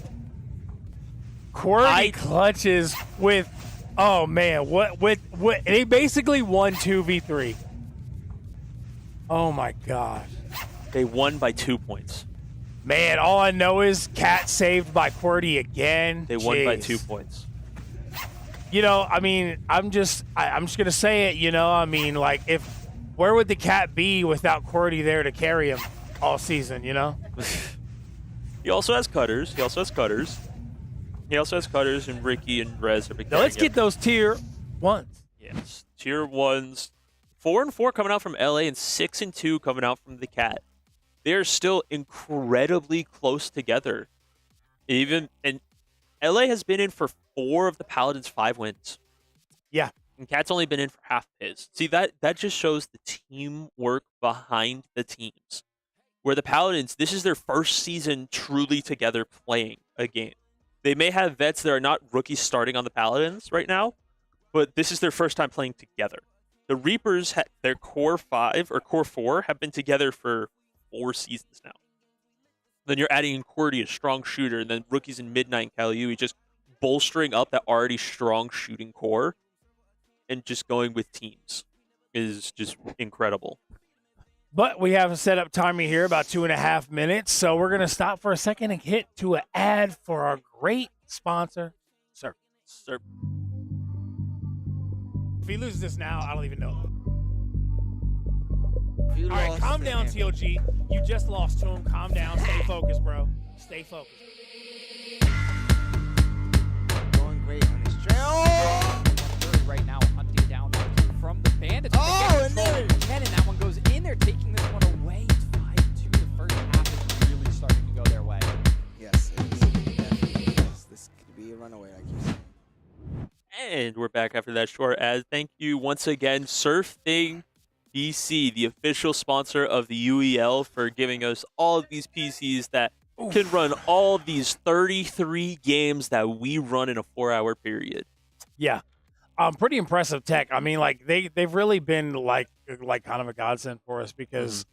QWERTY clutches with, oh man, what they basically won 2v3. Oh my gosh. They won by 2 points. Man, all I know is Cat saved by QWERTY again. They won by 2 points. You know, I mean, I'm just gonna say it. You know, I mean, like, where would the Cat be without QWERTY there to carry him all season? You know. He also has Cutters. He also has Cutters, and Ricky and Rez. Now let's get those tier 1s. Yes, tier 1s. 4-4 coming out from LA and 6-2 coming out from the Cat. They're still incredibly close together. And LA has been in for 4 of the Paladins' 5 wins. Yeah. And Cat's only been in for half of his. See, that just shows the teamwork behind the teams. Where the Paladins, this is their first season truly together playing a game. They may have vets that are not rookies starting on the Paladins right now, but this is their first time playing together. The Reapers, their core 5 or core 4, have been together for 4 seasons now. Then you're adding in QWERTY, a strong shooter, and then rookies in Midnight and Kaliui just bolstering up that already strong shooting core and just going with teams is just incredible. But we have a setup timer here, about 2.5 minutes, so we're going to stop for a second and hit to an ad for our great sponsor, Surf. If he loses this now, I don't even know. All right, calm down, TLG. You just lost to him. Calm down. Stay focused, bro. Stay focused. Going great on his trail. Right now, hunting down that kill from the Bandits. Oh, and there Ken, and that one goes in there, taking this one away. It's 5-2. The first half is really starting to go their way. Yes, it is. Definitely. Yes, this could be a runaway, I keep saying. And we're back after that short ad. Thank you once again, SurfThing PC, the official sponsor of the UEL, for giving us all of these PCs that can run all of these 33 games that we run in a 4-hour period. Yeah. Pretty impressive tech. I mean, like, they've really been like kind of a godsend for us because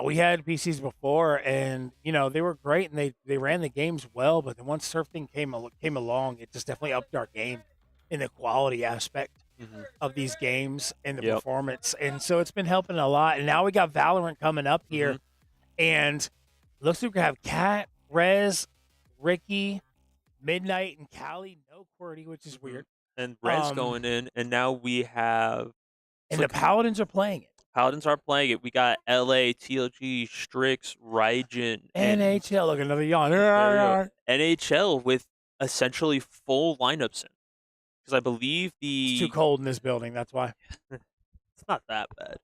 we had PCs before and, you know, they were great and they ran the games well, but then once SurfThing came along, it just definitely upped our game in the quality aspect of these games and the performance. And so it's been helping a lot. And now we got Valerant coming up here and looks like we have Cat, Rez, Ricky, Midnight, and Callie. No QWERTY, which is weird. And Rez going in, and now we have... And the Paladins are playing it. Paladins are playing it. We got LA, TLG, Strix, Raijin. NHL, look, another yawn. NHL with essentially full lineups in. Because I believe It's too cold in this building, that's why. It's not that bad.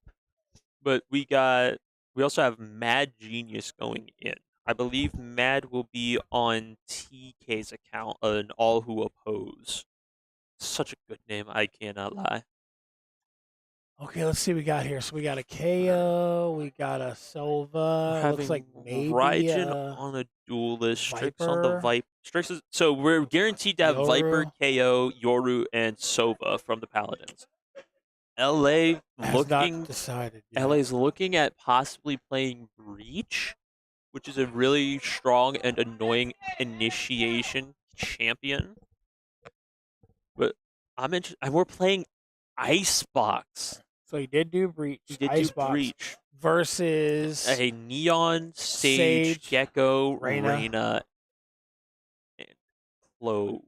But we also have Mad Genius going in. I believe Mad will be on TK's account, an All Who Oppose. Such a good name, I cannot lie. Okay, let's see what we got here. So we got a KO, we got a Sova. Looks like maybe Raijin on a duelist, Strix on the Viper. Viper. Strix is, so we're guaranteed to have Viper, Yoru. KO, Yoru, and Sova from the Paladins. LA Has looking not decided yet. LA's looking at possibly playing Breach, which is a really strong and annoying initiation champion. But I'm interested. And we're playing Icebox. So he did do Breach. He did Icebox do Breach versus a Neon, Sage, Gecko, Reyna, and Clove.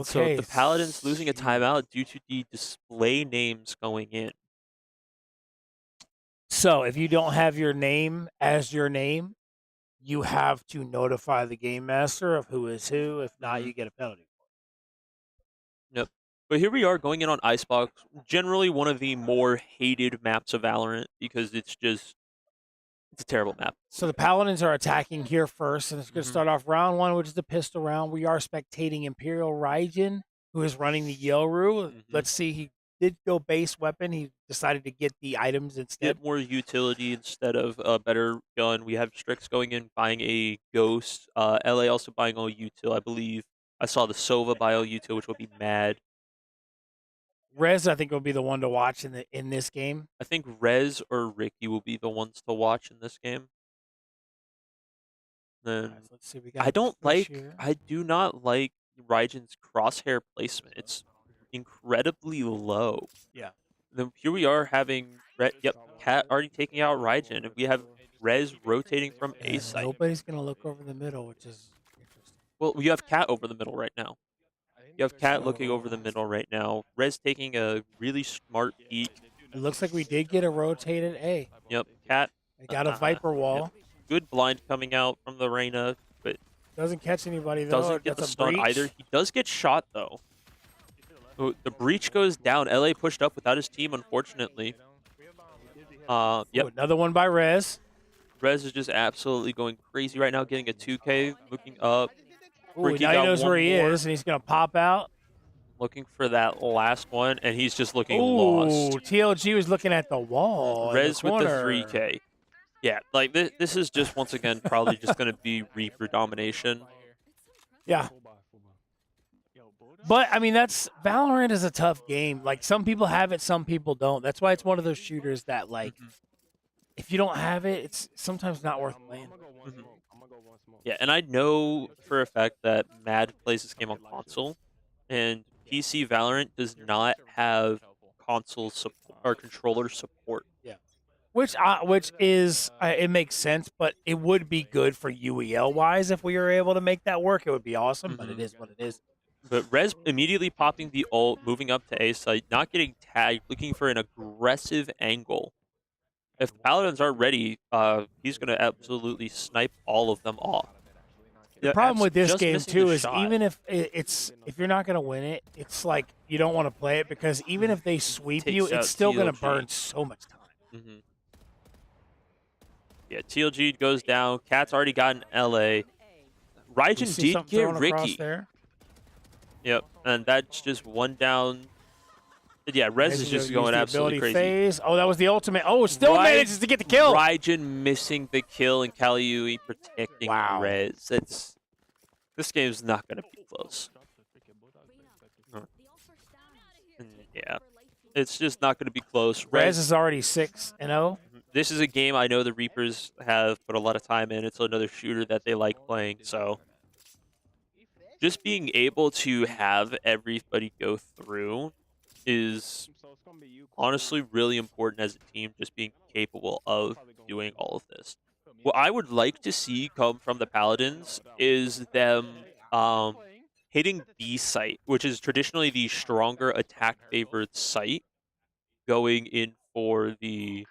So Okay. the Paladins losing a timeout due to the display names going in. So if you don't have your name as your name, you have to notify the game master of who is who. If not, you get a penalty. Yep. But here we are going in on Icebox, generally one of the more hated maps of Valerant because it's a terrible map. So the Paladins are attacking here first, and it's going to start off round one, which is the pistol round. We are spectating Imperial Raijin, who is running the Yoru. Let's see, he did go base weapon. He decided to get the items instead. Get more utility instead of a better gun. We have Strix going in, buying a Ghost. LA also buying all util, I believe. I saw the Sova buy all util, which will be mad. Rez, I think, will be the one to watch in this game. I think Rez or Ricky will be the ones to watch in this game. Then Let's see. We got I do not like Raijin's crosshair placement. It's incredibly low. Yeah. Then here we are having Cat already taking out Raijin, and we have Rez rotating from A side. Nobody's going to look over the middle, which is interesting. Well, you have Cat over the middle right now. You have Cat looking over the middle right now. Rez taking a really smart peek. It looks like we did get a rotated A. Yep, Cat. We got a Viper wall. Yep. Good blind coming out from the Reyna, but doesn't catch anybody though. Doesn't get the stun either. He does get shot though. So the breach goes down. LA pushed up without his team, unfortunately. Yep. Ooh, another one by Rez. Rez is just absolutely going crazy right now, getting a 2K, looking up. Ooh, now he knows where he is, and he's going to pop out. Looking for that last one, and he's just looking Ooh, lost. TLG was looking at the wall. Rez the with the corner. 3K. Yeah, like this is just, once again, probably just going to be Reaper domination. Yeah. But, I mean, Valorant is a tough game. Like, some people have it, some people don't. That's why it's one of those shooters that, like, if you don't have it, it's sometimes not worth playing. Yeah, and I know for a fact that Mad plays this game on console, and PC Valorant does not have console support or controller support. Yeah, which is it makes sense, but it would be good for UEL wise if we were able to make that work. It would be awesome, but it is what it is. But Rez immediately popping the ult, moving up to A site, not getting tagged, looking for an aggressive angle. If the Paladins are ready, he's going to absolutely snipe all of them off. The problem with this just game missing too the is shot. even if if you're not going to win it, it's like you don't want to play it because even if they sweep you, Takes out it's still going to TLG. burn so much time. Yeah, TLG goes down. Cat's already gotten LA. Raijin see did something get thrown across Ricky. there? Yep, and that's just one down. Yeah, Rez is just going absolutely crazy. Phase. Oh, that was the ultimate. Oh, still manages to get the kill. Raijin missing the kill and Kaliui protecting Rez. This game's not going to be close. Yeah, it's just not going to be close. Rez is already 6-0. This is a game I know the Reapers have put a lot of time in. It's another shooter that they like playing, so just being able to have everybody go through is honestly really important as a team, just being capable of doing all of this. What I would like to see come from the Paladins is them hitting B site, which is traditionally the stronger attack-favored site, going in for the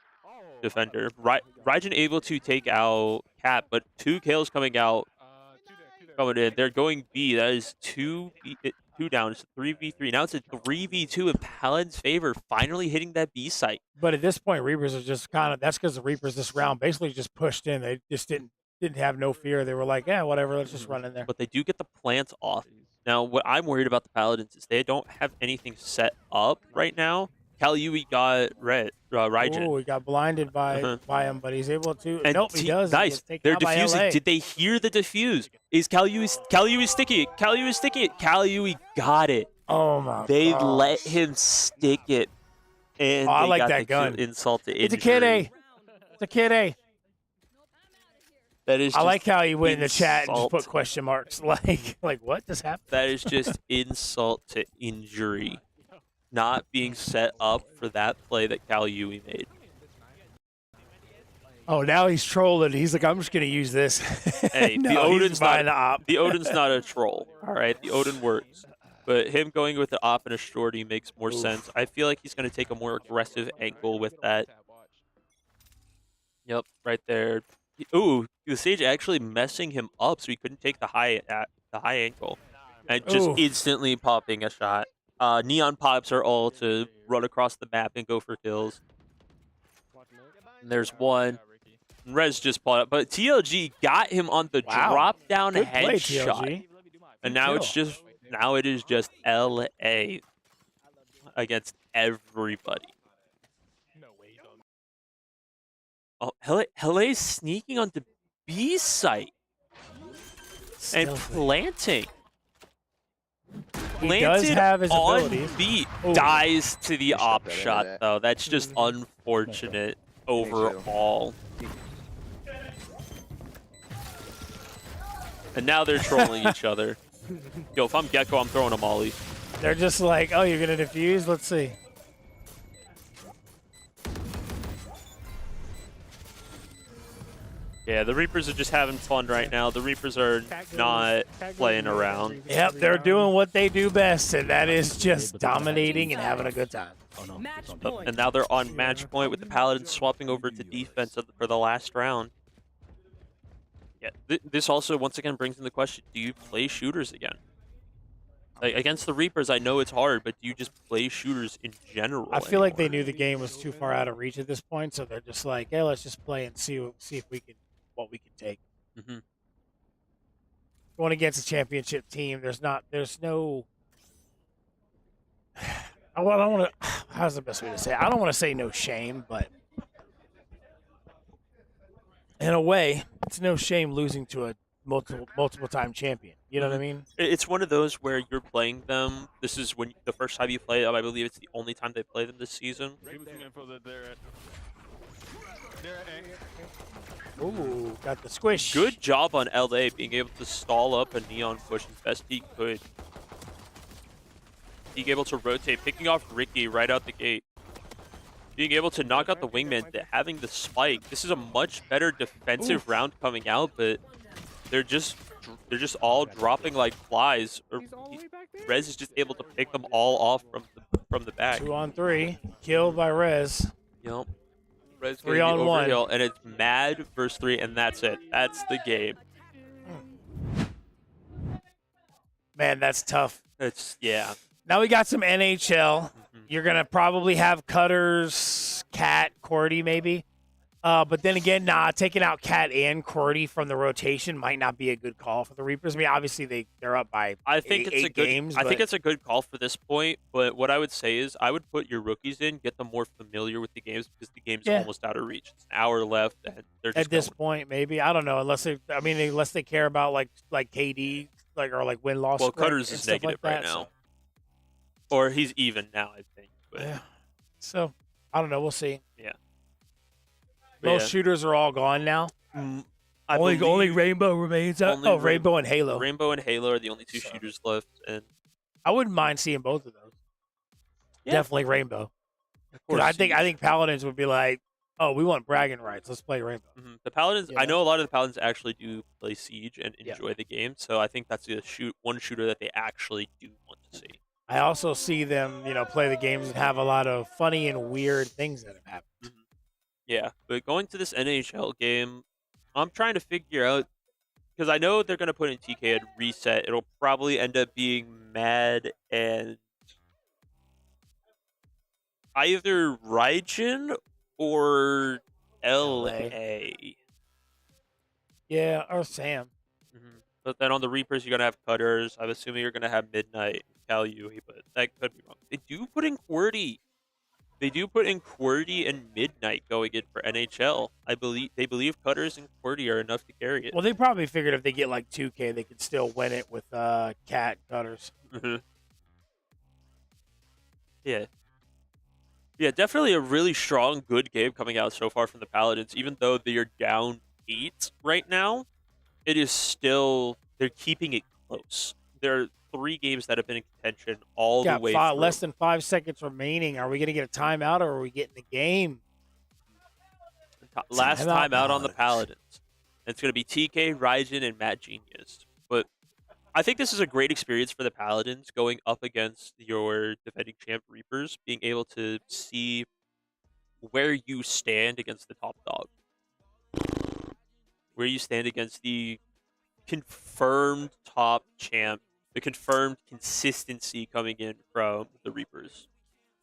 defender. Raijin able to take out Cat, but 2 kills coming in. They're going B. That is 2 down. It's a 3v3. Now it's a 3v2 in Paladin's favor, finally hitting that B site. But at this point, Reapers are just that's because the Reapers this round basically just pushed in. They just didn't have no fear. They were like, yeah, whatever, let's just run in there. But they do get the plant off. Now, what I'm worried about the Paladins is they don't have anything set up right now. Kalyui got Raijin. Oh, he got blinded by him, but he's able to. And Nope, he does. Nice. They're diffusing. Did they hear the diffuse? Is Kalyui sticky? Kalyui sticky it. Kalyui got it. Oh my! They let him stick it, and I they like got that the gun. Insult to injury. It's a kid A. It's a kid A. That is. I like how he went in the insult. chat and just put question marks. Like what just happened? That is just insult to injury. Not being set up for that play that Kalyui made. Oh, now he's trolling. He's like, I'm just gonna use this. Hey, No, the he's Odin's buying not the op. the Odin's not a troll. All right, the Odin works, but him going with the op and a shorty makes more sense. I feel like he's going to take a more aggressive angle with that. Yep, right there. Ooh, the Sage actually messing him up, so he couldn't take the high ankle, and just instantly popping a shot. Neon pops are all to run across the map and go for kills. And there's one. Rez just pulled up, but TLG got him on the drop down Good play, headshot, TLG. and now it is just LA against everybody. Oh, LA's sneaking onto B site and planting. He does have his on abilities. B, Ooh. dies to the op shot though. That's just unfortunate overall. And now they're trolling each other. Yo, if I'm Gecko, I'm throwing a molly. They're just like, oh, you're gonna defuse? Let's see. Yeah, the Reapers are just having fun right now. The Reapers are not playing around. Yep, they're doing what they do best, and that is just dominating and having a good time. And now they're on match point with the Paladins swapping over to defense for the last round. Yeah, this also once again brings in the question: do you play shooters again? Like, against the Reapers, I know it's hard, but do you just play shooters in general? I feel like they knew the game was too far out of reach at this point, so they're just like, hey, let's just play and see if we can what we can take. Going against a championship team, there's no. I don't want to. How's the best way to say it? I don't want to say no shame, but in a way, it's no shame losing to a multiple time champion. You know what I mean? It's one of those where you're playing them. This is when the first time you play them. I believe it's the only time they play them this season. Ooh, got the squish. Good job on LA being able to stall up a Neon push as best he could. Being able to rotate, picking off Ricky right out the gate. Being able to knock out the wingman, having the spike. This is a much better defensive round coming out, but they're just all dropping like flies. Rez is just able to pick them all off from the back. 2 on 3, killed by Rez. Yep. Rez 3 on 1, and it's Mad versus 3, and that's it. That's the game. Man, that's tough. Yeah. Now we got some NHL. You're gonna probably have Cutters, Cat, Cordy, maybe. But then again, taking out Cat and Cordy from the rotation might not be a good call for the Reapers. I mean, obviously they're up by I think eight games. I think it's a good call for this point. But what I would say is I would put your rookies in, get them more familiar with the games because the game's almost out of reach. It's an hour left, and they're just at this point, maybe I don't know. Unless they care about like KD, or like win loss. Well, Cutters is negative right now, or he's even now, I think. But. Yeah. So I don't know. We'll see. Yeah. Most shooters are all gone now. Only Rainbow remains out. Rainbow and Halo. Rainbow and Halo are the only two shooters left, and I wouldn't mind seeing both of those. Yeah. Definitely Rainbow. I think Paladins would be like, oh, we want bragging rights. Let's play Rainbow. The Paladins. I know a lot of the Paladins actually do play Siege and enjoy the game, so I think that's one shooter that they actually do want to see. I also see them, play the games and have a lot of funny and weird things that have happened. Yeah, but going to this NHL game, I'm trying to figure out, because I know they're going to put in TK and reset. It'll probably end up being Mad and either Raijin or LA. Yeah, or Sam. But then on the Reapers, you're going to have Cutters. I'm assuming you're going to have Midnight, Kalyui, but that could be wrong. They do put in QWERTY. They do put in QWERTY and Midnight going in for NHL. They believe Cutters and QWERTY are enough to carry it. Well, they probably figured if they get like 2K, they could still win it with Cat Cutters. Yeah. Yeah, definitely a really strong, good game coming out so far from the Paladins. Even though they are down 8 right now, it is still, they're keeping it close. There are 3 games that have been in contention all the way through. Less than 5 seconds remaining. Are we going to get a timeout or are we getting the game? Last timeout on the Paladins. It's going to be TK, Raijin, and Matt Genius. But I think this is a great experience for the Paladins going up against your defending champ Reapers, being able to see where you stand against the top dog. Where you stand against the confirmed top champ, the confirmed consistency coming in from the Reapers.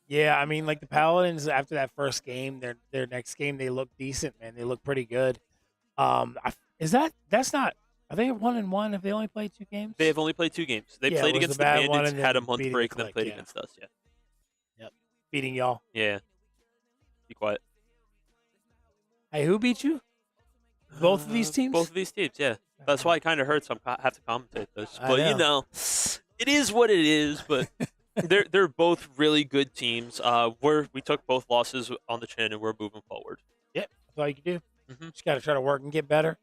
Yeah, I mean, like the Paladins after that first game, their next game they look decent, man. They look pretty good. That's not? Are they 1-1? Have they only played 2 games? They have only played 2 games. They played against the Bandits, had a month break, and then played against us. Yeah. Yep. Beating y'all. Yeah. Be quiet. Hey, who beat you? Both of these teams? Both of these teams, yeah. That's why it kind of hurts. I have to commentate this. But, you know, it is what it is. But they're both really good teams. We took both losses on the chin, and we're moving forward. Yep. That's all you can do. Just got to try to work and get better.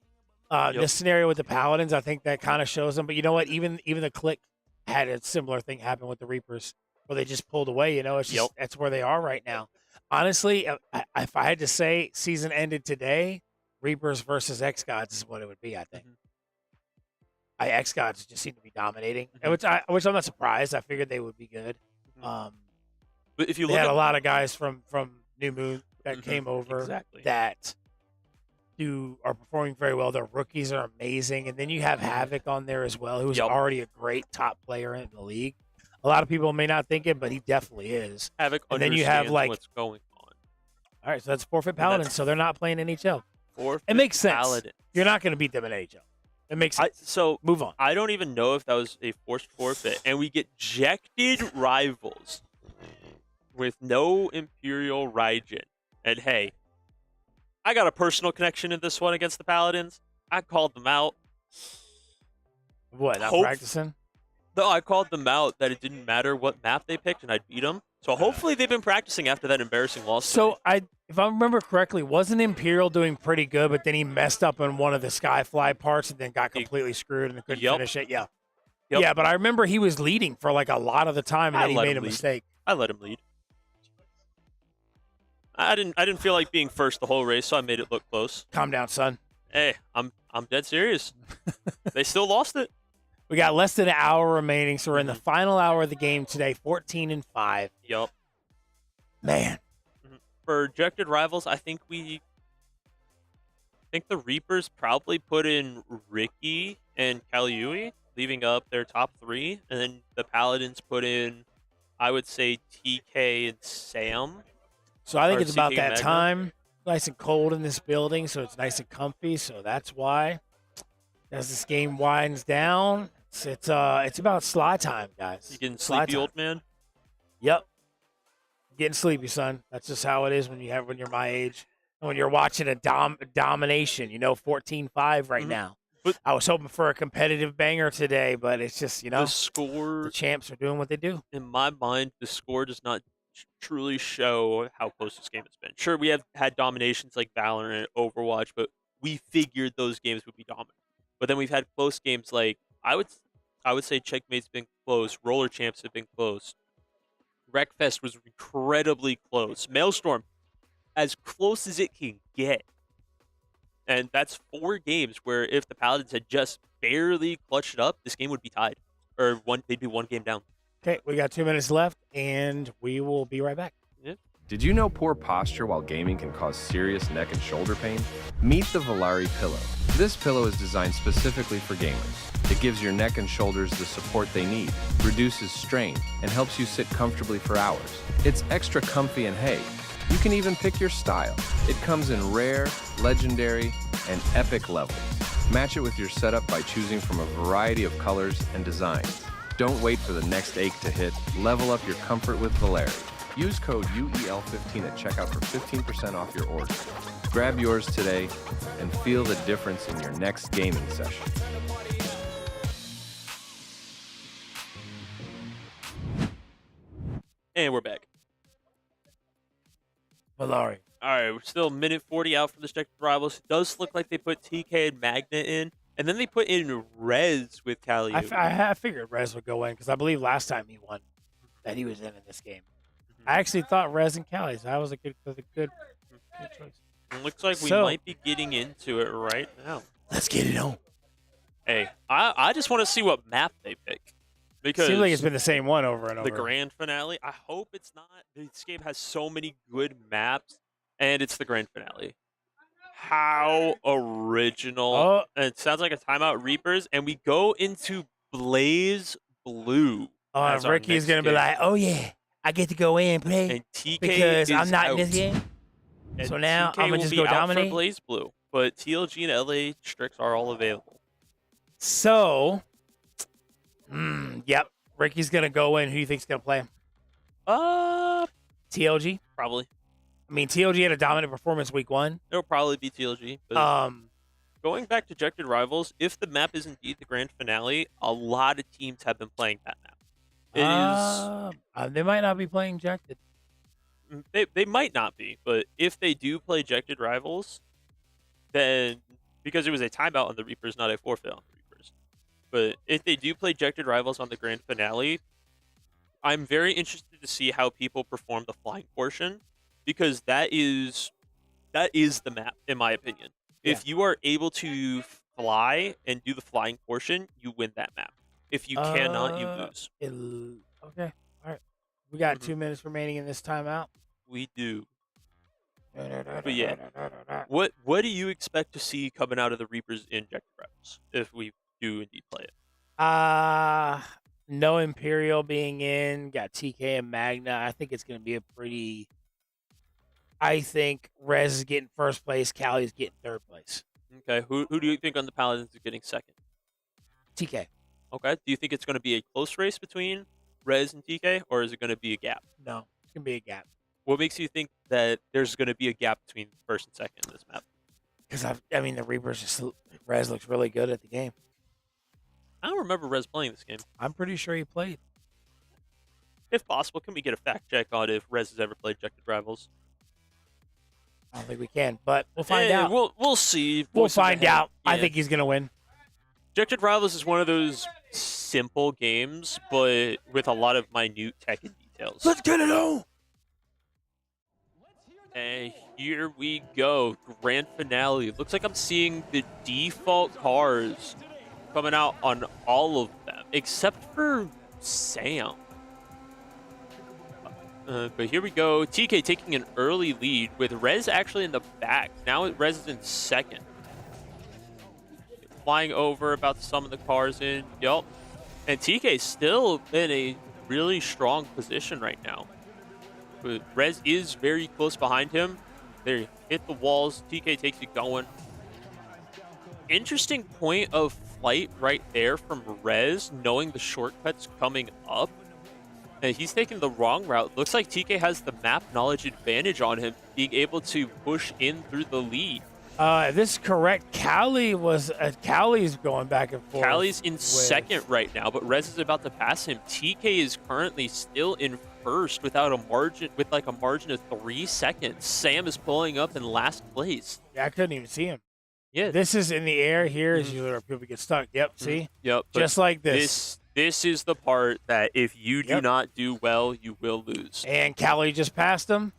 This scenario with the Paladins, I think that kind of shows them. But you know what? Even the Click had a similar thing happen with the Reapers, where they just pulled away. You know, it's just that's where they are right now. Honestly, if I had to say, season ended today, Reapers versus X Gods is what it would be. I think. X Gods just seem to be dominating, which I'm not surprised. I figured they would be good. But if you look they had at a lot of guys from New Moon that came over that are performing very well. Their rookies are amazing, and then you have Havoc on there as well, who's already a great top player in the league. A lot of people may not think it, but he definitely is. Havoc and then you have like what's going on. All right, so that's forfeit Paladins, so they're not playing NHL. Forfeit it makes sense. Paladins. You're not going to beat them in NHL. It makes sense. So move on. I don't even know if that was a forced forfeit, and we get ejected rivals with no Imperial Raijin. And hey, I got a personal connection in this one against the Paladins. I called them out. What, not practicing? No, I called them out that it didn't matter what map they picked, and I'd beat them. So hopefully they've been practicing after that embarrassing loss. So if I remember correctly, wasn't Imperial doing pretty good, but then he messed up on one of the Skyfly parts and then got completely screwed and couldn't finish it? Yeah. Yeah, but I remember he was leading for like a lot of the time, and then he made a mistake. I let him lead. I didn't feel like being first the whole race, so I made it look close. Calm down, son. Hey, I'm dead serious. They still lost it. We got less than an hour remaining, so we're in the final hour of the game today, 14-5. Yup. Man. For ejected rivals, I think the Reapers probably put in Ricky and Kalyui, leaving up their top 3, and then the Paladins put in, I would say, TK and Sam. So I think it's about that time. Nice and cold in this building, so it's nice and comfy. So that's why, as this game winds down, it's about slot time, guys. You getting sleepy, old man? Yep. Getting sleepy, son. That's just how it is when you're my age and when you're watching a domination. 14-5 right now. But I was hoping for a competitive banger today, but it's just the score. The champs are doing what they do. In my mind, the score does not truly show how close this game has been. Sure, we have had dominations like Valerant, Overwatch, but we figured those games would be dominant. But then we've had close games like I would say Checkmate's been close, Roller Champs have been close. Wreckfest was incredibly close. Maelstrom, as close as it can get. And that's 4 games where if the Paladins had just barely clutched it up, this game would be tied. Or they'd be 1 game down. Okay, we got 2 minutes left, and we will be right back. Yeah. Did you know poor posture while gaming can cause serious neck and shoulder pain? Meet the Volari Pillow. This pillow is designed specifically for gamers. It gives your neck and shoulders the support they need, reduces strain, and helps you sit comfortably for hours. It's extra comfy, and hey, you can even pick your style. It comes in rare, legendary, and epic levels. Match it with your setup by choosing from a variety of colors and designs. Don't wait for the next ache to hit. Level up your comfort with Valerant. Use code UEL15 at checkout for 15% off your order. Grab yours today and feel the difference in your next gaming session. And we're back. Valari. All right, we're still minute 40 out from the Checkmate rivals. It does look like they put TK and Magna in, and then they put in Rez with Kali. I figured Rez would go in because I believe last time he won that he was in this game. I actually thought Rez and Kali, so that was a good choice. It looks like we might be getting into it right now. Let's get it on. Hey, I just want to see what map they pick. Because seems like it's been the same one over and over. The grand finale. I hope it's not. This game has so many good maps, and it's the grand finale. How original! Oh. And it sounds like a timeout Reapers, and we go into Blaze Blue. Ricky's gonna be like, "Oh yeah, I get to go in and play and TK because is I'm not out. in this game." And So now TK I'm gonna will just be go out dominate. for Blaze Blue, but TLG and LA Strix are all available. So, yep, Ricky's gonna go in. Who do you think's gonna play him? TLG probably. I mean, TLG had a dominant performance week 1. It'll probably be TLG. But going back to Ejected Rivals, if the map is indeed the grand finale, a lot of teams have been playing that map. It is. They might not be playing Ejected. They might not be, but if they do play Ejected Rivals, then because it was a timeout on the Reapers, not a forfeit on the Reapers. But if they do play Ejected Rivals on the grand finale, I'm very interested to see how people perform the flying portion, because that is the map, in my opinion. Yeah. If you are able to fly and do the flying portion, you win that map. If you cannot, you lose. Okay, all right. We got 2 minutes remaining in this timeout. We do. But yeah, what do you expect to see coming out of the Reapers in Ejected Rivals if we do indeed play it? No Imperial being in, got TK and Magna. I think it's going to be a pretty. I think Rez is getting first place, Kali is getting third place. Okay, who do you think on the Paladins is getting second? TK. Okay, do you think it's going to be a close race between Rez and TK, or is it going to be a gap? No, it's going to be a gap. What makes you think that there's going to be a gap between first and second in this map? Because I mean, the Reapers, Rez looks really good at the game. I don't remember Rez playing this game. I'm pretty sure he played. If possible, can we get a fact check on if Rez has ever played Ejected Rivals? I don't think we can, but we'll find out. We'll see. We'll Voices find ahead. out. Yeah. I think he's going to win. Ejected Rivals is one of those simple games, but with a lot of minute Tekken details. Let's get it on! And here we go. Grand finale. Looks like I'm seeing the default cars coming out on all of them, except for Sam. But here we go. TK taking an early lead with Rez actually in the back. Now Rez is in second. Flying over, about to summon the cars in. Yup. And TK still in a really strong position right now. But Rez is very close behind him. They hit the walls. TK takes it going. Interesting point of flight right there from Rez, knowing the shortcuts coming up. And he's taking the wrong route. Looks like TK has the map knowledge advantage on him, being able to push in through the lead. This is correct. Kali's going back and forth. Kali's in second right now, but Rez is about to pass him. TK is currently still in first with like a margin of 3 seconds. Sam is pulling up in last place. Yeah, I couldn't even see him. Yeah. This is in the air. Here is usually where people get stuck. Yep, see? Yep. Just like this. This is the part that if you do not do well, you will lose. And Kali just passed him.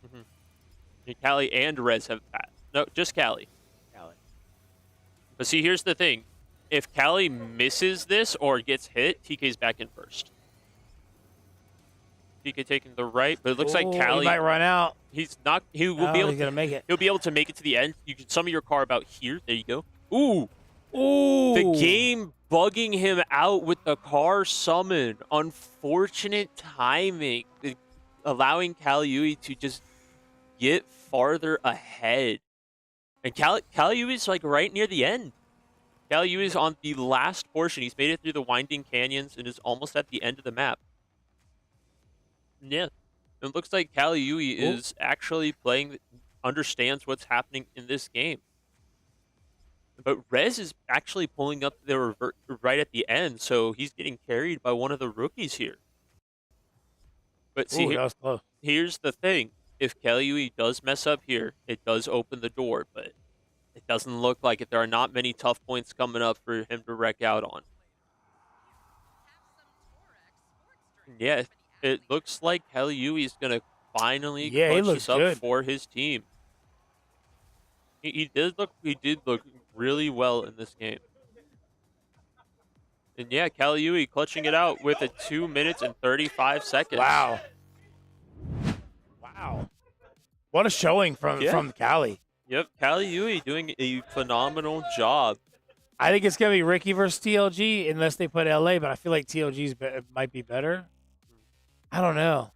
And Kali and Rez have passed. No, just Kali. But see, here's the thing. If Kali misses this or gets hit, TK's back in first. TK taking the right, but it looks like Kali He might run out. He's not. He will be able to make it. He'll be able to make it to the end. You can summon your car about here. There you go. Ooh. Ooh. The game bugging him out with the car summon. Unfortunate timing. Allowing Kaliui to just get farther ahead. And Kaliui's like right near the end. Cal Yui is on the last portion. He's made it through the winding canyons and is almost at the end of the map. Yeah. It looks like Cal Yui is actually playing, understands what's happening in this game. But Rez is actually pulling up the revert right at the end, so he's getting carried by one of the rookies here. But see, that was close. Here's the thing. If Cal Yui does mess up here, it does open the door, but it doesn't look like it. There are not many tough points coming up for him to wreck out on. Yeah, it looks like Cal Yui is going to finally clutch this up for his team. He did look really well in this game. And yeah, Cal Yui clutching it out with a 2 minutes and 35 seconds. Wow. What a showing from Cali. Yep, Cal Yui doing a phenomenal job. I think it's going to be Ricky versus TLG unless they put LA, but I feel like TLG's might be better. I don't know.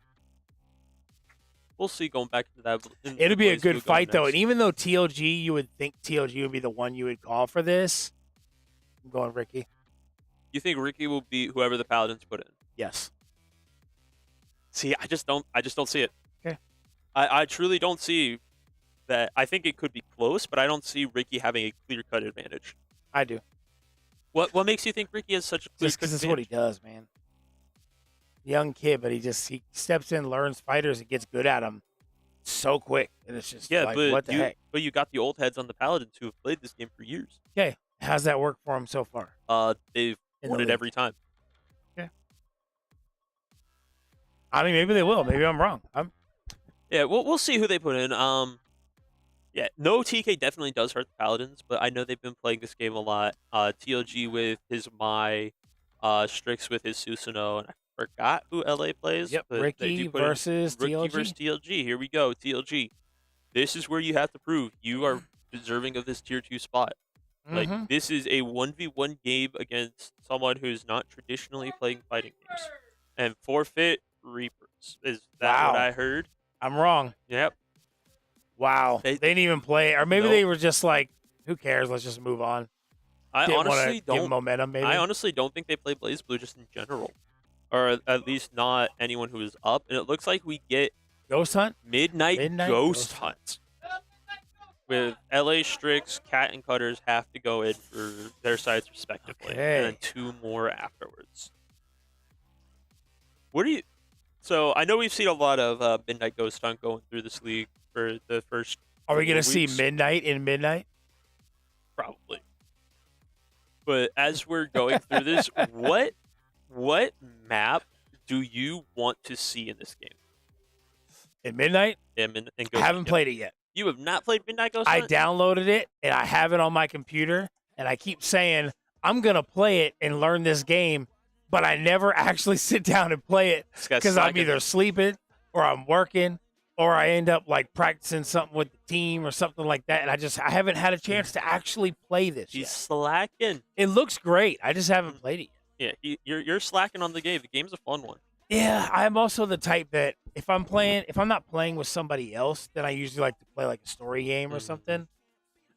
We'll see going back to that. It'll be a good fight, though. And even though TLG, you would think TLG would be the one you would call for this, I'm going Ricky. You think Ricky will beat whoever the Paladins put in? Yes. See, I just don't see it. Okay. I truly don't see that. I think it could be close, but I don't see Ricky having a clear-cut advantage. I do. What makes you think Ricky has such a clear-cut advantage? Just because it's what he does, man. Young kid, but he steps in, learns fighters, and gets good at them so quick. And it's just what the heck? But you got the old heads on the Paladins who have played this game for years. Okay. How's that work for him so far? They've won it every time. Okay. I mean, maybe they will. Maybe I'm wrong. Yeah, we'll see who they put in. Yeah, no TK definitely does hurt the Paladins, but I know they've been playing this game a lot. TLG with his Mai, Strix with his Susanoo, and I forgot who LA plays. Yep, Ricky versus TLG. Ricky versus TLG. Here we go, TLG. This is where you have to prove you are deserving of this tier 2 spot. Like, this is a 1v1 game against someone who's not traditionally playing fighting games. And forfeit Reapers. Is that what I heard? I'm wrong. Yep. Wow. They didn't even play. Or maybe they were just like, who cares? Let's just move on. I honestly don't. Give momentum, maybe. I honestly don't think they play BlazBlue just in general. Or at least not anyone who is up. And it looks like we get Ghost Hunt? Midnight Ghost Hunt. With LA Strix, Cat, and Cutters have to go in for their sides respectively. Okay. And then 2 more afterwards. What do you... So, I know we've seen a lot of Midnight Ghost Hunt going through this league for the first... Are we going to see Midnight in Midnight? Probably. But as we're going through this, what map do you want to see in this game? In Midnight? In Ghost I haven't played it yet. You have not played Midnight Ghost I Hunt? downloaded it, and I have it on my computer, and I keep saying, I'm going to play it and learn this game, but I never actually sit down and play it because I'm either sleeping or I'm working or I end up like practicing something with the team or something like that, and I haven't had a chance to actually play this yet. He's slacking. It looks great. I just haven't played it yet. Yeah, you're slacking on the game. The game's a fun one. Yeah, I'm also the type that if I'm not playing with somebody else, then I usually like to play like a story game or something.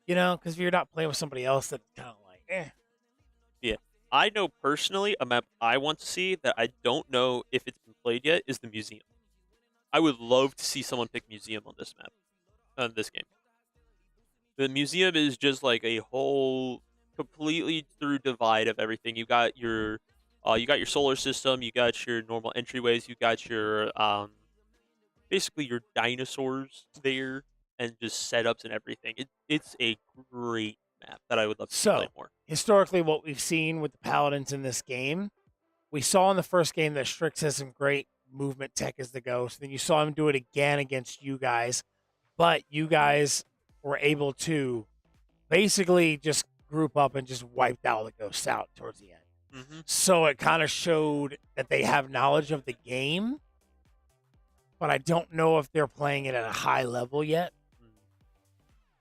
You know, because if you're not playing with somebody else, that's kind of like, eh. Yeah, I know personally a map I want to see that I don't know if it's been played yet is the Museum. I would love to see someone pick Museum on this map, on this game. The Museum is just like a whole completely through divide of everything. You got your solar system, you got your normal entryways, you got your basically your dinosaurs there, and just setups and everything. It's a great map that I would love to play more. Historically, what we've seen with the Paladins in this game, we saw in the first game that Strix has some great movement tech as the Ghost. Then you saw him do it again against you guys, but you guys were able to basically just group up and just wiped all the Ghosts out towards the end. So it kind of showed that they have knowledge of the game, but I don't know if they're playing it at a high level yet.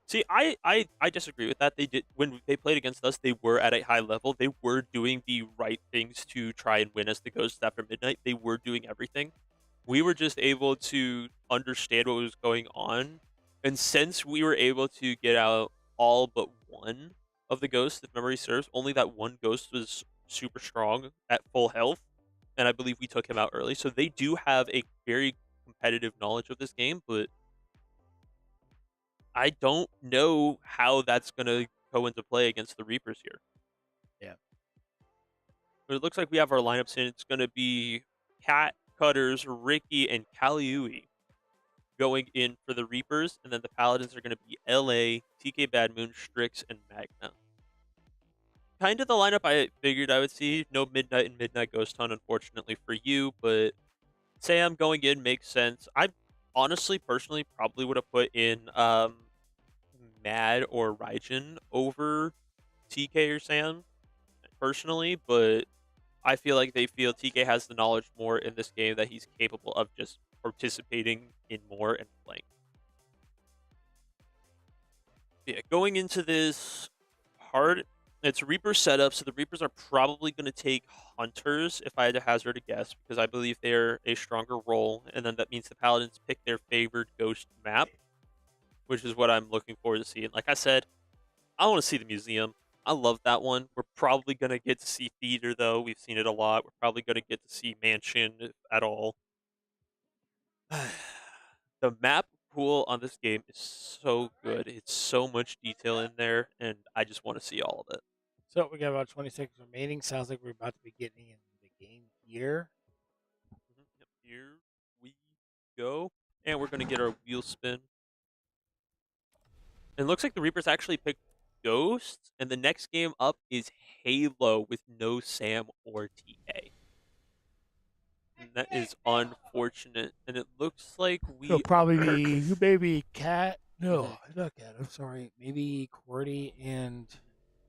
See, I disagree with that. They did when they played against us. They were at a high level. They were doing the right things to try and win as the Ghosts after midnight. They were doing everything. We were just able to understand what was going on, and since we were able to get out all but one of the Ghost, if memory serves. Only that one Ghost was super strong at full health, and I believe we took him out early. So they do have a very competitive knowledge of this game, but I don't know how that's going to go into play against the Reapers here. Yeah. But it looks like we have our lineups in. It's going to be Cat, Cutters, Ricky, and Kaliui going in for the Reapers, and then the Paladins are going to be LA, TK Badmoon, Strix, and Magna. Kind of the lineup I figured I would see. No Midnight and Midnight Ghost Hunt, unfortunately for you, but Sam going in makes sense. I honestly, personally, probably would have put in Mad or Raijin over TK or Sam, personally, but I feel like they feel TK has the knowledge more in this game that he's capable of just participating in more and playing. Yeah, going into this hard, it's Reaper setup, so the Reapers are probably going to take Hunters, if I had to hazard a guess, because I believe they're a stronger role, and then that means the Paladins pick their favored Ghost map, which is what I'm looking forward to seeing. Like I said, I want to see the museum. I love that one. We're probably going to get to see Theater, though. We've seen it a lot. We're probably going to get to see Mansion, if at all. The map pool on this game is so good. It's so much detail in there, and I just want to see all of it. So we got about 20 seconds remaining. Sounds like we're about to be getting in the game here. Yep, here we go. And we're going to get our wheel spin. And it looks like the Reapers actually picked Ghosts, and the next game up is Halo with no Sam or TK. And that is unfortunate. And it looks like It'll probably be you, baby Cat. No, not Cat. I'm sorry. Maybe QWERTY and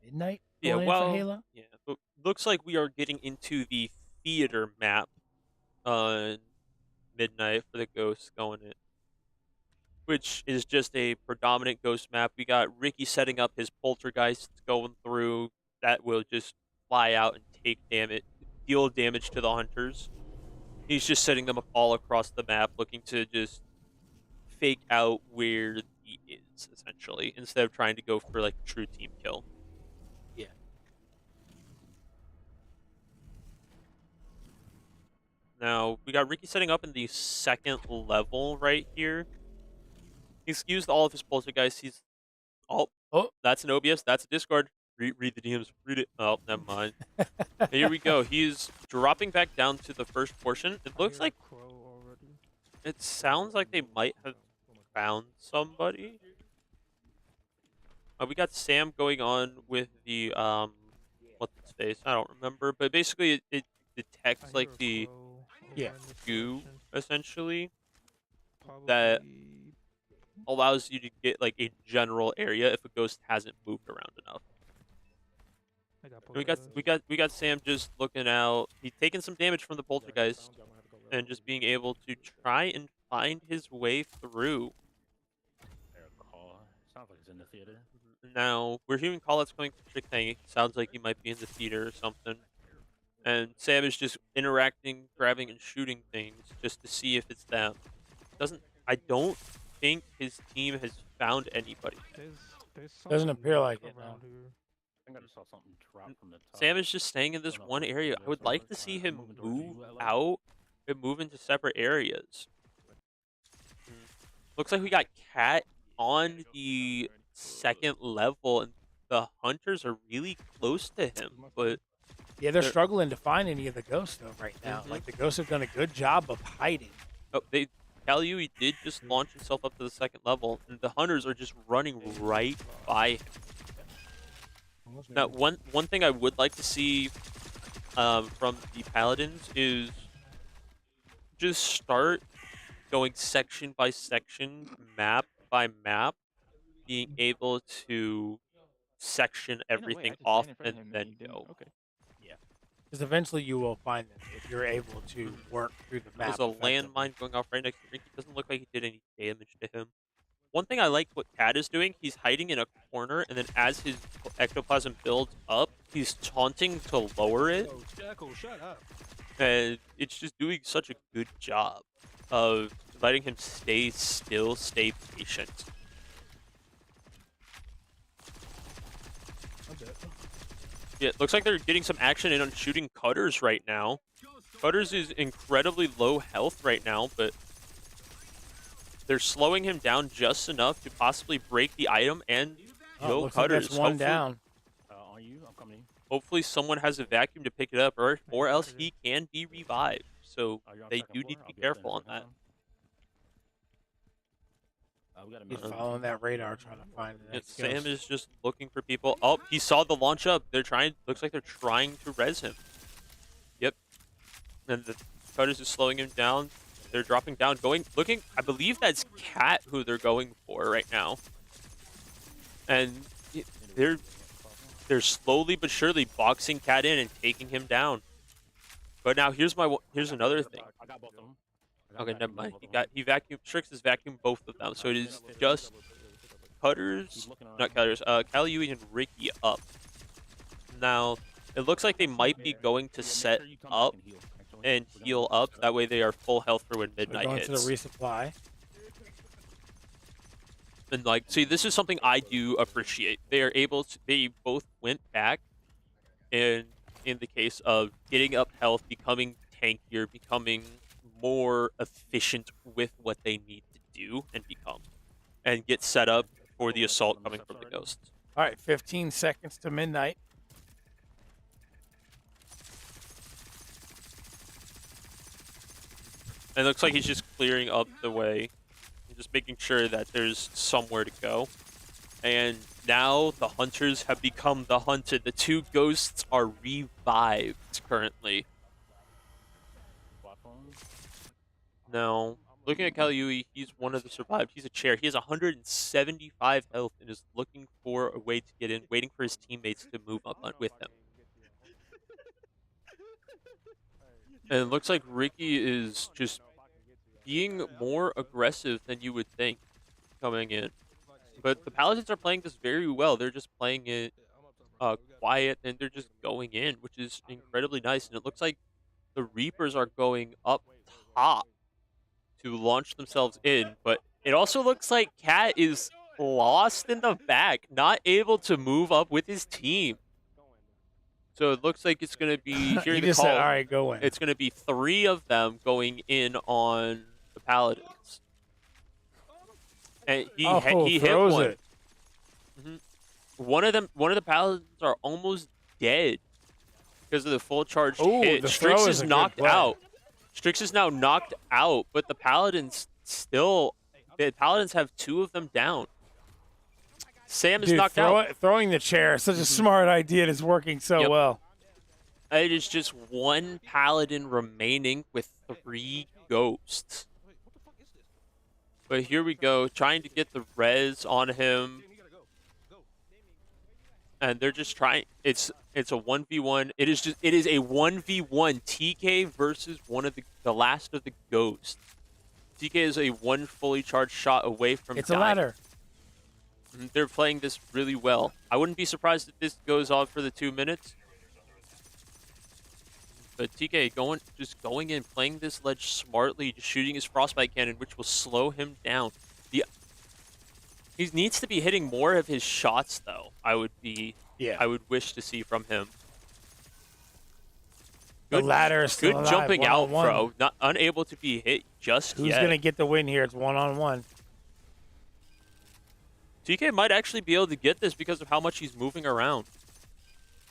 Midnight. Yeah, going in well, for Halo? yeah. But looks like we are getting into the theater map on Midnight for the Ghosts going in, which is just a predominant Ghost map. We got Ricky setting up his poltergeists going through that will just fly out and take damage, deal damage to the Hunters. He's just setting them up all across the map, looking to just fake out where he is, essentially, instead of trying to go for like a true team kill. Yeah. Now, we got Ricky setting up in the second level right here. He's used all of his poltergeists. He's... Oh, that's an OBS. That's a Discord. Read the DMs. Read it. Oh, never mind. Here we go. He's dropping back down to the first portion. It looks like... It sounds like they might have found somebody. We got Sam going on with the... what's its face? I don't remember. But basically, it detects like the goo, essentially, that allows you to get like a general area if a ghost hasn't moved around enough. We got Sam just looking out. He's taking some damage from the poltergeist and just being able to try and find his way through. Sounds like he's in the theater. Now we're hearing call-outs going for Checkmate. Sounds like he might be in the theater or something. And Sam is just interacting, grabbing, and shooting things just to see if it's them. I don't think his team has found anybody. Doesn't appear like it. No. I think I just saw something drop from the top. Sam is just staying in this one area. I would like to see him move out and move into separate areas. Looks like we got Cat on the second level, and the Hunters are really close to him, but yeah, they're struggling to find any of the ghosts though right now. Like the ghosts have done a good job of hiding. Oh, Kaliui did just launch himself up to the second level, and the Hunters are just running right by him. Now, one thing I would like to see from the Paladins is just start going section by section, map by map, being able to section everything off and then go. Okay. Yeah. Because eventually you will find them if you're able to work through the map. There's a landmine going off right next to Ricky. Doesn't look like he did any damage to him. One thing I like what Cat is doing, he's hiding in a corner, and then as his ectoplasm builds up, he's taunting to lower it. Oh, Jackal, shut up. And it's just doing such a good job of letting him stay still, stay patient. Yeah, it looks like they're getting some action in on shooting fighterz right now. fighterz is incredibly low health right now, but they're slowing him down just enough to possibly break the item and kill looks like fighterz. that's one down. On you, I'm coming in. Hopefully someone has a vacuum to pick it up, or else he can be revived. So they do need to be careful on that. He's following that radar, trying to find the next Sam ghost. is just looking for people. Oh, he saw the launch up. They're trying. Looks like they're trying to res him. Yep. And the fighterz is slowing him down. They're dropping down, looking. I believe that's Cat who they're going for right now. And they're slowly but surely boxing Cat in and taking him down. But now here's another thing. Okay, never mind. Strix has vacuumed both of them, so it is just fighterz, not fighterz, Kaliui and Ricky up. Now it looks like they might be going to set up and heal up. That way they are full health for when midnight Going hits. to the resupply. And like, see, this is something I do appreciate. They are able to. They both went back, and in the case of getting up health, becoming tankier, becoming more efficient with what they need to do and become, and get set up for the assault coming from the ghosts. All right, 15 seconds to midnight. And it looks like he's just clearing up the way, just making sure that there's somewhere to go. And now the hunters have become the hunted. The two ghosts are revived currently. Now, looking at Kaliui, he's one of the survived. He's a chair. He has 175 health and is looking for a way to get in, waiting for his teammates to move up with him. And it looks like Ricky is just being more aggressive than you would think coming in. But the Paladins are playing this very well. They're just playing it quiet, and they're just going in, which is incredibly nice. And it looks like the Reapers are going up top to launch themselves in. But it also looks like Cat is lost in the back, not able to move up with his team. So it looks like it's going to be, hearing the call, said, all right, go in. It's going to be 3 of them going in on the Paladins. And he hit one. It. One of the Paladins are almost dead because of the full charged hit. Strix is knocked out. Strix is now knocked out, but the Paladins have 2 of them down. Sam is knocked out. Throwing the chair, such a smart idea, and it's working so well. It is just 1 Paladin remaining with 3 ghosts. But here we go, trying to get the res on him. And they're just trying. It's a 1v1. It is a 1v1 TK versus one of the last of the ghosts. TK is a 1 fully charged shot away from dying. It's a ladder. They're playing this really well. I wouldn't be surprised if this goes on for the 2 minutes. But TK just going in, playing this ledge smartly, just shooting his frostbite cannon, which will slow him down. He needs to be hitting more of his shots, though. I would wish to see from him. The ladder is still good alive, jumping out, one-on-one. bro. Not unable to be hit just Who's yet. going to get the win here? It's 1-on-1. TK might actually be able to get this because of how much he's moving around.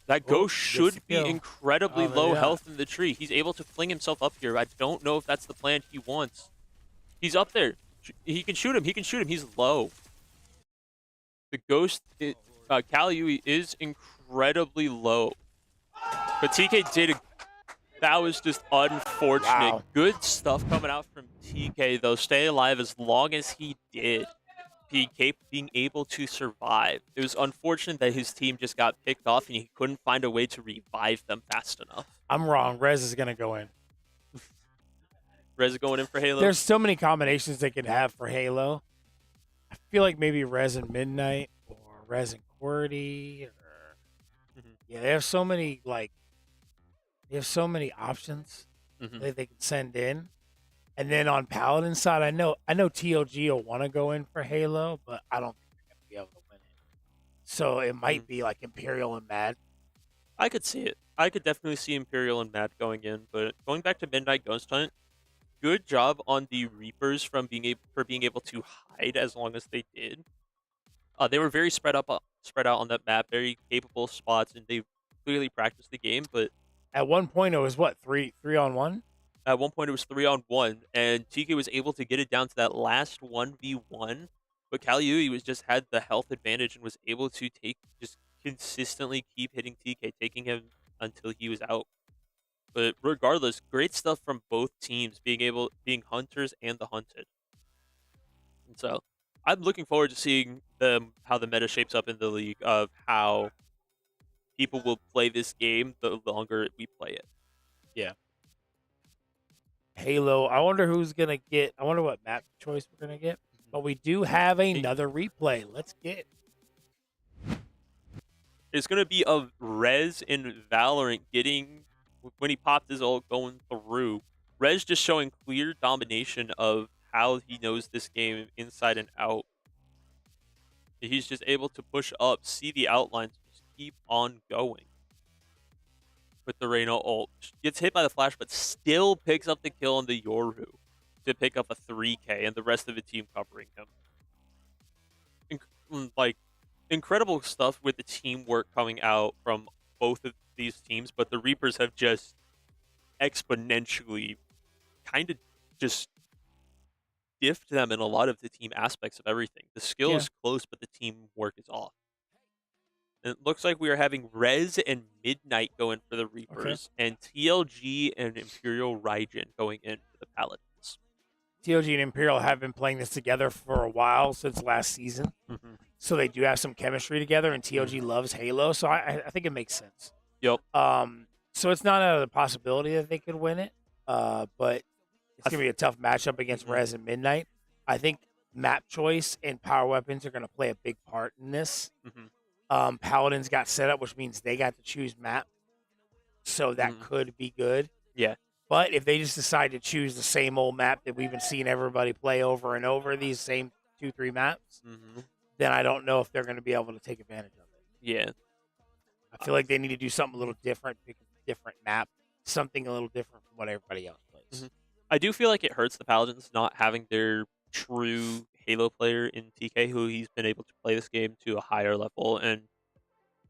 That ghost should be incredibly low health in the tree. He's able to fling himself up here. I don't know if that's the plan he wants. He's up there. He can shoot him. He can shoot him. He's low. The ghost, Kaliui, is incredibly low. But TK did that was just unfortunate. Wow. Good stuff coming out from TK, though. Stay alive as long as he did. Being able to survive. It was unfortunate that his team just got picked off and he couldn't find a way to revive them fast enough. I'm wrong. Rez is going to go in. Rez is going in for Halo? There's so many combinations they could have for Halo. I feel like maybe Rez and Midnight or Rez and QWERTY. Yeah, they have so many options that they can send in. And then on Paladin side, I know TOG will want to go in for Halo, but I don't think they're going to be able to win it. So it might be like Imperial and Mad. I could see it. I could definitely see Imperial and Matt going in, but going back to Midnight Ghost Hunt, good job on the Reapers for being able to hide as long as they did. They were very spread out on that map, very capable spots, and they clearly practiced the game. But at one point, it was what, three on one? At one point, it was 3-on-1, and TK was able to get it down to that last 1v1. But Kaliui was just had the health advantage and was able to just consistently keep hitting TK, taking him until he was out. But regardless, great stuff from both teams, being hunters and the hunted. And so I'm looking forward to seeing how the meta shapes up in the league, of how people will play this game the longer we play it. Yeah. Halo, I wonder who's going to get, I wonder what map choice we're going to get. But we do have another replay. Let's get. It's going to be of Rez in Valerant getting, when he popped his ult going through, Rez just showing clear domination of how he knows this game inside and out. He's just able to push up, see the outlines, just keep on going. With the Reyna ult. Gets hit by the flash, but still picks up the kill on the Yoru to pick up a 3K, and the rest of the team covering him. Incredible stuff with the teamwork coming out from both of these teams, but the Reapers have just exponentially kind of just diffed them in a lot of the team aspects of everything. The skill is close, but the teamwork is off. And it looks like we are having Rez and Midnight going for the Reapers, and TLG and Imperial Raijin going in for the Paladins. TLG and Imperial have been playing this together for a while, since last season. So they do have some chemistry together, and TLG loves Halo, so I think it makes sense. Yep. So it's not out of the possibility that they could win it, but it's going to be a tough matchup against Rez and Midnight. I think map choice and power weapons are going to play a big part in this. Paladins got set up, which means they got to choose map, so that could be good. Yeah. But if they just decide to choose the same old map that we've been seeing everybody play over and over, these same 2-3 maps, then I don't know if they're going to be able to take advantage of it. Yeah. I feel like they need to do something a little different, pick a different map, something a little different from what everybody else plays. I do feel like it hurts the Paladins not having their true Halo player in TK, who he's been able to play this game to a higher level and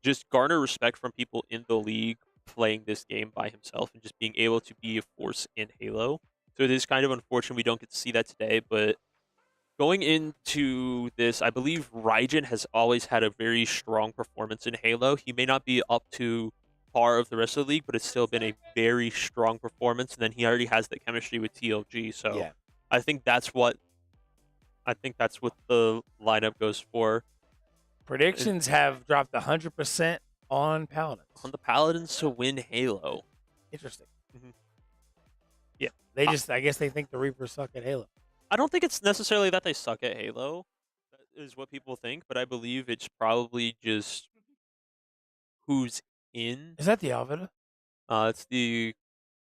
just garner respect from people in the league playing this game by himself and just being able to be a force in Halo. So it is kind of unfortunate we don't get to see that today, but going into this, I believe Raijin has always had a very strong performance in Halo. He may not be up to par of the rest of the league, but it's still been a very strong performance, and then he already has the chemistry with TLG, so I think that's what the lineup goes for. Predictions have dropped 100% on Paladins. On the Paladins to win Halo. Interesting. Yeah, they just, I guess they think the Reapers suck at Halo. I don't think it's necessarily that they suck at Halo. That is what people think, but I believe it's probably just who's in. Is that the Alvida? It's the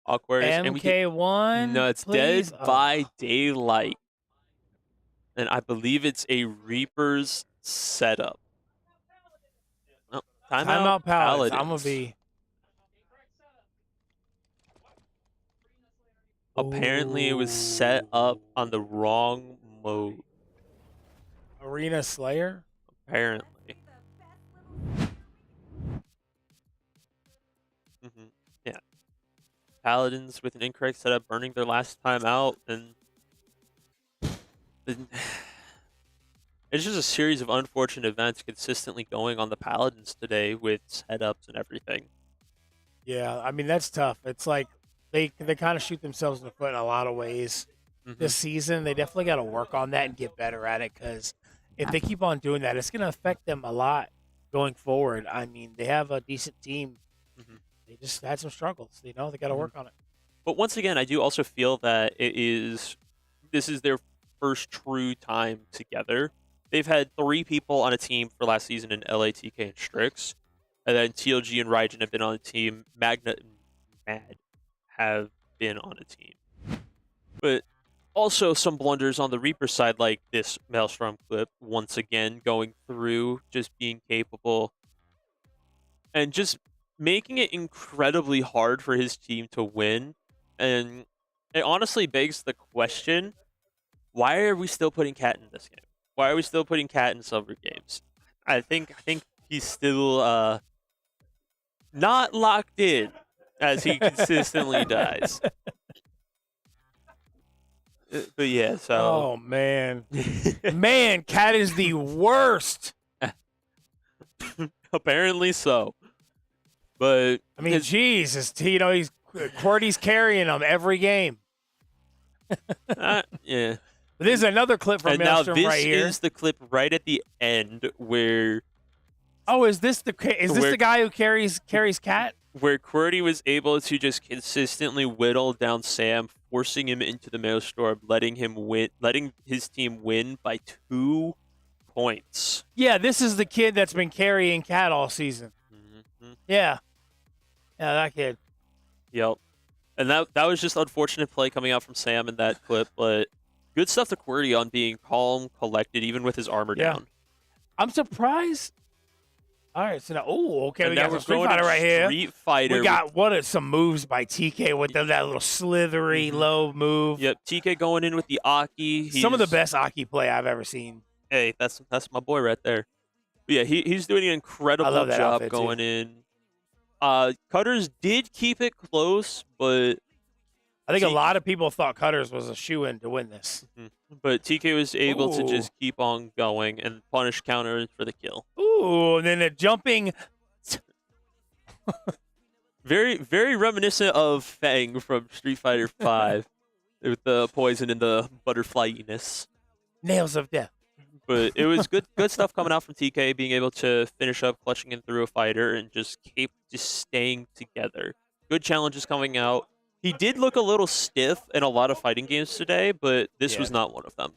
Aquarius. MK1? No, it's please? Dead by Daylight. And I believe it's a Reapers setup. Oh, Timeout Paladins. Paladins. I'm going to be... Apparently it was set up on the wrong mode. Arena Slayer? Apparently. Yeah. Paladins with an incorrect setup burning their last time out, and it's just a series of unfortunate events consistently going on the Paladins today with setups and everything. Yeah, I mean, that's tough. It's like they kind of shoot themselves in the foot in a lot of ways this season. They definitely got to work on that and get better at it, because if they keep on doing that, it's going to affect them a lot going forward. I mean, they have a decent team. They just had some struggles. You know, they got to work on it. But once again, I do also feel that this is their first true time together. They've had 3 people on a team for last season in LA, TK, and Strix. And then TLG and Raijin have been on a team. Magna and Mad have been on a team. But also some blunders on the Reaper side, like this Maelstrom clip, once again going through, just being capable and just making it incredibly hard for his team to win. And it honestly begs the question, why are we still putting Cat in this game? Why are we still putting Cat in Silver games? I think he's still not locked in, as he consistently dies. But yeah, so. Oh man, man, Cat is the worst. Apparently so. But I mean, Jesus, he's QWERTY's carrying him every game. Yeah. But this is another clip from and now Maelstrom right here. This is the clip right at the end where. Oh, is this the guy who carries Cat? Where QWERTY was able to just consistently whittle down Sam, forcing him into the Maelstrom, letting his team win by 2 points. Yeah, this is the kid that's been carrying Cat all season. Mm-hmm. Yeah, that kid. Yep. And that was just unfortunate play coming out from Sam in that clip, but good stuff to QWERTY on being calm, collected, even with his armor down. I'm surprised. All right, so now, okay, and we now got we're some Street going Fighter to right here. Street Fighter. We got some moves by TK with that little slithery low move. Yep, TK going in with the Aki. Some of the best Aki play I've ever seen. Hey, that's my boy right there. But yeah, he's doing an incredible job going in. fighterz did keep it close, but I think a lot of people thought fighterz was a shoo-in to win this. But TK was able to just keep on going and punish counter for the kill. Ooh, and then a jumping. Very, very reminiscent of Fang from Street Fighter V with the poison and the butterflyiness. Nails of death. But it was good stuff coming out from TK, being able to finish up, clutching in through a fighter, and just staying together. Good challenges coming out. He did look a little stiff in a lot of fighting games today, but this was not one of them.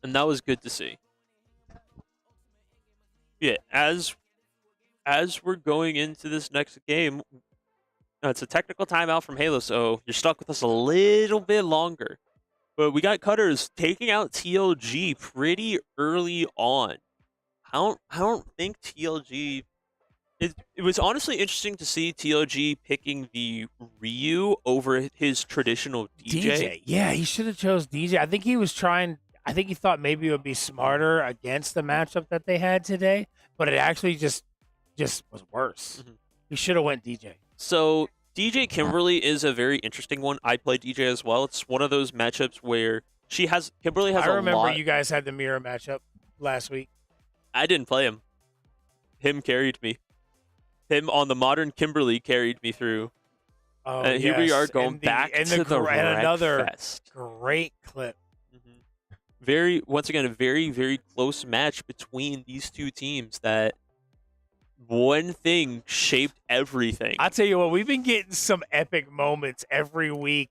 And that was good to see. Yeah, as we're going into this next game, it's a technical timeout from Halo, so you're stuck with us a little bit longer. But we got fighterz taking out TLG pretty early on. I don't think TLG. It was honestly interesting to see TLG picking the Ryu over his traditional DJ. Yeah, he should have chose DJ. I think he was trying. I think he thought maybe it would be smarter against the matchup that they had today, but it actually just was worse. He should have went DJ. So DJ Kimberly is a very interesting one. I play DJ as well. It's one of those matchups where Kimberly has a lot. I remember you guys had the mirror matchup last week. I didn't play him. Him carried me. Him on the modern Kimberly carried me through. Oh, and here we are going back to the another Wreckfest. Great clip. Once again, a very, very close match between these two teams that one thing shaped everything. I'll tell you what, we've been getting some epic moments every week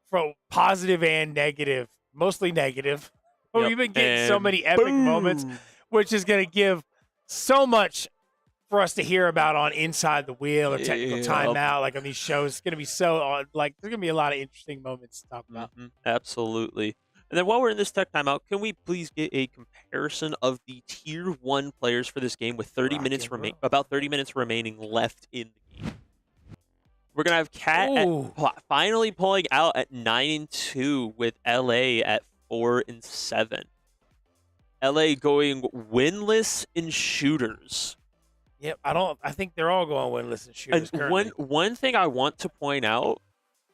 from positive and negative, mostly negative. But we've been getting so many epic moments, which is going to give so much for us to hear about on Inside the Wheel or Technical Timeout, like on these shows. It's going to be there's going to be a lot of interesting moments to talk about. Absolutely. And then while we're in this tech timeout, can we please get a comparison of the tier 1 players for this game with about 30 minutes remaining left in the game? We're going to have Cat finally pulling out at 9-2 with LA at 4-7. LA going winless in shooters. Yep, I think they're all going winless in shooters currently. One thing I want to point out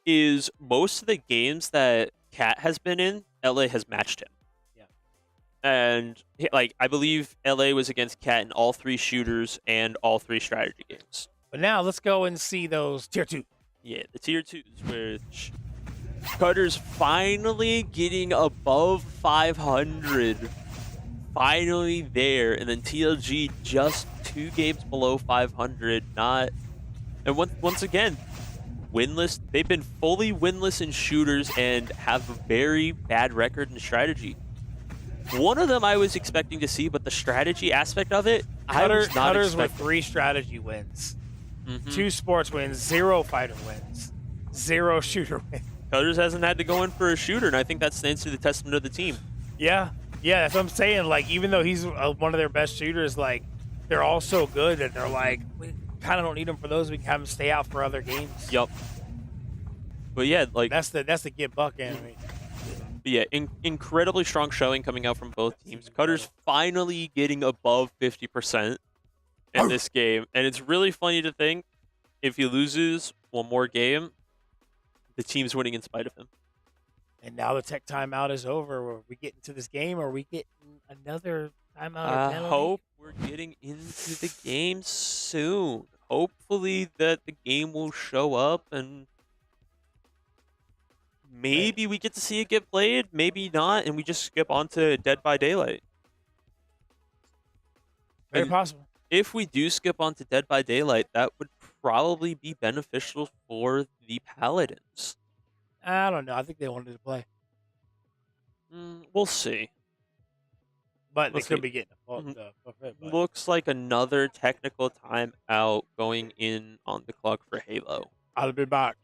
is most of the games that Cat has been in, LA has matched him. Yeah. And I believe LA was against Cat in all 3 shooters and all 3 strategy games. But now let's go and see those tier 2. Yeah, the tier 2s, which fighterz finally getting above 500. Finally there, and then TLG just 2 games below 500. And once again, winless. They've been fully winless in shooters and have a very bad record in strategy. One of them I was expecting to see, but the strategy aspect of it, I was not fighterz expecting. with 3 strategy wins, 2 sports wins, 0 fighter wins, 0 shooter wins. fighterz hasn't had to go in for a shooter, and I think that stands to the testament of the team. Yeah, that's what I'm saying. Like, even though he's one of their best shooters, like, they're all so good that they're like, kind of don't need them for those. We can have them stay out for other games. Yup. But yeah, like that's the get buck enemy. But yeah, incredibly strong showing coming out from both teams. Cutter's finally getting above 50% in this game, and it's really funny to think if he loses one more game, the team's winning in spite of him. And now the tech timeout is over. Are we getting to this game, or are we getting another timeout? I hope we're getting into the game soon. Hopefully that the game will show up and maybe we get to see it get played, maybe not, and we just skip on to Dead by Daylight. Very possible. If we do skip on to Dead by Daylight, that would probably be beneficial for the Paladins. I don't know. I think they wanted to play. We'll see. But We'll they could see. be getting the forfeit. But Looks like another technical timeout going in on the clock for Halo. I'll be back.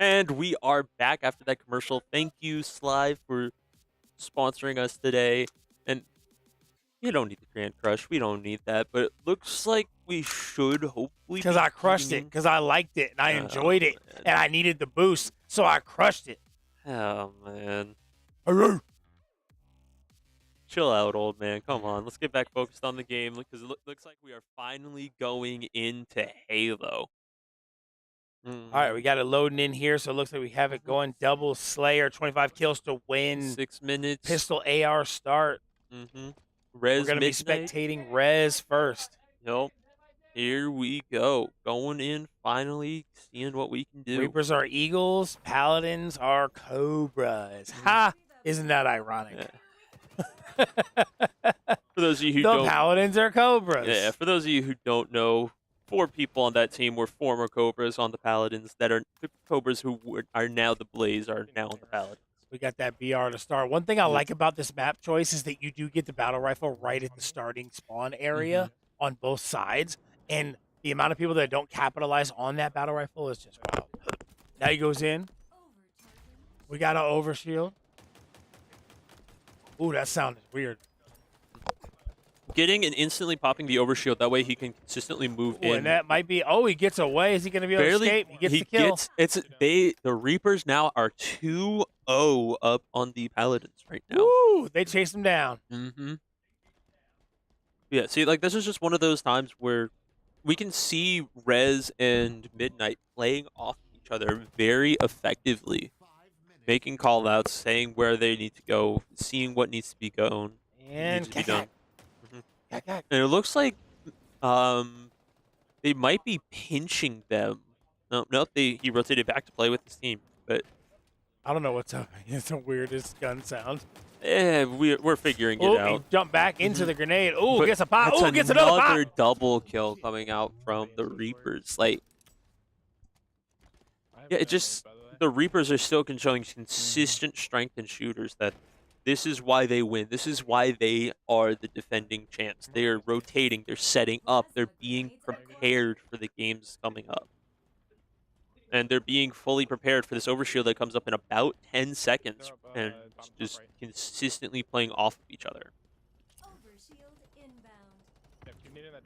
And we are back after that commercial. Thank you, Sly, for sponsoring us today. And you don't need the Grand Crush. We don't need that. But it looks like we should hopefully. Because I crushed it. Because I liked it. And I enjoyed it. Man. And I needed the boost. So I crushed it. Oh, man. Chill out, old man. Come on. Let's get back focused on the game. Because it looks like we are finally going into Halo. All right, we got it loading in here, so it looks like we have it going. Double Slayer, 25 kills to win. 6 minutes. Pistol AR start. Res We're going to be Midnight. spectating Res first. Nope. Here we go. Going in, finally, seeing what we can do. Reapers are Eagles. Paladins are Cobras. Ha! Isn't that ironic? Yeah. For those of you who the don't... Paladins are Cobras. Yeah, for those of you who don't know, 4 people on that team were former Cobras on the Paladins that are the Cobras who are now the Blaze are now on the Paladins. We got that BR to start. One thing I like about this map choice is that you do get the battle rifle right at the starting spawn area on both sides. And the amount of people that don't capitalize on that battle rifle is just wild. Now he goes in. We got an overshield. Ooh, that sounded weird. Getting and instantly popping the overshield, that way he can consistently move Ooh, in. and that might be, oh, he gets away. Is he going to be able to escape? He gets the kill. The Reapers now are 2-0 up on the Paladins right now. Ooh, they chase him down. Yeah, see, like, this is just one of those times where we can see Res and Midnight playing off each other very effectively. Making call-outs, saying where they need to go, seeing what needs to be done. And And it looks like they might be pinching them. No, he rotated back to play with his team. But I don't know what's up. It's the weirdest gun sound. Yeah, we're figuring it out. He jumped back into the grenade. Ooh, gets a pop. That's Ooh, gets another pop. another double kill coming out from the Reapers. Like, yeah, it just the Reapers are still showing consistent strength in shooters. That this is why they win. This is why they are the defending champs. They are rotating. They're setting up. They're being prepared for the games coming up. And they're being fully prepared for this overshield that comes up in about 10 seconds. And just consistently playing off of each other.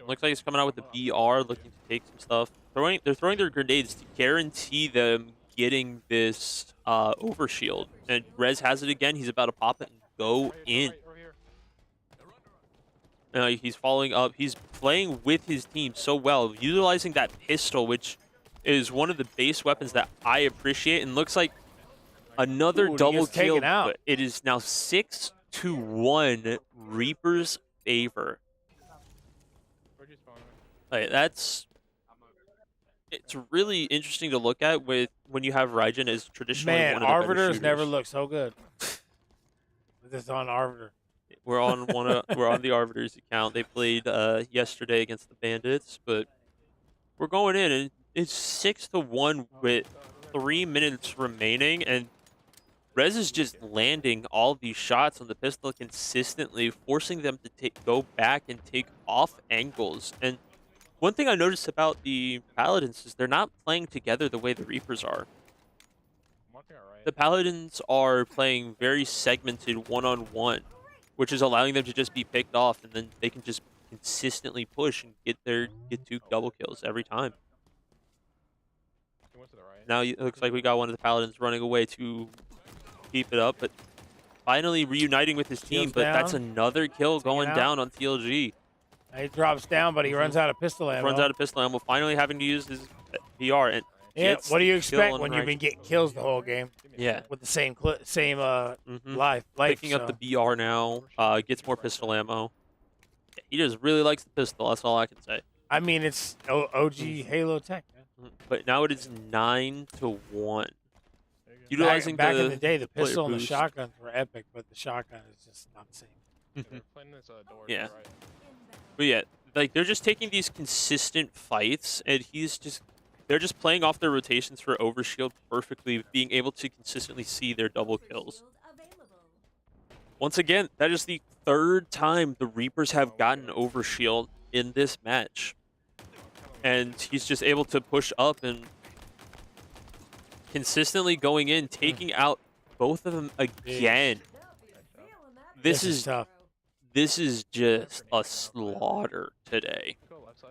Looks like he's coming out with the BR, looking to take some stuff. They're throwing their grenades to guarantee them getting this overshield. And Rez has it again. He's about to pop it and go in. He's following up. He's playing with his team so well, utilizing that pistol, which is one of the base weapons that I appreciate. And looks like another double kill, but it is now 6-1 Reaper's favor. Like, it's really interesting to look at with when you have Raijin as traditionally Man, one of the better Arbiters shooters. never look so good. With this on Arbiter. We're on we're on the Arbiters account. They played yesterday against the Bandits, but we're going in and it's 6-1 with 3 minutes remaining, and Rez is just landing all these shots on the pistol consistently, forcing them to go back and take off angles. And one thing I noticed about the Paladins is they're not playing together the way the Reapers are. The Paladins are playing very segmented one-on-one, which is allowing them to just be picked off, and then they can just consistently push and get 2 double kills every time. Now it looks like we got one of the Paladins running away to keep it up, but finally reuniting with his team. But that's another kill going down on TLG. He drops down, but he runs out of pistol ammo. Runs out of pistol ammo, finally having to use his VR. And yeah, what do you gets the kill expect on when you've Raijin. been getting kills the whole game? Yeah. With the same life. Picking up the BR now, gets more pistol ammo. Yeah, he just really likes the pistol, that's all I can say. I mean, it's OG Halo Tech, man. But now it is 9-1. Utilizing back in the day, the player pistol and the boost. shotguns were epic, but the shotgun is just not the same. Yeah. But yeah, like they're just taking these consistent fights, and they're just playing off their rotations for Overshield perfectly, being able to consistently see their double kills. Once again, that is the 3rd time the Reapers have gotten Overshield in this match. And he's just able to push up and consistently going in, taking out both of them again. This is tough. This is just a slaughter today.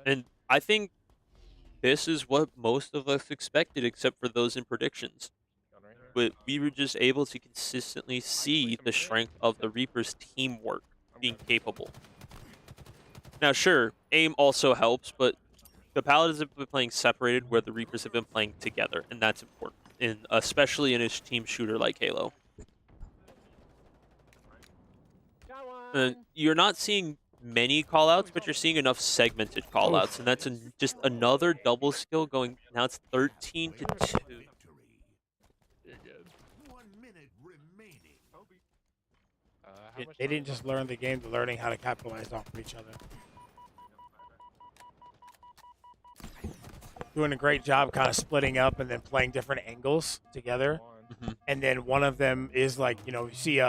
And I think this is what most of us expected, except for those in predictions. But we were just able to consistently see the strength of the Reapers' teamwork being capable. Now, sure, aim also helps, but the Paladins have been playing separated where the Reapers have been playing together, and that's important, especially in a team shooter like Halo. You're not seeing many callouts, but you're seeing enough segmented callouts, and that's just another double skill going. Now it's 13-2. They didn't just learn the game, they're learning how to capitalize off of each other. Doing a great job kind of splitting up and then playing different angles together. And then one of them is like, you see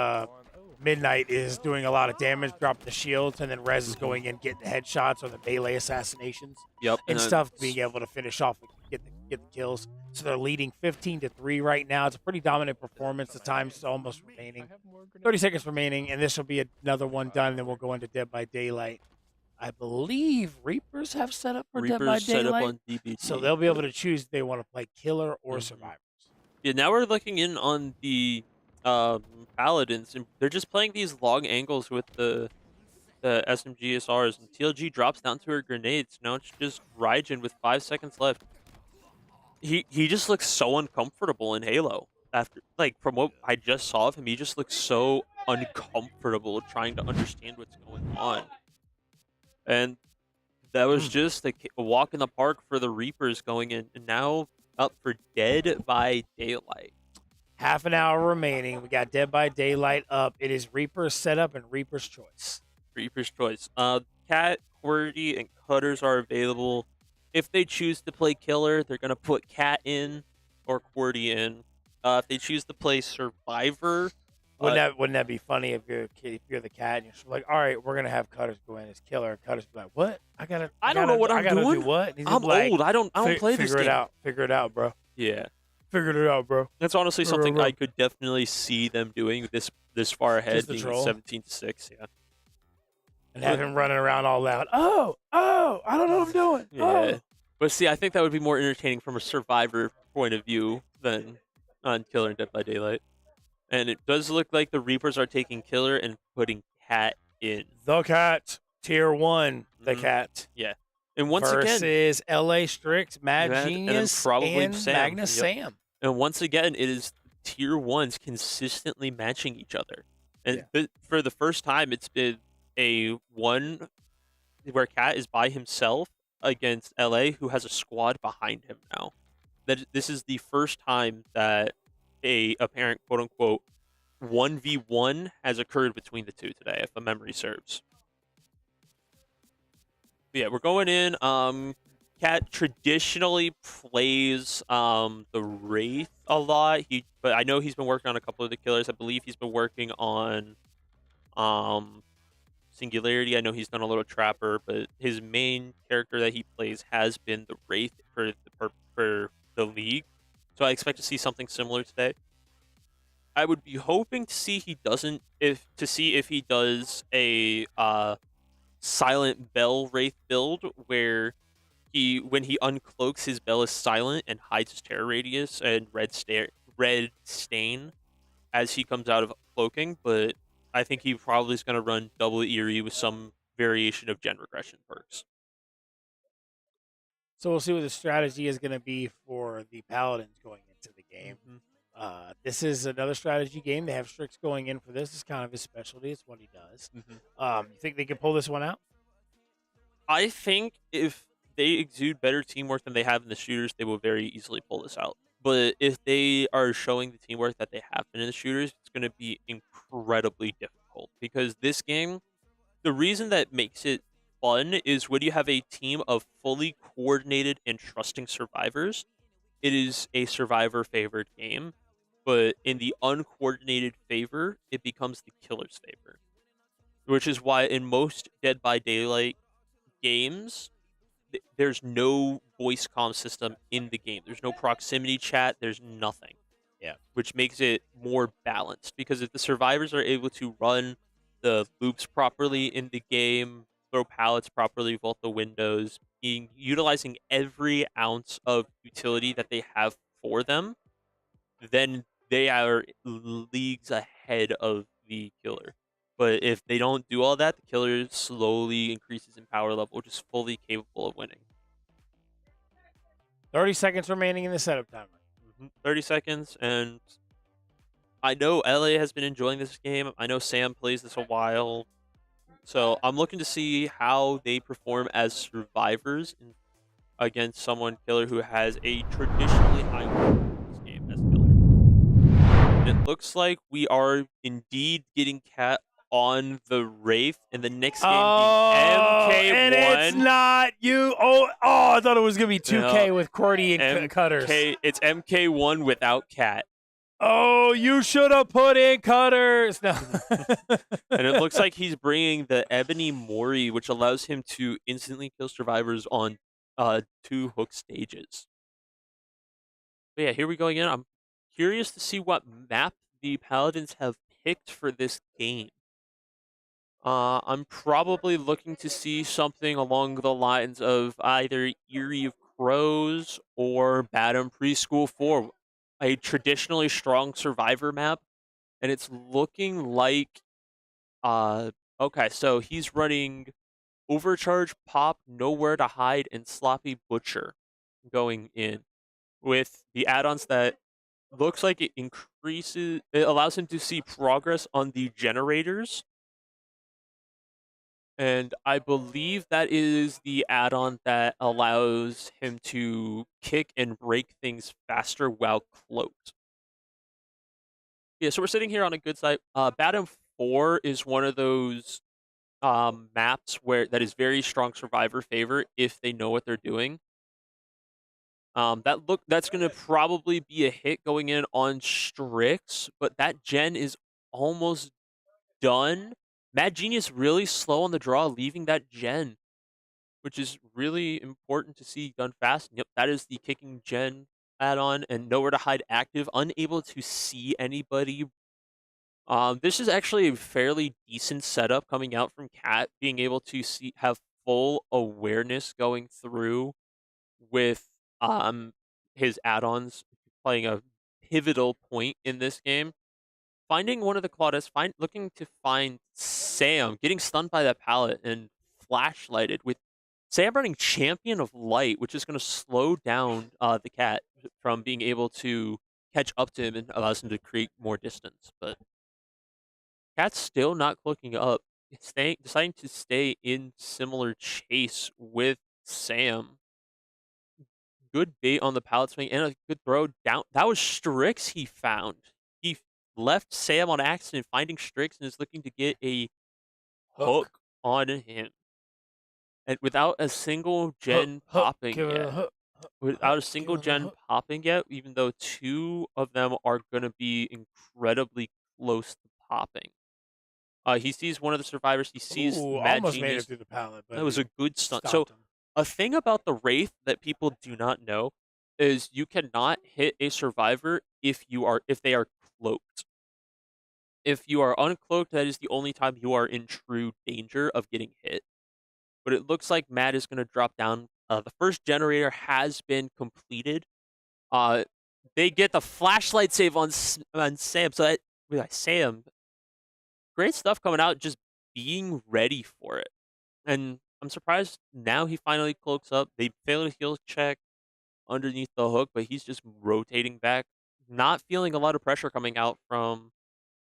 Midnight is doing a lot of damage, dropping the shields, and then Rez is going in, getting the headshots or the melee assassinations. Yep. And stuff, being able to finish off and get the kills. So they're leading 15-3 right now. It's a pretty dominant performance. The time's almost remaining. 30 seconds remaining, and this will be another one done, and then we'll go into Dead by Daylight. I believe Reapers have set up for Dead by Reapers set up Daylight. on DBT. So they'll be able to choose if they want to play Killer or Survivors. Yeah, now we're looking in on the Paladins, and they're just playing these long angles with the SMGSRs, and TLG drops down to her grenades. Now it's just Raijin with 5 seconds left. He just looks so uncomfortable in Halo. After, like, from what I just saw of him, he just looks so uncomfortable trying to understand what's going on. And that was just a walk in the park for the Reapers going in, and now up for Dead by Daylight. Half an hour remaining. We got Dead by Daylight up. It is Reaper's setup and Reaper's choice. Reaper's choice. Cat, QWERTY, and Cutters are available. If they choose to play Killer, they're going to put Cat in or QWERTY in. If they choose to play Survivor... Wouldn't that be funny if you're the Cat and you're like, all right, we're going to have Cutters go in as Killer. Cutters be like, what? I don't know what I'm doing. Do what? I'm like, old. I don't play this game. Figure it out, bro. Yeah. Figured it out, bro. That's honestly something I could definitely see them doing this far ahead, being troll. 17-6, yeah. And have him running around all loud. Oh, I don't know what I'm doing. Yeah. Oh. But see, I think that would be more entertaining from a Survivor point of view than on Killer and Dead by Daylight. And it does look like the Reapers are taking Killer and putting Cat in. The Cat, Tier 1, the Cat. Yeah. And once versus again... LA Strict, Mad Genius, and Magnus Sam. And once again, it is Tier 1s consistently matching each other. And for the first time, it's been a one where Cat is by himself against LA, who has a squad behind him now. That this is the first time that a apparent quote unquote 1v1 has occurred between the two today, if the memory serves. But yeah, we're going in. Cat traditionally plays the Wraith a lot. But I know he's been working on a couple of the killers. I believe he's been working on Singularity. I know he's done a little Trapper, but his main character that he plays has been the Wraith for the league. So I expect to see something similar today. I would be hoping to see if he does a Silent Bell Wraith build where when he uncloaks, his bell is silent and hides his terror radius and red stain as he comes out of cloaking, but I think he probably is going to run double Eerie with some variation of gen regression perks. So we'll see what the strategy is going to be for the Paladins going into the game. This is another strategy game. They have Strix going in for this. It's kind of his specialty. It's what he does. You think they can pull this one out? I think if they exude better teamwork than they have in the shooters, they will very easily pull this out. But if they are showing the teamwork that they have been in the shooters, it's going to be incredibly difficult. Because this game, the reason that makes it fun is when you have a team of fully coordinated and trusting survivors, it is a survivor-favored game. But in the uncoordinated favor, it becomes the killer's favor. Which is why in most Dead by Daylight games, there's no voice comm system in the game. There's no proximity chat. There's nothing. Yeah. Which makes it more balanced. Because if the survivors are able to run the loops properly in the game, throw pallets properly, vault the windows, utilizing every ounce of utility that they have for them, then they are leagues ahead of the killer. But if they don't do all that, the killer slowly increases in power level, just fully capable of winning. 30 seconds remaining in the setup timer. 30 seconds, and I know LA has been enjoying this game. I know Sam plays this a while. So I'm looking to see how they perform as survivors against someone killer who has a traditionally high level in this game as killer. And it looks like we are indeed getting Cat on the Wraith in the next game being MK1. And it's not you. I thought it was going to be 2K with QWERTY and Cutters. It's MK1 without Cat. Oh, you should have put in Cutters. No. And it looks like he's bringing the Ebony Mori, which allows him to instantly kill survivors on 2 hook stages. But yeah, here we go again. I'm curious to see what map the Paladins have picked for this game. I'm probably looking to see something along the lines of either Eerie of Crows or Badham Preschool 4, a traditionally strong survivor map, and it's looking like okay, so he's running Overcharge, Pop, Nowhere to Hide, and Sloppy Butcher going in with the add-ons that looks like it allows him to see progress on the generators. And I believe that is the add-on that allows him to kick and break things faster while cloaked. Yeah, so we're sitting here on a good side. Badham 4 is one of those maps that is very strong survivor favor if they know what they're doing. That's going to probably be a hit going in on Strix, but that gen is almost done. Mad Genius really slow on the draw, leaving that gen, which is really important to see done fast. Yep, that is the kicking gen add-on, and Nowhere to Hide active, unable to see anybody. This is actually a fairly decent setup coming out from Cat, being able to have full awareness going through with his add-ons playing a pivotal point in this game. Finding one of the Claudas, looking to find Sam, getting stunned by that pallet and flashlighted with Sam running Champion of Light, which is going to slow down the Cat from being able to catch up to him and allows him to create more distance. But Cat's still not clicking up. It's deciding to stay in similar chase with Sam. Good bait on the pallet swing and a good throw down. That was Strix he found. He left Sam on accident, finding Strix, and is looking to get a hook on him. And without a single gen popping yet. Without a single gen popping yet, even though 2 of them are going to be incredibly close to popping. He sees one of the survivors. He sees Mad almost Genius. made it through the pallet. But that was a good stunt. So, stopped him. a thing about the Wraith that people do not know is you cannot hit a survivor if they are cloaked. If you are uncloaked, that is the only time you are in true danger of getting hit. But it looks like Matt is going to drop down. The first generator has been completed. They get the flashlight save on Sam. So Sam, great stuff coming out, just being ready for it. And I'm surprised now he finally cloaks up. They fail a heal check underneath the hook, but he's just rotating back, not feeling a lot of pressure coming out from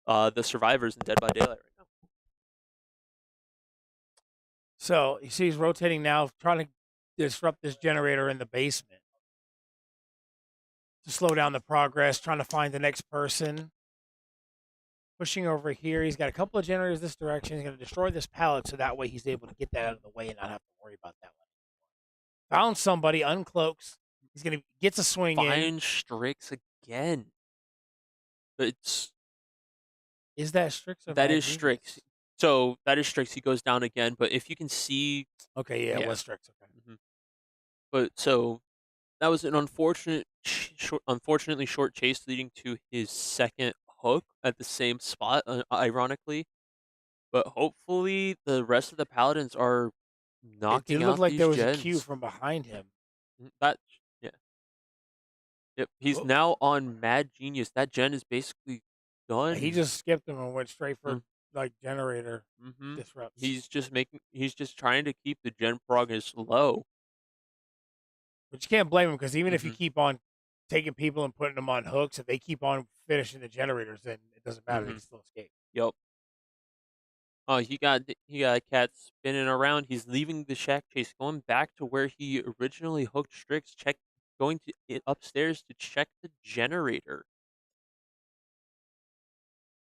the survivors in Dead by Daylight right now. So you see he's rotating now, trying to disrupt this generator in the basement to slow down the progress, trying to find the next person. Pushing over here. He's got a couple of generators this direction. He's going to destroy this pallet so that way he's able to get that out of the way and not have to worry about that one. Found somebody, uncloaks. He's going to gets a swing in. Find Strix again. Is that Strix? That is Strix. So that is Strix. He goes down again. But if you can see, okay, yeah, it was Strix. Okay. But so that was an unfortunately short chase leading to his second hook at the same spot, ironically. But hopefully the rest of the Paladins are knocking out these gens. It did look like there was a queue from behind him. Yeah. Yep. He's now on Mad Genius. That gen is basically done. He just skipped him and went straight for like generator disrupts. He's just trying to keep the gen progress low. But you can't blame him because even if you keep on taking people and putting them on hooks, if they keep on finishing the generators, then it doesn't matter. They can still escape. Yep. Oh, he got Cat spinning around. He's leaving the shack chase, going back to where he originally hooked Strix. Going to upstairs to check the generator.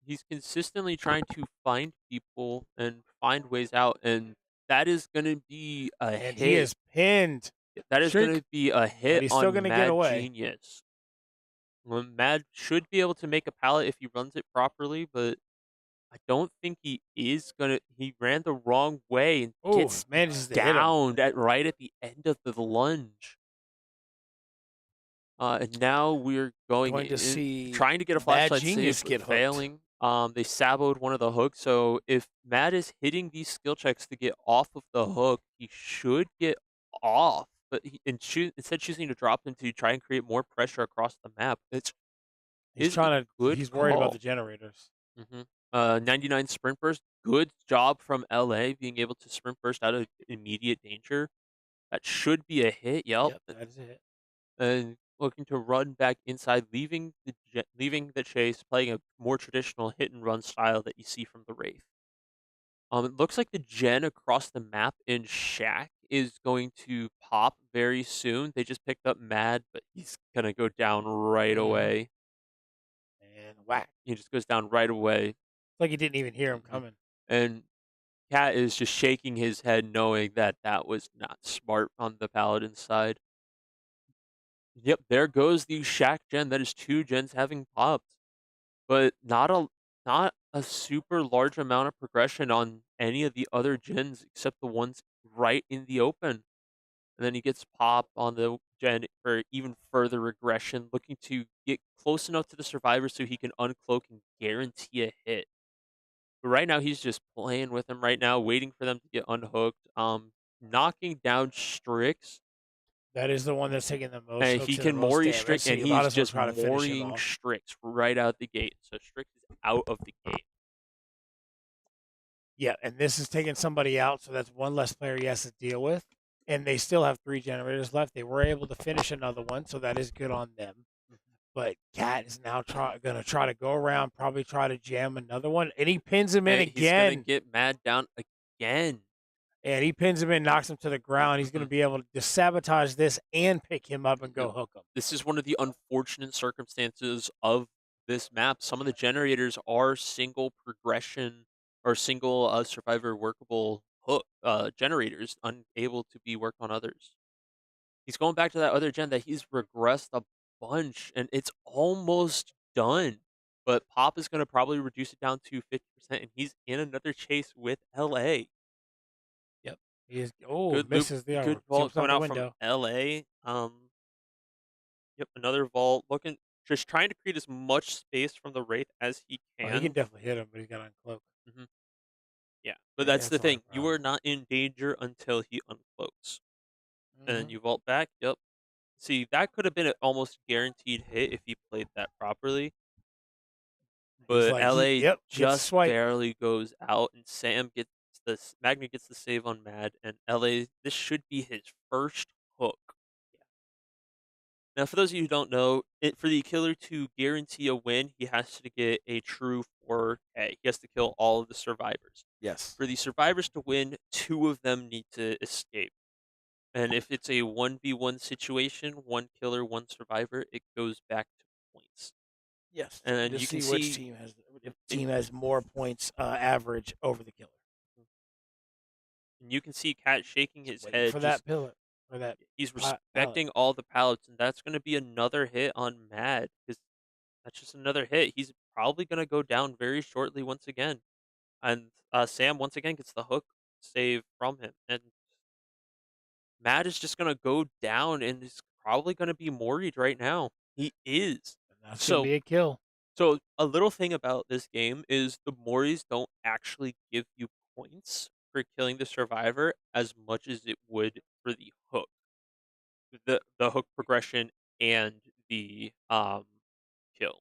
He's consistently trying to find people and find ways out, and that is going to be a hit. He is pinned. That is going to be a hit he's on still gonna Mad get away. Genius. Well, Mad should be able to make a pallet if he runs it properly, but I don't think he is gonna. He ran the wrong way and gets manages to hit him. downed right at the end of the lunge. And now we're going to see trying to get a Mad flashlight Genius save, get but hooked. failing. They saboed one of the hooks, so if Matt is hitting these skill checks to get off of the hook, he should get off. But instead choosing to drop him to try and create more pressure across the map. He's trying to. He's worried about the generators. 99 sprint burst. Good job from LA being able to sprint burst out of immediate danger. That should be a hit. Yep, that is a hit. And looking to run back inside, leaving the chase, playing a more traditional hit and run style that you see from the Wraith. It looks like the gen across the map in Shack is going to pop very soon. They just picked up Mad, but he's gonna go down right away. And whack. He just goes down right away. It's like he didn't even hear him coming. And Cat is just shaking his head, knowing that that was not smart on the Paladin side. Yep, there goes the Shack gen. That is 2 gens having popped, but not a super large amount of progression on any of the other gens except the ones right in the open. And then he gets popped on the gen for even further regression, looking to get close enough to the survivor so he can uncloak and guarantee a hit. But right now he's just playing with them right now, waiting for them to get unhooked. Knocking down Strix. That is the one that's taking the most. And hooks he and can the most Mori damage. Strix, So and you might he's as well just try to finish him Moriing off. Strix right out the gate. So Strix is out of the gate. Yeah, and this is taking somebody out, so that's one less player he has to deal with. And they still have 3 generators left. They were able to finish another one, so that is good on them. But Cat is now going to try to go around, probably try to jam another one, and he pins him in And again. He's going to get Mad down again. And he pins him in, knocks him to the ground. He's going to be able to just sabotage this and pick him up and go hook him. This is one of the unfortunate circumstances of this map. Some of the generators are single progression or single survivor workable hook generators, unable to be worked on others. He's going back to that other gen that he's regressed a bunch, and it's almost done. But Pop is going to probably reduce it down to 50%, and he's in another chase with LA. Yep. He is. Oh, misses the good vault coming out from LA. Yep, another vault. Just trying to create as much space from the Wraith as he can. Oh, he can definitely hit him, but he's got uncloak. Yeah, but that's the thing. You are not in danger until he uncloaks. And then you vault back. Yep. See, that could have been an almost guaranteed hit if he played that properly. But LA just barely goes out, and Sam gets Magna gets the save on Mad, and LA, this should be his first hook. Now, for those of you who don't know, for the killer to guarantee a win, he has to get a true 4K. He has to kill all of the survivors. Yes. For the survivors to win, 2 of them need to escape. And if it's a 1v1 situation, 1 killer, 1 survivor, it goes back to points. Yes. And then you can see which team has more points average over the killer. And you can see Cat shaking his head for that pillar. For that, he's respecting all the pallets, and that's going to be another hit on Mad, because that's just another hit. He's probably going to go down very shortly once again. And Sam once again gets the hook save from him, and Mad is just going to go down, and is probably going to be worried right now. He is. And that's going to be a kill. So a little thing about this game is the Moris don't actually give you points for killing the survivor as much as it would for the hook. The hook progression and the kill.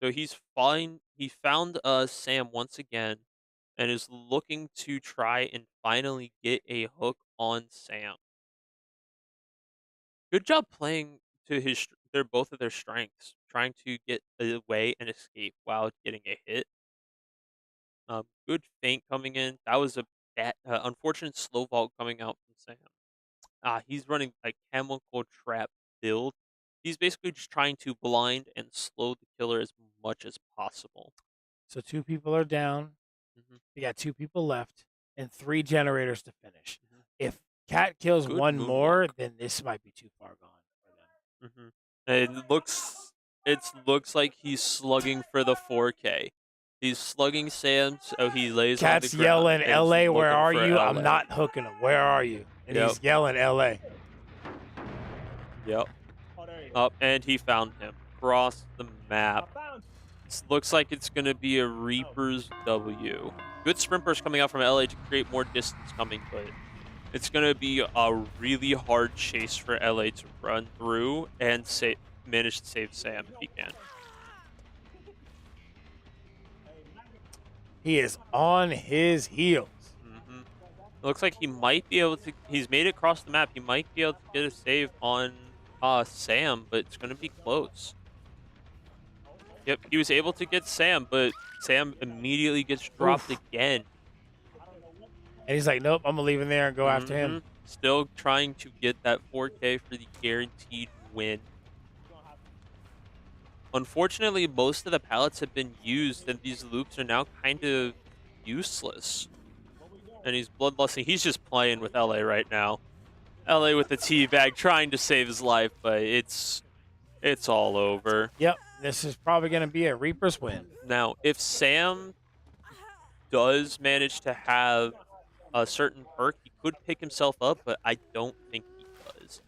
So he's fine. He found Sam once again and is looking to try and finally get a hook on Sam. Good job playing to both of their strengths, trying to get away and escape while getting a hit. Good feint coming in. That was a bad, unfortunate slow vault coming out from Sam. He's running a chemical trap build. He's basically just trying to blind and slow the killer as much as possible. So 2 people are down. You got 2 people left and 3 generators to finish. If Cat kills one more, then this might be too far gone for them. It looks like he's slugging for the 4K. He's slugging Sam, so he lays Cat's on the ground. yelling, LA, where are you? I'm not hooking him. Where are you? And he's yelling, LA. Yep. Up, and he found him. Across the map. This looks like it's going to be a Reaper's W. Good sprint burst coming out from LA to create more distance coming, but it's going to be a really hard chase for LA to run through and manage to save Sam if he can. He is on his heels. It looks like he might be able to. He's made it across the map. He might be able to get a save on Sam, but it's going to be close. Yep, he was able to get Sam, but Sam immediately gets dropped again. And he's like, nope, I'm going to leave him there and go after him. Still trying to get that 4K for the guaranteed win. Unfortunately, most of the pallets have been used, and these loops are now kind of useless. And he's bloodlusting. He's just playing with LA right now. LA with the teabag, trying to save his life, but it's all over. Yep, this is probably going to be a Reaper's win. Now, if Sam does manage to have a certain perk, he could pick himself up, but I don't think he does.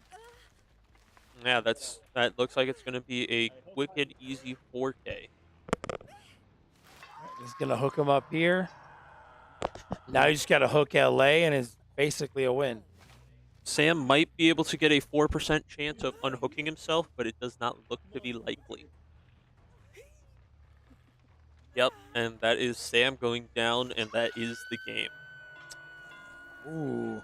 Yeah, that looks like it's going to be a quick and easy 4K. He's going to hook him up here. Now you just got to hook LA, and it's basically a win. Sam might be able to get a 4% chance of unhooking himself, but it does not look to be likely. Yep, and that is Sam going down, and that is the game. Ooh.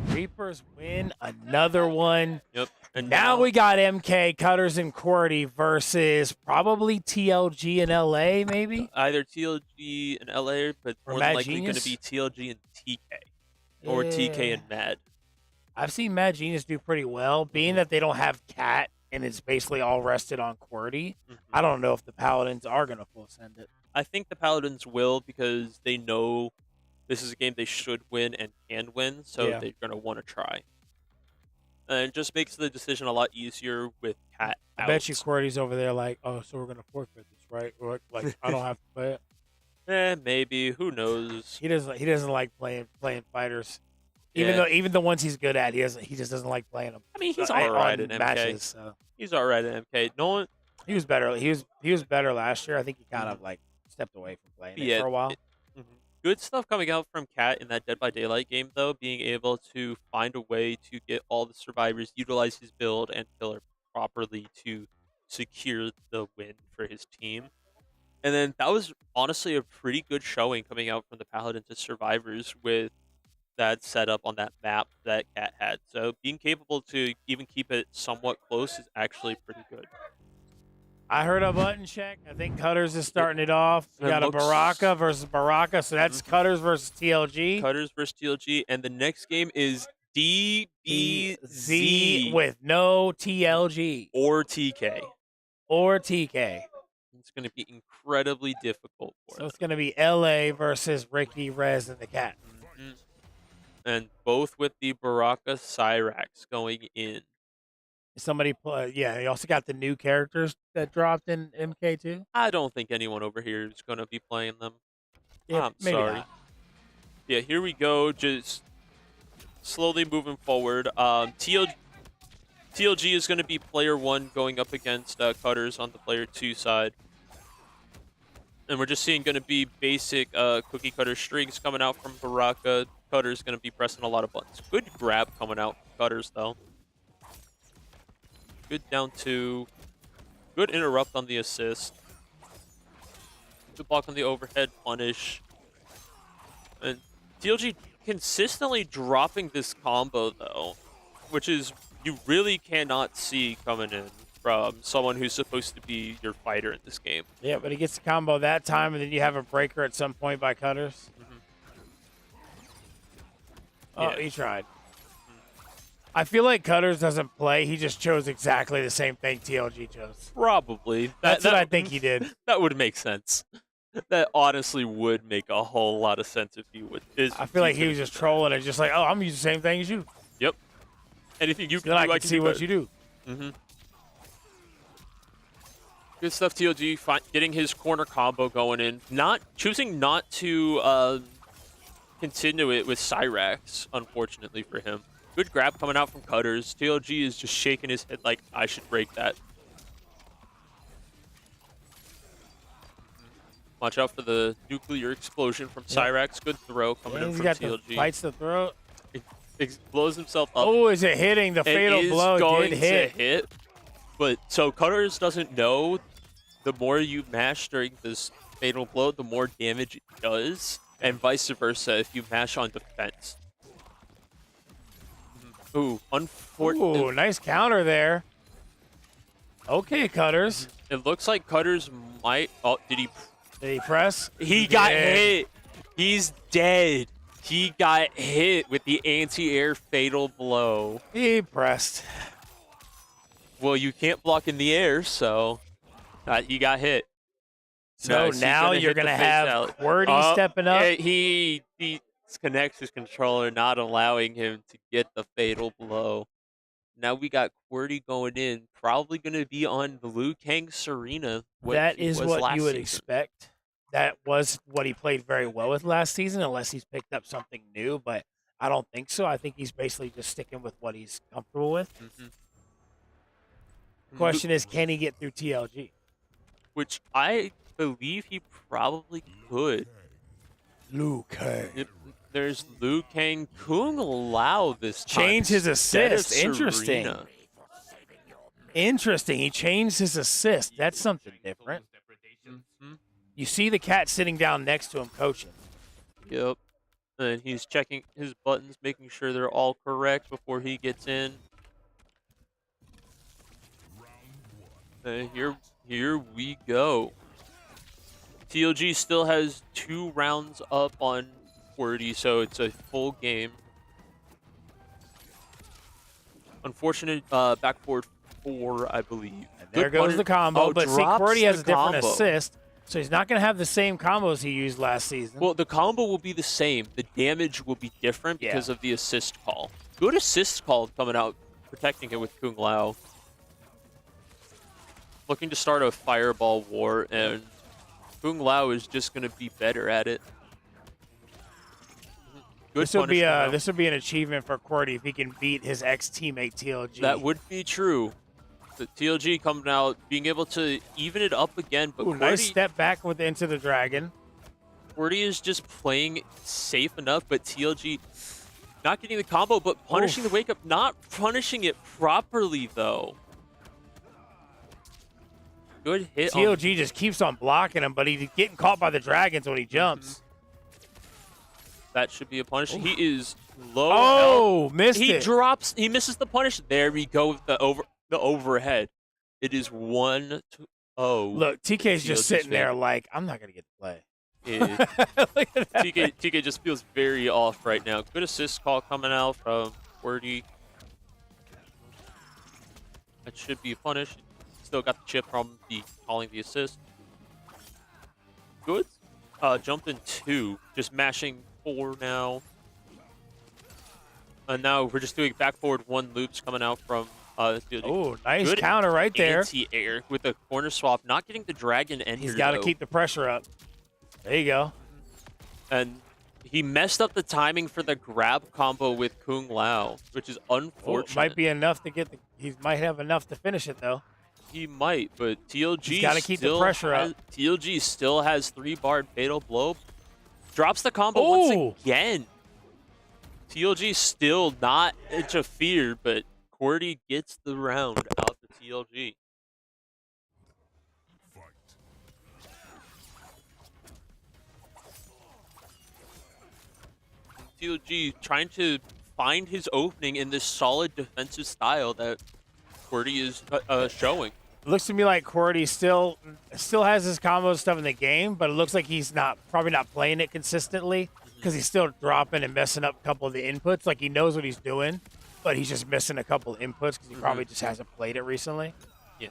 Reapers win another one. Yep. And now we got MK, Cutters, and QWERTY versus probably TLG and LA, maybe? Either TLG and LA, but Or more Mad than likely going to Genius? be TLG and TK. Or TK and Mad. I've seen Mad Genius do pretty well. Being that they don't have Cat and it's basically all rested on QWERTY, I don't know if the Paladins are going to full send it. I think the Paladins will because they know this is a game they should win and can win, so Yeah. they're going to want to try. And it just makes the decision a lot easier with Cat I out. bet you QWERTY's over there like, oh, so we're going to forfeit this, right? Or, like, I don't have to play it. Maybe. Who knows? He doesn't like playing fighterz. Yeah. Even the ones he's good at, he just doesn't like playing them. I mean, he's on all right at MK. matches, so. He's all right at MK. No one. He was better. He was better last year. I think he kind of like stepped away from playing it for a while. Good stuff coming out from Cat in that Dead by Daylight game, though, being able to find a way to get all the survivors, utilize his build, and kill her properly to secure the win for his team. And then that was honestly a pretty good showing coming out from the Paladins as survivors with that setup on that map that Cat had. So being capable to even keep it somewhat close is actually pretty good. I heard a button check. I think Cutters is starting it off. We It got a looks- Baraka versus Baraka, so that's Cutters versus TLG. Cutters versus TLG, and the next game is DBZ Z with no TLG or TK. or TK. It's going to be incredibly difficult for So them. it's going to be LA versus Ricky, Rez, and the Cat. And both with the Baraka Cyrax going in. Somebody play. Yeah, you also got the new characters that dropped in MK2. I don't think anyone over here is going to be playing them. Yeah, I'm maybe sorry. not. Yeah, here we go. Just slowly moving forward. TLG is going to be player 1 going up against Cutters on the player 2 side. And we're just seeing going to be basic cookie cutter strings coming out from Baraka. Cutters going to be pressing a lot of buttons. Good grab coming out from Cutters, though. Good down 2. Good interrupt on the assist. Good block on the overhead punish. And TLG consistently dropping this combo, though, which is you really cannot see coming in from someone who's supposed to be your fighter in this game. Yeah, but he gets the combo that time, and then you have a breaker at some point by Cutters. Oh, Yeah. he tried. I feel like Cutters doesn't play. He just chose exactly the same thing TLG chose. Probably. That's what I think he did. That would make sense. That honestly would make a whole lot of sense if he would. I feel like he was just trolling and just like, oh, I'm using the same thing as you. Yep. Anything you can Then do, I can see what better. you do. Good stuff, TLG. Getting his corner combo going in. Choosing not to continue it with Cyrax, unfortunately for him. Good grab coming out from Cutters. TLG is just shaking his head like, I should break that. Watch out for the nuclear explosion from Cyrax. Good throw coming in He's from got TLG. the fights the throat. It blows himself up. Oh, is it hitting? The fatal It is blow going did hit. to hit. But so Cutters doesn't know the more you mash during this fatal blow, the more damage it does, and vice versa if you mash on defense. Ooh, unfortunate. Ooh, nice counter there. Okay, Cutters. It looks like Cutters might. Oh, did he press? He got did. hit. He's dead. He got hit with the anti-air fatal blow. He pressed. Well, you can't block in the air, so he got hit. So Nice. He's now gonna you're hit the going to face have out. QWERTY stepping up. Yeah, he disconnects his controller, not allowing him to get the fatal blow. Now we got QWERTY going in, probably going to be on the Liu Kang Serena. That is what you would expect. That was what he played very well with last season, unless he's picked up something new, but I don't think so. I think he's basically just sticking with what he's comfortable with. Question is, can he get through TLG? Which I believe he probably could. Liu Kang. There's Liu Kang Kung Lao this time. Change his instead of assist. Interesting. Serena. Interesting. He changed his assist. That's something different. You see the cat sitting down next to him coaching. Yep. And he's checking his buttons, making sure they're all correct before he gets in. Here we go. TLG still has 2 rounds up on QWERTY, so it's a full game. Unfortunate back forward 4, I believe. And there goes the combo, but see, QWERTY has a different assist, so he's not going to have the same combos he used last season. Well, the combo will be the same. The damage will be different because of the assist call. Good assist call coming out, protecting it with Kung Lao. Looking to start a fireball war, and Kung Lao is just going to be better at it. Good This would be an achievement for QWERTY if he can beat his ex-teammate TLG. That would be true. The TLG coming out, being able to even it up again, but QWERTY, nice step back with Into the Dragon. QWERTY is just playing safe enough, but TLG not getting the combo, but punishing the wake up, not punishing it properly though. Good hit. TLG just keeps on blocking him, but he's getting caught by the dragons when he jumps. That should be a punish. He is low. Oh, health. missed it. He misses the punish. There we go with the overhead. It is 1-0. Look, TK's just sitting there like, I'm not going to get to play. Look at that. TK just feels very off right now. Good assist call coming out from QWERTY. That should be a punish. Still got the chip from the calling the assist. Good. Jump in 2. Just mashing 4 now. And now we're just doing back forward 1 loops coming out from oh, nice good counter right there. Anti-air with a corner swap, not getting the dragon in here. He's got to keep the pressure up. There you go. And he messed up the timing for the grab combo with Kung Lao, which is unfortunate. Might be enough to get the. He might have enough to finish it though. He might, but TLG got to keep the pressure up. TLG still has 3 barred fatal blow. Drops the combo once again. TLG still not interfered, but QWERTY gets the round out to TLG. TLG trying to find his opening in this solid defensive style that QWERTY is showing. It looks to me like QWERTY still has his combo stuff in the game, but it looks like he's probably not playing it consistently because he's still dropping and messing up a couple of the inputs. Like he knows what he's doing, but he's just missing a couple of inputs because he probably just hasn't played it recently. Yeah.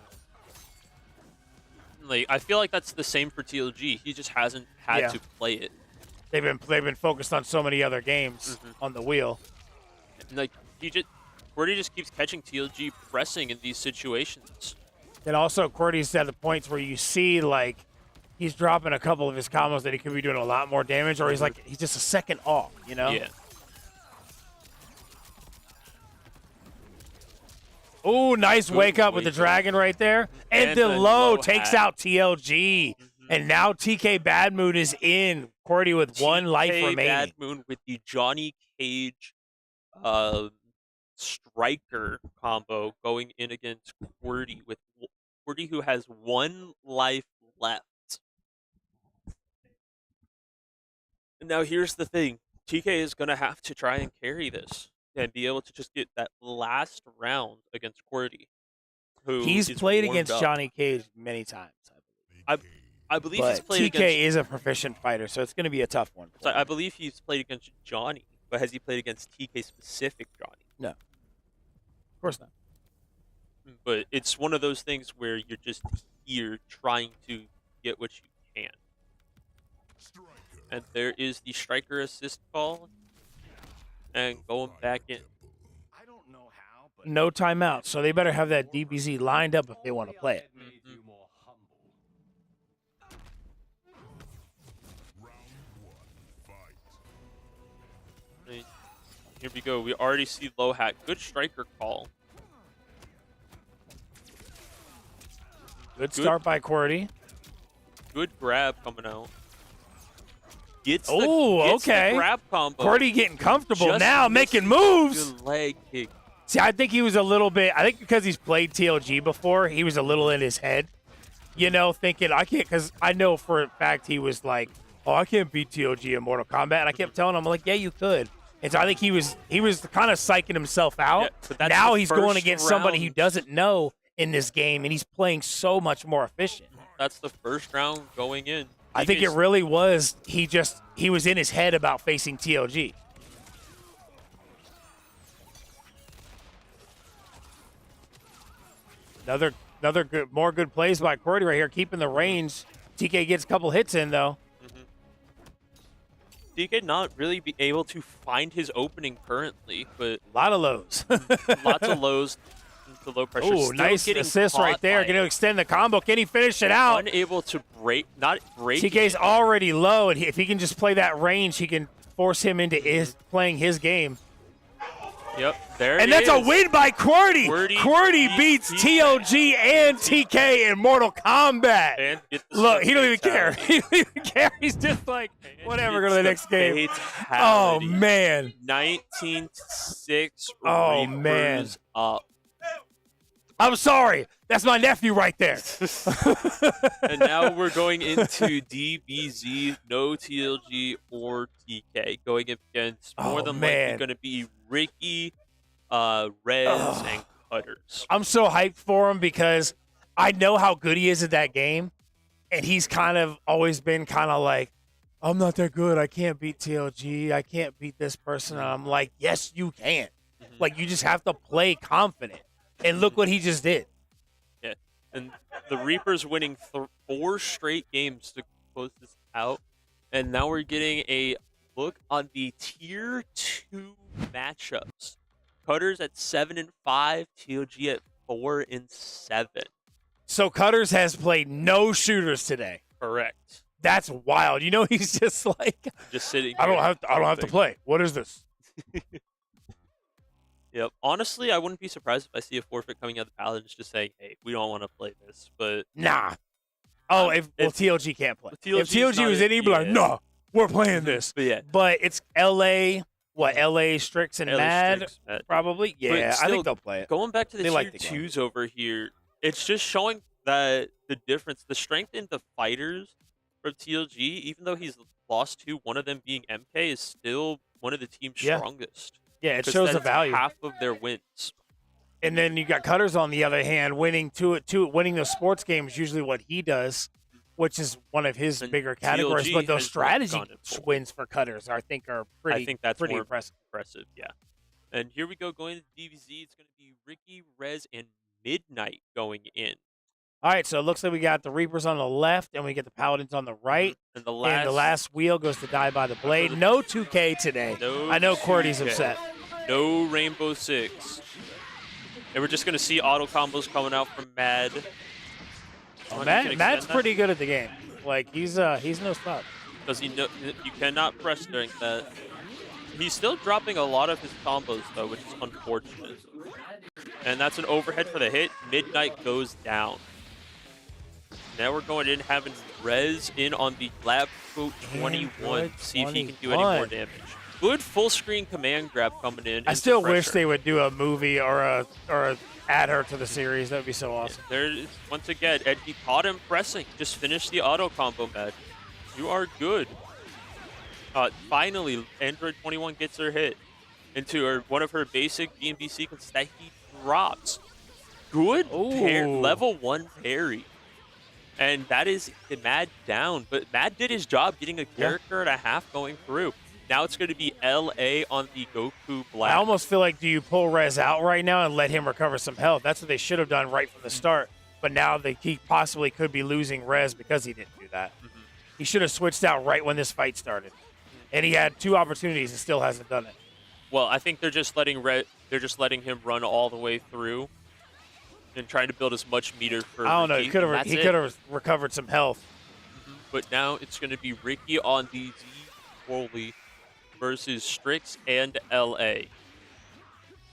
Like I feel like that's the same for TLG. He just hasn't had to play it. They've been focused on so many other games on the wheel. Like QWERTY just keeps catching TLG pressing in these situations. And also, QWERTY's at the points where you see like he's dropping a couple of his combos that he could be doing a lot more damage, or he's just a second off, you know? Yeah. Oh, nice wake up with the dragon right there. And the low takes out TLG. And now TK Bad Moon is in. QWERTY with 1 life remaining. Bad Moon with the Johnny Cage striker combo going in against QWERTY with QWERTY who has 1 life left. And now here's the thing. TK is going to have to try and carry this and be able to just get that last round against QWERTY. He's played against Johnny Cage many times, I believe. I believe he's played TK is a proficient fighter, so it's going to be a tough one. So I believe he's played against Johnny, but has he played against TK specific Johnny? No. Of course not. But it's one of those things where you're just here trying to get what you can. And there is the striker assist call. And going back in. No timeout, so they better have that DBZ lined up if they want to play it. Here we go. We already see low hat. Good striker call. Good start by QWERTY. Good grab coming out. Gets okay. the grab combo. QWERTY getting comfortable Just now, making moves. Good leg kick. See, I think he was a little bit. I think because he's played TLG before, he was a little in his head, you know, thinking I can't. Because I know for a fact he was like, "Oh, I can't beat TLG in Mortal Kombat." And I kept telling him, "I'm like, yeah, you could." And so I think he was kind of psyching himself out. Yeah, now he's going against somebody who doesn't know in this game, and he's playing so much more efficient. That's the first round going in. I think it really was. He was in his head about facing TLG. Another more good plays by Cordy right here, keeping the range. TK gets a couple hits in though. TK not really be able to find his opening currently, but a lot of lows. Lots of lows into low pressure. Oh, nice assist right there. Going to extend the combo. Can he finish it out? Unable to not break. TK's already low, and if he can just play that range, he can force him into playing his game. Yep, there and it that's is. a win by Qwerty. Qwerty beats TOG and TK in Mortal Kombat. And look, he don't even care. He don't even care. He's just like, whatever, go to the next game. Oh, man. 19-6. Oh, Reapers man. Up. I'm sorry. That's my nephew right there. And now we're going into DBZ, no TLG or TK. Going up against more than likely going to be Ricky, Rez, and Cutters. I'm so hyped for him because I know how good he is at that game. And he's kind of always been kind of like, I'm not that good. I can't beat TLG. I can't beat this person. And I'm like, yes, you can. Like, you just have to play confident. And look what he just did. Yeah, and the Reapers winning 4 straight games to close this out. And now we're getting a look on the Tier 2 matchups. Cutters at 7-5, TLG at 4-7. So Cutters has played no shooters today. Correct. That's wild. You know, he's just like, just sitting. I don't have to play. What is this? Yep. Honestly, I wouldn't be surprised if I see a forfeit coming out of the Paladins just saying, hey, we don't want to play this. But nah. Oh, if TLG can't play. If TLG was in, he'd be like, no, we're playing this. But it's LA, LA Strix and Mad, probably? Yeah, I think they'll play it. Going back to the Tier like the 2s over here, it's just showing that the difference, the strength in the fighters from TLG, even though he's lost 2, one of them being MK, is still one of the team's strongest. Yeah, it shows the value. Half of their wins. And then you got Cutters on the other hand, winning winning those sports games, usually what he does, which is one of his bigger categories. TLG But those has strategy wins for Cutters, I think, are pretty. I think that's pretty more impressive. Yeah. And here we go, going to DBZ. It's going to be Ricky, Rez, and Midnight going in. All right, so it looks like we got the Reapers on the left, and we get the Paladins on the right. And the last wheel goes to Die by the Blade. No 2K today. I know Qwerty's upset. No Rainbow Six. And we're just going to see auto combos coming out from Mad. Mad's pretty good at the game. Like, he's no slouch. Because you cannot press during that. He's still dropping a lot of his combos, though, which is unfortunate. And that's an overhead for the hit. Midnight goes down. Now we're going in, having Rez in on the Lab Coat 21. See if he can do any more damage. Good full screen command grab coming in. I still wish they would do a movie or add her to the series. That would be so awesome. Yeah, there is, once again, and he caught him pressing. Just finish the auto combo, Matt. You are good. Finally, Android 21 gets her hit into one of her basic B&B sequences that he drops. Good level 1 parry. And that is Mad down. But Mad did his job getting a character and a half going through. Now it's going to be LA on the Goku Black. I almost feel like, do you pull Rez out right now and let him recover some health? That's what they should have done right from the start. But now he possibly could be losing Rez because he didn't do that. He should have switched out right when this fight started. And he had 2 opportunities and still hasn't done it. Well, I think they're just letting him run all the way through and trying to build as much meter for I don't know. Ricky. He could have recovered some health. But now it's going to be Ricky on the Z versus Strix and LA.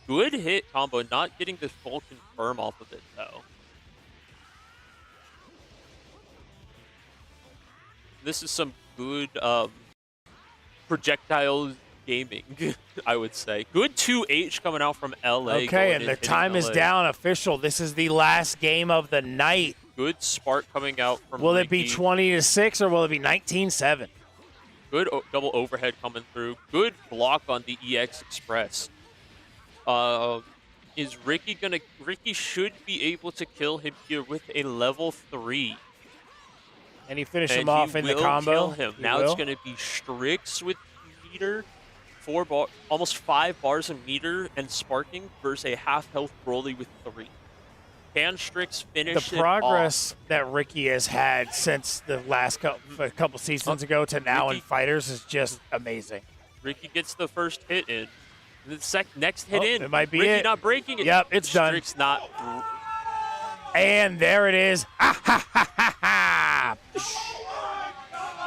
Good hit combo, not getting the full confirm off of it, though. This is some good projectile gaming, I would say. Good 2H coming out from LA. Okay, and the time is down official. This is the last game of the night. Good spark coming out from Will Ricky. it be 20-6 or will it be 19-7? Good double overhead coming through. Good block on the EX Express. is Ricky should be able to kill him here with a level 3. And he finished and him off he in the will combo. Kill him. He Now will. it's going to be Strix with meter, almost 5 bars of meter and sparking versus a half health Broly with 3. Can Strix finish The progress it off? that Ricky has had since the last couple seasons ago to now in fighterz is just amazing. Ricky gets the first hit in. The next hit in. It might be Ricky it. not breaking it. Yep, it's done. Strix not. And there it is.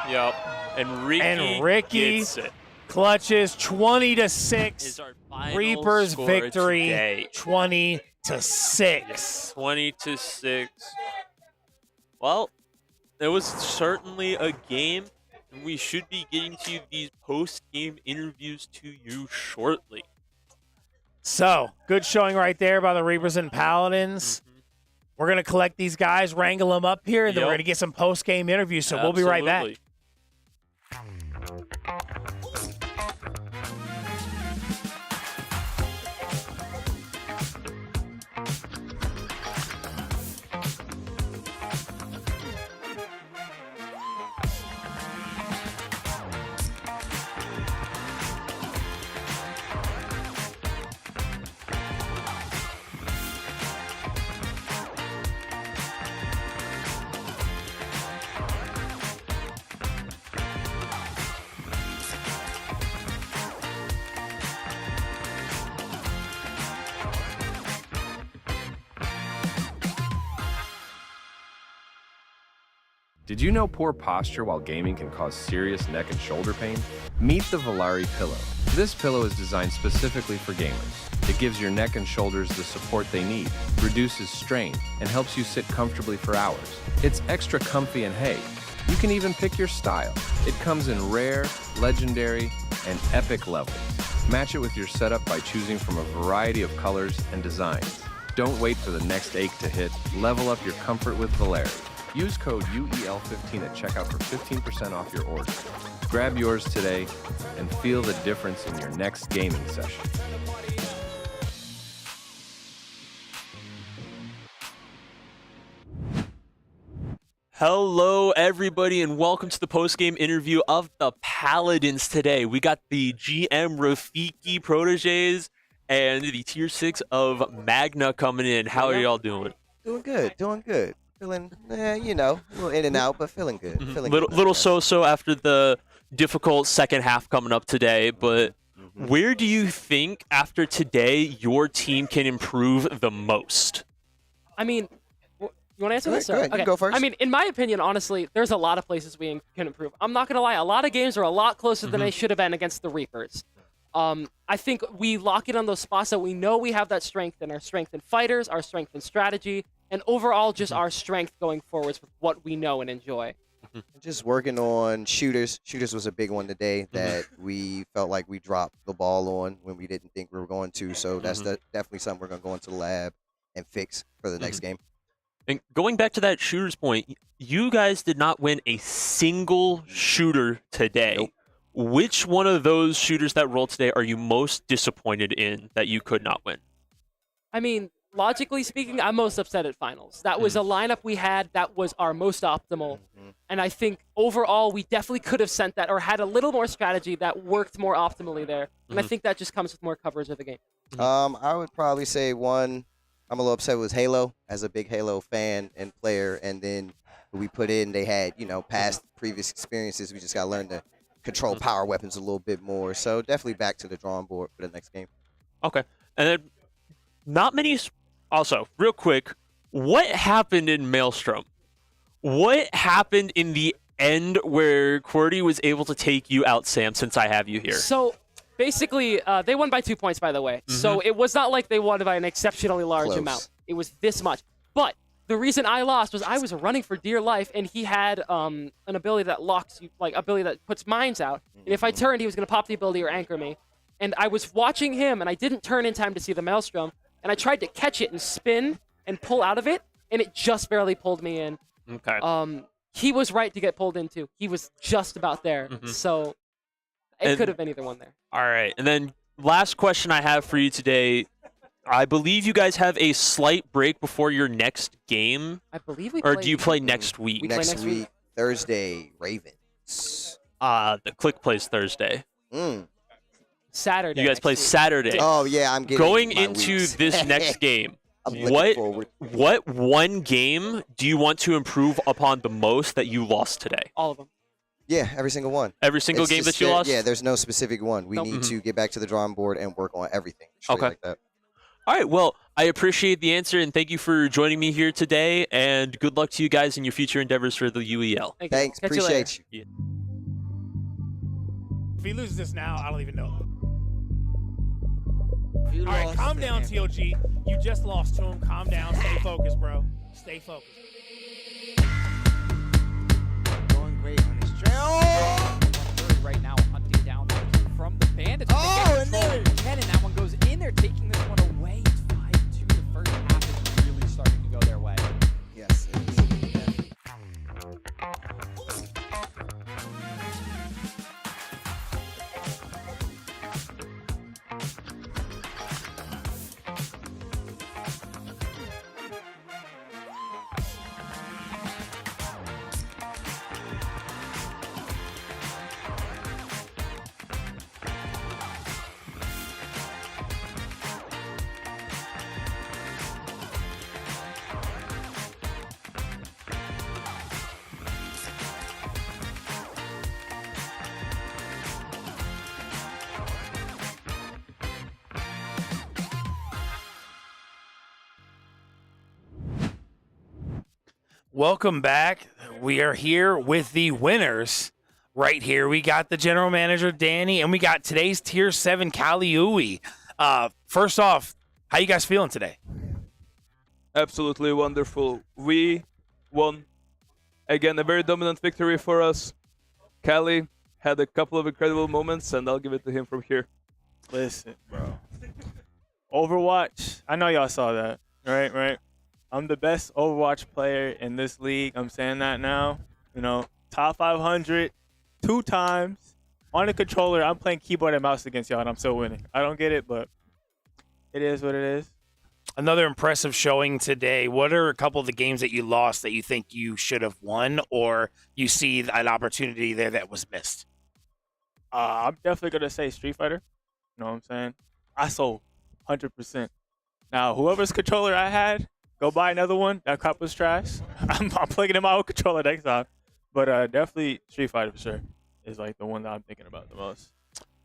Yep. And Ricky gets it. Clutches 20-6. Is our final Reaper's score victory today. 20-6. 20-6. Well, it was certainly a game, and we should be getting to these post-game interviews to you shortly. So, good showing right there by the Reapers and Paladins. We're going to collect these guys, wrangle them up here, and then we're going to get some post-game interviews, so we'll be right back. Absolutely. Did you know poor posture while gaming can cause serious neck and shoulder pain? Meet the Valerant pillow. This pillow is designed specifically for gamers. It gives your neck and shoulders the support they need, reduces strain, and helps you sit comfortably for hours. It's extra comfy and hey, you can even pick your style. It comes in rare, legendary, and epic levels. Match it with your setup by choosing from a variety of colors and designs. Don't wait for the next ache to hit. Level up your comfort with Valerant. Use code UEL15 at checkout for 15% off your order. Grab yours today and feel the difference in your next gaming session. Hello, everybody, and welcome to the post-game interview of the Paladins today. We got the GM Rafiki proteges and the Tier 6 of Magna coming in. How are y'all doing? Doing good, doing good. Feeling, you know, a little in and out, but feeling good. Feeling Little so-so after the difficult second half coming up today, but where do you think after today your team can improve the most? I mean, you want to answer this? Go ahead, you go first. I mean, in my opinion, honestly, there's a lot of places we can improve. I'm not going to lie. A lot of games are a lot closer than they should have been against the Reapers. I think we lock in on those spots that we know we have that strength in. Our strength in fighterz, our strength in strategy, and overall just our strength going forwards with what we know and enjoy. Just working on shooters. Shooters was a big one today that we felt like we dropped the ball on when we didn't think we were going to. So that's definitely something we're going to go into the lab and fix for the next game. And going back to that shooters point, you guys did not win a single shooter today. Nope. Which one of those shooters that rolled today are you most disappointed in that you could not win? I mean, logically speaking, I'm most upset at finals. That was a lineup we had that was our most optimal. And I think overall, we definitely could have sent that or had a little more strategy that worked more optimally there. And I think that just comes with more coverage of the game. I would probably say one I'm a little upset with Halo as a big Halo fan and player. And then we put in, they had, you know, past previous experiences. We just got to learn to control power weapons a little bit more. So definitely back to the drawing board for the next game. Okay. And then not many. Also, real quick, what happened in Maelstrom? What happened in the end where QWERTY was able to take you out, Sam, since I have you here? So basically, they won by 2 points, by the way. So it was not like they won by an exceptionally large amount. It was this much. But the reason I lost was I was running for dear life, and he had an ability that locks you, like ability that puts mines out. And if I turned, he was going to pop the ability or anchor me. And I was watching him, and I didn't turn in time to see the Maelstrom. And I tried to catch it and spin and pull out of it, and it just barely pulled me in. Okay. He was right to get pulled into. He was just about there. So it could have been either one there. All right. And then last question I have for you today. I believe you guys have a slight break before your next game. I believe we Or play, do you play next week? We play Next week, Thursday, Ravens. The Click plays Thursday. Saturday. You guys play Saturday. Oh yeah, I'm getting going my into weeks. this next game. I'm looking forward. What one game do you want to improve upon the most that you lost today? All of them. Yeah, every single one. Every single It's game just that you lost? Yeah, there's no specific one. We need to get back to the drawing board and work on everything. Straight Okay. like that. All right, well, I appreciate the answer, and thank you for joining me here today, and good luck to you guys in your future endeavors for the UEL. Thanks, appreciate you. If he loses this now, I don't even know. All right, calm down, TOG. You just lost to him. Calm down. Stay focused, bro. Stay focused. Going great on his trail. Right now, hunting down that kill from the Bandits. Oh, and there again, and that one goes in there, taking this one away. It's 5-2. The first half is really starting to go their way. Yes, it is. Welcome back. We are here with the winners. Right here, we got the general manager, Danny, and we got today's Tier 7, Kaliui. First off, how you guys feeling today? Absolutely wonderful. We won. Again, a very dominant victory for us. Kali had a couple of incredible moments, and I'll give it to him from here. Listen, bro. Overwatch, I know y'all saw that, right? I'm the best Overwatch player in this league. I'm saying that now. You know, top 500 2 times. On the controller, I'm playing keyboard and mouse against y'all, and I'm still winning. I don't get it, but it is what it is. Another impressive showing today. What are a couple of the games that you lost that you think you should have won, or you see an opportunity there that was missed? I'm definitely going to say Street Fighter. You know what I'm saying? I sold 100%. Now, whoever's controller I had, go buy another one. That crap was trash. I'm plugging in my own controller next time. But definitely Street Fighter for sure is like the one that I'm thinking about the most.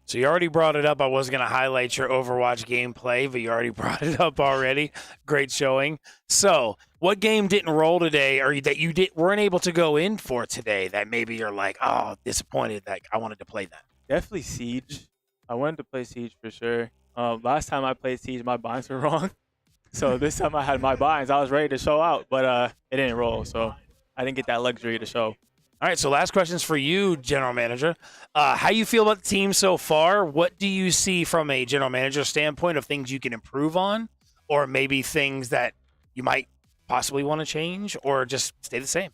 So you already brought it up. I was going to highlight your Overwatch gameplay, but you already brought it up already. Great showing. So what game didn't roll today, or that you weren't able to go in for today, that maybe you're like, oh, disappointed that I wanted to play that? Definitely Siege. I wanted to play Siege for sure. Last time I played Siege, my binds were wrong. So this time I had my binds. I was ready to show out, but it didn't roll. So I didn't get that luxury to show. All right, so last question's for you, General Manager. How you feel about the team so far? What do you see from a General Manager standpoint of things you can improve on, or maybe things that you might possibly want to change, or just stay the same?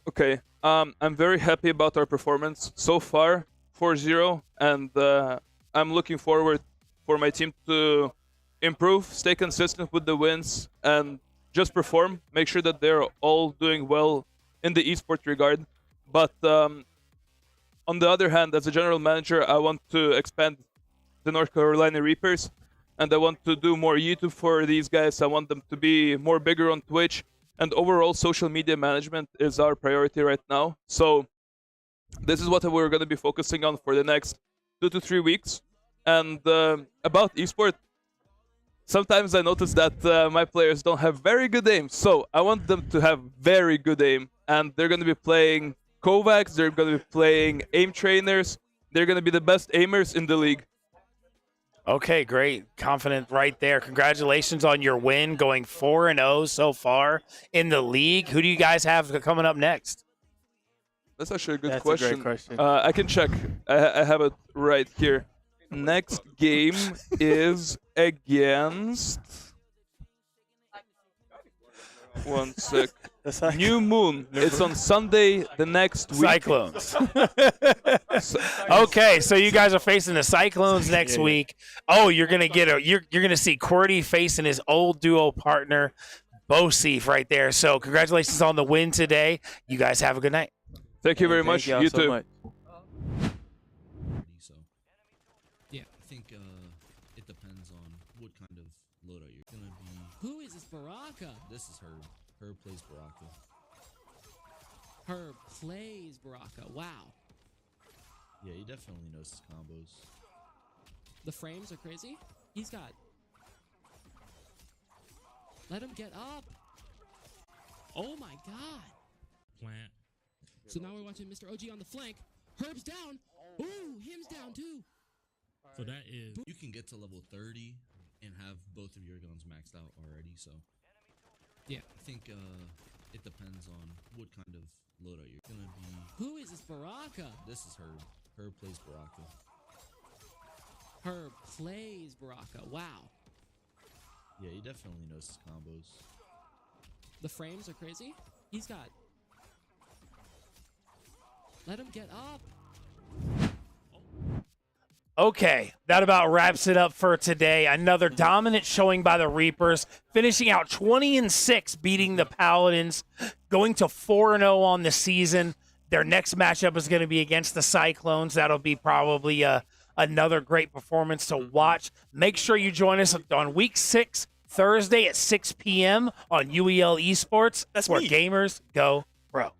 Okay, I'm very happy about our performance so far, 4-0, and I'm looking forward for my team to improve, stay consistent with the wins, and just perform, make sure that they're all doing well in the esports regard. But on the other hand, as a general manager, I want to expand the North Carolina Reapers, and I want to do more YouTube for these guys. I want them to be more bigger on Twitch, and overall social media management is our priority right now. So this is what we're going to be focusing on for the next 2 to 3 weeks. And about esport, sometimes I notice that my players don't have very good aim, so I want them to have very good aim, and they're going to be playing Kovacs, they're going to be playing aim trainers, they're going to be the best aimers in the league. Okay, great. Confident right there. Congratulations on your win, going 4-0 so far in the league. Who do you guys have coming up next? That's actually a good question. A great question. I can check. I have it right here. Next game is against... One sec. New moon. It's on Sunday the next week. Cyclones. Okay, so you guys are facing the Cyclones next week. Oh, you're gonna you're gonna see QWERTY facing his old duo partner, Bosif, right there. So congratulations on the win today. You guys have a good night. Thank you very much. You so too. much. Yeah, I think it depends on what kind of loadout you're gonna be. Who is this Baraka? This is Herb. Herb plays Baraka. Herb plays Baraka. Wow. Yeah, he definitely knows his combos. The frames are crazy. He's got. Let him get up. Oh my god. Plant. So now we're watching Mr. OG on the flank. Herb's down. Ooh, him's down too. So that is, you can get to level 30 and have both of your guns maxed out already. So yeah, I think it depends on what kind of loadout you're gonna be. Who is this Baraka? This is Herb. Herb plays Baraka. Herb plays Baraka. Wow. Yeah, he definitely knows his combos. The frames are crazy. He's got. Let him get up. Okay, that about wraps it up for today. Another dominant showing by the Reapers, finishing out 20-6, beating the Paladins, going to 4-0 on the season. Their next matchup is going to be against the Cyclones. That'll be probably another great performance to watch. Make sure you join us on week 6, Thursday at 6 p.m. on UEL Esports. That's where gamers go pro.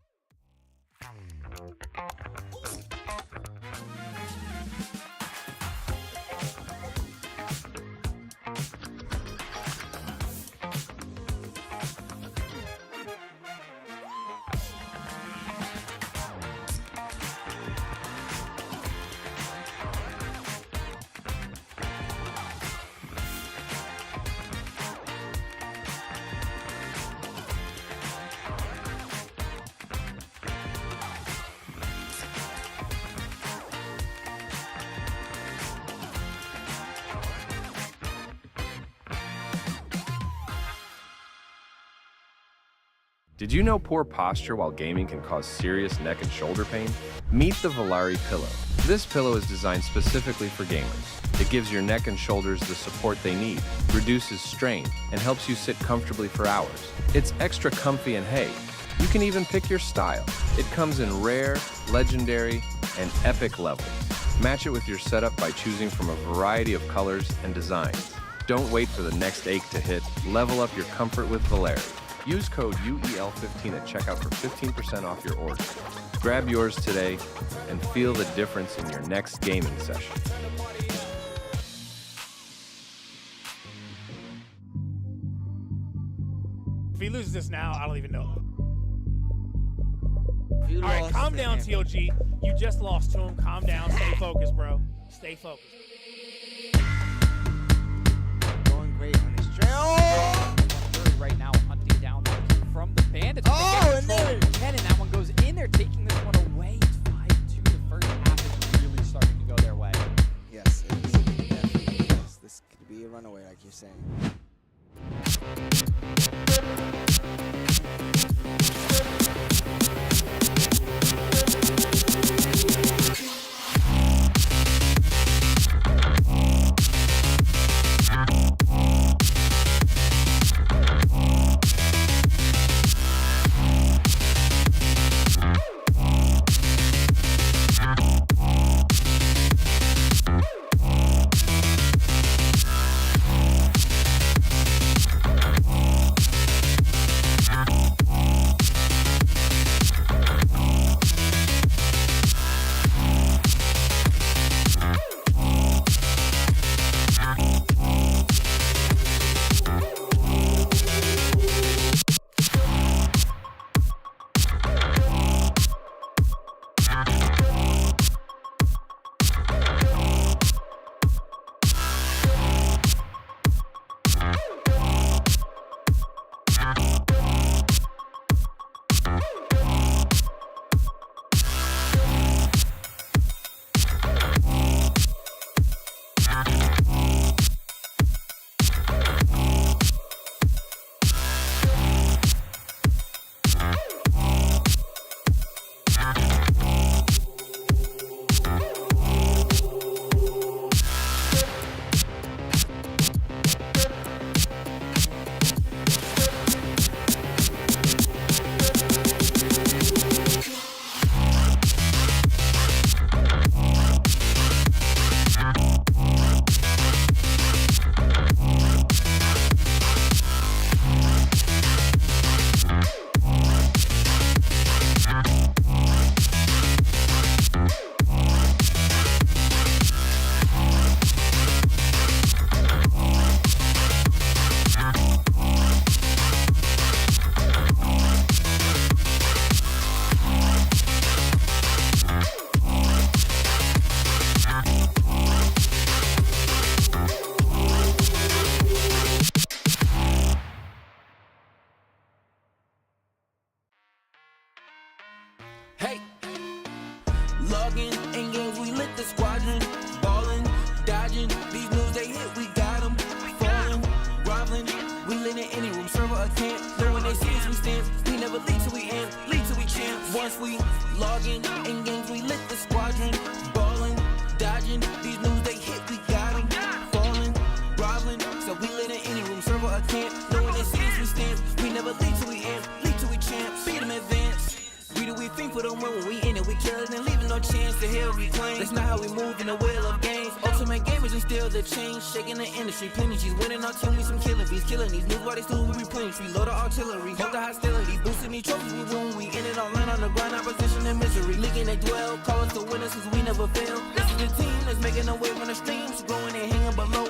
Did you know poor posture while gaming can cause serious neck and shoulder pain? Meet the Valerant pillow. This pillow is designed specifically for gamers. It gives your neck and shoulders the support they need, reduces strain, and helps you sit comfortably for hours. It's extra comfy and hey, you can even pick your style. It comes in rare, legendary, and epic levels. Match it with your setup by choosing from a variety of colors and designs. Don't wait for the next ache to hit. Level up your comfort with Valerant. Use code UEL15 at checkout for 15% off your order. Grab yours today and feel the difference in your next gaming session. If he loses this now, I don't even know. All right, calm down, TOG. You just lost to him. Calm down. Stay focused, bro. Stay focused. Going great on his trail. Right now, hunting down from the Bandits. Oh, and there again, and that one goes in there, taking this one away. It's 5-2. The first half is really starting to go their way. Yes, it is. Definitely. Yes, this could be a runaway, like you're saying. logging in games, we lit the squadron. Ballin', dodging, these moves they hit, we got them. Falling, groveling, we lit in any room, server or camp. Know when they see us, we stamp. We never lead till we end, lead till we champ. Once we logging in games, we lit the squadron. Ballin', dodging, these moves they hit, we got them. Falling, groveling, so we lit in any room, server or camp. Know when they see us, we stamp. We never lead till we end, lead till we champ. Beat them advance. We do we think for them when we in it, we kill it and leaving no chance to hell reclaim. That's not how we move in the wheel of games. Ultimate gamers and still the change, shaking the industry. Plenty G's winning our team, we some killing bees, killing these moves while they still we replenish. We load the artillery, hold the hostility, boosting these trophies we win. We in it online on the grind, opposition and misery. Leaking they dwell, call us the winners cause we never fail. This is the team that's making a wave on the streams, growing and hanging below.